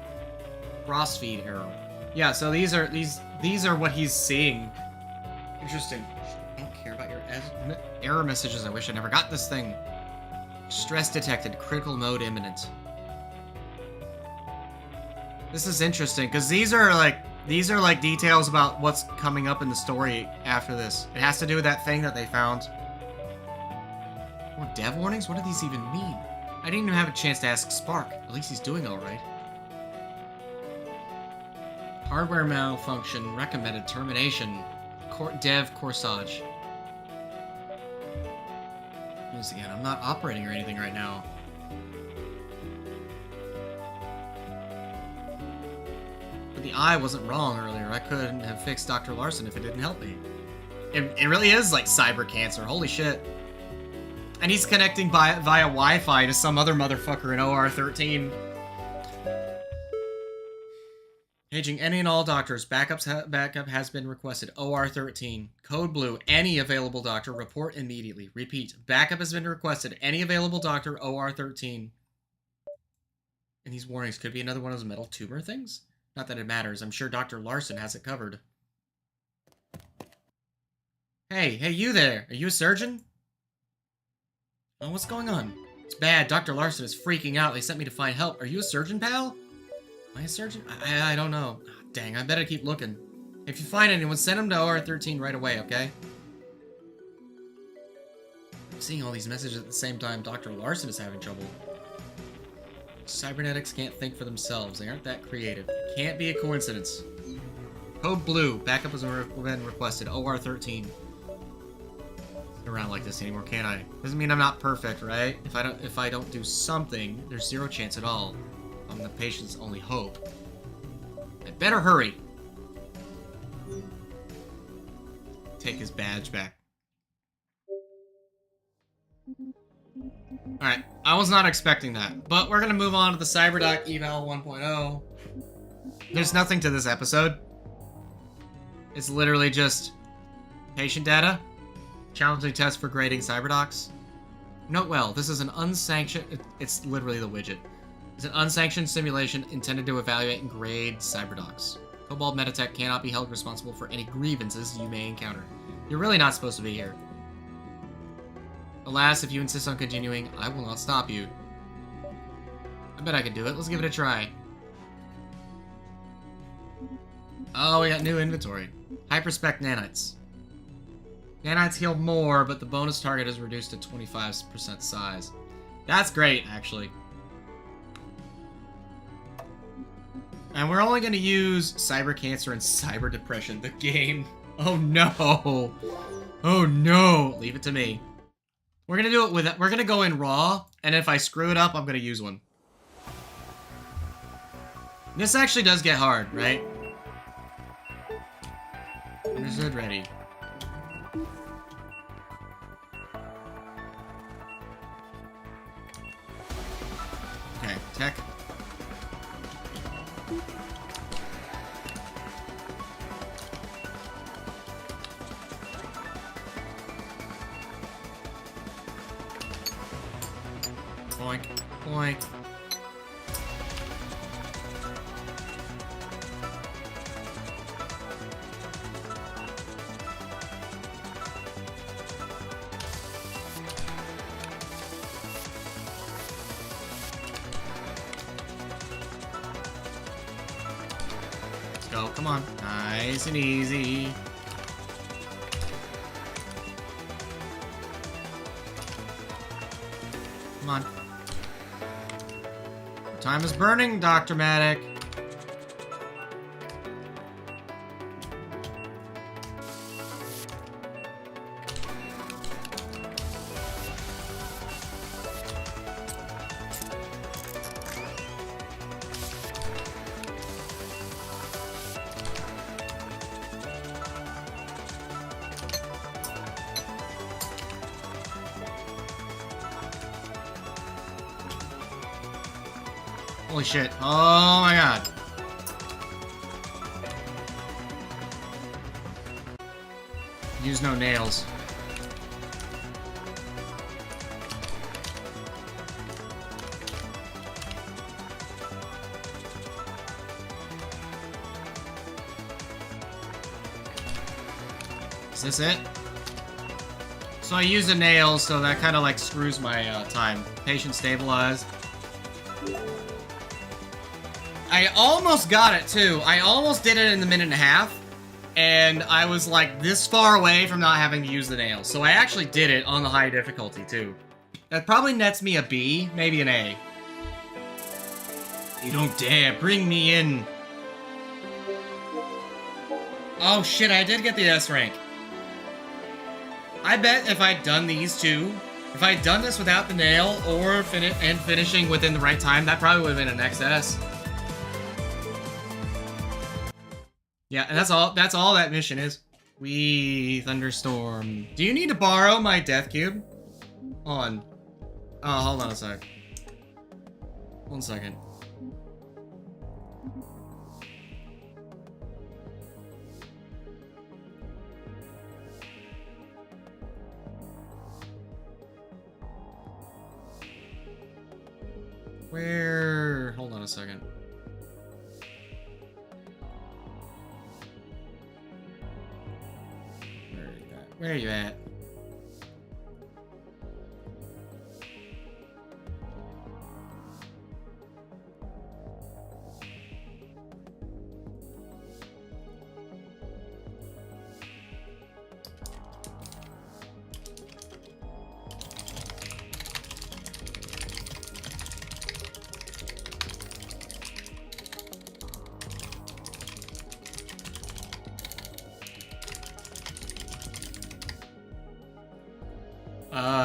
Crossfeed error. Yeah, so these are what he's seeing. Interesting. I don't care about your error messages. I wish I never got this thing. Stress detected. Critical mode imminent. This is interesting because these are like details about what's coming up in the story after this. It has to do with that thing that they found. More dev warnings? What do these even mean? I didn't even have a chance to ask Spark. At least he's doing alright. Hardware malfunction. Recommended termination. Dev corsage. Once again, I'm not operating or anything right now. But the eye wasn't wrong earlier. I couldn't have fixed Dr. Larson if it didn't help me. It really is like cyber cancer. Holy shit. And he's connecting via Wi-Fi to some other motherfucker in OR 13. Paging any and all doctors. Backup has been requested. OR 13. Code blue. Any available doctor. Report immediately. Repeat. Backup has been requested. Any available doctor. OR 13. And these warnings could be another one of those metal tumor things? Not that it matters. I'm sure Dr. Larson has it covered. Hey, you there. Are you a surgeon? Oh, what's going on? It's bad. Dr. Larson is freaking out. They sent me to find help. Are you a surgeon, pal? Am I a surgeon? I don't know. Oh, dang, I better keep looking. If you find anyone, send them to OR13 right away, okay? I'm seeing all these messages at the same time. Dr. Larson is having trouble. Cybernetics can't think for themselves. They aren't that creative. It can't be a coincidence. Code blue. Backup has been requested. OR13. Around like this anymore, can I? Doesn't mean I'm not perfect, right? If I don't do something, there's zero chance at all. I'm the patient's only hope. I better hurry. Take his badge back. Alright, I was not expecting that. But we're gonna move on to the CyberDoc Eval 1.0. There's nothing to this episode. It's literally just patient data. Challenging test for grading CyberDocs. Note well, this is an unsanctioned... It's literally the widget. It's an unsanctioned simulation intended to evaluate and grade CyberDocs. Cobalt Meditech cannot be held responsible for any grievances you may encounter. You're really not supposed to be here. Alas, if you insist on continuing, I will not stop you. I bet I can do it. Let's give it a try. Oh, we got new inventory. Hyperspec nanites. Nanites heal more, but the bonus target is reduced to 25% size. That's great, actually. And we're only going to use Cyber Cancer and Cyber Depression. The game. Oh no. Oh no. Leave it to me. We're going to do it with... We're going to go in raw, and if I screw it up, I'm going to use one. This actually does get hard, right? Understood, ready. Okay, tech. Boink, boink. Let's go, come on. Nice and easy. Come on. Time is burning, Dr. Matic. Holy shit. Oh my god. Use no nails. Is this it? So I use the nails, so that kind of like screws my time. Patient stabilized. I almost got it, too. I almost did it in the minute and a half, and I was, like, this far away from not having to use the nails. So I actually did it on the high difficulty, too. That probably nets me a B, maybe an A. You don't dare bring me in. Oh, shit, I did get the S rank. I bet if I'd done these two, if I'd done this without the nail, or finishing within the right time, that probably would have been an XS. Yeah, and that's all that mission is. Wee thunderstorm. Do you need to borrow my death cube? Hold on. Oh, hold on a sec. 1 second. Where? Hold on a second. Where are you at? Where are you at?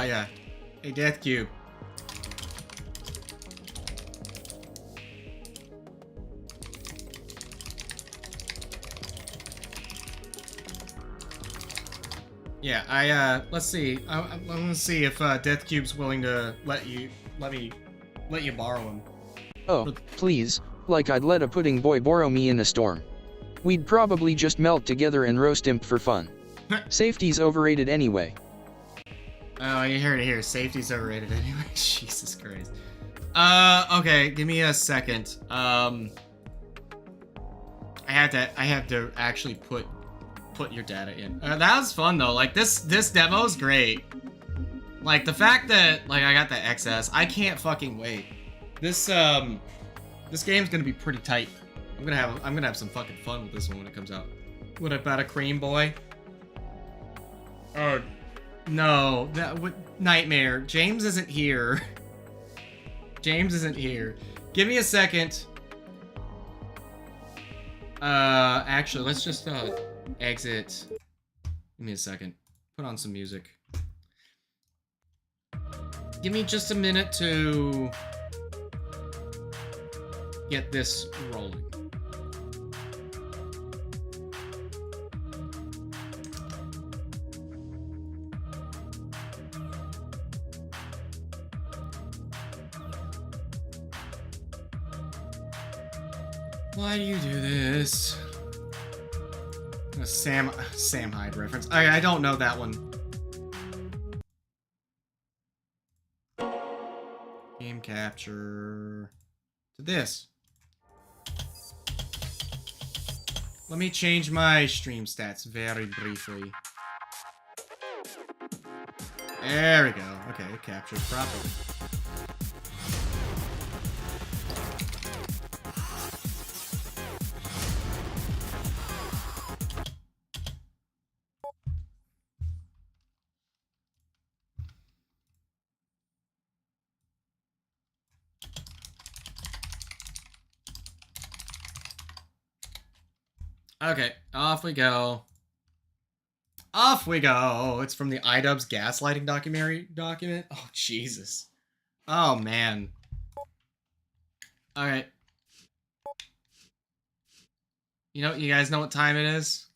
Yeah. Hey, Death Cube. Yeah, let's see. I'm gonna see if Death Cube's willing to let me borrow him. Oh, please, like I'd let a pudding boy borrow me in a storm. We'd probably just melt together and roast him for fun. Safety's overrated anyway. Oh, you heard it here. Safety's overrated anyway. Jesus Christ. Okay, give me a second. I have to actually put your data in. That was fun though. Like this demo's great. Like the fact that like I got the XS, I can't fucking wait. This game's gonna be pretty tight. I'm gonna have some fucking fun with this one when it comes out. What about a cream boy? Oh. No, that would nightmare. James isn't here. James isn't here. Give me a second. Actually, let's just exit. Give me a second. Put on some music. Give me just a minute to get this rolling. Why do you do this? A Sam Hyde reference. I don't know that one. Game capture to this. Let me change my stream stats very briefly. There we go. Okay, it captured properly. Okay, off we go. Off we go. It's from the iDubbbz gaslighting document. Oh, Jesus. Oh, man. Alright. You guys know what time it is?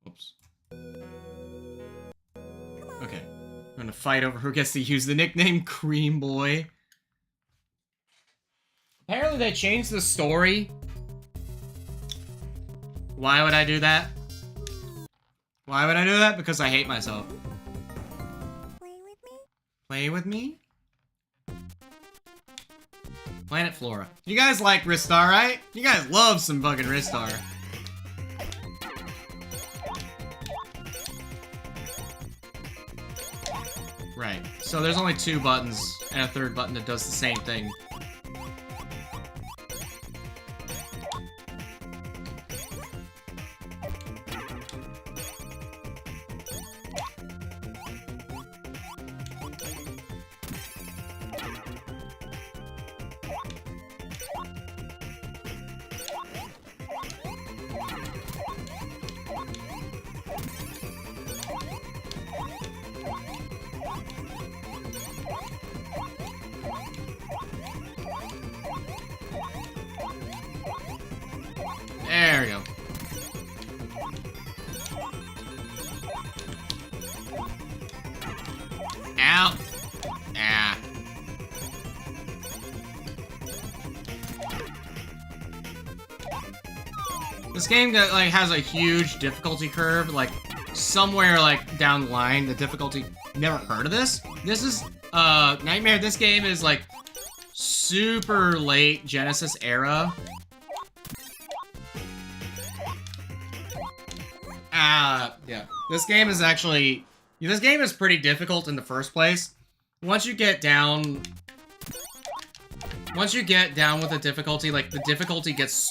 Oops. Okay. I'm gonna fight over who gets to use the nickname Cream Boy. Apparently they changed the story. Why would I do that? Why would I do that? Because I hate myself. Play with me? Planet Flora. You guys like Ristar, right? You guys love some fucking Ristar. Right. So there's only 2 buttons and a 3rd button that does the same thing. This game like has a huge difficulty curve, like somewhere like down the line, the difficulty. Never heard of this? This is Nightmare. This game is like super late Genesis era. Yeah. This game is actually this game is pretty difficult in the first place. Once you get down with the difficulty, like the difficulty gets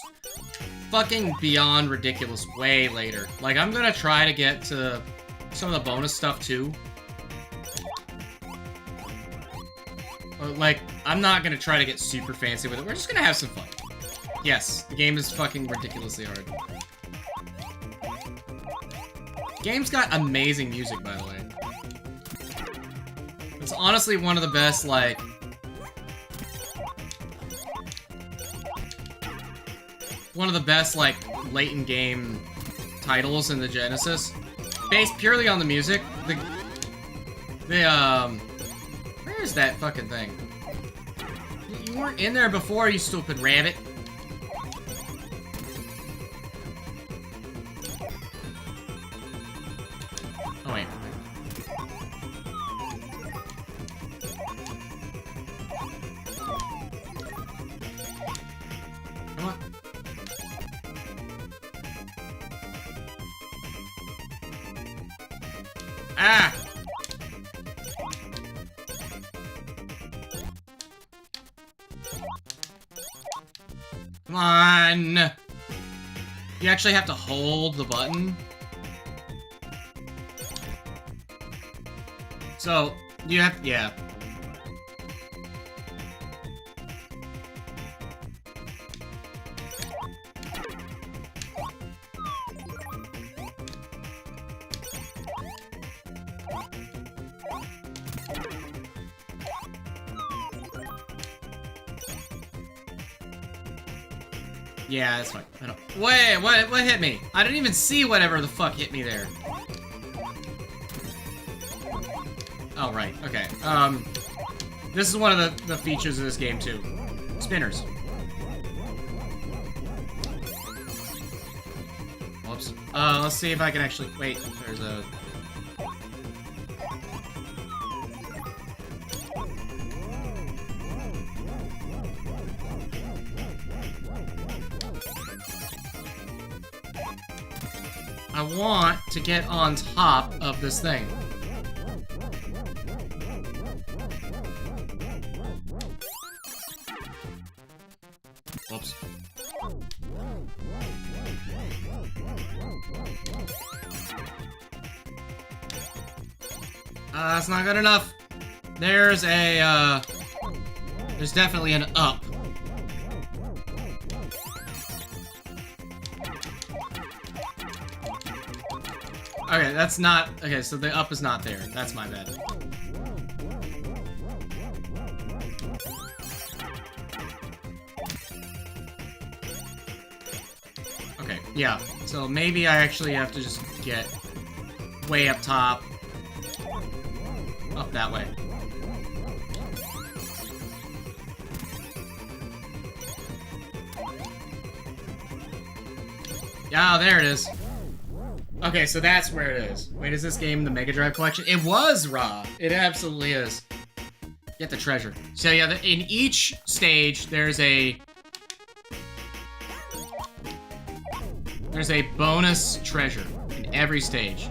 fucking beyond ridiculous way later. Like I'm gonna try to get to some of the bonus stuff too. Like, I'm not gonna try to get super fancy with it. We're just gonna have some fun. Yes, the game is fucking ridiculously hard. Game's got amazing music, by the way. It's honestly one of the best, like... one of the best, like, late-in-game titles in the Genesis. Based purely on the music. Where is that fucking thing? You weren't in there before, you stupid rabbit. Oh, wait. Come on. Ah! Come on! You actually have to hold the button. So, you have, yeah. Yeah, that's fine. I don't. Wait, what hit me? I didn't even see whatever the fuck hit me there. Oh, right. Okay. This is one of the features of this game, too. Spinners. Whoops. Let's see if I can actually... Wait, there's a... I want to get on top of this thing. Whoops. That's not good enough. There's a, there's definitely an up. Okay, that's not... Okay, so the up is not there. That's my bad. Okay, yeah. So maybe I actually have to just get way up top. Up that way. Yeah, there it is. Okay, so that's where it is. Wait, is this game the Mega Drive collection? It was raw. It absolutely is. Get the treasure. So yeah, in each stage, there's a bonus treasure in every stage.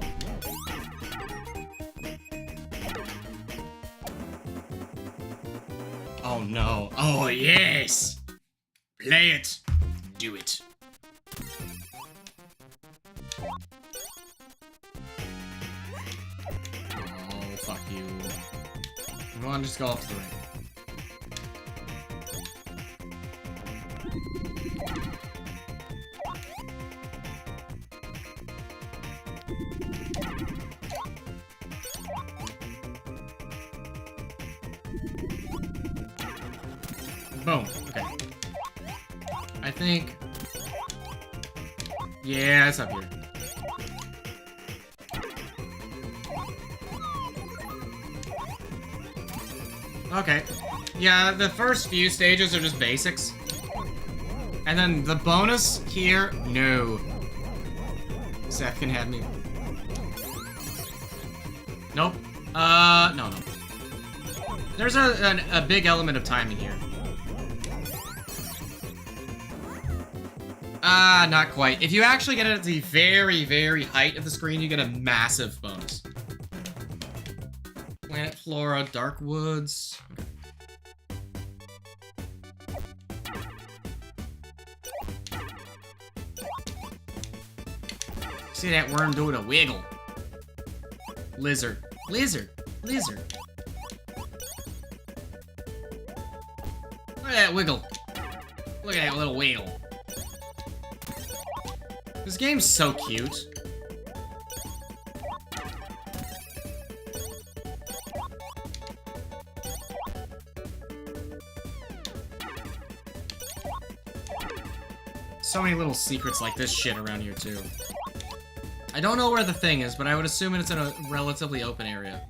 Oh no. Oh yes! Play it. Do it. Fuck you. Come on, just go up to the ring. Boom. Okay. I think... Yeah, it's up here. Okay. Yeah, the first few stages are just basics. And then the bonus here, no. Seth can have me. Nope. No. There's a big element of timing here. Not quite. If you actually get it at the very, very height of the screen, you get a massive bonus. Planet Flora, Dark Woods. See that worm doing a wiggle. Lizard. Lizard. Lizard. Look at that wiggle. Look at that little wiggle. This game's so cute. So many little secrets like this shit around here too. I don't know where the thing is, but I would assume it's in a relatively open area.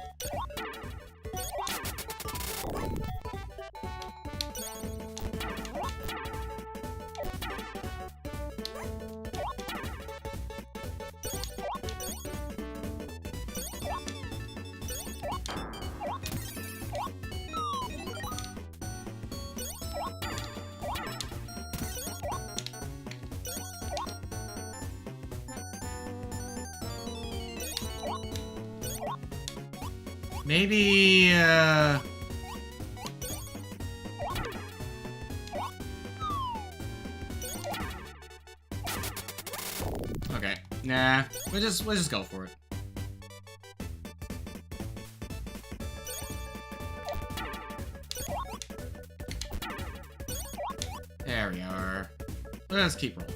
Maybe, okay, nah, we'll just go for it. There we are. Let's keep rolling.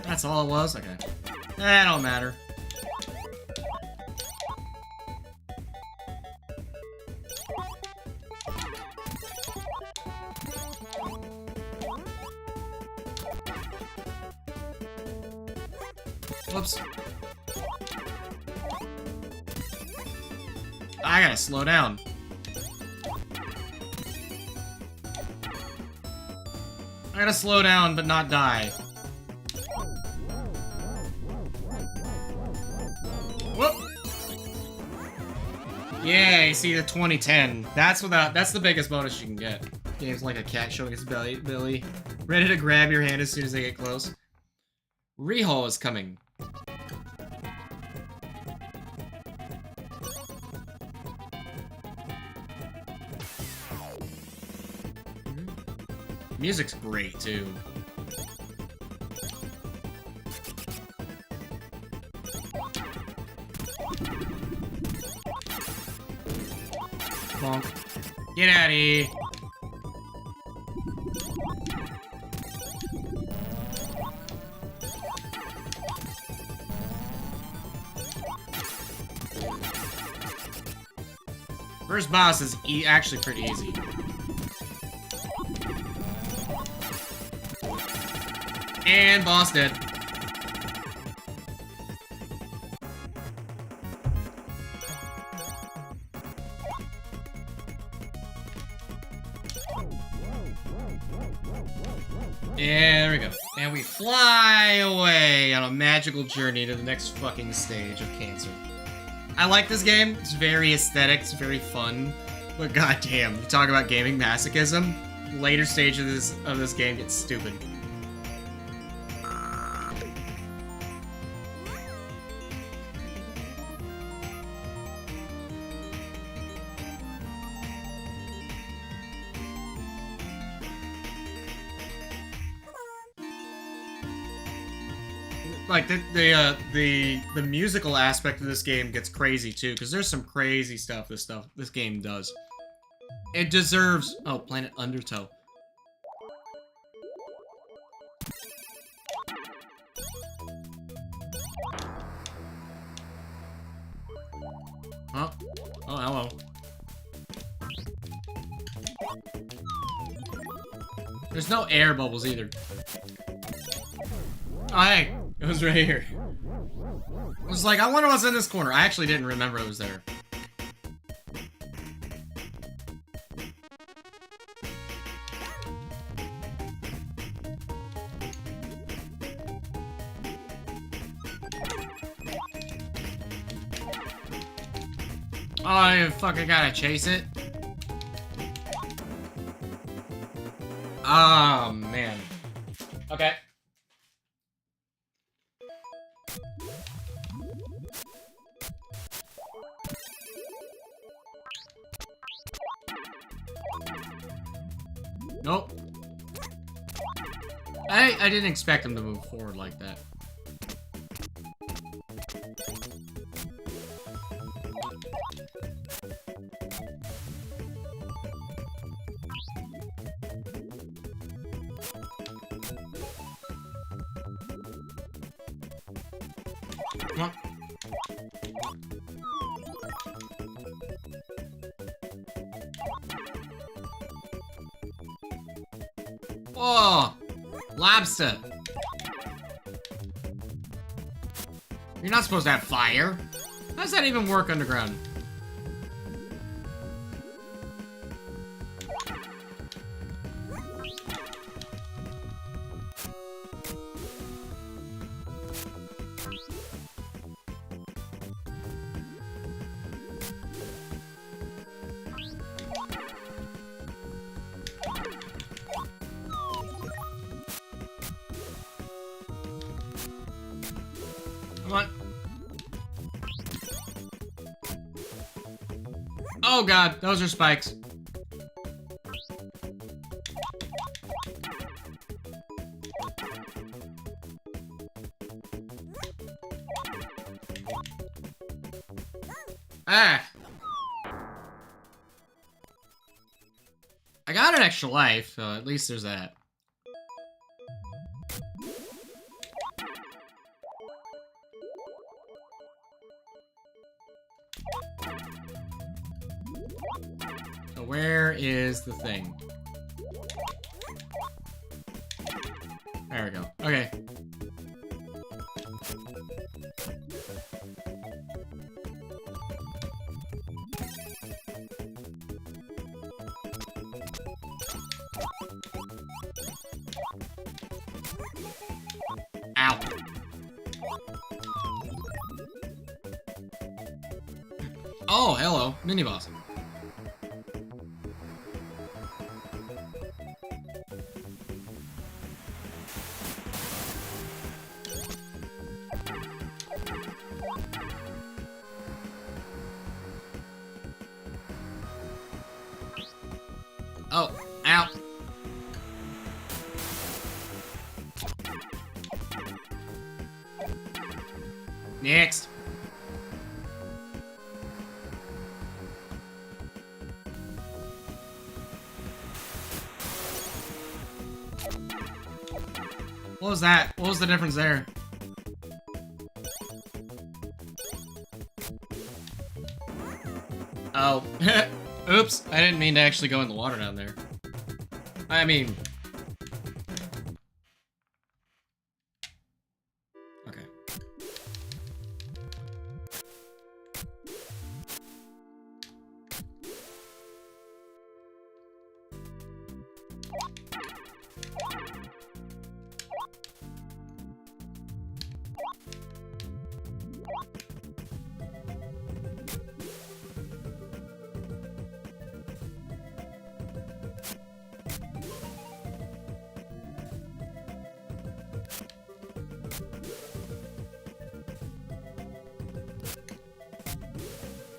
That's all it was? Okay. That don't matter. Whoops. I gotta slow down. I gotta slow down but not die. Yeah, you see the 2010. That's the biggest bonus you can get. Game's like a cat showing its belly. Ready to grab your hand as soon as they get close. Rehaul is coming. Music's great too. Bonk. Get out of here. First boss is actually pretty easy. And boss dead. Yeah, there we go. And we fly away on a magical journey to the next fucking stage of cancer. I like this game. It's very aesthetic. It's very fun. But goddamn, you talk about gaming masochism. Later stages of this game gets stupid. Like the musical aspect of this game gets crazy too, because there's some crazy stuff this game does. It deserves Planet Undertow. Huh? Oh, hello. There's no air bubbles either. Oh, hey, it was right here. I was like, I wonder what's in this corner. I actually didn't remember it was there. Oh, you fucking gotta chase it. Oh, man. Okay. Nope. I didn't expect him to move forward like that. Come on. Whoa! Lobster! You're not supposed to have fire. How does that even work underground? Come on. Oh god, those are spikes. Ah! I got an extra life, so at least there's that. So where is the thing? There we go. Okay. Ow. Oh, hello. Mini-boss. Oh, ow. Next. What was that? What was the difference there? Oh. Oops. I didn't mean to actually go in the water down there. I mean... Okay.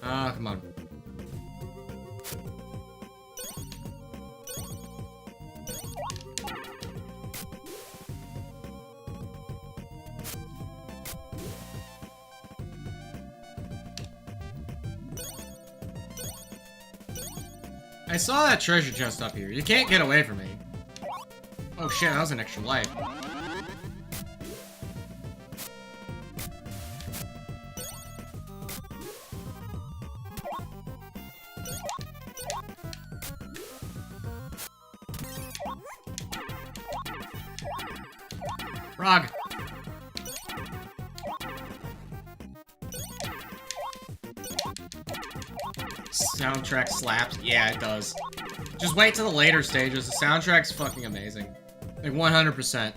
Ah, come on. I saw that treasure chest up here. You can't get away from me. Oh shit, that was an extra life. Frog! Soundtrack slaps. Yeah, it does. Just wait till the later stages. The soundtrack's fucking amazing. Like 100%.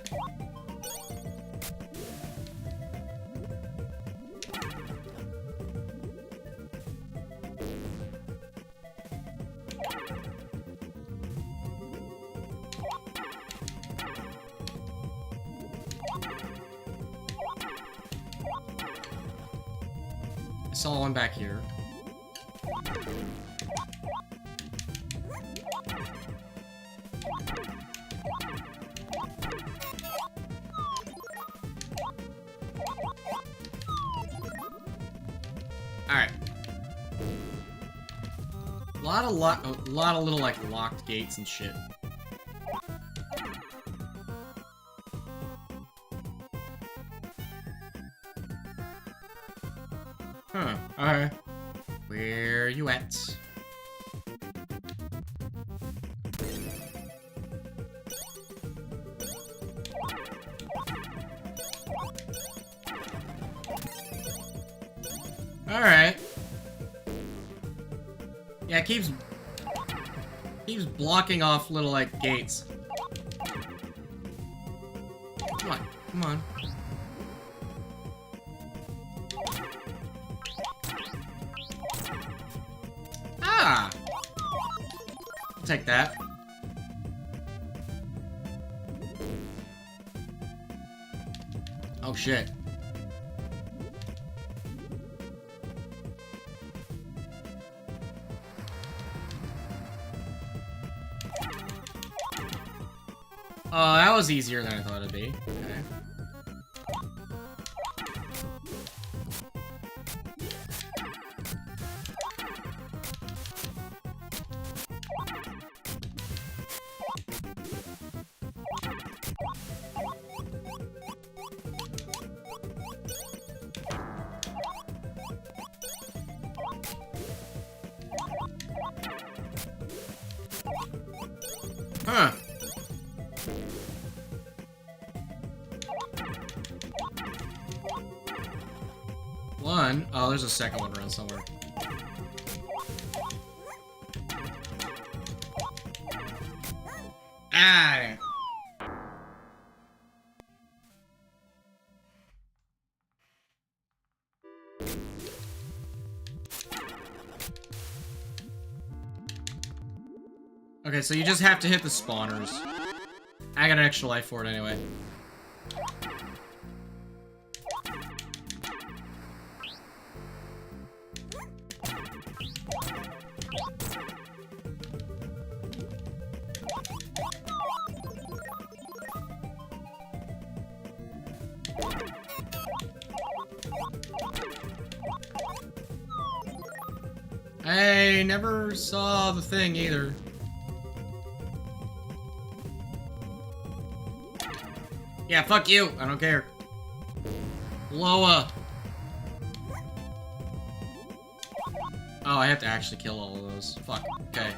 I saw one back here. Alright. A lot of little, like, locked gates and shit. Huh, alright. Where you at? Alright. Yeah, it keeps blocking off little, like, gates. Come on, come on. Ah! I'll take that. Oh, shit. Oh, that was easier than I thought it'd be. Okay. Huh. One. Oh, there's a second one around somewhere. Ah! Okay, so you just have to hit the spawners. I got an extra life for it anyway. I never saw the thing either. Yeah, fuck you. I don't care. Loa. Oh, I have to actually kill all of those. Fuck. Okay.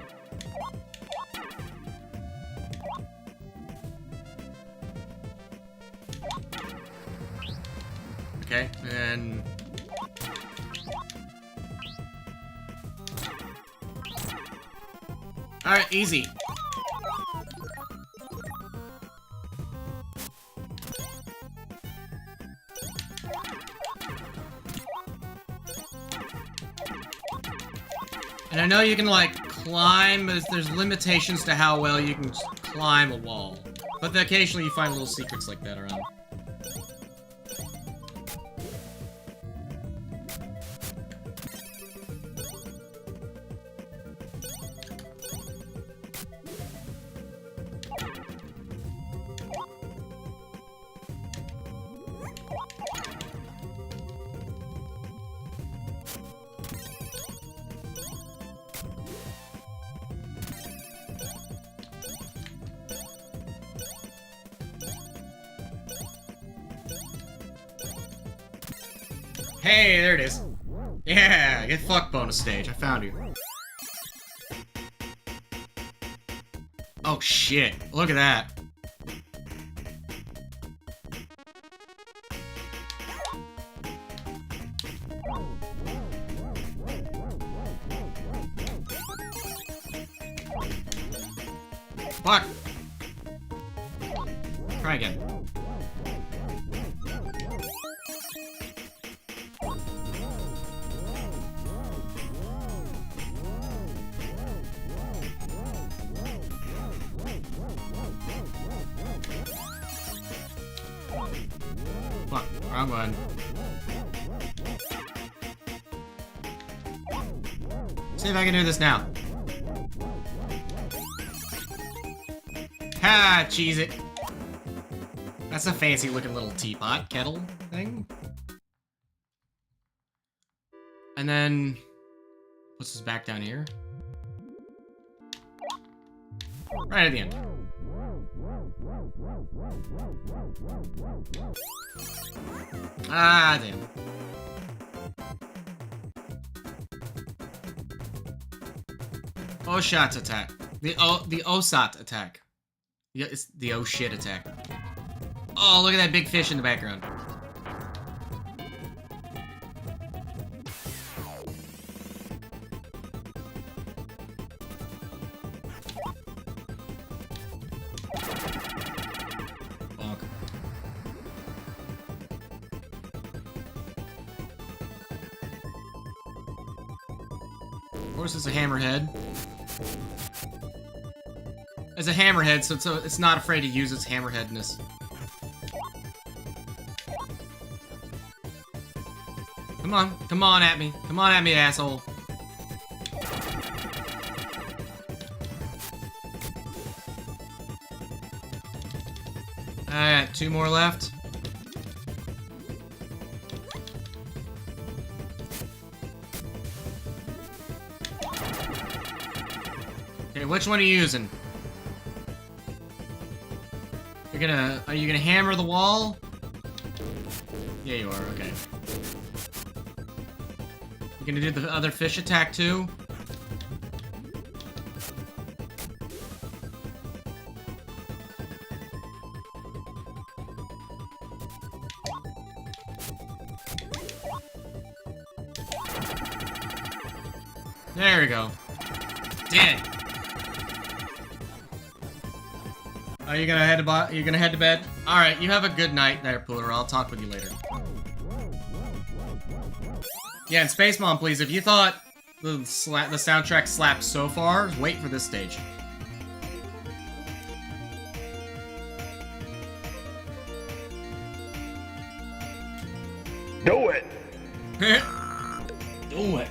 Okay, and... Alright, easy. And I know you can, like, climb, but there's limitations to how well you can climb a wall. But occasionally you find little secrets like that around. Hey, there it is. Yeah, get fucked bonus stage. I found you. Oh shit, look at that. Try again. Fuck, wrong one. See if I can do this now. Ha! Cheese it. That's a fancy looking little teapot kettle thing. And then what's this back down here? Right at the end. Ah, damn. Oshat attack. The Osat attack. Yeah, it's the oh shit attack. Oh, look at that big fish in the background. Bonk. Of course, it's a hammerhead. It's a hammerhead, so it's not afraid to use its hammerheadness. Come on at me. Come on at me, asshole. I got 2 more left. Okay, which one are you using? Are you gonna hammer the wall? Yeah, you are, okay. You gonna do the other fish attack too? There we go. Dead. Are you gonna head to bed? All right, you have a good night there, Pooler. I'll talk with you later. Yeah, and Space Mom, please, if you thought the soundtrack slapped so far, wait for this stage. Do it! Do it.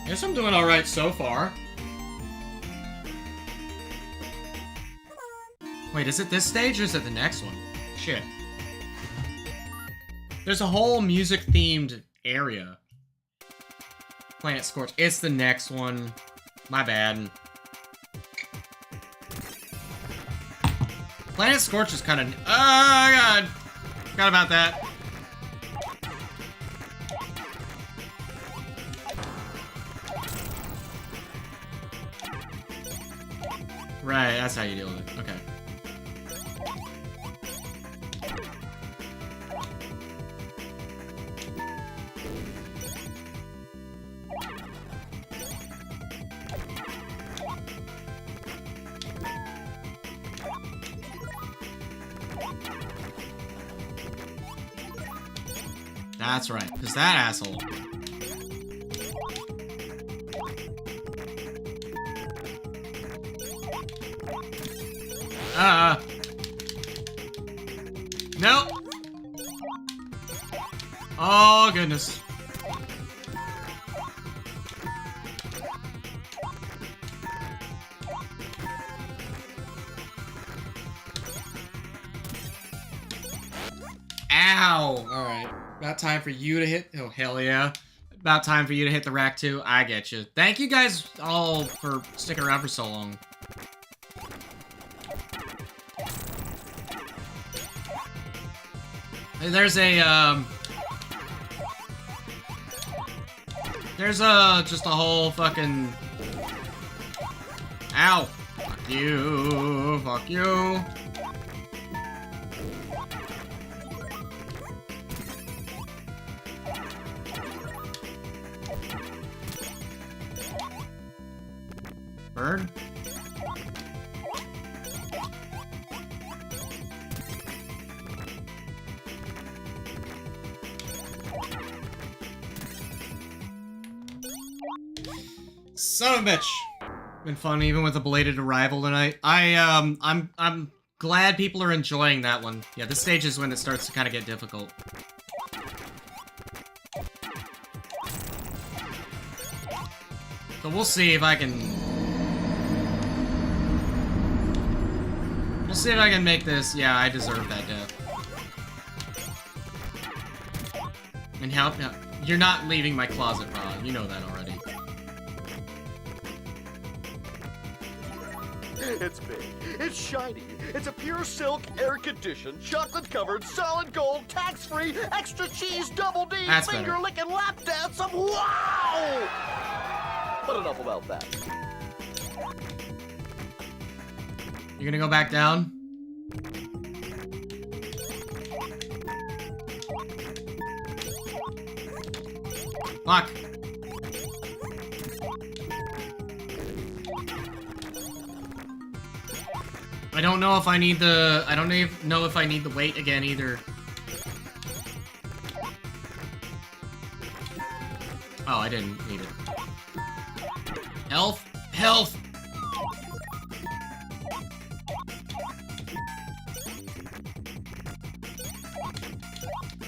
Guess I'm doing alright so far. Wait, is it this stage or is it the next one? Shit. There's a whole music-themed area. Planet Scorch. It's the next one. My bad. Planet Scorch is kind of... Oh, God. Forgot about that. Right, that's how you deal with it. Okay. That's right, because that asshole. Nope. Oh, goodness. Ow! Alright. About time for you to hit... Oh, hell yeah. About time for you to hit the rack, too. I get you. Thank you guys all for sticking around for so long. There's just a whole fucking... Ow! Fuck you! Fuck you! Bird? Son of a bitch! Been fun even with a belated arrival tonight. I'm glad people are enjoying that one. Yeah, this stage is when it starts to kind of get difficult. So we'll see if I can... We'll see if I can make this... Yeah, I deserve that death. And how... You're not leaving my closet, Rod. You know that already. It's big. It's shiny. It's a pure silk, air-conditioned, chocolate-covered, solid gold, tax-free, extra cheese, double D, That's finger-licking lap dance of wow! But enough about that. You're gonna go back down? Fuck. I don't know if I need the... I don't even know if I need the weight again, either. Oh, I didn't need it. Health! Health!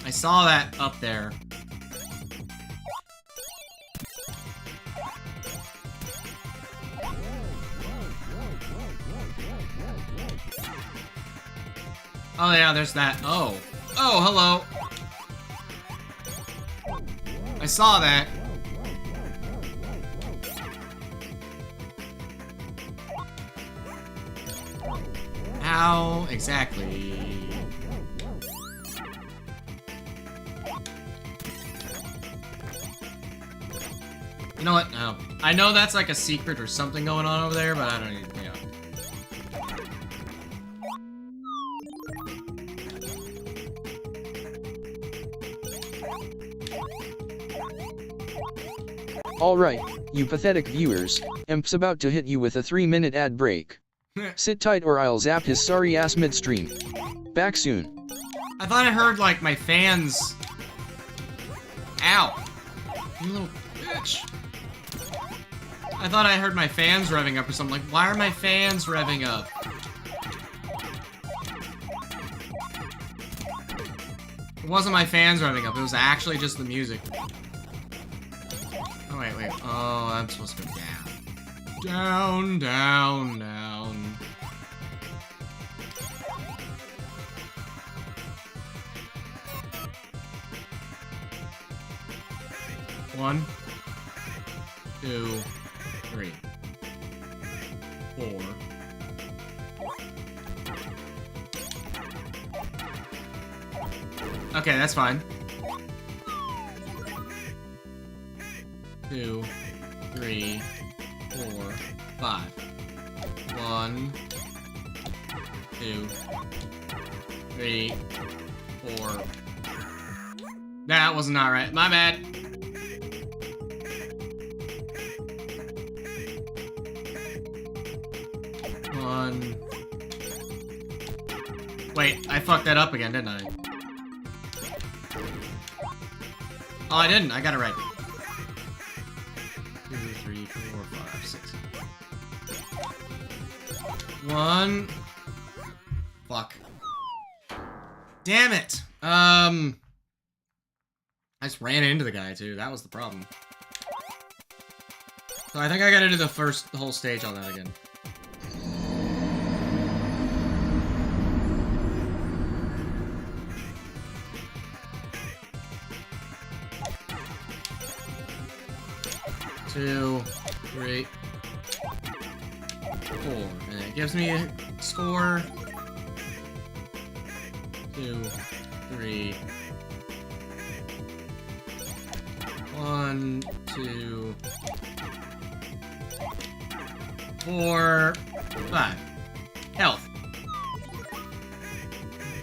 I saw that up there. Oh yeah, there's that. Oh. Oh, hello. I saw that. How exactly? You know what? No. I know that's like a secret or something going on over there, but I don't even, yeah. Alright, you pathetic viewers, Imp's about to hit you with a 3-minute ad break. Sit tight or I'll zap his sorry ass midstream. Back soon. I thought I heard, like, my fans... Ow! You little bitch. I thought I heard my fans revving up or something. Like, why are my fans revving up? It wasn't my fans revving up, it was actually just the music. Oh, wait. Oh, I'm supposed to go down. Down. 1, 2, 3, 4. Okay, that's fine. 2, 3, 4, 5. 1, 2, 3, 4. That was not right. My bad. Wait, I fucked that up again, didn't I? Oh, I didn't. I got it right. 2, 3, 4, 5, 6. 1. Fuck. Damn it. I just ran into the guy too. That was the problem. So I think I gotta do the whole stage on that again. Two, 3, 4, and it gives me a score. 2, 3. 1, 2, 4, 5. Health.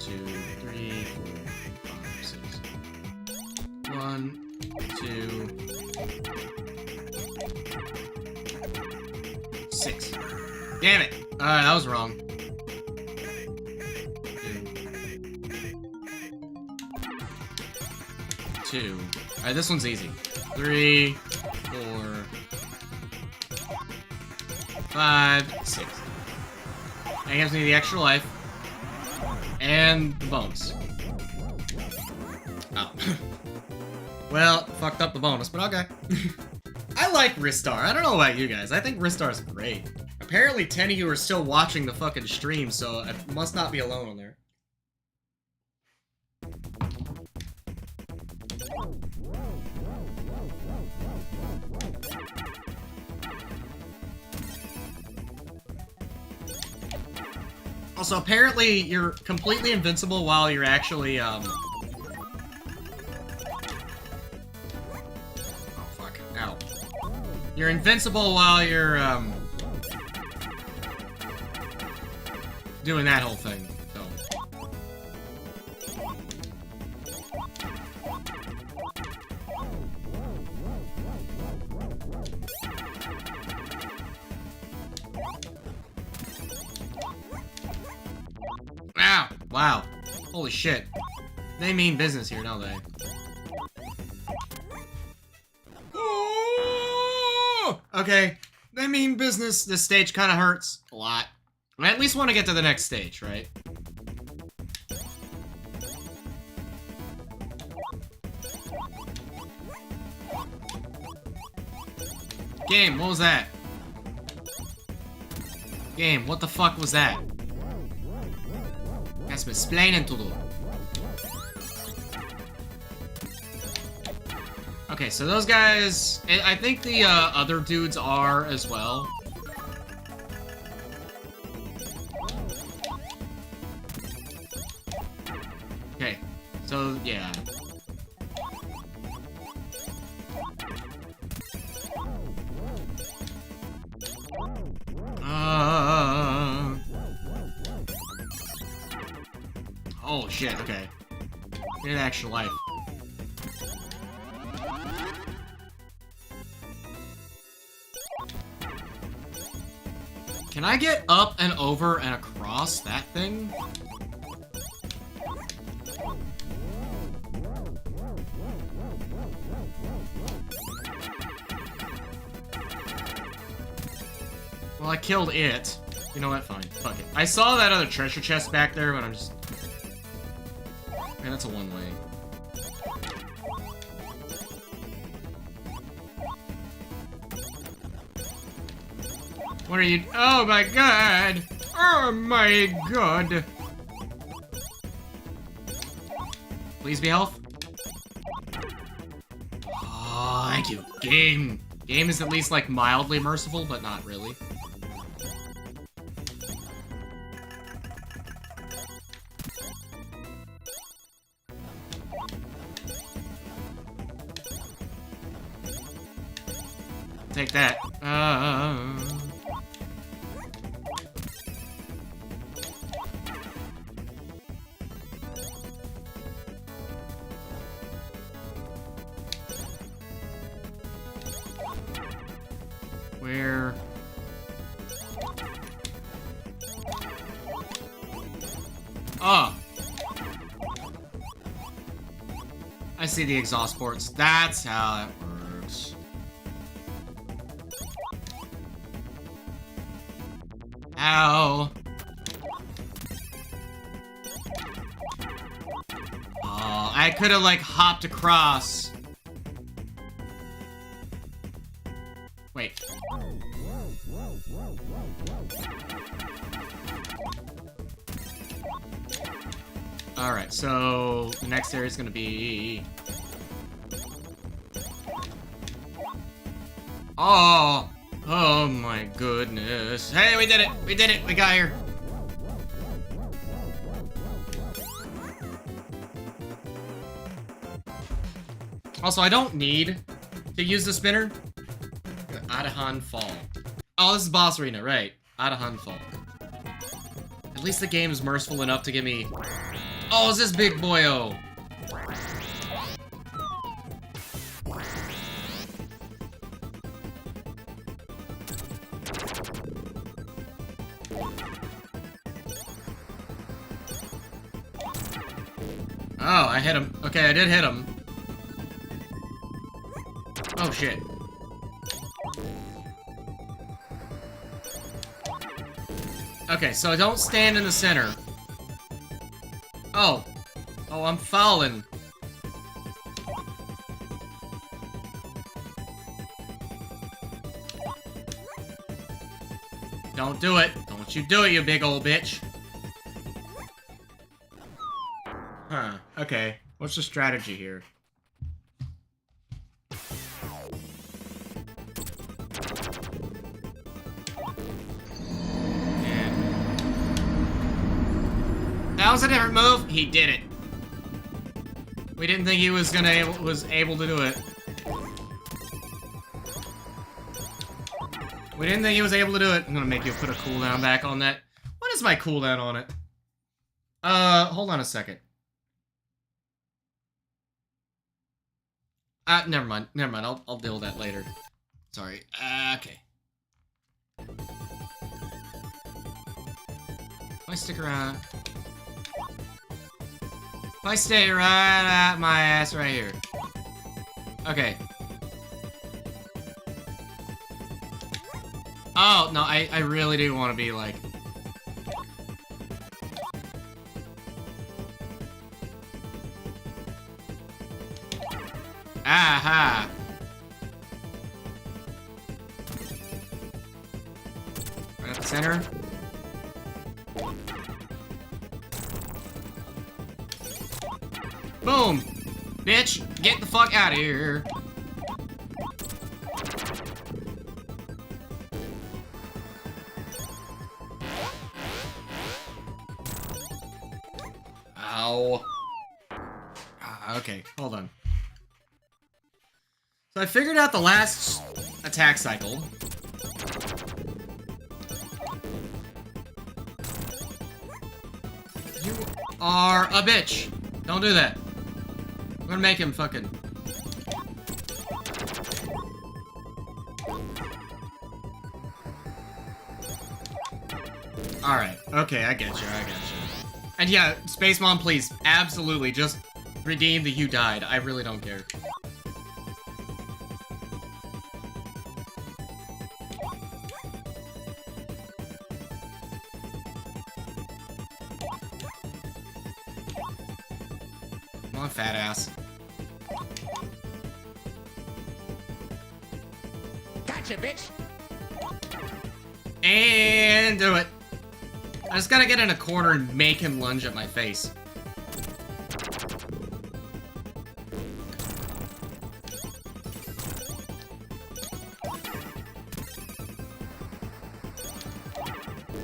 2, 3, 4, 5, 6. 1, 2, 6. Damn it. Alright, that was wrong. 2. Alright, this one's easy. 3, 4, 5, 6. That gives me the extra life. And the bonus. Oh. Well, fucked up the bonus, but okay. I like Ristar. I don't know about you guys. I think Ristar's great. Apparently 10 of you are still watching the fucking stream, so I must not be alone on there. Also, apparently you're completely invincible while you're actually, Oh, fuck. Ow. You're invincible while you're, doing that whole thing, so. Wow! Wow. Holy shit. They mean business here, don't they? Okay. They mean business. This stage kind of hurts a lot. I at least want to get to the next stage, right? Game, what was that? Game, what the fuck was that? That's me explaining to do. Okay, so those guys, I think the other dudes are as well. Okay, so yeah. Oh shit, okay. Get an extra life. Can I get up and over and across that thing? Well, I killed it. You know what? Fine. Fuck it. I saw that other treasure chest back there, but I'm just... Man, that's a one-way. What are you... Oh my god! Oh my god! Please be health. Oh, thank you. Game. Game is at least, like, mildly merciful, but not really. Take that. Where? Oh. I see the exhaust ports. That's how that works. Ow. Oh, I could have, like, hopped across. Wait. Alright, so the next area is gonna be... Oh! Oh my goodness. Hey, we did it! We did it! We got here! Also, I don't need to use the spinner. Adahan Fall. Oh, this is boss arena, right. Adahan Fall. At least the game is merciful enough to give me... Oh, is this big boyo? Oh, I hit him. Okay, I did hit him. Oh, shit. Okay, so don't stand in the center. Oh. Oh, I'm fouling. Don't do it. Don't you do it, you big old bitch. Huh. Okay. What's the strategy here? That was a different move. He did it. We didn't think he was able to do it. We didn't think he was able to do it. I'm gonna make you put a cooldown back on that. What is my cooldown on it? Hold on a second. Never mind. Never mind. I'll deal with that later. Sorry. Okay. If I stick around. If I stay right at my ass right here. Okay. Oh, no, I really do want to be like... Aha! Right at the center. Boom! Bitch, get the fuck out of here. Ow. Okay, hold on. So I figured out the last attack cycle. You are a bitch. Don't do that. I'm gonna make him fucking... Alright, okay, I get you, I get you. And yeah, Space Mom, please, absolutely, just redeem the you died. I really don't care. Come on, fat ass. Gotcha, bitch! And do it. I just gotta get in a corner and make him lunge at my face.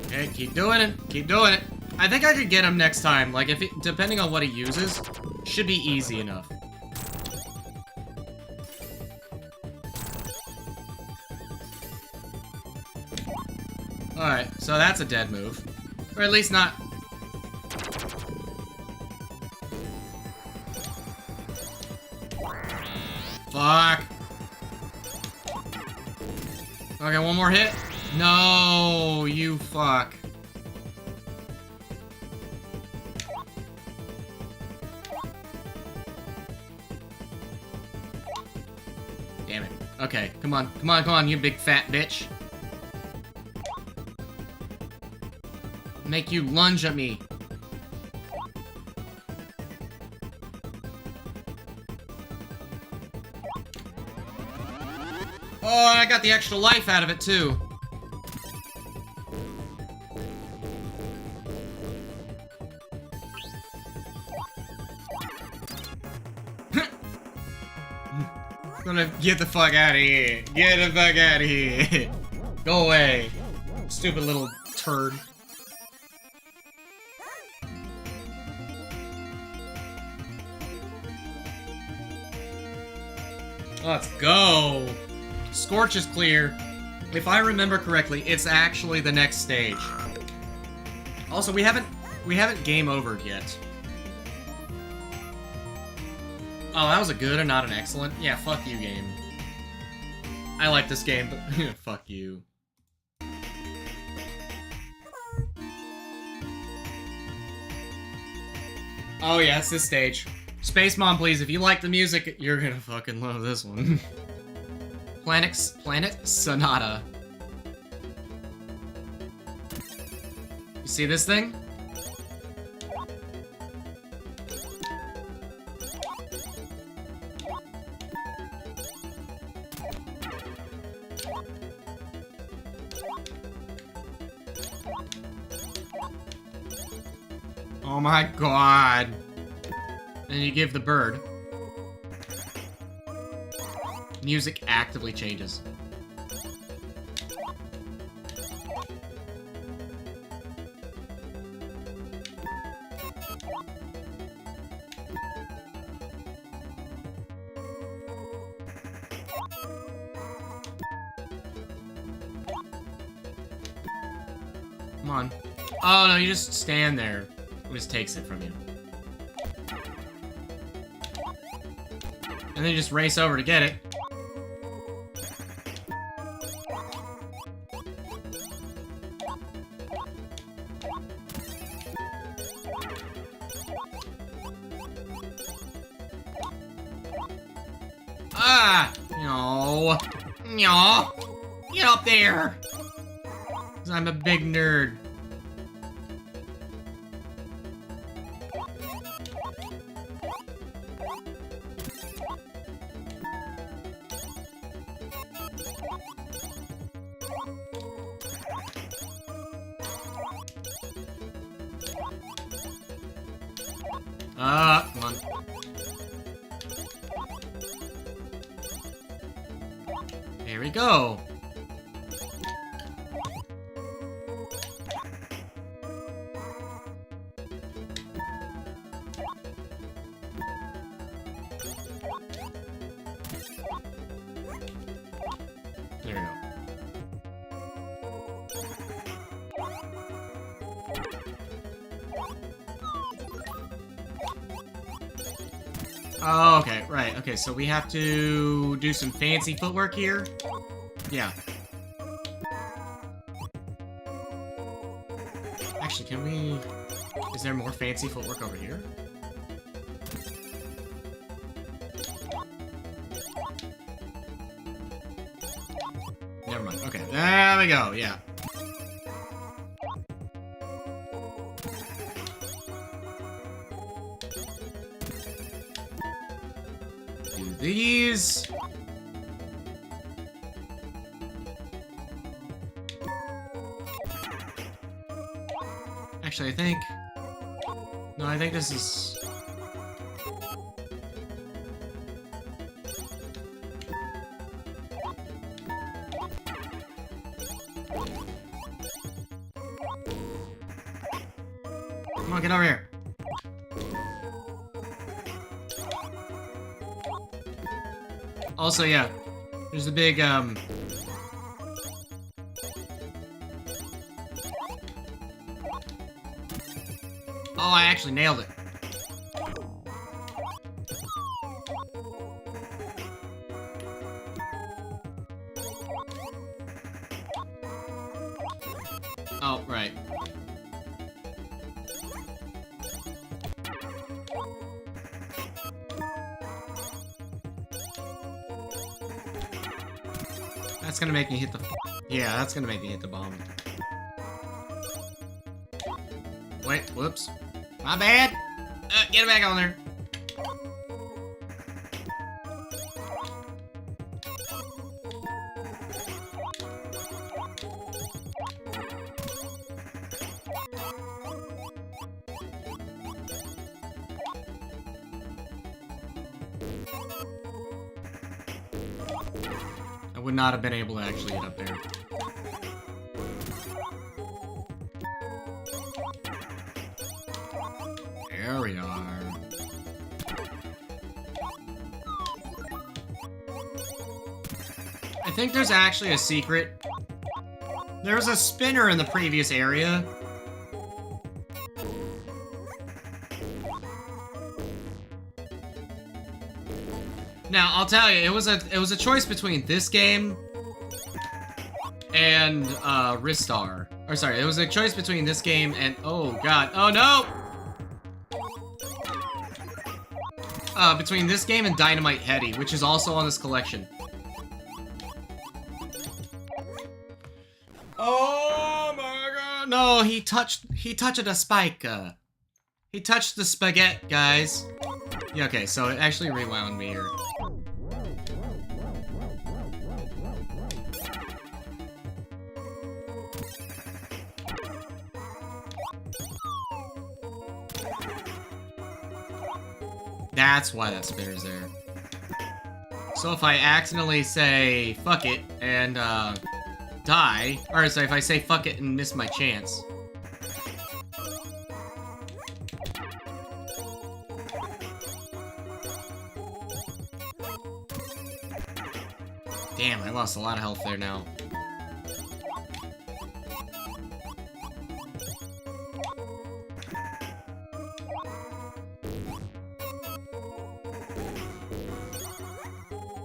Okay, keep doing it. Keep doing it. I think I could get him next time. Like, if it, depending on what he uses, should be easy enough. Alright, so that's a dead move. Or at least not... Fuck. Okay, one more hit. No, you fuck. Damn it. Okay, come on, come on, come on, you big fat bitch. Make you lunge at me. Oh, I got the extra life out of it too. Gonna get the fuck out of here. Get the fuck out of here. Go away. Stupid little turd. Let's go. Scorch is clear. If I remember correctly, it's actually the next stage. Also, we haven't game overed yet. Oh, that was a good and not an excellent? Yeah, fuck you, game. I like this game, but fuck you. Oh yeah, it's this stage. Space Mom, please, if you like the music, you're gonna fucking love this one. Planet Sonata. You see this thing? Oh my god. And you give the bird. Music actively changes. Come on. Oh no, you just stand there. It just takes it from you. And then you just race over to get it. Ah! No. No. Get up there! 'Cause I'm a big nerd. Come on. There we go. There we go. Oh, okay, right. Okay, so we have to do some fancy footwork here. Yeah. Actually, can we... Is there more fancy footwork over here? Never mind. Okay, there we go, yeah. Do these. Actually, I think... No, I think this is... Come on, get over here. Also, yeah, there's a big, Oh, I actually nailed it. Oh, right. That's gonna make me hit the... Yeah, that's gonna make me hit the bomb. Wait, whoops. My bad! Get it back on there. I would not have been able to actually get up there. There we are. I think there's actually a secret. There's a spinner in the previous area. Now, I'll tell you, it was a choice between this game and Ristar. Or sorry, it was a choice between this game and... Oh god. Oh no! between this game and Dynamite Heady, which is also on this collection. Oh my god! No, he touched a spike. He touched the spaghetti, guys. Yeah, okay, so it actually rewound me here. That's why that spinner's there. So if I accidentally say fuck it and die, or so if I say fuck it and miss my chance. Damn, I lost a lot of health there now.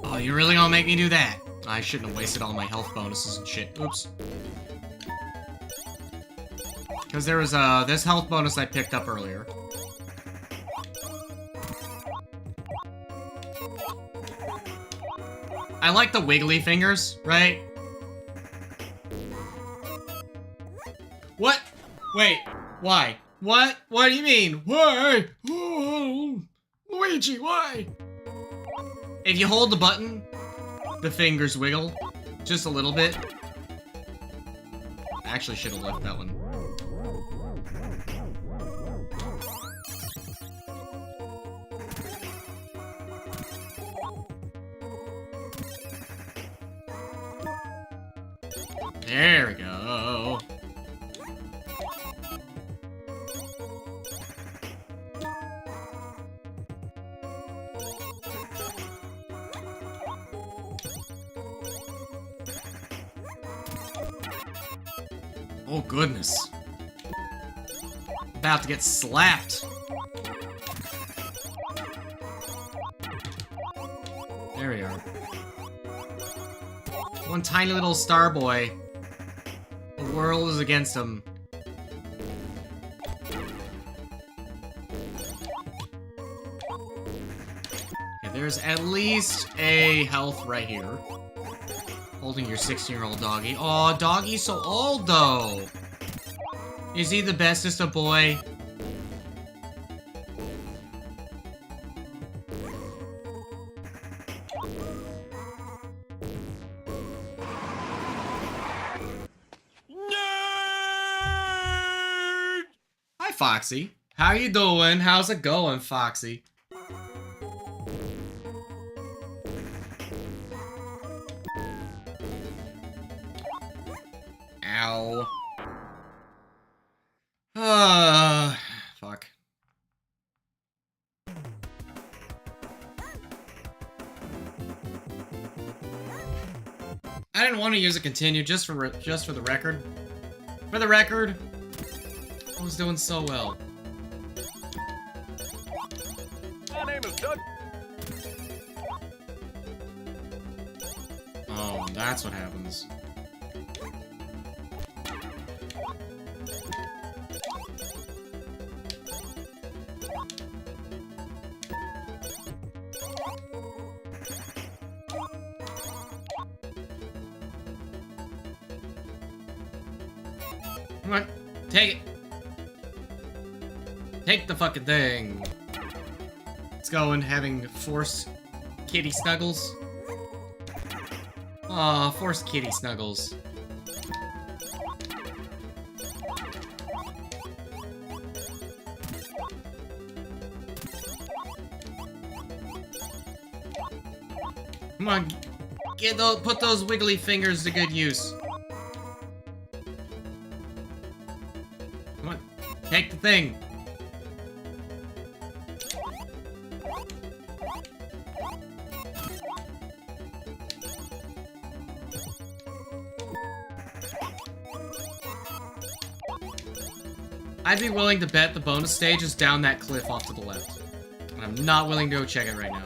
Oh, you really gonna make me do that? I shouldn't have wasted all my health bonuses and shit. Oops. Because there was this health bonus I picked up earlier. I like the wiggly fingers, right? What? Wait, why? What? What do you mean? Why? Oh, Luigi, why? If you hold the button, the fingers wiggle just a little bit. I actually should have left that one. There we go. Oh goodness. About to get slapped. There we are. One tiny little star boy. The world is against him. Okay, there's at least a health right here. Holding your 16-year-old doggy. Aw, doggy's so old, though. Is he the bestest of boy? Hi, Foxy. How you doing? How's it going, Foxy? Ow. Fuck. I didn't want to use a continue just for the record. For the record, I was doing so well. My name is Doug. Oh, that's what happens. Come on, take it. Take the fucking thing. Let's go and having forced kitty snuggles. Aw, forced kitty snuggles. Come on, put those wiggly fingers to good use. Come on, take the thing. I'd be willing to bet the bonus stage is down that cliff off to the left. And I'm not willing to go check it right now.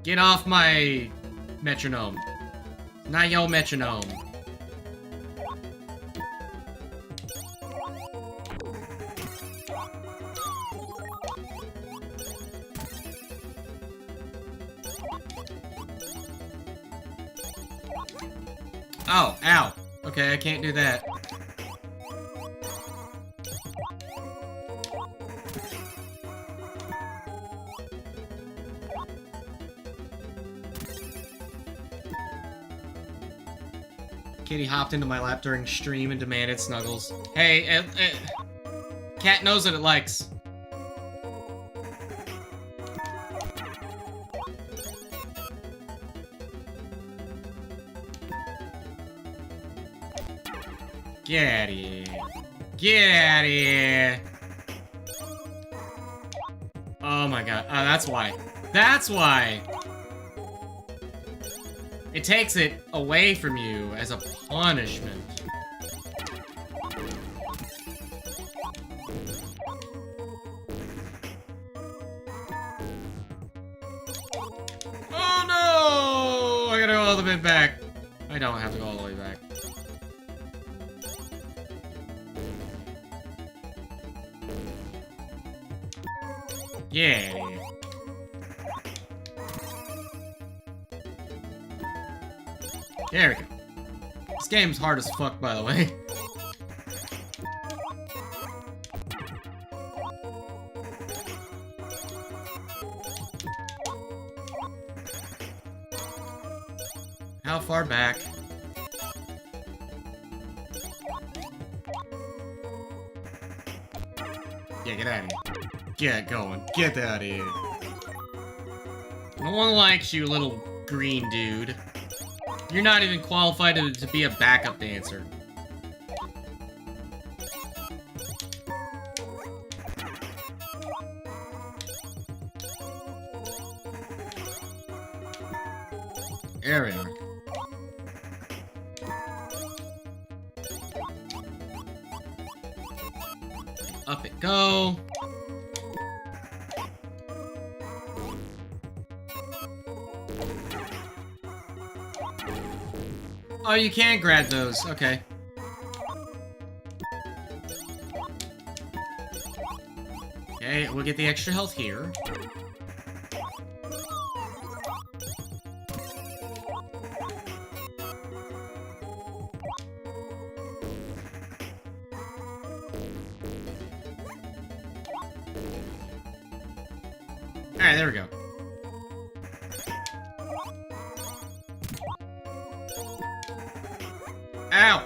Get off my metronome. Not your metronome. Oh, ow. Okay, I can't do that. Kitty hopped into my lap during stream and demanded snuggles. Hey, cat knows what it likes. Get out of here. Get out of here. Oh my god. Oh, that's why. That's why. It takes it away from you as a punishment. Oh no! I gotta go all the way back. I don't have to go all the way back. Yeah. There we go. This game's hard as fuck, by the way. How far back? Yeah, get out of here. Get going. Get out of here. No one likes you, little green dude. You're not even qualified to be a backup dancer. There we are. Up it go. Oh, you can grab those. Okay. Okay, we'll get the extra health here. Alright, there we go. Ow!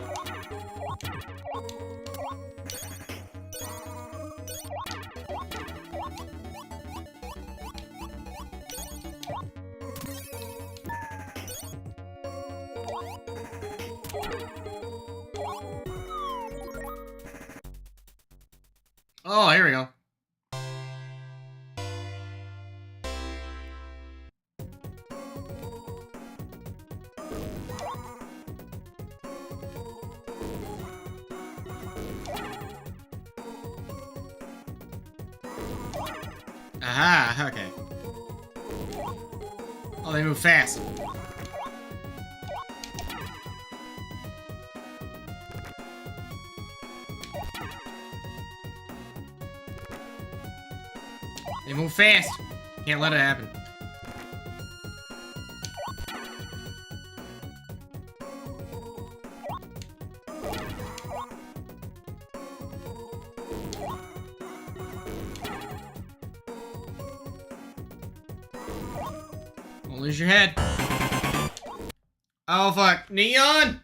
Oh, here we go. Aha, okay. Oh, they move fast. They move fast. Can't let it happen. Don't lose your head. Oh fuck, Neon!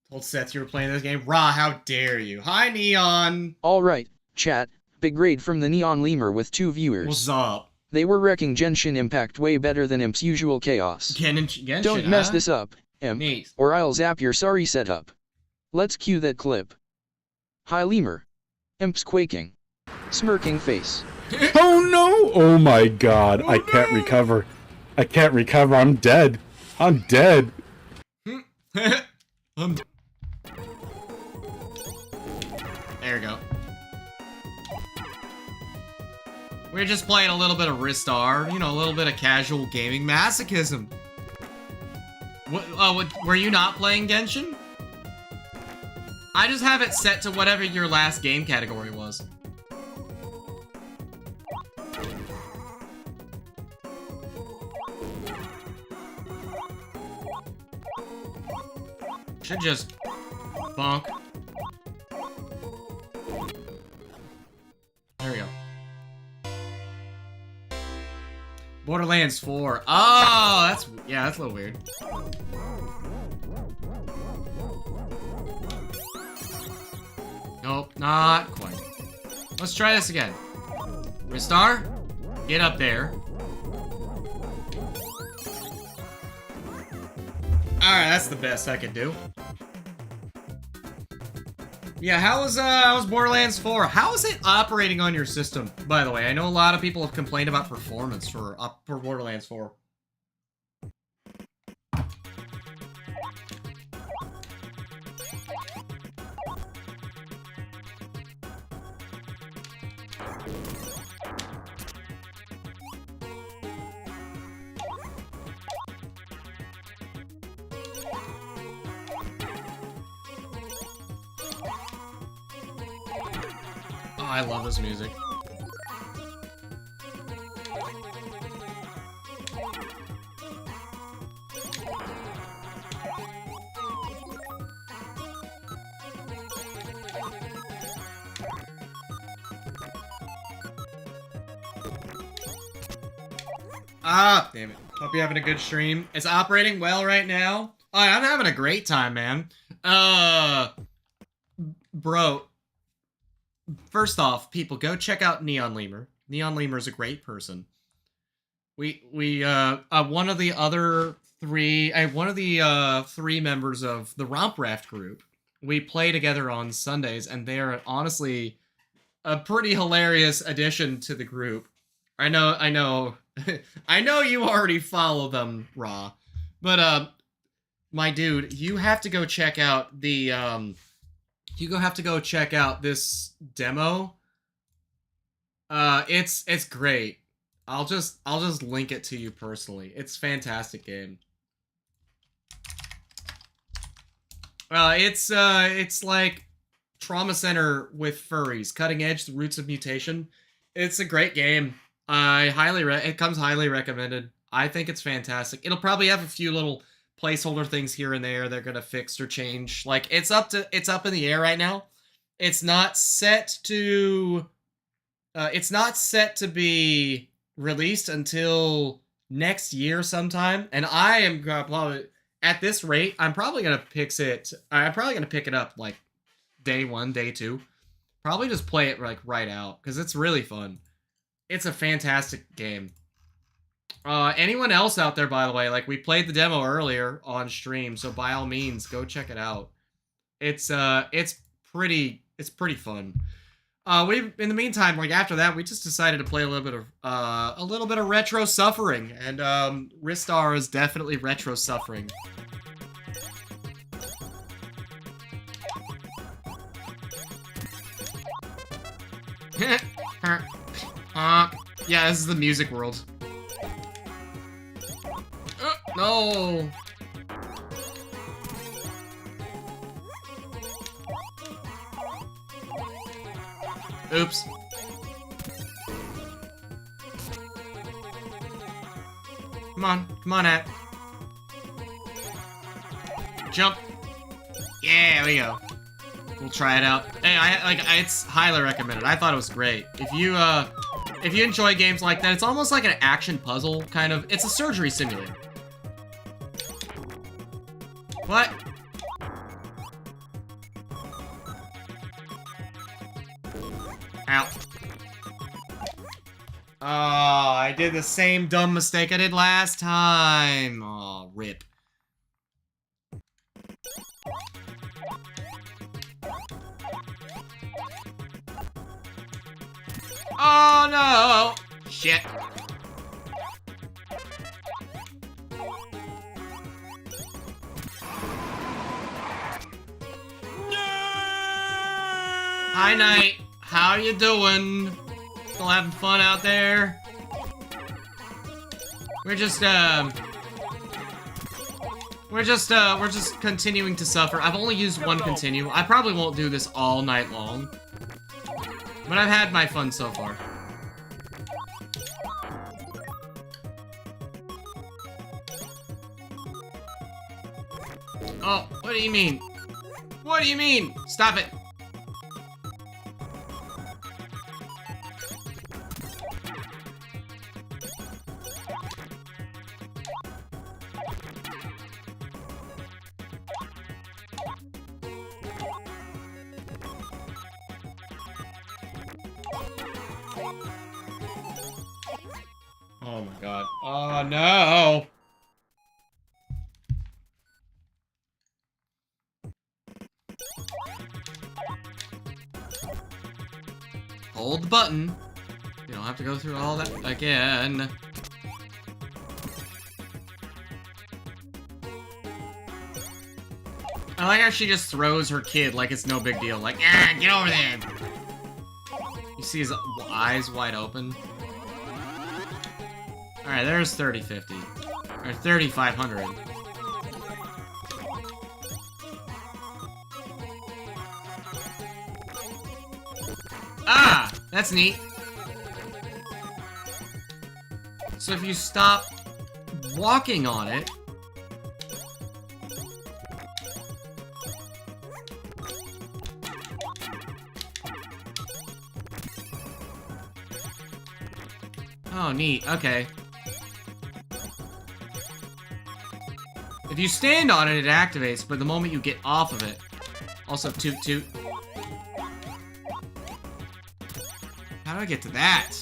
Told Seth you were playing this game. Raw, how dare you? Hi, Neon! Alright, chat. Big raid from the Neon Lemur with 2 viewers. What's up? They were wrecking Genshin Impact way better than Imp's usual chaos. Genshin, Don't mess this up, Imp, or I'll zap your sorry setup. Let's cue that clip. Hi Lemur. Imp's quaking. Smirking face. Oh no! Oh my god, I can't recover. I can't recover, I'm dead. I'm dead. There we go. We're just playing a little bit of Ristar, you know, a little bit of casual gaming masochism. What, were you not playing Genshin? I just have it set to whatever your last game category was. Should just bonk. There we go. Borderlands 4. Oh, that's a little weird. Nope, not quite. Let's try this again. Ristar, get up there. Alright, that's the best I could do. Yeah, how was Borderlands 4? How is it operating on your system, by the way? I know a lot of people have complained about performance for Borderlands 4. Oh, I love this music. Ah, damn it. Hope you're having a good stream. It's operating well right now. Oh, I'm having a great time, man. Bro. First off, people, go check out Neon Lemur. Neon Lemur is a great person. One of the three members of the Romp Raft group, we play together on Sundays, and they are honestly a pretty hilarious addition to the group. I know, I know you already follow them, Raw, but my dude, you have to go check out the this demo. It's great. I'll just link it to you personally. It's a fantastic game. It's like Trauma Center with furries, cutting edge, the roots of mutation. It's a great game. It comes highly recommended. I think it's fantastic. It'll probably have a few little placeholder things here and there they're gonna fix or change. Like it's up in the air right now. It's not set to be released until next year sometime. And I am probably at this rate, I'm probably gonna pick it up like day 1, day 2. Probably just play it like right out because it's really fun. It's a fantastic game. Anyone else out there, by the way, like we played the demo earlier on stream, so by all means, go check it out. It's pretty fun. In the meantime, like after that, we just decided to play a little bit of retro suffering, and Ristar is definitely retro suffering. Yeah, this is the music world. No! Oops. Come on, Hat. Jump. Yeah, there we go. We'll try it out. Hey, it's highly recommended. I thought it was great. If you enjoy games like that, it's almost like an action puzzle, kind of. It's a surgery simulator. What? Ow. Oh, I did the same dumb mistake I did last time. Oh, rip. Oh, no! Shit. Hi, Knight. How you doing? Still having fun out there? We're just continuing to suffer. I've only used one continue. I probably won't do this all night long. But I've had my fun so far. Oh, what do you mean? What do you mean? Stop it. Oh my god. Oh no! Hold the button. You don't have to go through all that again. I like how she just throws her kid like it's no big deal. Like, ah, get over there! You see his eyes wide open. Alright, there's 3050. Or 3500. Ah! That's neat. So if you stop walking on it... Oh, neat. Okay. If you stand on it, it activates, but the moment you get off of it... Also, toot toot. How do I get to that?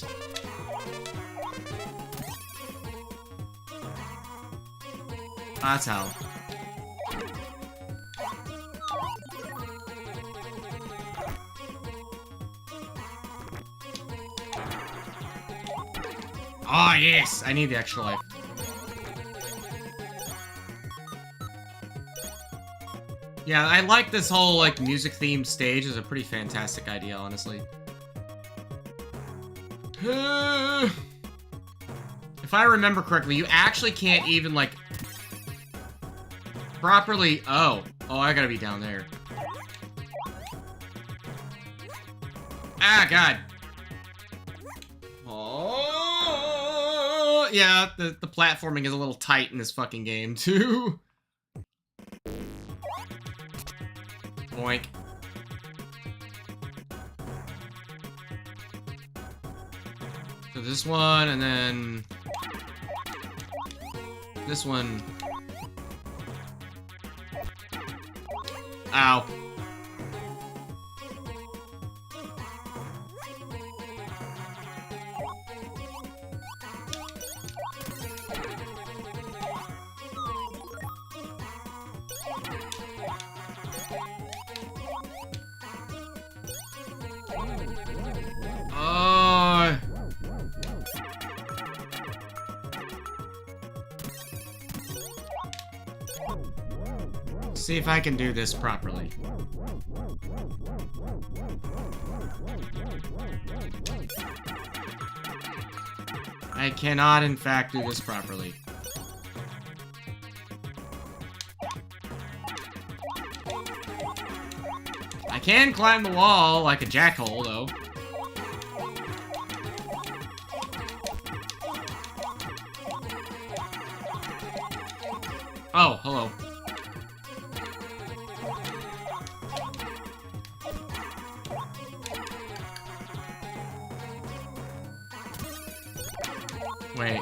That's how. Oh, yes! I need the extra life. Yeah, I like this whole, like, music-themed stage. Is a pretty fantastic idea, honestly. If I remember correctly, you actually can't even, like, properly... Oh, I gotta be down there. Ah, God. Oh, yeah, the platforming is a little tight in this fucking game, too. Boink. So this one, and then... This one. Ow. See if I can do this properly. I cannot, in fact, do this properly. I can climb the wall like a jackhole, though. Oh, hello. Wait.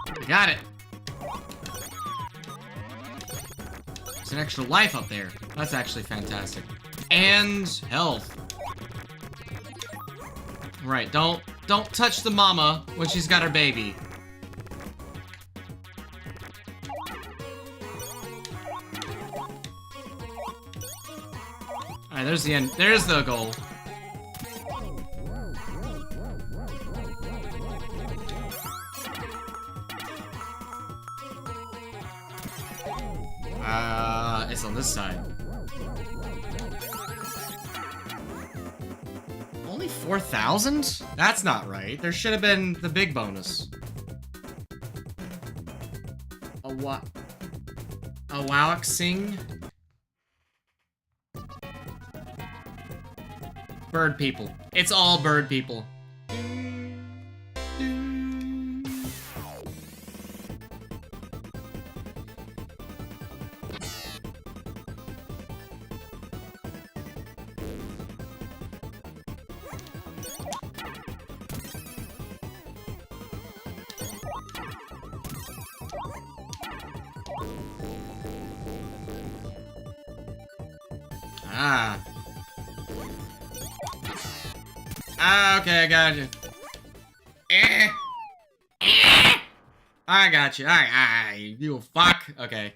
I got it. There's an extra life up there. That's actually fantastic. And health. Right, don't touch the mama when she's got her baby. Alright, there's the end. There's the goal. It's on this side. Only 4,000? That's not right. There should have been the big bonus. A what? A Wowak Sing? Bird people. It's all bird people. Ah. Ah, okay, I got you. I got you. You fuck. Okay.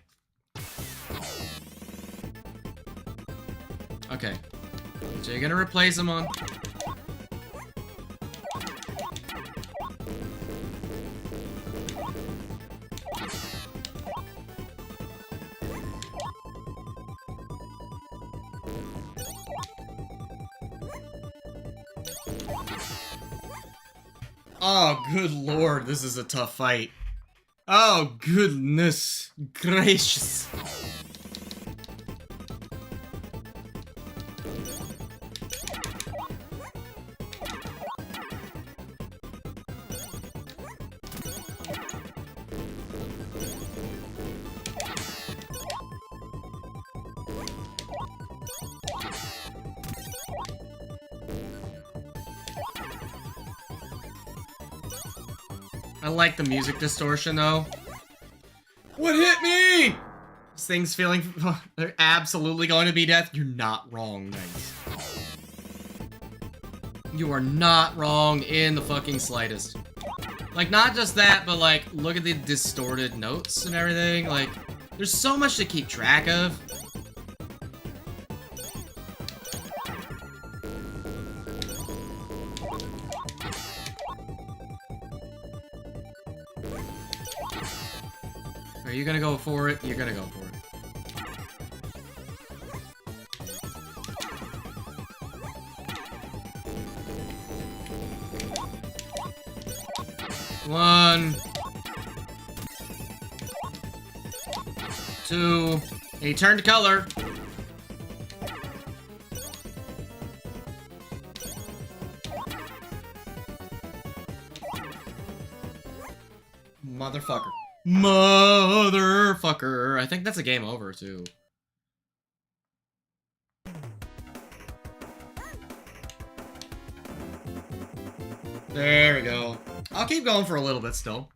Okay. So you're gonna replace him on. Oh, good lord, this is a tough fight. Oh, goodness gracious. I like the music distortion, though. What hit me? This thing's feeling... They're absolutely going to be death. You're not wrong, nice. You are not wrong in the fucking slightest. Like, not just that, but, like, look at the distorted notes and everything. Like, there's so much to keep track of. Are you gonna go for it? You're gonna go for it. One. Two. He turned color. Motherfucker. Motherfucker. I think that's a game over, too. There we go. I'll keep going for a little bit still.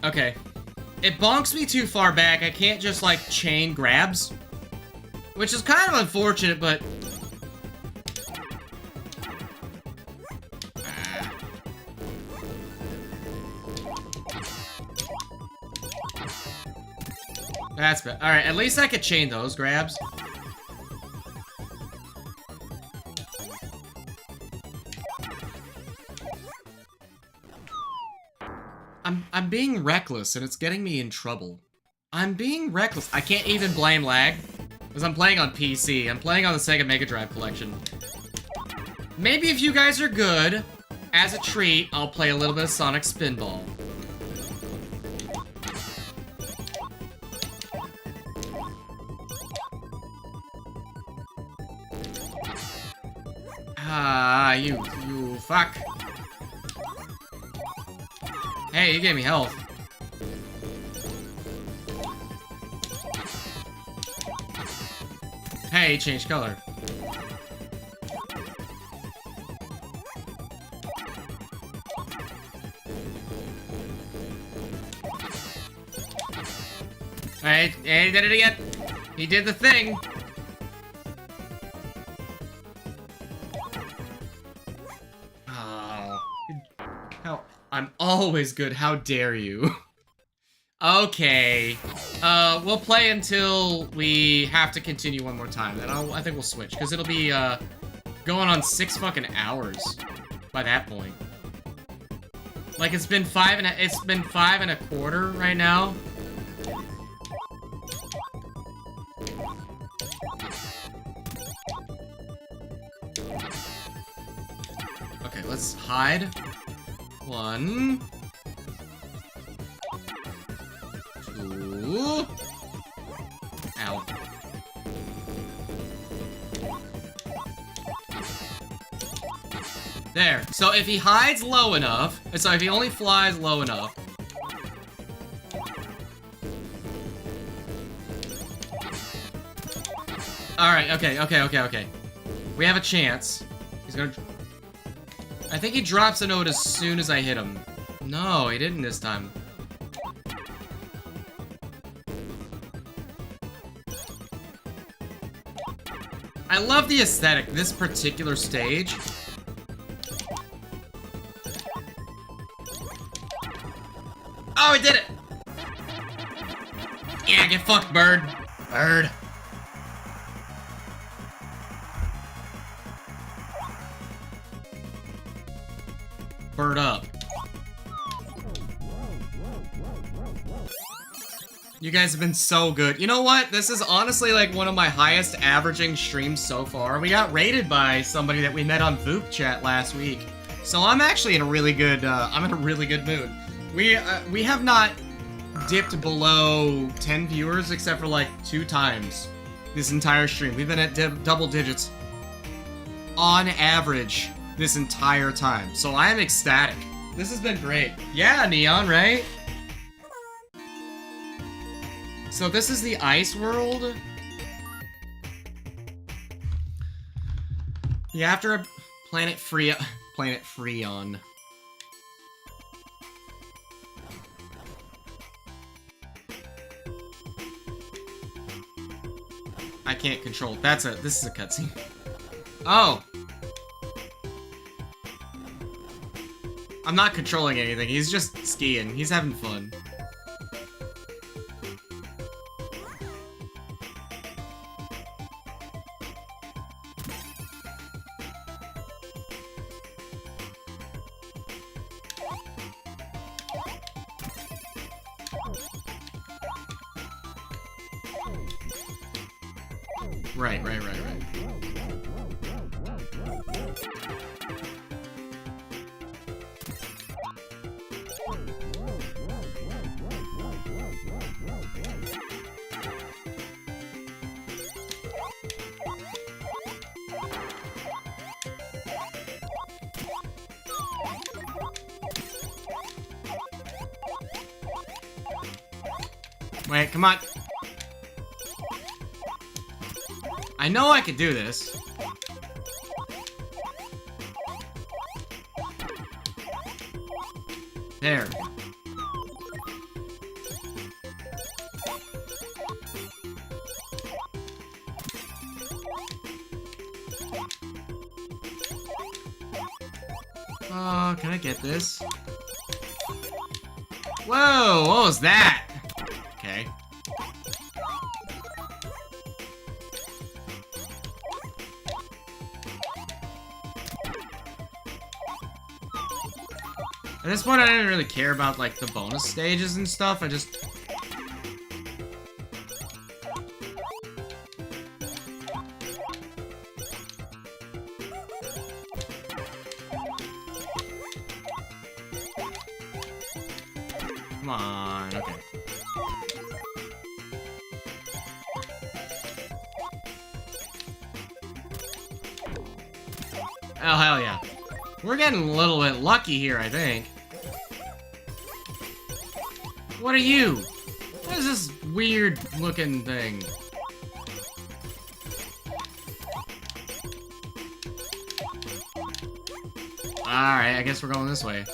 Okay. It bonks me too far back. I can't just, like, chain grabs. Which is kind of unfortunate, but... That's bad. Alright, at least I could chain those grabs. I'm being reckless, and it's getting me in trouble. I'm being reckless. I can't even blame lag, because I'm playing on PC. I'm playing on the Sega Mega Drive collection. Maybe if you guys are good, as a treat, I'll play a little bit of Sonic Spinball. Ah, you fuck. Hey, you gave me health. Hey, he changed color. Hey, he did it again. He did the thing. I'm always good, how dare you? Okay. We'll play until we have to continue one more time. Then I think we'll switch, because it'll be, going on 6 fucking hours by that point. Like, it's been 5 and a quarter right now. Okay, let's hide. 1, 2, There. So if he hides low enough, so if he only flies low enough. Alright, okay. We have a chance. He's gonna... I think he drops a note as soon as I hit him. No, he didn't this time. I love the aesthetic, this particular stage. Oh, I did it! Yeah, get fucked, bird. Bird. Bird up. You guys have been so good. You know what? This is honestly like one of my highest averaging streams so far. We got rated by somebody that we met on VOOP chat last week. So I'm actually in a really good, I'm in a really good mood. We have not dipped below 10 viewers except for like 2 times this entire stream. We've been at double digits on average this entire time. So I am ecstatic. This has been great. Yeah, Neon, right? So this is the ice world. Yeah, after a planet Freon. I can't control. This is a cutscene. Oh. I'm not controlling anything. He's just skiing. He's having fun. Right. Wait, come on. I know I could do this. There. Oh, can I get this? Whoa, what was that? Okay. At this point, I didn't really care about, like, the bonus stages and stuff. I just... Come on, okay. Oh, hell yeah. We're getting a little bit lucky here, I think. What are you? What is this weird looking thing? Alright, I guess we're going this way.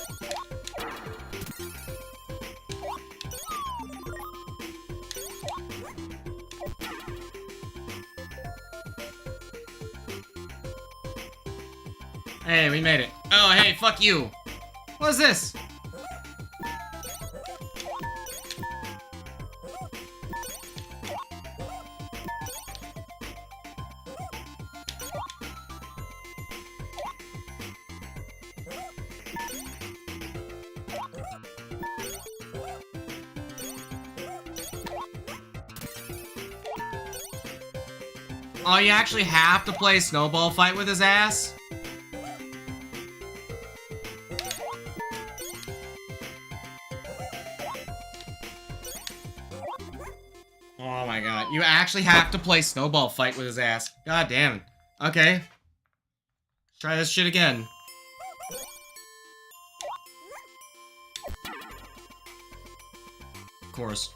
Hey, we made it. Oh, hey, fuck you. What is this? Oh, you actually have to play Snowball Fight with his ass? Oh my god, you actually have to play Snowball Fight with his ass. God damn it. Okay. Let's try this shit again. course.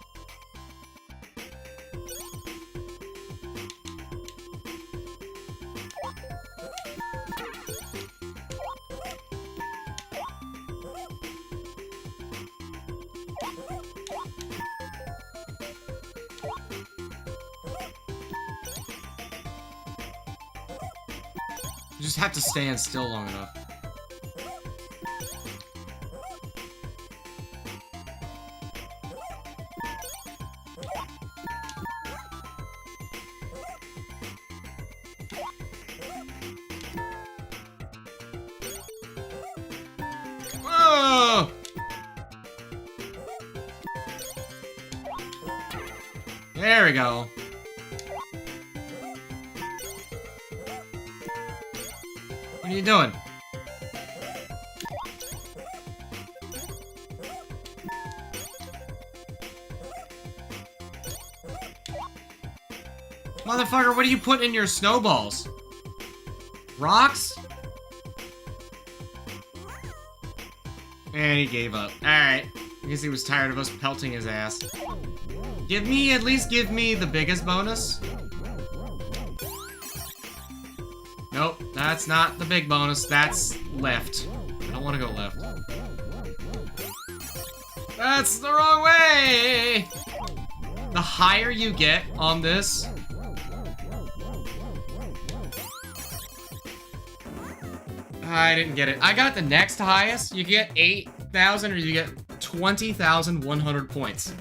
You just have to stand still long enough. Whoa! There we go. What are you doing? Motherfucker, what are you putting in your snowballs? Rocks? And he gave up. Alright. I guess he was tired of us pelting his ass. At least give me the biggest bonus. Nope, that's not the big bonus. That's left. I don't want to go left. That's the wrong way! The higher you get on this... I didn't get it. I got the next highest. You get 8,000 or you get 20,100 points.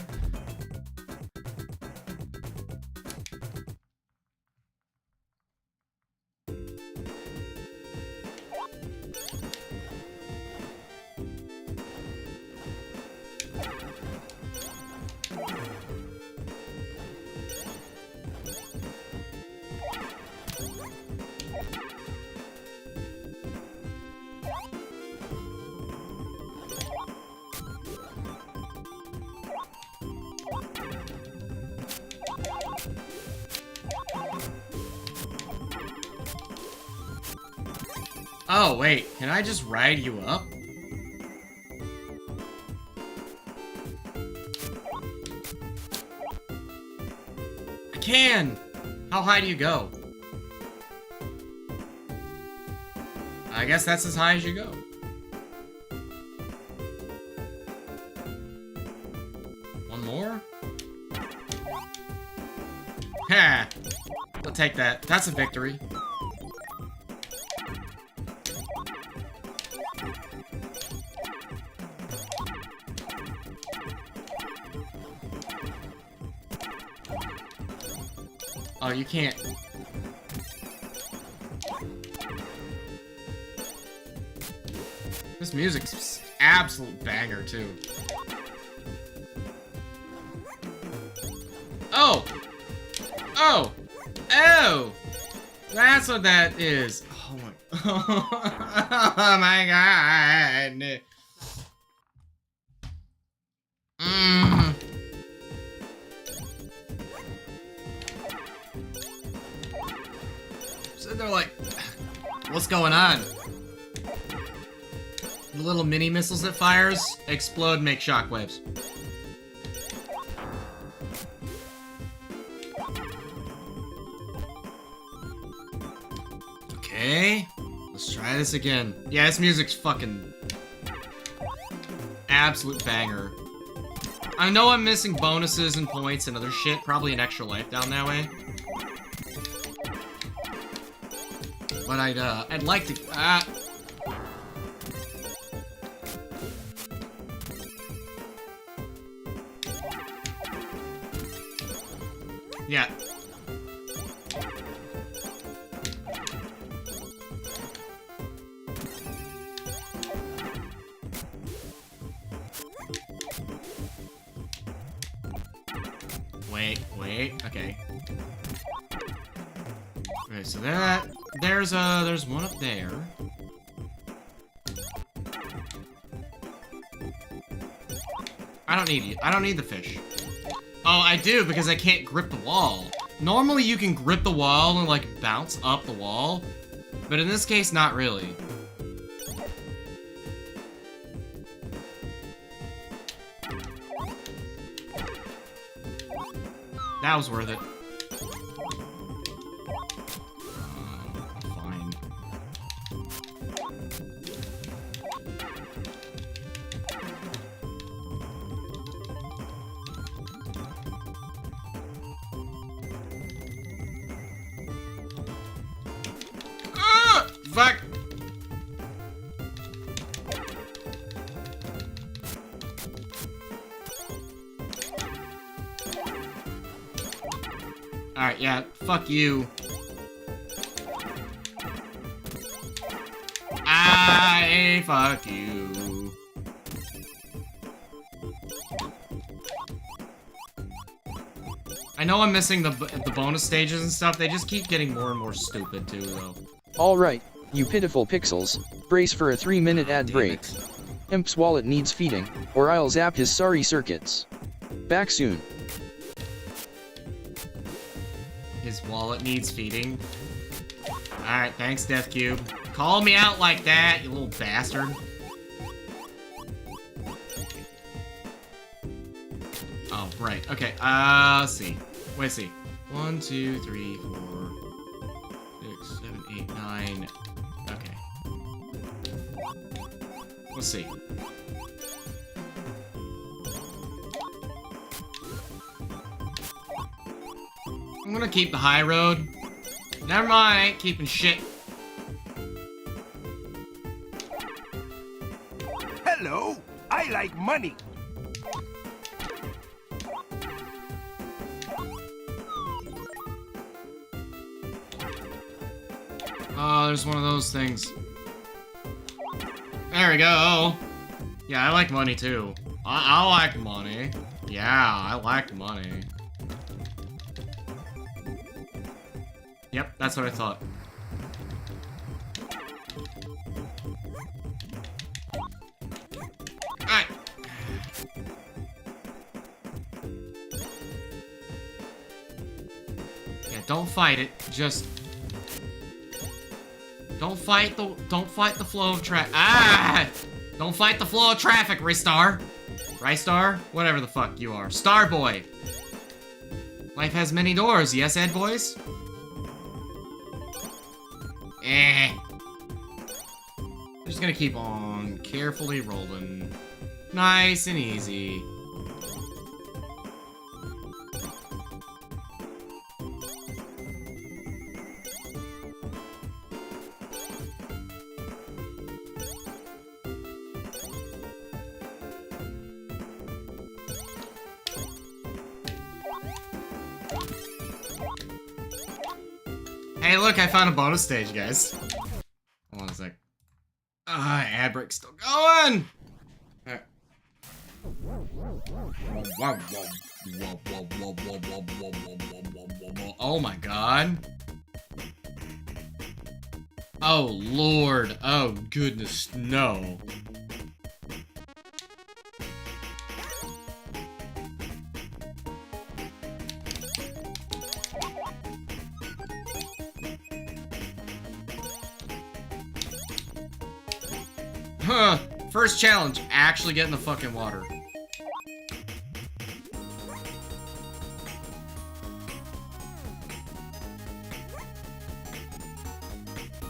Oh, wait. Can I just ride you up? I can! How high do you go? I guess that's as high as you go. One more? Ha! I'll take that. That's a victory. Oh, you can't. This music's absolute banger, too. Oh! Oh! Oh! That's what that is. Oh my... oh my god! Mmm. So they're like, what's going on? The little mini missiles it fires explode, make shockwaves. Okay, let's try this again. Yeah, this music's fucking absolute banger. I know I'm missing bonuses and points and other shit, probably an extra life down that way. But I'd like to, yeah. Wait, okay. Okay, so there's one up there. I don't need you. I don't need the fish. Oh, I do, because I can't grip the wall. Normally you can grip the wall and, like, bounce up the wall. But in this case, not really. That was worth it. Fine. Ah! Fuck! Alright, yeah, fuck you. Fuck you. I know I'm missing the bonus stages and stuff, they just keep getting more and more stupid too, though. Alright, you pitiful pixels, brace for a 3-minute ad break. Imp's wallet needs feeding, or I'll zap his sorry circuits. Back soon. His wallet needs feeding. Alright, thanks, Death Cube. Call me out like that, you little bastard. Oh, right, okay, let's see. Let's see. 1, 2, 3, 4, 6, 7, 8, 9. Okay. Let's see. I'm gonna keep the high road. Never mind, I ain't keeping shit. Hello, I like money. Oh, there's one of those things. There we go. Yeah, I like money too. I like money. Yeah, I like money. Yep, that's what I thought. Alright. Yeah, don't fight it. Just don't fight the flow of traffic. Ah! Don't fight the flow of traffic, Ristar. Ristar? Whatever the fuck you are. Starboy. Life has many doors, yes, Ed boys? Eh. I'm just gonna keep on carefully rolling. Nice and easy. Hey, look, I found a bonus stage, guys. Hold on a sec. Ad break's still going! Alright. Oh my god. Oh lord. Oh goodness, no. Huh. First challenge, actually get in the fucking water.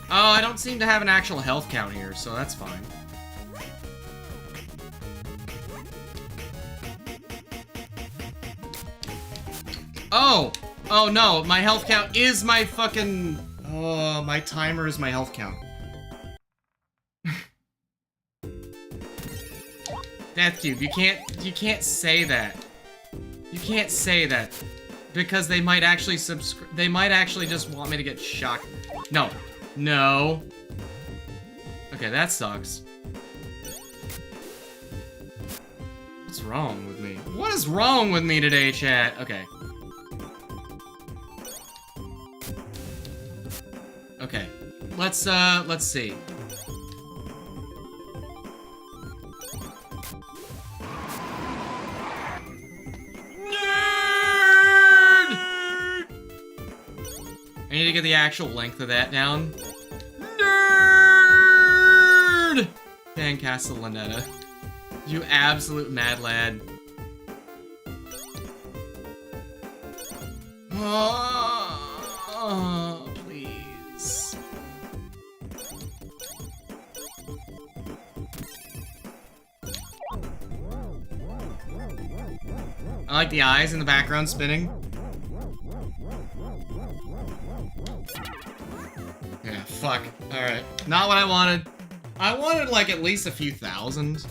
Oh, I don't seem to have an actual health count here, so that's fine. Oh! Oh no, my health count is my fucking... Oh, my timer is my health count. Death Cube, you can't say that. You can't say that. Because they might actually they might actually just want me to get shocked. No. No. Okay, that sucks. What's wrong with me? What is wrong with me today, chat? Okay. Okay. Let's see. I need to get the actual length of that down. Nerd! Dan Castellaneta. You absolute mad lad. Oh, please. I like the eyes in the background spinning. Yeah, fuck. Alright. Not what I wanted. I wanted, like, at least a few thousand.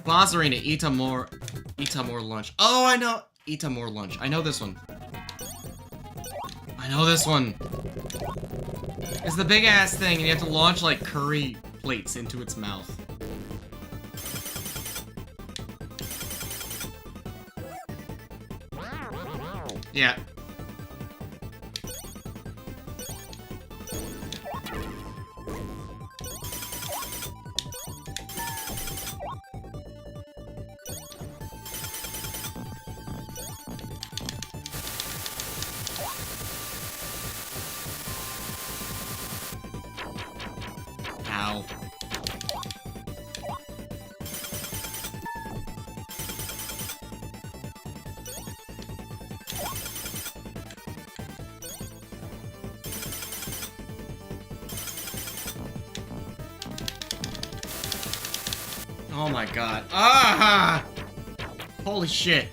Boss Arena, eat more lunch. Oh, I know. Eat more lunch. I know this one. I know this one. It's the big ass thing, and you have to launch, like, curry plates into its mouth. Yeah. Ow. Oh my god. Ah! Holy shit.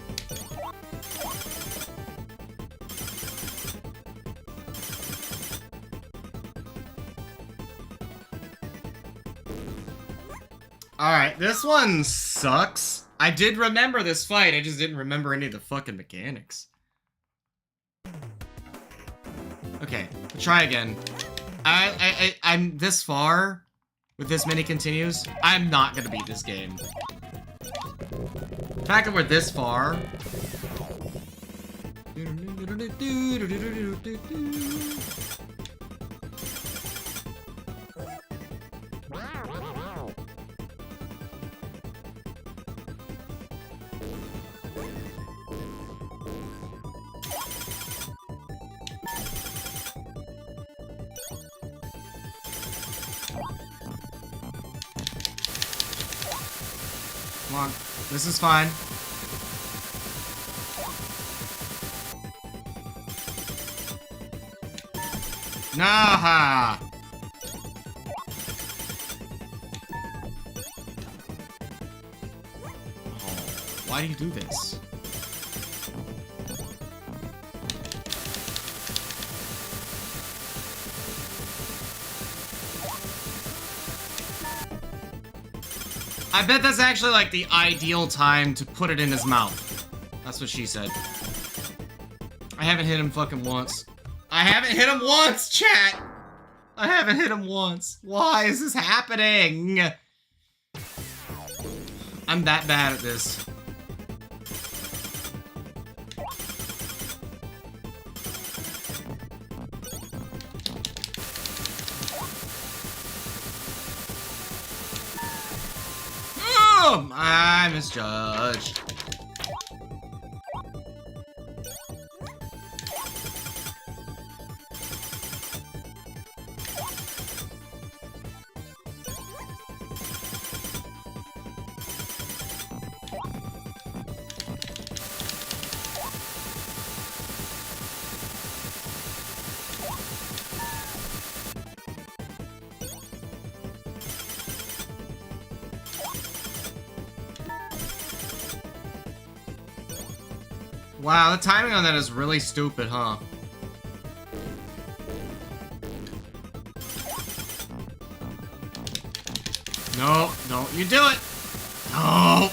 Alright, this one sucks. I did remember this fight, I just didn't remember any of the fucking mechanics. Okay, try again. I'm this far. With this many continues, I'm not gonna beat this game. The fact that we're this far. Come on, this is fine. Nah. Oh, why do you do this? I bet that's actually like the ideal time to put it in his mouth. That's what she said. I haven't hit him fucking once. I haven't hit him once, chat! I haven't hit him once. Why is this happening? I'm that bad at this. I misjudged. Wow, the timing on that is really stupid, huh? No, don't you do it! No!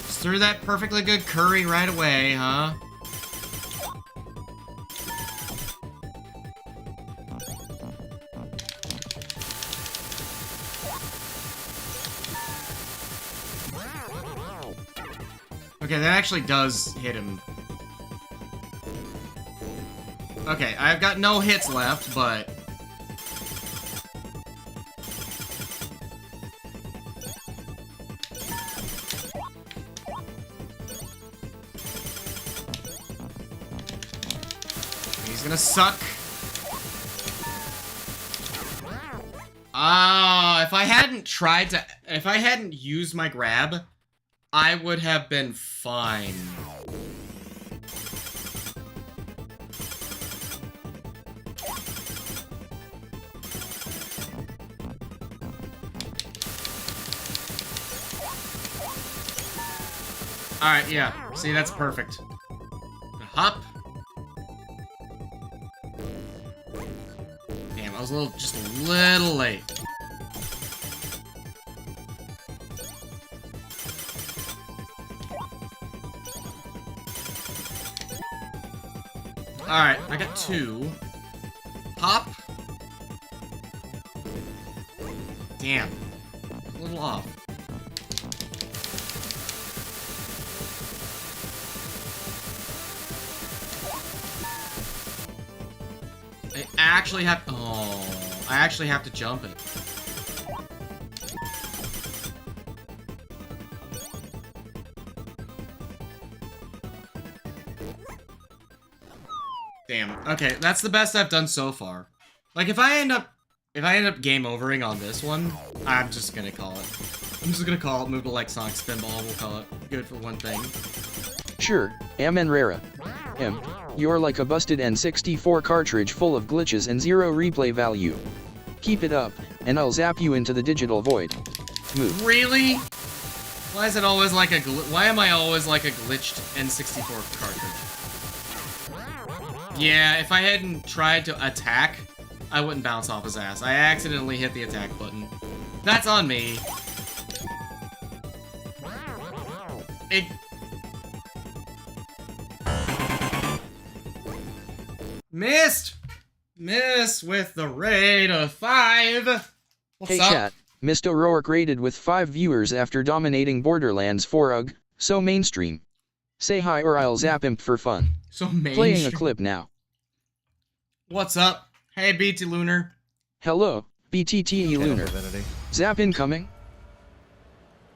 Just threw that perfectly good curry right away, huh? Okay, that actually does hit him. Okay, I've got no hits left, but... he's gonna suck. If I hadn't tried to... if I hadn't used my grab... I would have been fine. Alright, yeah. See, that's perfect. Hop. Damn, I was just a little late. Alright, I got 2. Hop. Damn. A little off. I actually have to jump it. Damn. Okay, that's the best I've done so far. Like, if I end up game overing on this one, I'm just gonna call it. I'm just gonna call it, move to like Sonic Spinball, we'll call it good for one thing. Sure, Amen Rara. You're like a busted N64 cartridge full of glitches and zero replay value. Keep it up, and I'll zap you into the digital void. Move. Really? Why is it always like why am I always like a glitched N64 cartridge? Yeah, if I hadn't tried to attack, I wouldn't bounce off his ass. I accidentally hit the attack button. That's on me. Missed! Missed with the raid of 5! What's hey up? chat, Mr. O'Rourke rated with 5 viewers after dominating Borderlands 4 UG, so mainstream. Say hi or I'll zap him for fun. So mainstream. Playing a clip now. What's up? Hey BT Lunar. Hello, BTTE Lunar. Zap incoming.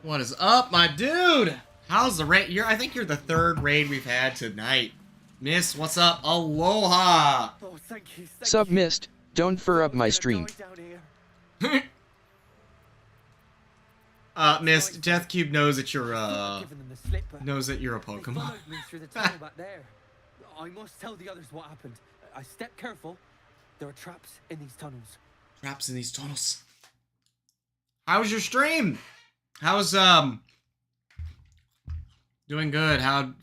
What is up, my dude? How's the raid? I think you're the 3rd raid we've had tonight. Miss, what's up? Aloha! Oh, thank you. Sup, Mist? Don't fur up my stream. Mist, Death Cube knows that you're knows that you're a Pokemon. I must tell the others what happened. I stepped careful. There are traps in these tunnels. Traps in these tunnels. How was your stream? How's doing good. How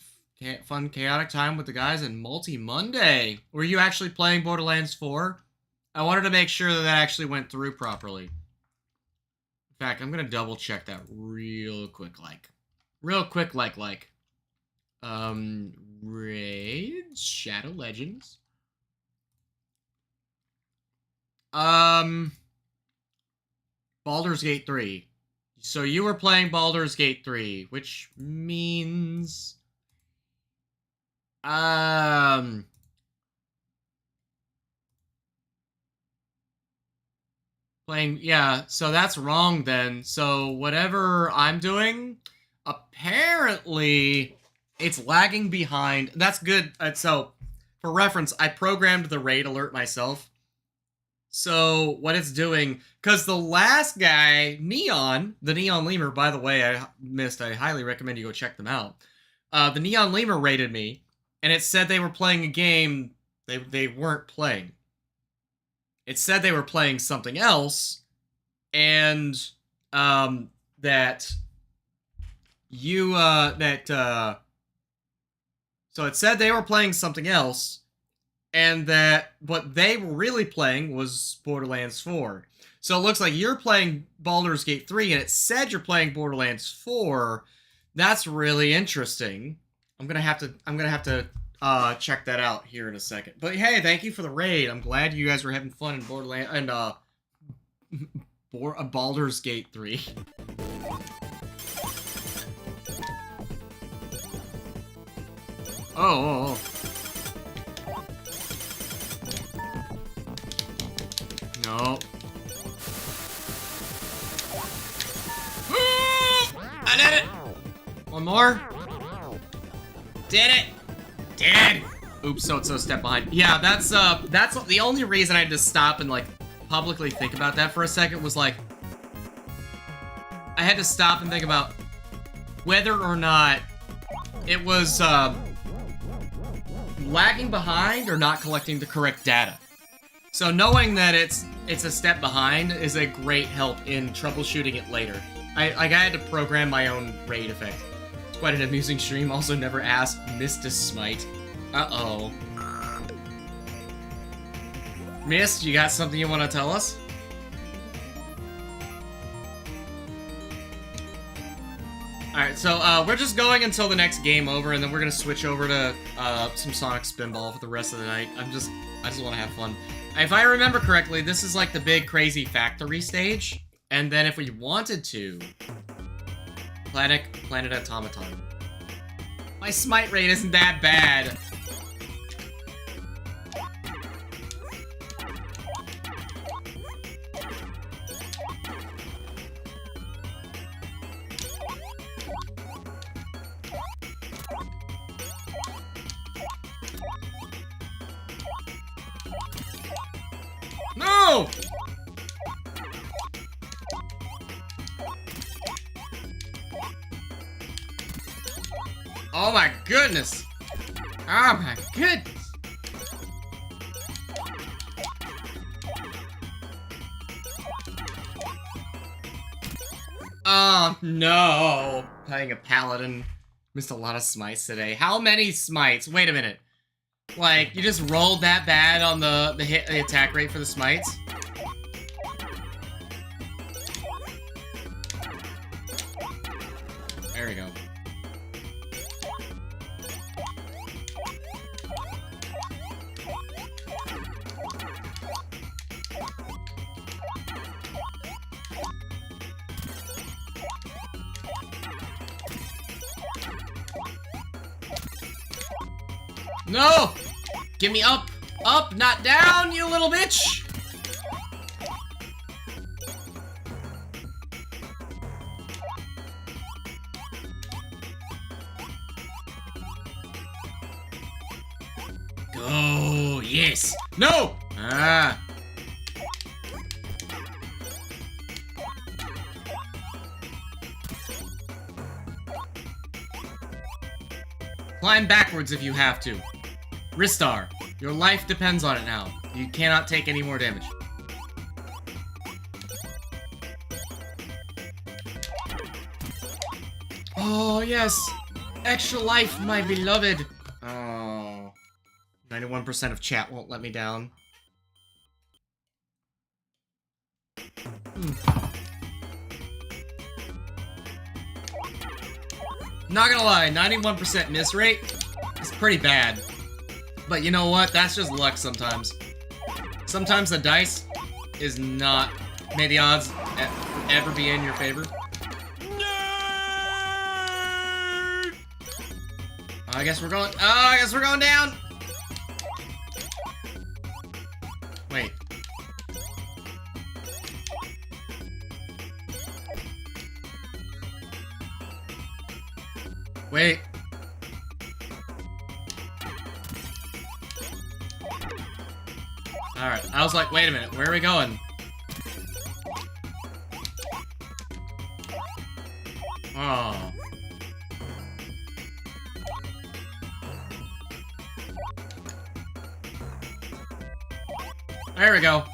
fun chaotic time with the guys in Multi Monday. Were you actually playing Borderlands 4? I wanted to make sure that actually went through properly. In fact, I'm gonna double check that real quick like. Raids, Shadow Legends. Baldur's Gate 3. So you were playing Baldur's Gate 3, which means playing, yeah, so that's wrong then. So whatever I'm doing, apparently it's lagging behind. That's good. So for reference, I programmed the raid alert myself. So what it's doing, because the last guy, Neon, the Neon Lemur, by the way, I highly recommend you go check them out. The Neon Lemur raided me, and it said they were playing a game they weren't playing. It said they were playing something else, and that you so it said they were playing something else, and that what they were really playing was Borderlands 4. So it looks like you're playing Baldur's Gate 3, and it said you're playing Borderlands 4. That's really interesting. I'm gonna have to check that out here in a second. But hey, thank you for the raid. I'm glad you guys were having fun in Borderlands and Baldur's Gate 3. Oh. No. I did it! One more. Did it! Did! Oops, so step behind. Yeah, that's the only reason I had to stop and, like, publicly think about that for a second was, like, I had to stop and think about, whether or not it was lagging behind or not collecting the correct data. So knowing that it's a step behind is a great help in troubleshooting it later. I had to program my own raid effect. It's quite an amusing stream. Also never asked Mr. Smite. Uh-oh. Mist, you got something you want to tell us? Alright, so we're just going until the next game over, and then we're gonna switch over to some Sonic Spinball for the rest of the night. I just want to have fun. If I remember correctly, this is like the big crazy factory stage, and then if we wanted to, Planet Automaton. My smite rate isn't that bad. No! Oh my goodness! Oh my goodness! Oh no! Playing a paladin. Missed a lot of smites today. How many smites? Wait a minute. Like, you just rolled that bad on the attack rate for the smites? There we go. No! Give me up! Up, not down, you little bitch! Go! Yes! No! Ah! Climb backwards if you have to. Ristar, your life depends on it now. You cannot take any more damage. Oh, yes! Extra life, my beloved! Oh. 91% of chat won't let me down. Not gonna lie, 91% miss rate is pretty bad. But you know what? That's just luck sometimes. Sometimes the dice is not... May the odds ever be in your favor. I guess we're going... Oh, I guess we're going down! Wait. Wait. Alright, I was like, wait a minute, where are we going? Oh. There we go.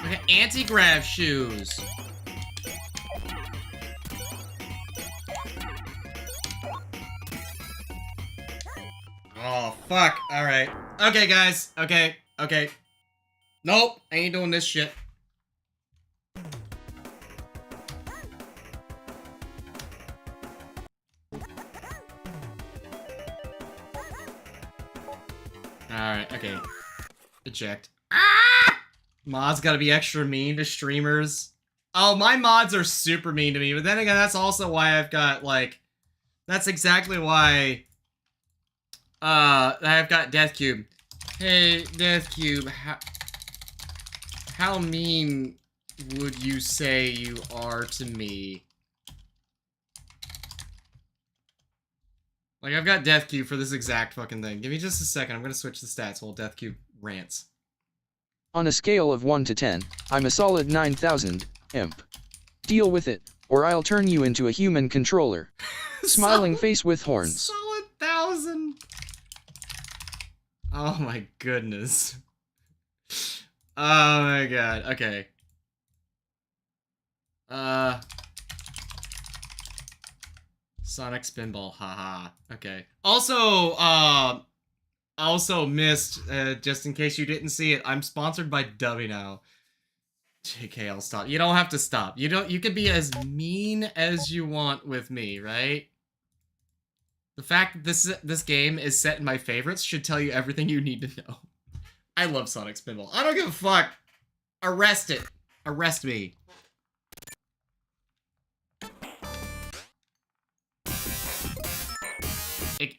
I got anti-grav shoes. Oh, fuck. Alright. Okay, guys. Okay. Okay. Nope. I ain't doing this shit. Alright, okay. Eject. Ah! Mods gotta be extra mean to streamers. Oh, my mods are super mean to me, but then again, that's also why I've got, like... That's exactly why... I've got Death Cube. Hey, Death Cube, how mean would you say you are to me? Like, I've got Death Cube for this exact fucking thing. Give me just a second. I'm gonna switch the stats while Death Cube rants. On a scale of 1 to 10, I'm a solid 9,000, imp. Deal with it, or I'll turn you into a human controller. Smiling face with horns. Solid 1,000. Oh my goodness. Oh my god. Okay. Sonic Spinball, haha. Okay. Also missed, just in case you didn't see it, I'm sponsored by Dubby now. JK, I'll stop. You don't have to stop. You can be as mean as you want with me, right? The fact that this game is set in my favorites should tell you everything you need to know. I love Sonic Spinball. I don't give a fuck. Arrest it. Arrest me.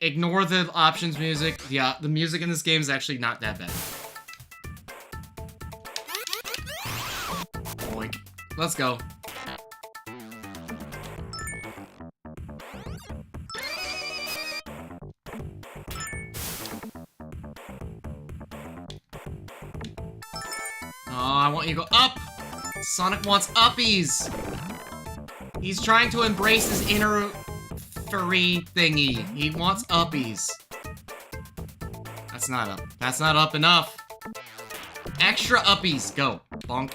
Ignore the options music. Yeah, the music in this game is actually not that bad. Boink. Let's go. Oh, I want you to go up! Sonic wants uppies! He's trying to embrace his inner furry thingy. He wants uppies. That's not up. That's not up enough. Extra uppies. Go. Bonk.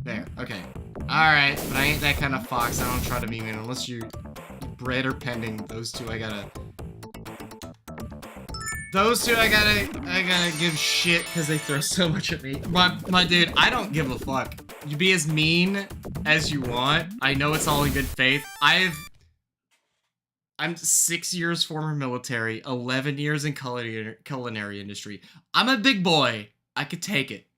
There. Okay. Alright, but I ain't that kind of fox. I don't try to be mean unless you bred or pending. Those two I gotta... Those two I gotta give shit because they throw so much at me. My dude, I don't give a fuck. You be as mean as you want. I know it's all in good faith. I'm 6 years former military, 11 years in culinary industry. I'm a big boy. I could take it.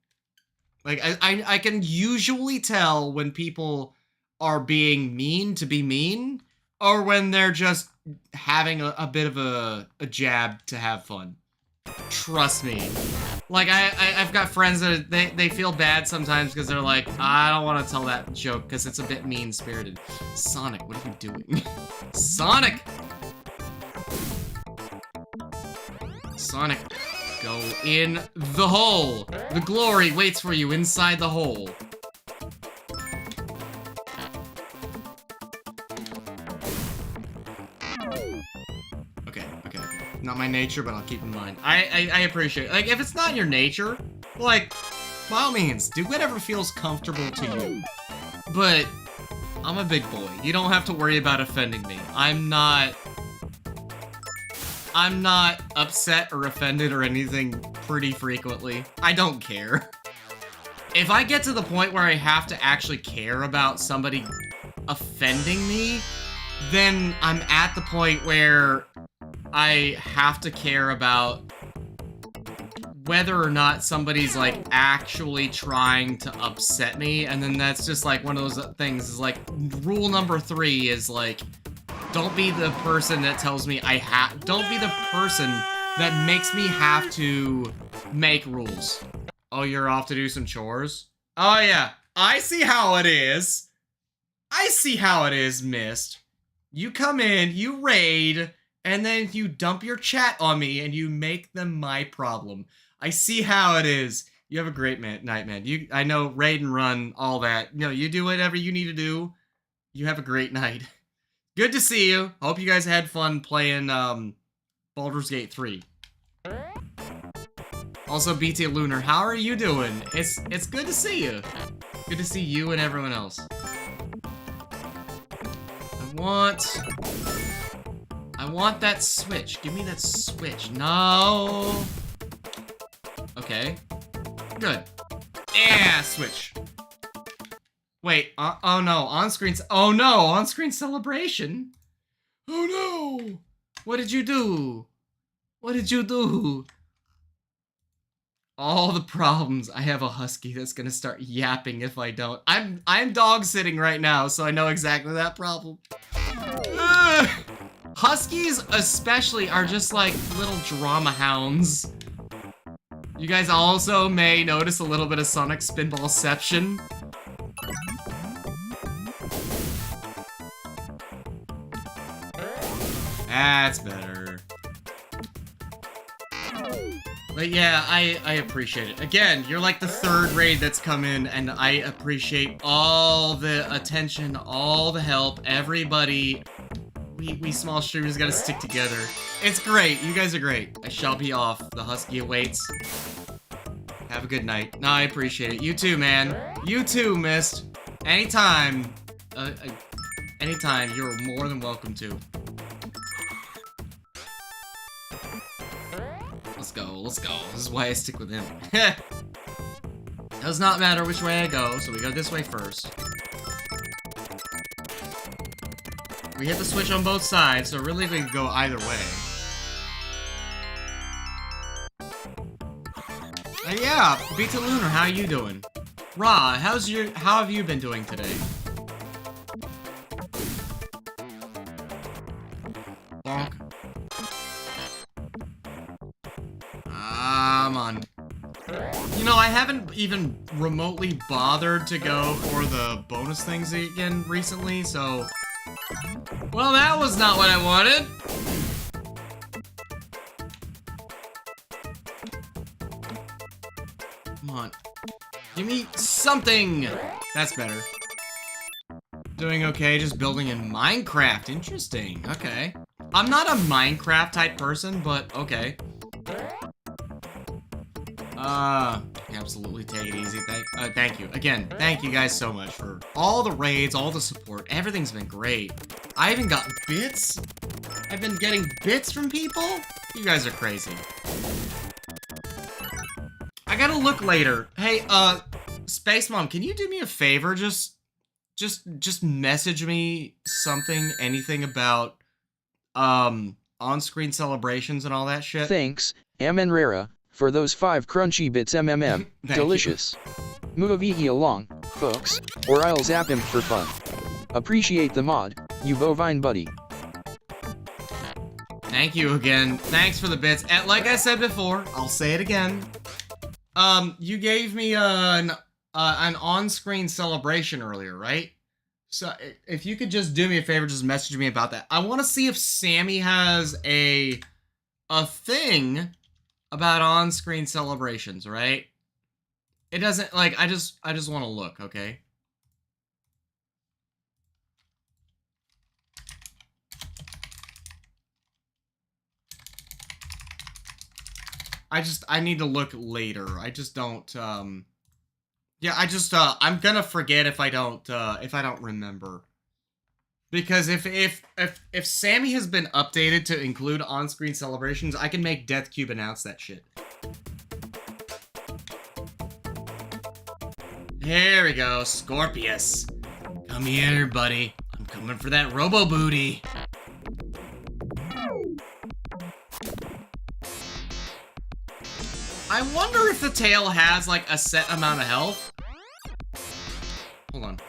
Like, I can usually tell when people are being mean to be mean, or when they're just having a bit of a jab to have fun. Trust me. Like, I've got friends that they feel bad sometimes because they're like, I don't want to tell that joke because it's a bit mean-spirited. Sonic, what are you doing? Sonic! Sonic, go in the hole. The glory waits for you inside the hole. Okay. Not my nature, but I'll keep in mind. I appreciate it. Like, if it's not your nature, like, by all means, do whatever feels comfortable to you. But I'm a big boy. You don't have to worry about offending me. I'm not upset or offended or anything pretty frequently. I don't care. If I get to the point where I have to actually care about somebody offending me, then I'm at the point where I have to care about whether or not somebody's, like, actually trying to upset me, and then that's just, like, one of those things is, like, rule number 3 is, like, don't be the person that tells me don't be the person that makes me have to make rules. Oh, you're off to do some chores? Oh, yeah. I see how it is. I see how it is, Mist. You come in, you raid, and then you dump your chat on me, and you make them my problem. I see how it is. You have a great night, man. I know, raid and run, all that. You know, you do whatever you need to do. You have a great night. Good to see you. Hope you guys had fun playing, Baldur's Gate 3. Also, BT Lunar, how are you doing? It's good to see you. Good to see you and everyone else. I want that switch. Give me that switch. No. Okay. Good. Yeah, switch. Wait, oh no, on-screen celebration? Oh no! What did you do? What did you do? All the problems. I have a husky that's gonna start yapping if I don't. I'm dog sitting right now, so I know exactly that problem. Huskies especially are just like little drama hounds. You guys also may notice a little bit of Sonic Spinballception. That's better. But yeah, I appreciate it. Again, you're like the third raid that's come in, and I appreciate all the attention, all the help, everybody. We small streamers gotta stick together. It's great. You guys are great. I shall be off. The Husky awaits. Have a good night. No, I appreciate it. You too, man. You too, Mist. Anytime. Anytime. You're more than welcome to. Let's go. Let's go. This is why I stick with him. Does not matter which way I go, so we go this way first. We hit the switch on both sides, so really we can go either way. Yeah, Beta Lunar, how you doing? Ra, how have you been doing today? Bonk. Come on. You know, I haven't even remotely bothered to go for the bonus things again recently, so... Well, that was not what I wanted. Come on. Give me something! That's better. Doing okay, just building in Minecraft. Interesting. Okay. I'm not a Minecraft type person, but okay. Absolutely take it easy. Thank you. Again, thank you guys so much for all the raids, all the support. Everything's been great. I even got bits. I've been getting bits from people. You guys are crazy. I gotta look later. Hey, Space Mom, can you do me a favor? Just message me something, anything about, on-screen celebrations and all that shit. Thanks, Rara, for those 5 crunchy bits MMM. Delicious. Muavihi along, folks, or I'll zap him for fun. Appreciate the mod, you bovine buddy. Thank you again. Thanks for the bits. And like I said before, I'll say it again. You gave me an on-screen celebration earlier, right? So if you could just do me a favor, just message me about that. I want to see if Sammy has a thing about on-screen celebrations, right? It doesn't, like, I just want to look, okay? I need to look later. I just don't, yeah, I'm gonna forget if I don't remember. Because if Sammy has been updated to include on-screen celebrations, I can make Death Cube announce that shit. Here we go, Scorpius. Come here, buddy. I'm coming for that Robo Booty. I wonder if the tail has, like, a set amount of health. Hold on.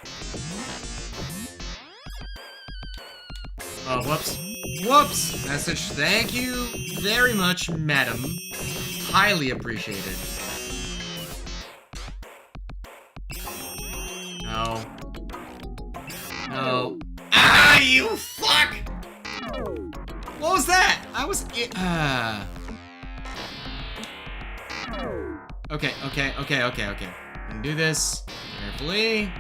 Oh, whoops. Whoops! Message, thank you very much, madam. Highly appreciated. No. No. Ah, you fuck! What was that? I was... Okay. I'm gonna do this carefully.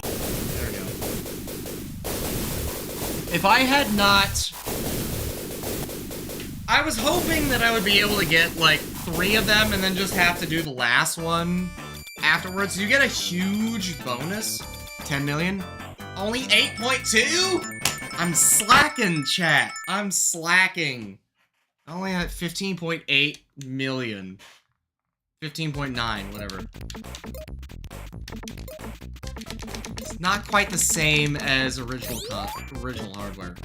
There we go. If I had not... I was hoping that I would be able to get, like, 3 of them and then just have to do the last one afterwards. You get a huge bonus. 10 million. Only 8.2? I'm slacking, chat. I'm slacking. Only at 15.8 million. 15.9, whatever. It's not quite the same as original hardware.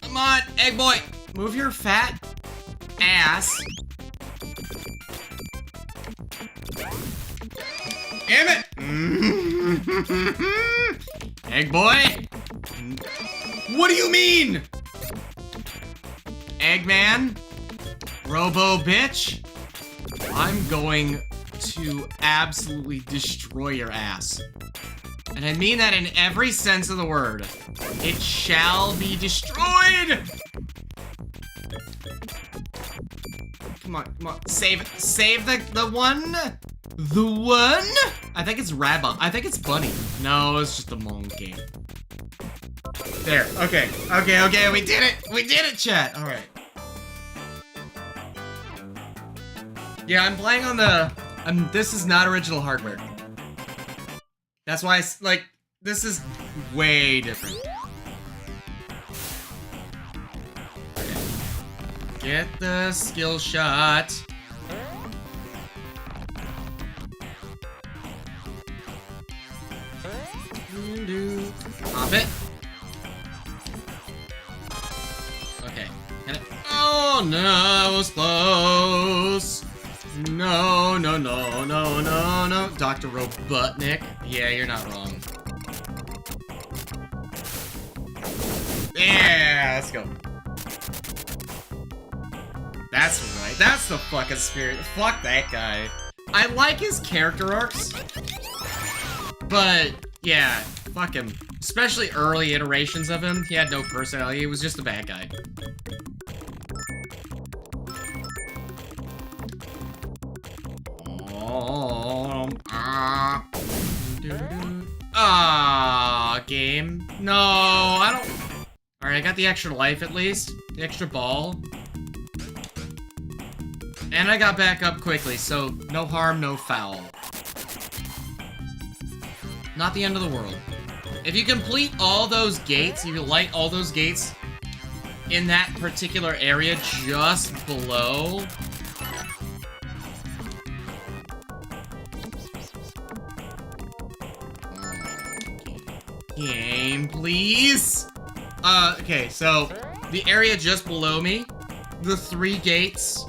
Come on, egg boy! Move your fat ass. Damn it! Egg boy? What do you mean? Eggman? Robo bitch? I'm going to absolutely destroy your ass. And I mean that in every sense of the word. It shall be destroyed! Come on, come on. Save the one? The one? I think it's Rabba. I think it's Bunny. No, it's just a monkey. There. Okay. Okay. We did it. We did it, chat. All right. Yeah, I'm playing on the. This is not original hardware. That's why, this is way different. Okay. Get the skill shot. Pop it. Okay. Oh no, I was close. No. Dr. Robotnik. Yeah, you're not wrong. Yeah, let's go. That's right. That's the fucking spirit. Fuck that guy. I like his character arcs. But, yeah, fuck him. Especially early iterations of him. He had no personality. He was just a bad guy. Game. No, I don't. Alright, I got the extra life at least. The extra ball. And I got back up quickly, so no harm, no foul. Not the end of the world. If you complete all those gates, if you light all those gates in that particular area just below. Game, please. Okay, so the area just below me, the 3 gates,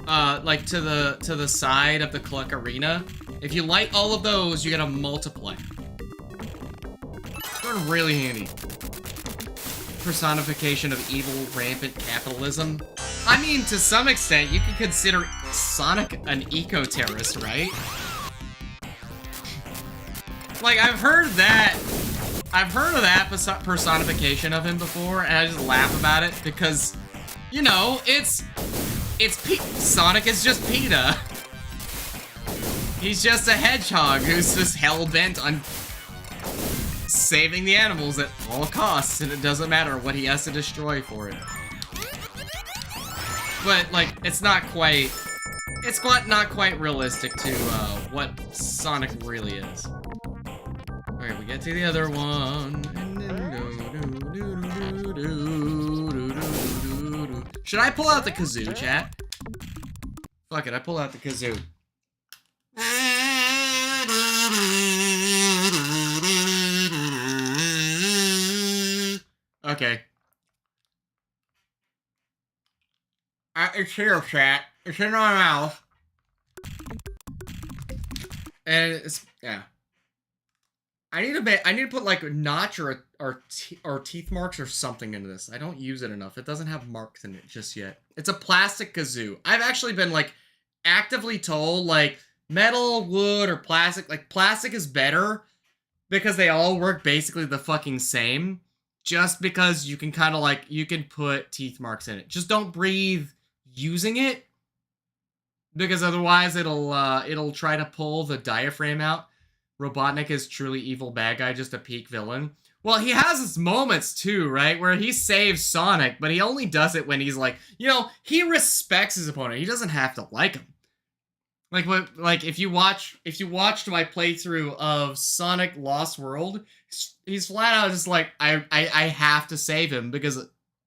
like to the side of the Cluck Arena. If you light all of those, you get a multiplier. They're really handy. Personification of evil, rampant capitalism. I mean, to some extent, you can consider Sonic an eco-terrorist, right? Like, I've heard of that personification of him before, and I just laugh about it because, you know, Sonic is just PETA. He's just a hedgehog who's just hell-bent on saving the animals at all costs, and it doesn't matter what he has to destroy for it. But, like, it's not quite realistic to, what Sonic really is. Okay, we get to the other one. Should I pull out the kazoo, chat? Fuck it, I pull out the kazoo. Okay. It's here, chat. It's in my mouth. And it's, yeah. I need to put like a notch or teeth marks or something into this. I don't use it enough. It doesn't have marks in it just yet. It's a plastic kazoo. I've actually been like actively told like metal, wood, or plastic. Like plastic is better because they all work basically the fucking same. Just because you can kind of like, you can put teeth marks in it. Just don't breathe using it. Because otherwise it'll try to pull the diaphragm out. Robotnik is truly evil bad guy, just a peak villain. Well, he has his moments too, right? Where he saves Sonic, but he only does it when he's like, you know, he respects his opponent. He doesn't have to like him. Like if you watched my playthrough of Sonic Lost World, he's flat out just like, I have to save him because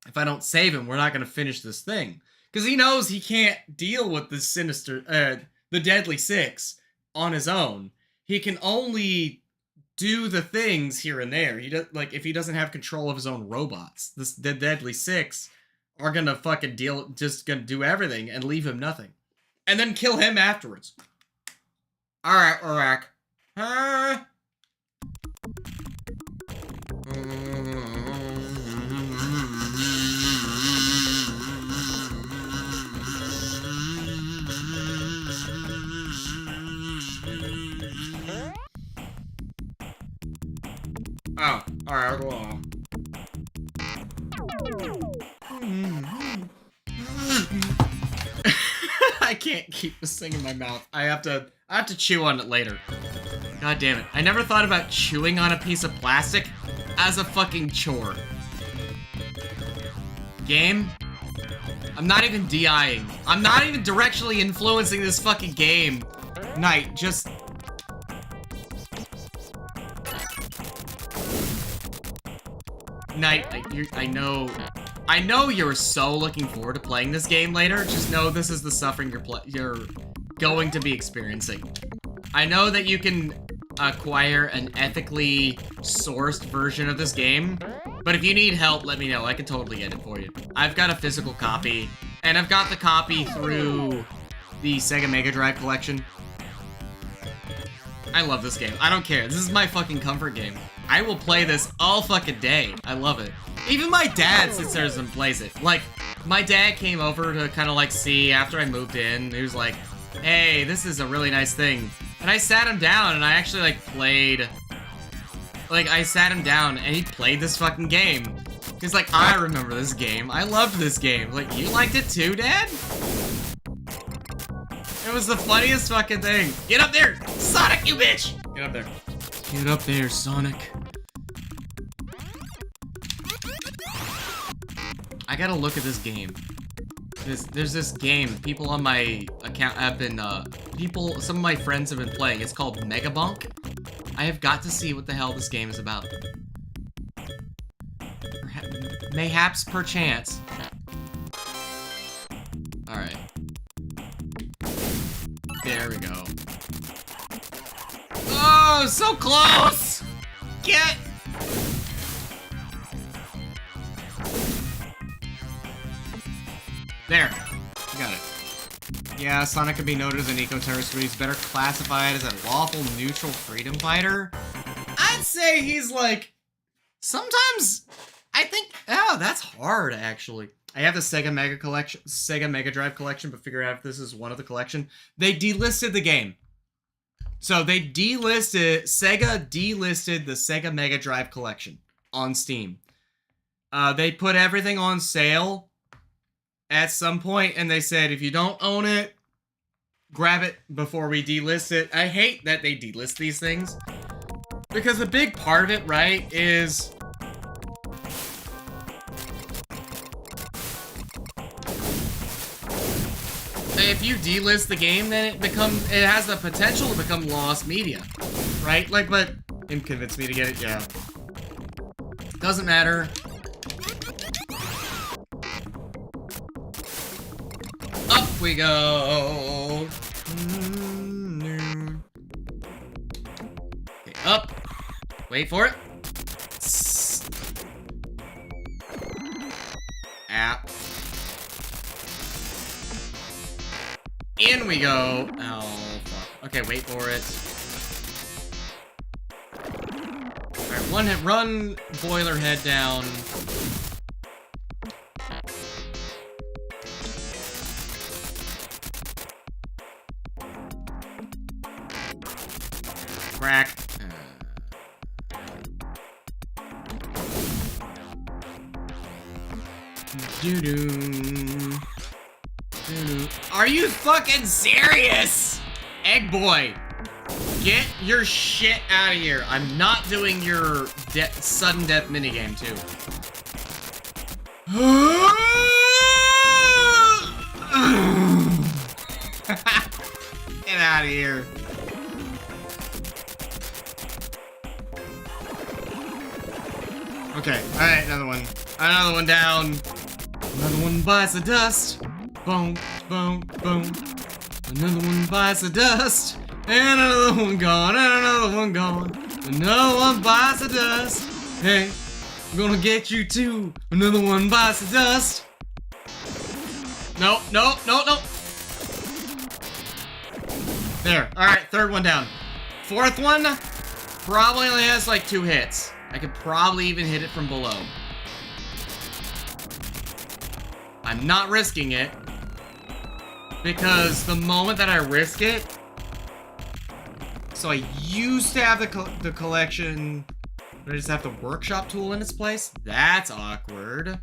if I don't save him, we're not gonna finish this thing. Because he knows he can't deal with the the Deadly Six on his own. He can only do the things here and there. He does, like, if he doesn't have control of his own robots. The Deadly Six are gonna fucking just gonna do everything and leave him nothing. And then kill him afterwards. Alright, Urak. Huh? Oh, alright, go on. I can't keep this thing in my mouth. I have to chew on it later. God damn it. I never thought about chewing on a piece of plastic as a fucking chore. Game? I'm not even DIing. I'm not even directionally influencing this fucking game. Knight, just... Knight, I know you're so looking forward to playing this game later. Just know this is the suffering you're going to be experiencing. I know that you can acquire an ethically sourced version of this game, but if you need help, let me know. I can totally get it for you. I've got a physical copy, and I've got the copy through the Sega Mega Drive collection. I love this game. I don't care. This is my fucking comfort game. I will play this all fucking day. I love it. Even my dad sits there and plays it. Like, my dad came over to kind of like see after I moved in. He was like, hey, this is a really nice thing. And I sat him down and I actually like played. Like, I sat him down and he played this fucking game. He's like, I remember this game. I loved this game. Like, you liked it too, Dad? It was the funniest fucking thing. Get up there! Sonic, you bitch! Get up there. Get up there, Sonic. I gotta look at this game. There's this game, people on my account have been, some of my friends have been playing. It's called Megabonk. I have got to see what the hell this game is about. Mayhaps, perchance. Alright. There we go. Oh, so close! Get! There. Got it. Yeah, Sonic could be noted as an eco-terrorist, but he's better classified as a lawful neutral freedom fighter. I'd say he's like... Sometimes... I think... Oh, that's hard, actually. I have the Sega Mega Drive collection, but figure out if this is one of the collection. They delisted the game. So they Sega delisted the Sega Mega Drive collection on Steam. They put everything on sale at some point, and they said, if you don't own it, grab it before we delist it. I hate that they delist these things, because a big part of it, right, is... if you delist the game, then it has the potential to become lost media, right? Like, but it convinced me to get it, yeah. Doesn't matter. Up we go. Okay, up. Wait for it. App. In we go. Oh, fuck. Okay, wait for it. Alright, one hit, run boiler head down. Crack. Doo-doo. Are you fucking serious? Egg boy, get your shit out of here. I'm not doing your sudden death minigame too. Get out of here. Okay, alright, another one. Another one down. Another one bites the dust. Boom, boom, boom. Another one bites the dust. And another one gone, and another one gone. Another one bites the dust. Hey, I'm gonna get you too. Another one bites the dust. No, no, no, no. There. Alright, third one down. Fourth one probably only has like 2 hits. I could probably even hit it from below. I'm not risking it. Because the moment that I risk it... So I used to have the collection... But I just have the workshop tool in its place? That's awkward.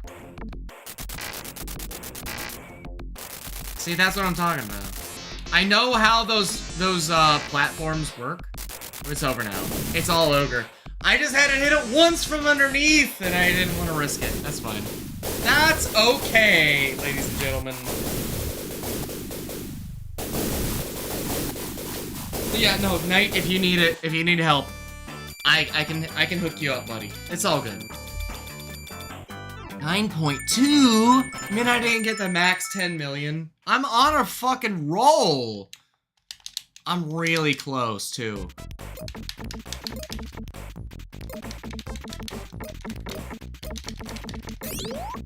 See, that's what I'm talking about. I know how those platforms work. It's over now. It's all ogre. I just had to hit it once from underneath, and I didn't want to risk it. That's fine. That's okay, ladies and gentlemen. But yeah, no, Knight, if you need it, if you need help, I can hook you up, buddy. It's all good. 9.2? Man, I didn't get the max 10 million. I'm on a fucking roll. I'm really close, too.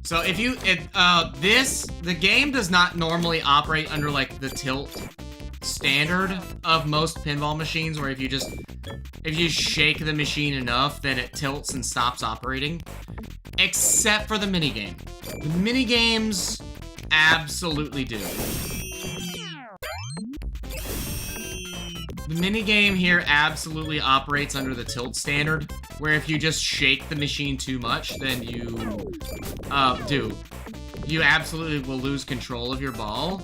So if you, the game does not normally operate under like the tilt standard of most pinball machines, where if you shake the machine enough, then it tilts and stops operating. Except for the minigame. The minigames absolutely do. The minigame here absolutely operates under the tilt standard, where if you just shake the machine too much, then you absolutely will lose control of your ball,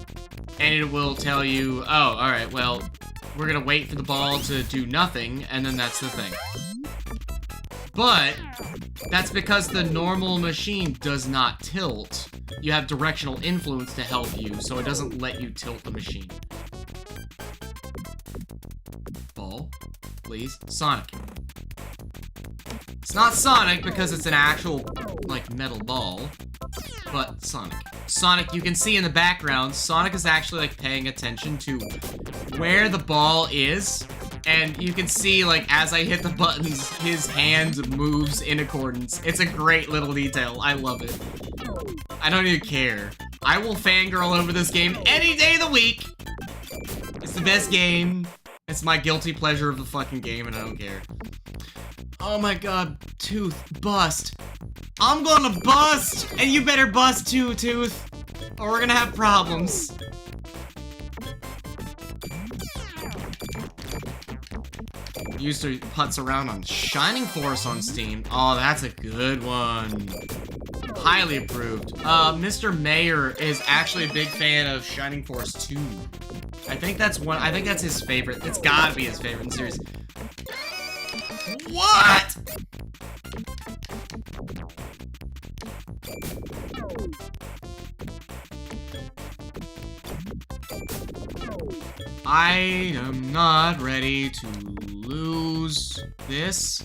and it will tell you, oh, alright, well, we're gonna wait for the ball to do nothing, and then that's the thing. But that's because the normal machine does not tilt. You have directional influence to help you, so it doesn't let you tilt the machine. Ball, please. Sonic. It's not Sonic because it's an actual, like, metal ball, but Sonic. Sonic, you can see in the background, Sonic is actually, like, paying attention to where the ball is, and you can see, like, as I hit the buttons, his hand moves in accordance. It's a great little detail. I love it. I don't even care. I will fangirl over this game any day of the week. It's the best game. It's my guilty pleasure of the fucking game, and I don't care. Oh my god, Tooth, bust. I'm gonna bust, and you better bust too, Tooth, or we're gonna have problems. Used to putz around on Shining Force on Steam. Oh, that's a good one. Highly approved. Mr. Mayor is actually a big fan of Shining Force 2. I think that's his favorite. It's gotta be his favorite in the series. What? I am not ready to lose this.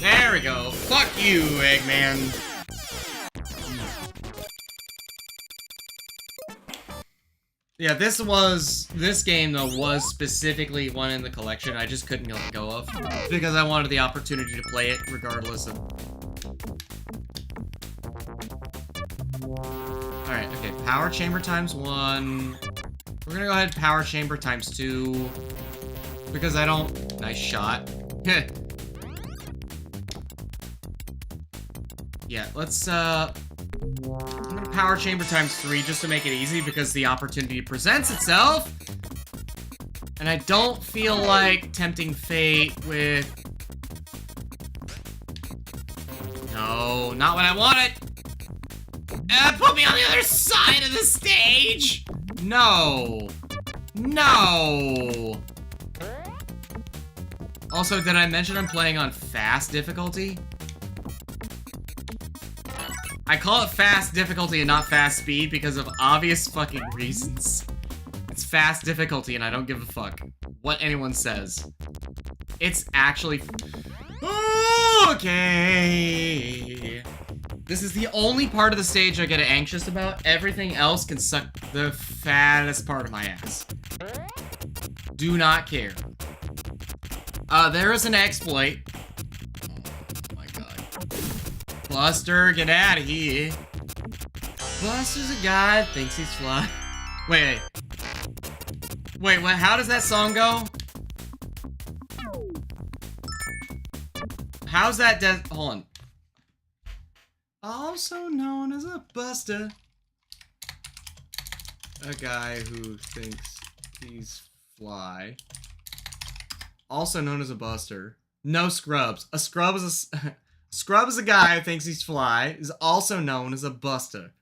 There we go. Fuck you, Eggman. Yeah, this game though was specifically one in the collection I just couldn't let go of because I wanted the opportunity to play it regardless of. Alright, okay, power chamber times 1. We're gonna go ahead and power chamber times 2 because I don't. Nice shot. Yeah, let's I'm gonna power chamber times 3 just to make it easy because the opportunity presents itself. And I don't feel like tempting fate with... No, not what I wanted. Put me on the other side of the stage. No. No. Also, did I mention I'm playing on fast difficulty? I call it fast difficulty and not fast speed because of obvious fucking reasons. It's fast difficulty and I don't give a fuck what anyone says. It's actually... Okay. This is the only part of the stage I get anxious about. Everything else can suck the fattest part of my ass. Do not care. There is an exploit. Oh my god. Buster, get out of here. Buster's a guy that thinks he's fly. Wait. Wait, what? How does that song go? How's that hold on. Also known as a Buster. A guy who thinks he's fly. Also known as a Buster. No scrubs. A scrub is a scrub is a guy who thinks he's fly. Is also known as a Buster.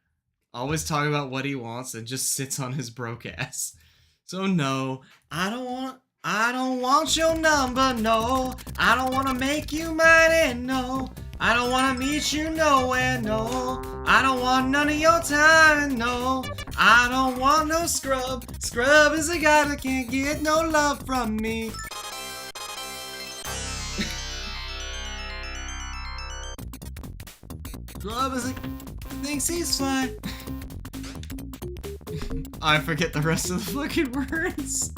Always talking about what he wants and just sits on his broke ass. So no, I don't want your number, no. I don't want to make you mine, and no. I don't want to meet you nowhere, no. I don't want none of your time, no. I don't want no scrub. Scrub is a guy that can't get no love from me. Scrub is a thinks he's fly. I forget the rest of the fucking words.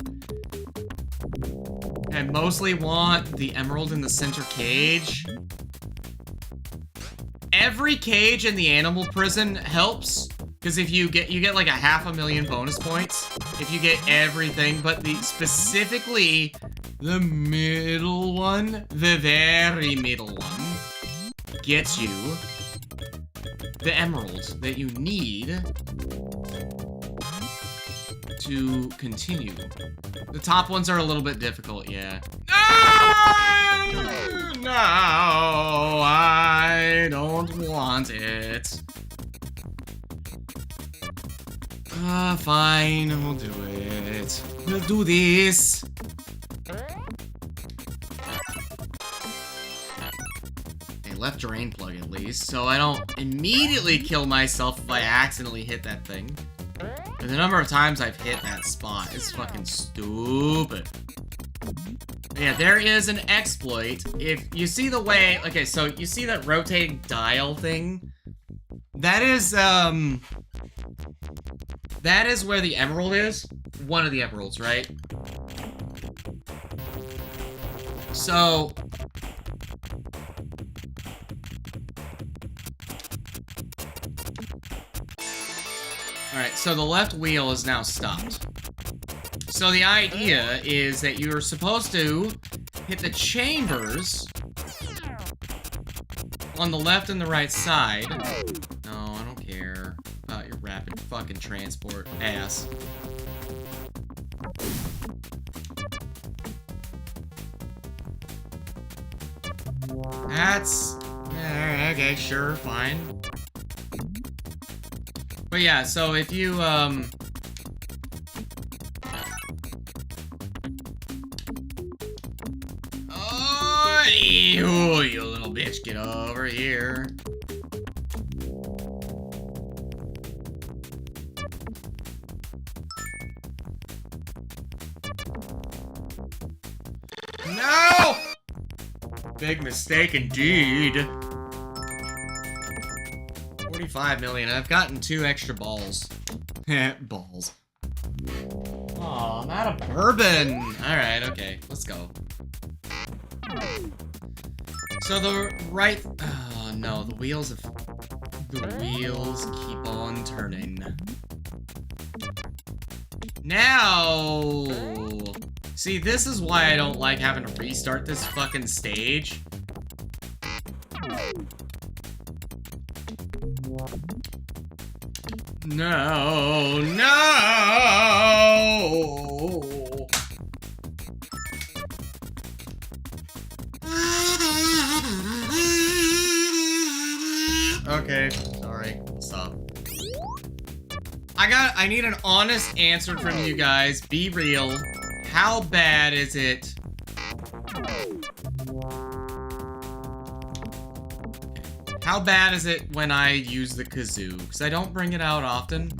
I mostly want the emerald in the center cage. Every cage in the animal prison helps, because if you get like a 500,000 bonus points if you get everything, but specifically the middle one, the very middle one, gets you the emerald that you need to continue. The top ones are a little bit difficult, yeah. No, I don't want it. Fine, we'll do it. We'll do this. Okay, left drain plug at least, so I don't immediately kill myself if I accidentally hit that thing. And the number of times I've hit that spot is fucking stupid. Yeah, there is an exploit. If you see the way... Okay, so you see that rotating dial thing? That is where the emerald is. One of the emeralds, right? So... Alright, so the left wheel is now stopped. So the idea is that you're supposed to hit the chambers on the left and the right side. No, I don't care about your rapid fucking transport ass. That's... okay, sure, fine. But yeah, so if you, oh, you little bitch, get over here. No! Big mistake indeed. 45 million. I've gotten 2 extra balls. Balls. Aw, I'm out of bourbon. Alright, okay. Let's go. So the right... Oh, no. The wheels of... The wheels keep on turning. Now... See, this is why I don't like having to restart this fucking stage. No, no! Okay, sorry. Stop. I need an honest answer from you guys. Be real. How bad is it? How bad is it when I use the kazoo? Because I don't bring it out often.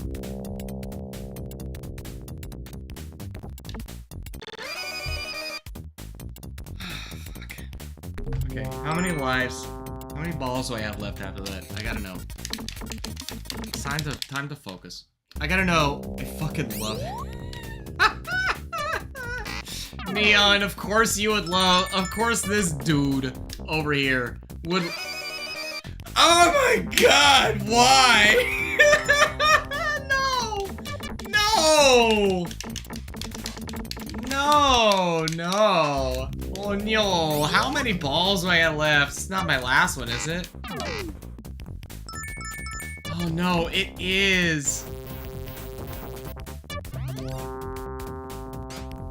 Fuck. Okay, how many lives? How many balls do I have left after that? I gotta know. It's time to focus. I gotta know. I fucking love it. Neon, of course you would love... Of course this dude over here would... Oh my god, why? No! No! No! Oh no, how many balls do I got left? It's not my last one, is it? Oh no, it is!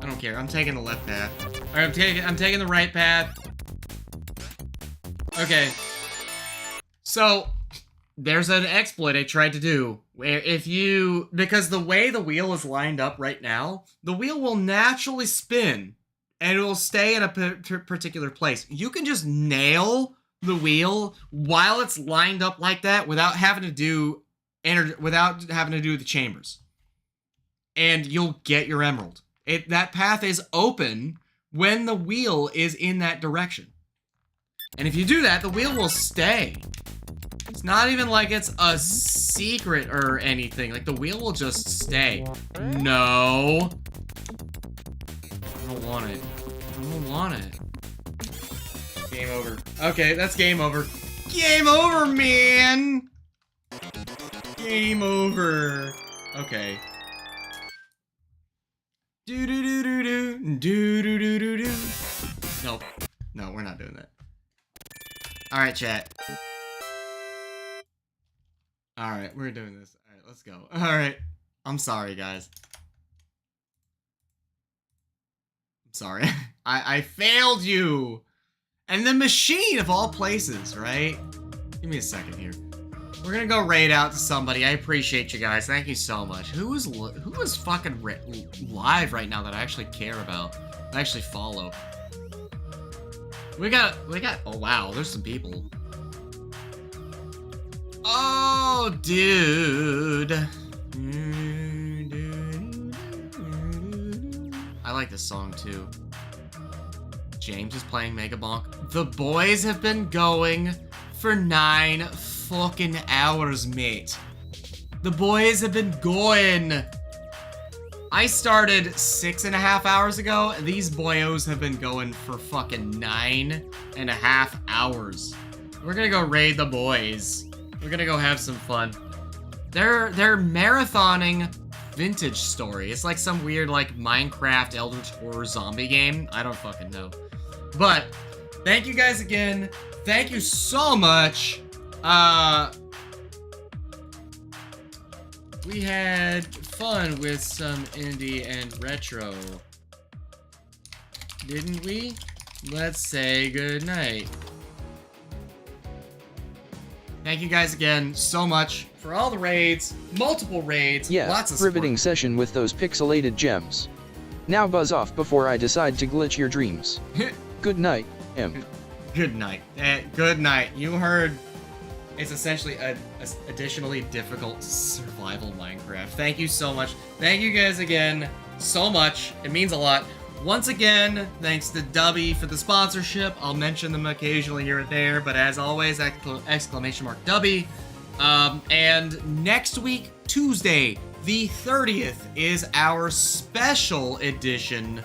I don't care, I'm taking the left path. Alright, I'm taking the right path. Okay. So, there's an exploit I tried to do, where if you, because the way the wheel is lined up right now, the wheel will naturally spin, and it will stay in a particular place. You can just nail the wheel while it's lined up like that without having to do the chambers. And you'll get your emerald. That path is open when the wheel is in that direction. And if you do that, the wheel will stay. It's not even like it's a secret or anything. Like, the wheel will just stay. No. I don't want it. I don't want it. Game over. Okay, that's game over. Game over, man! Game over. Okay. Do-do-do-do-do. Do-do-do-do-do. Nope. No, we're not doing that. Alright, chat. Alright, we're doing this. Alright, let's go. Alright. I'm sorry, guys. I'm sorry. I failed you! And the machine of all places, right? Give me a second here. We're gonna go raid out to somebody. I appreciate you guys. Thank you so much. Who is fucking live right now that I actually care about? That I actually follow? We got, oh wow, there's some people. Oh, dude. I like this song too. James is playing Mega Bonk. The boys have been going for 9 fucking hours, mate. The boys have been going. I started 6.5 hours ago, and these boyos have been going for fucking 9.5 hours. We're gonna go raid the boys. We're gonna go have some fun. They're marathoning Vintage Story. It's like some weird, like, Minecraft Eldritch Horror zombie game. I don't fucking know. But, thank you guys again. Thank you so much. We had fun with some indie and retro. Didn't we? Let's say goodnight. Thank you guys again so much for all the raids, multiple raids, yeah, lots of support. riveting session with those pixelated gems. Now buzz off before I decide to glitch your dreams. Good night, Imp. Good night. Good night. You heard. It's essentially a additionally difficult survival Minecraft. Thank you so much. Thank you guys again so much. It means a lot. Once again, thanks to Dubby for the sponsorship. I'll mention them occasionally here or there, but as always, exclamation mark Dubby. And next week, Tuesday, the 30th, is our special edition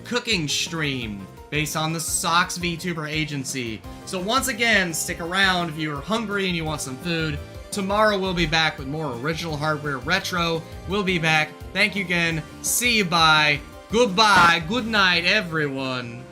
cooking stream based on the Sox VTuber agency. So once again, stick around if you are hungry and you want some food. Tomorrow we'll be back with more original hardware retro. We'll be back. Thank you again. See you, bye. Goodbye. Good night, everyone.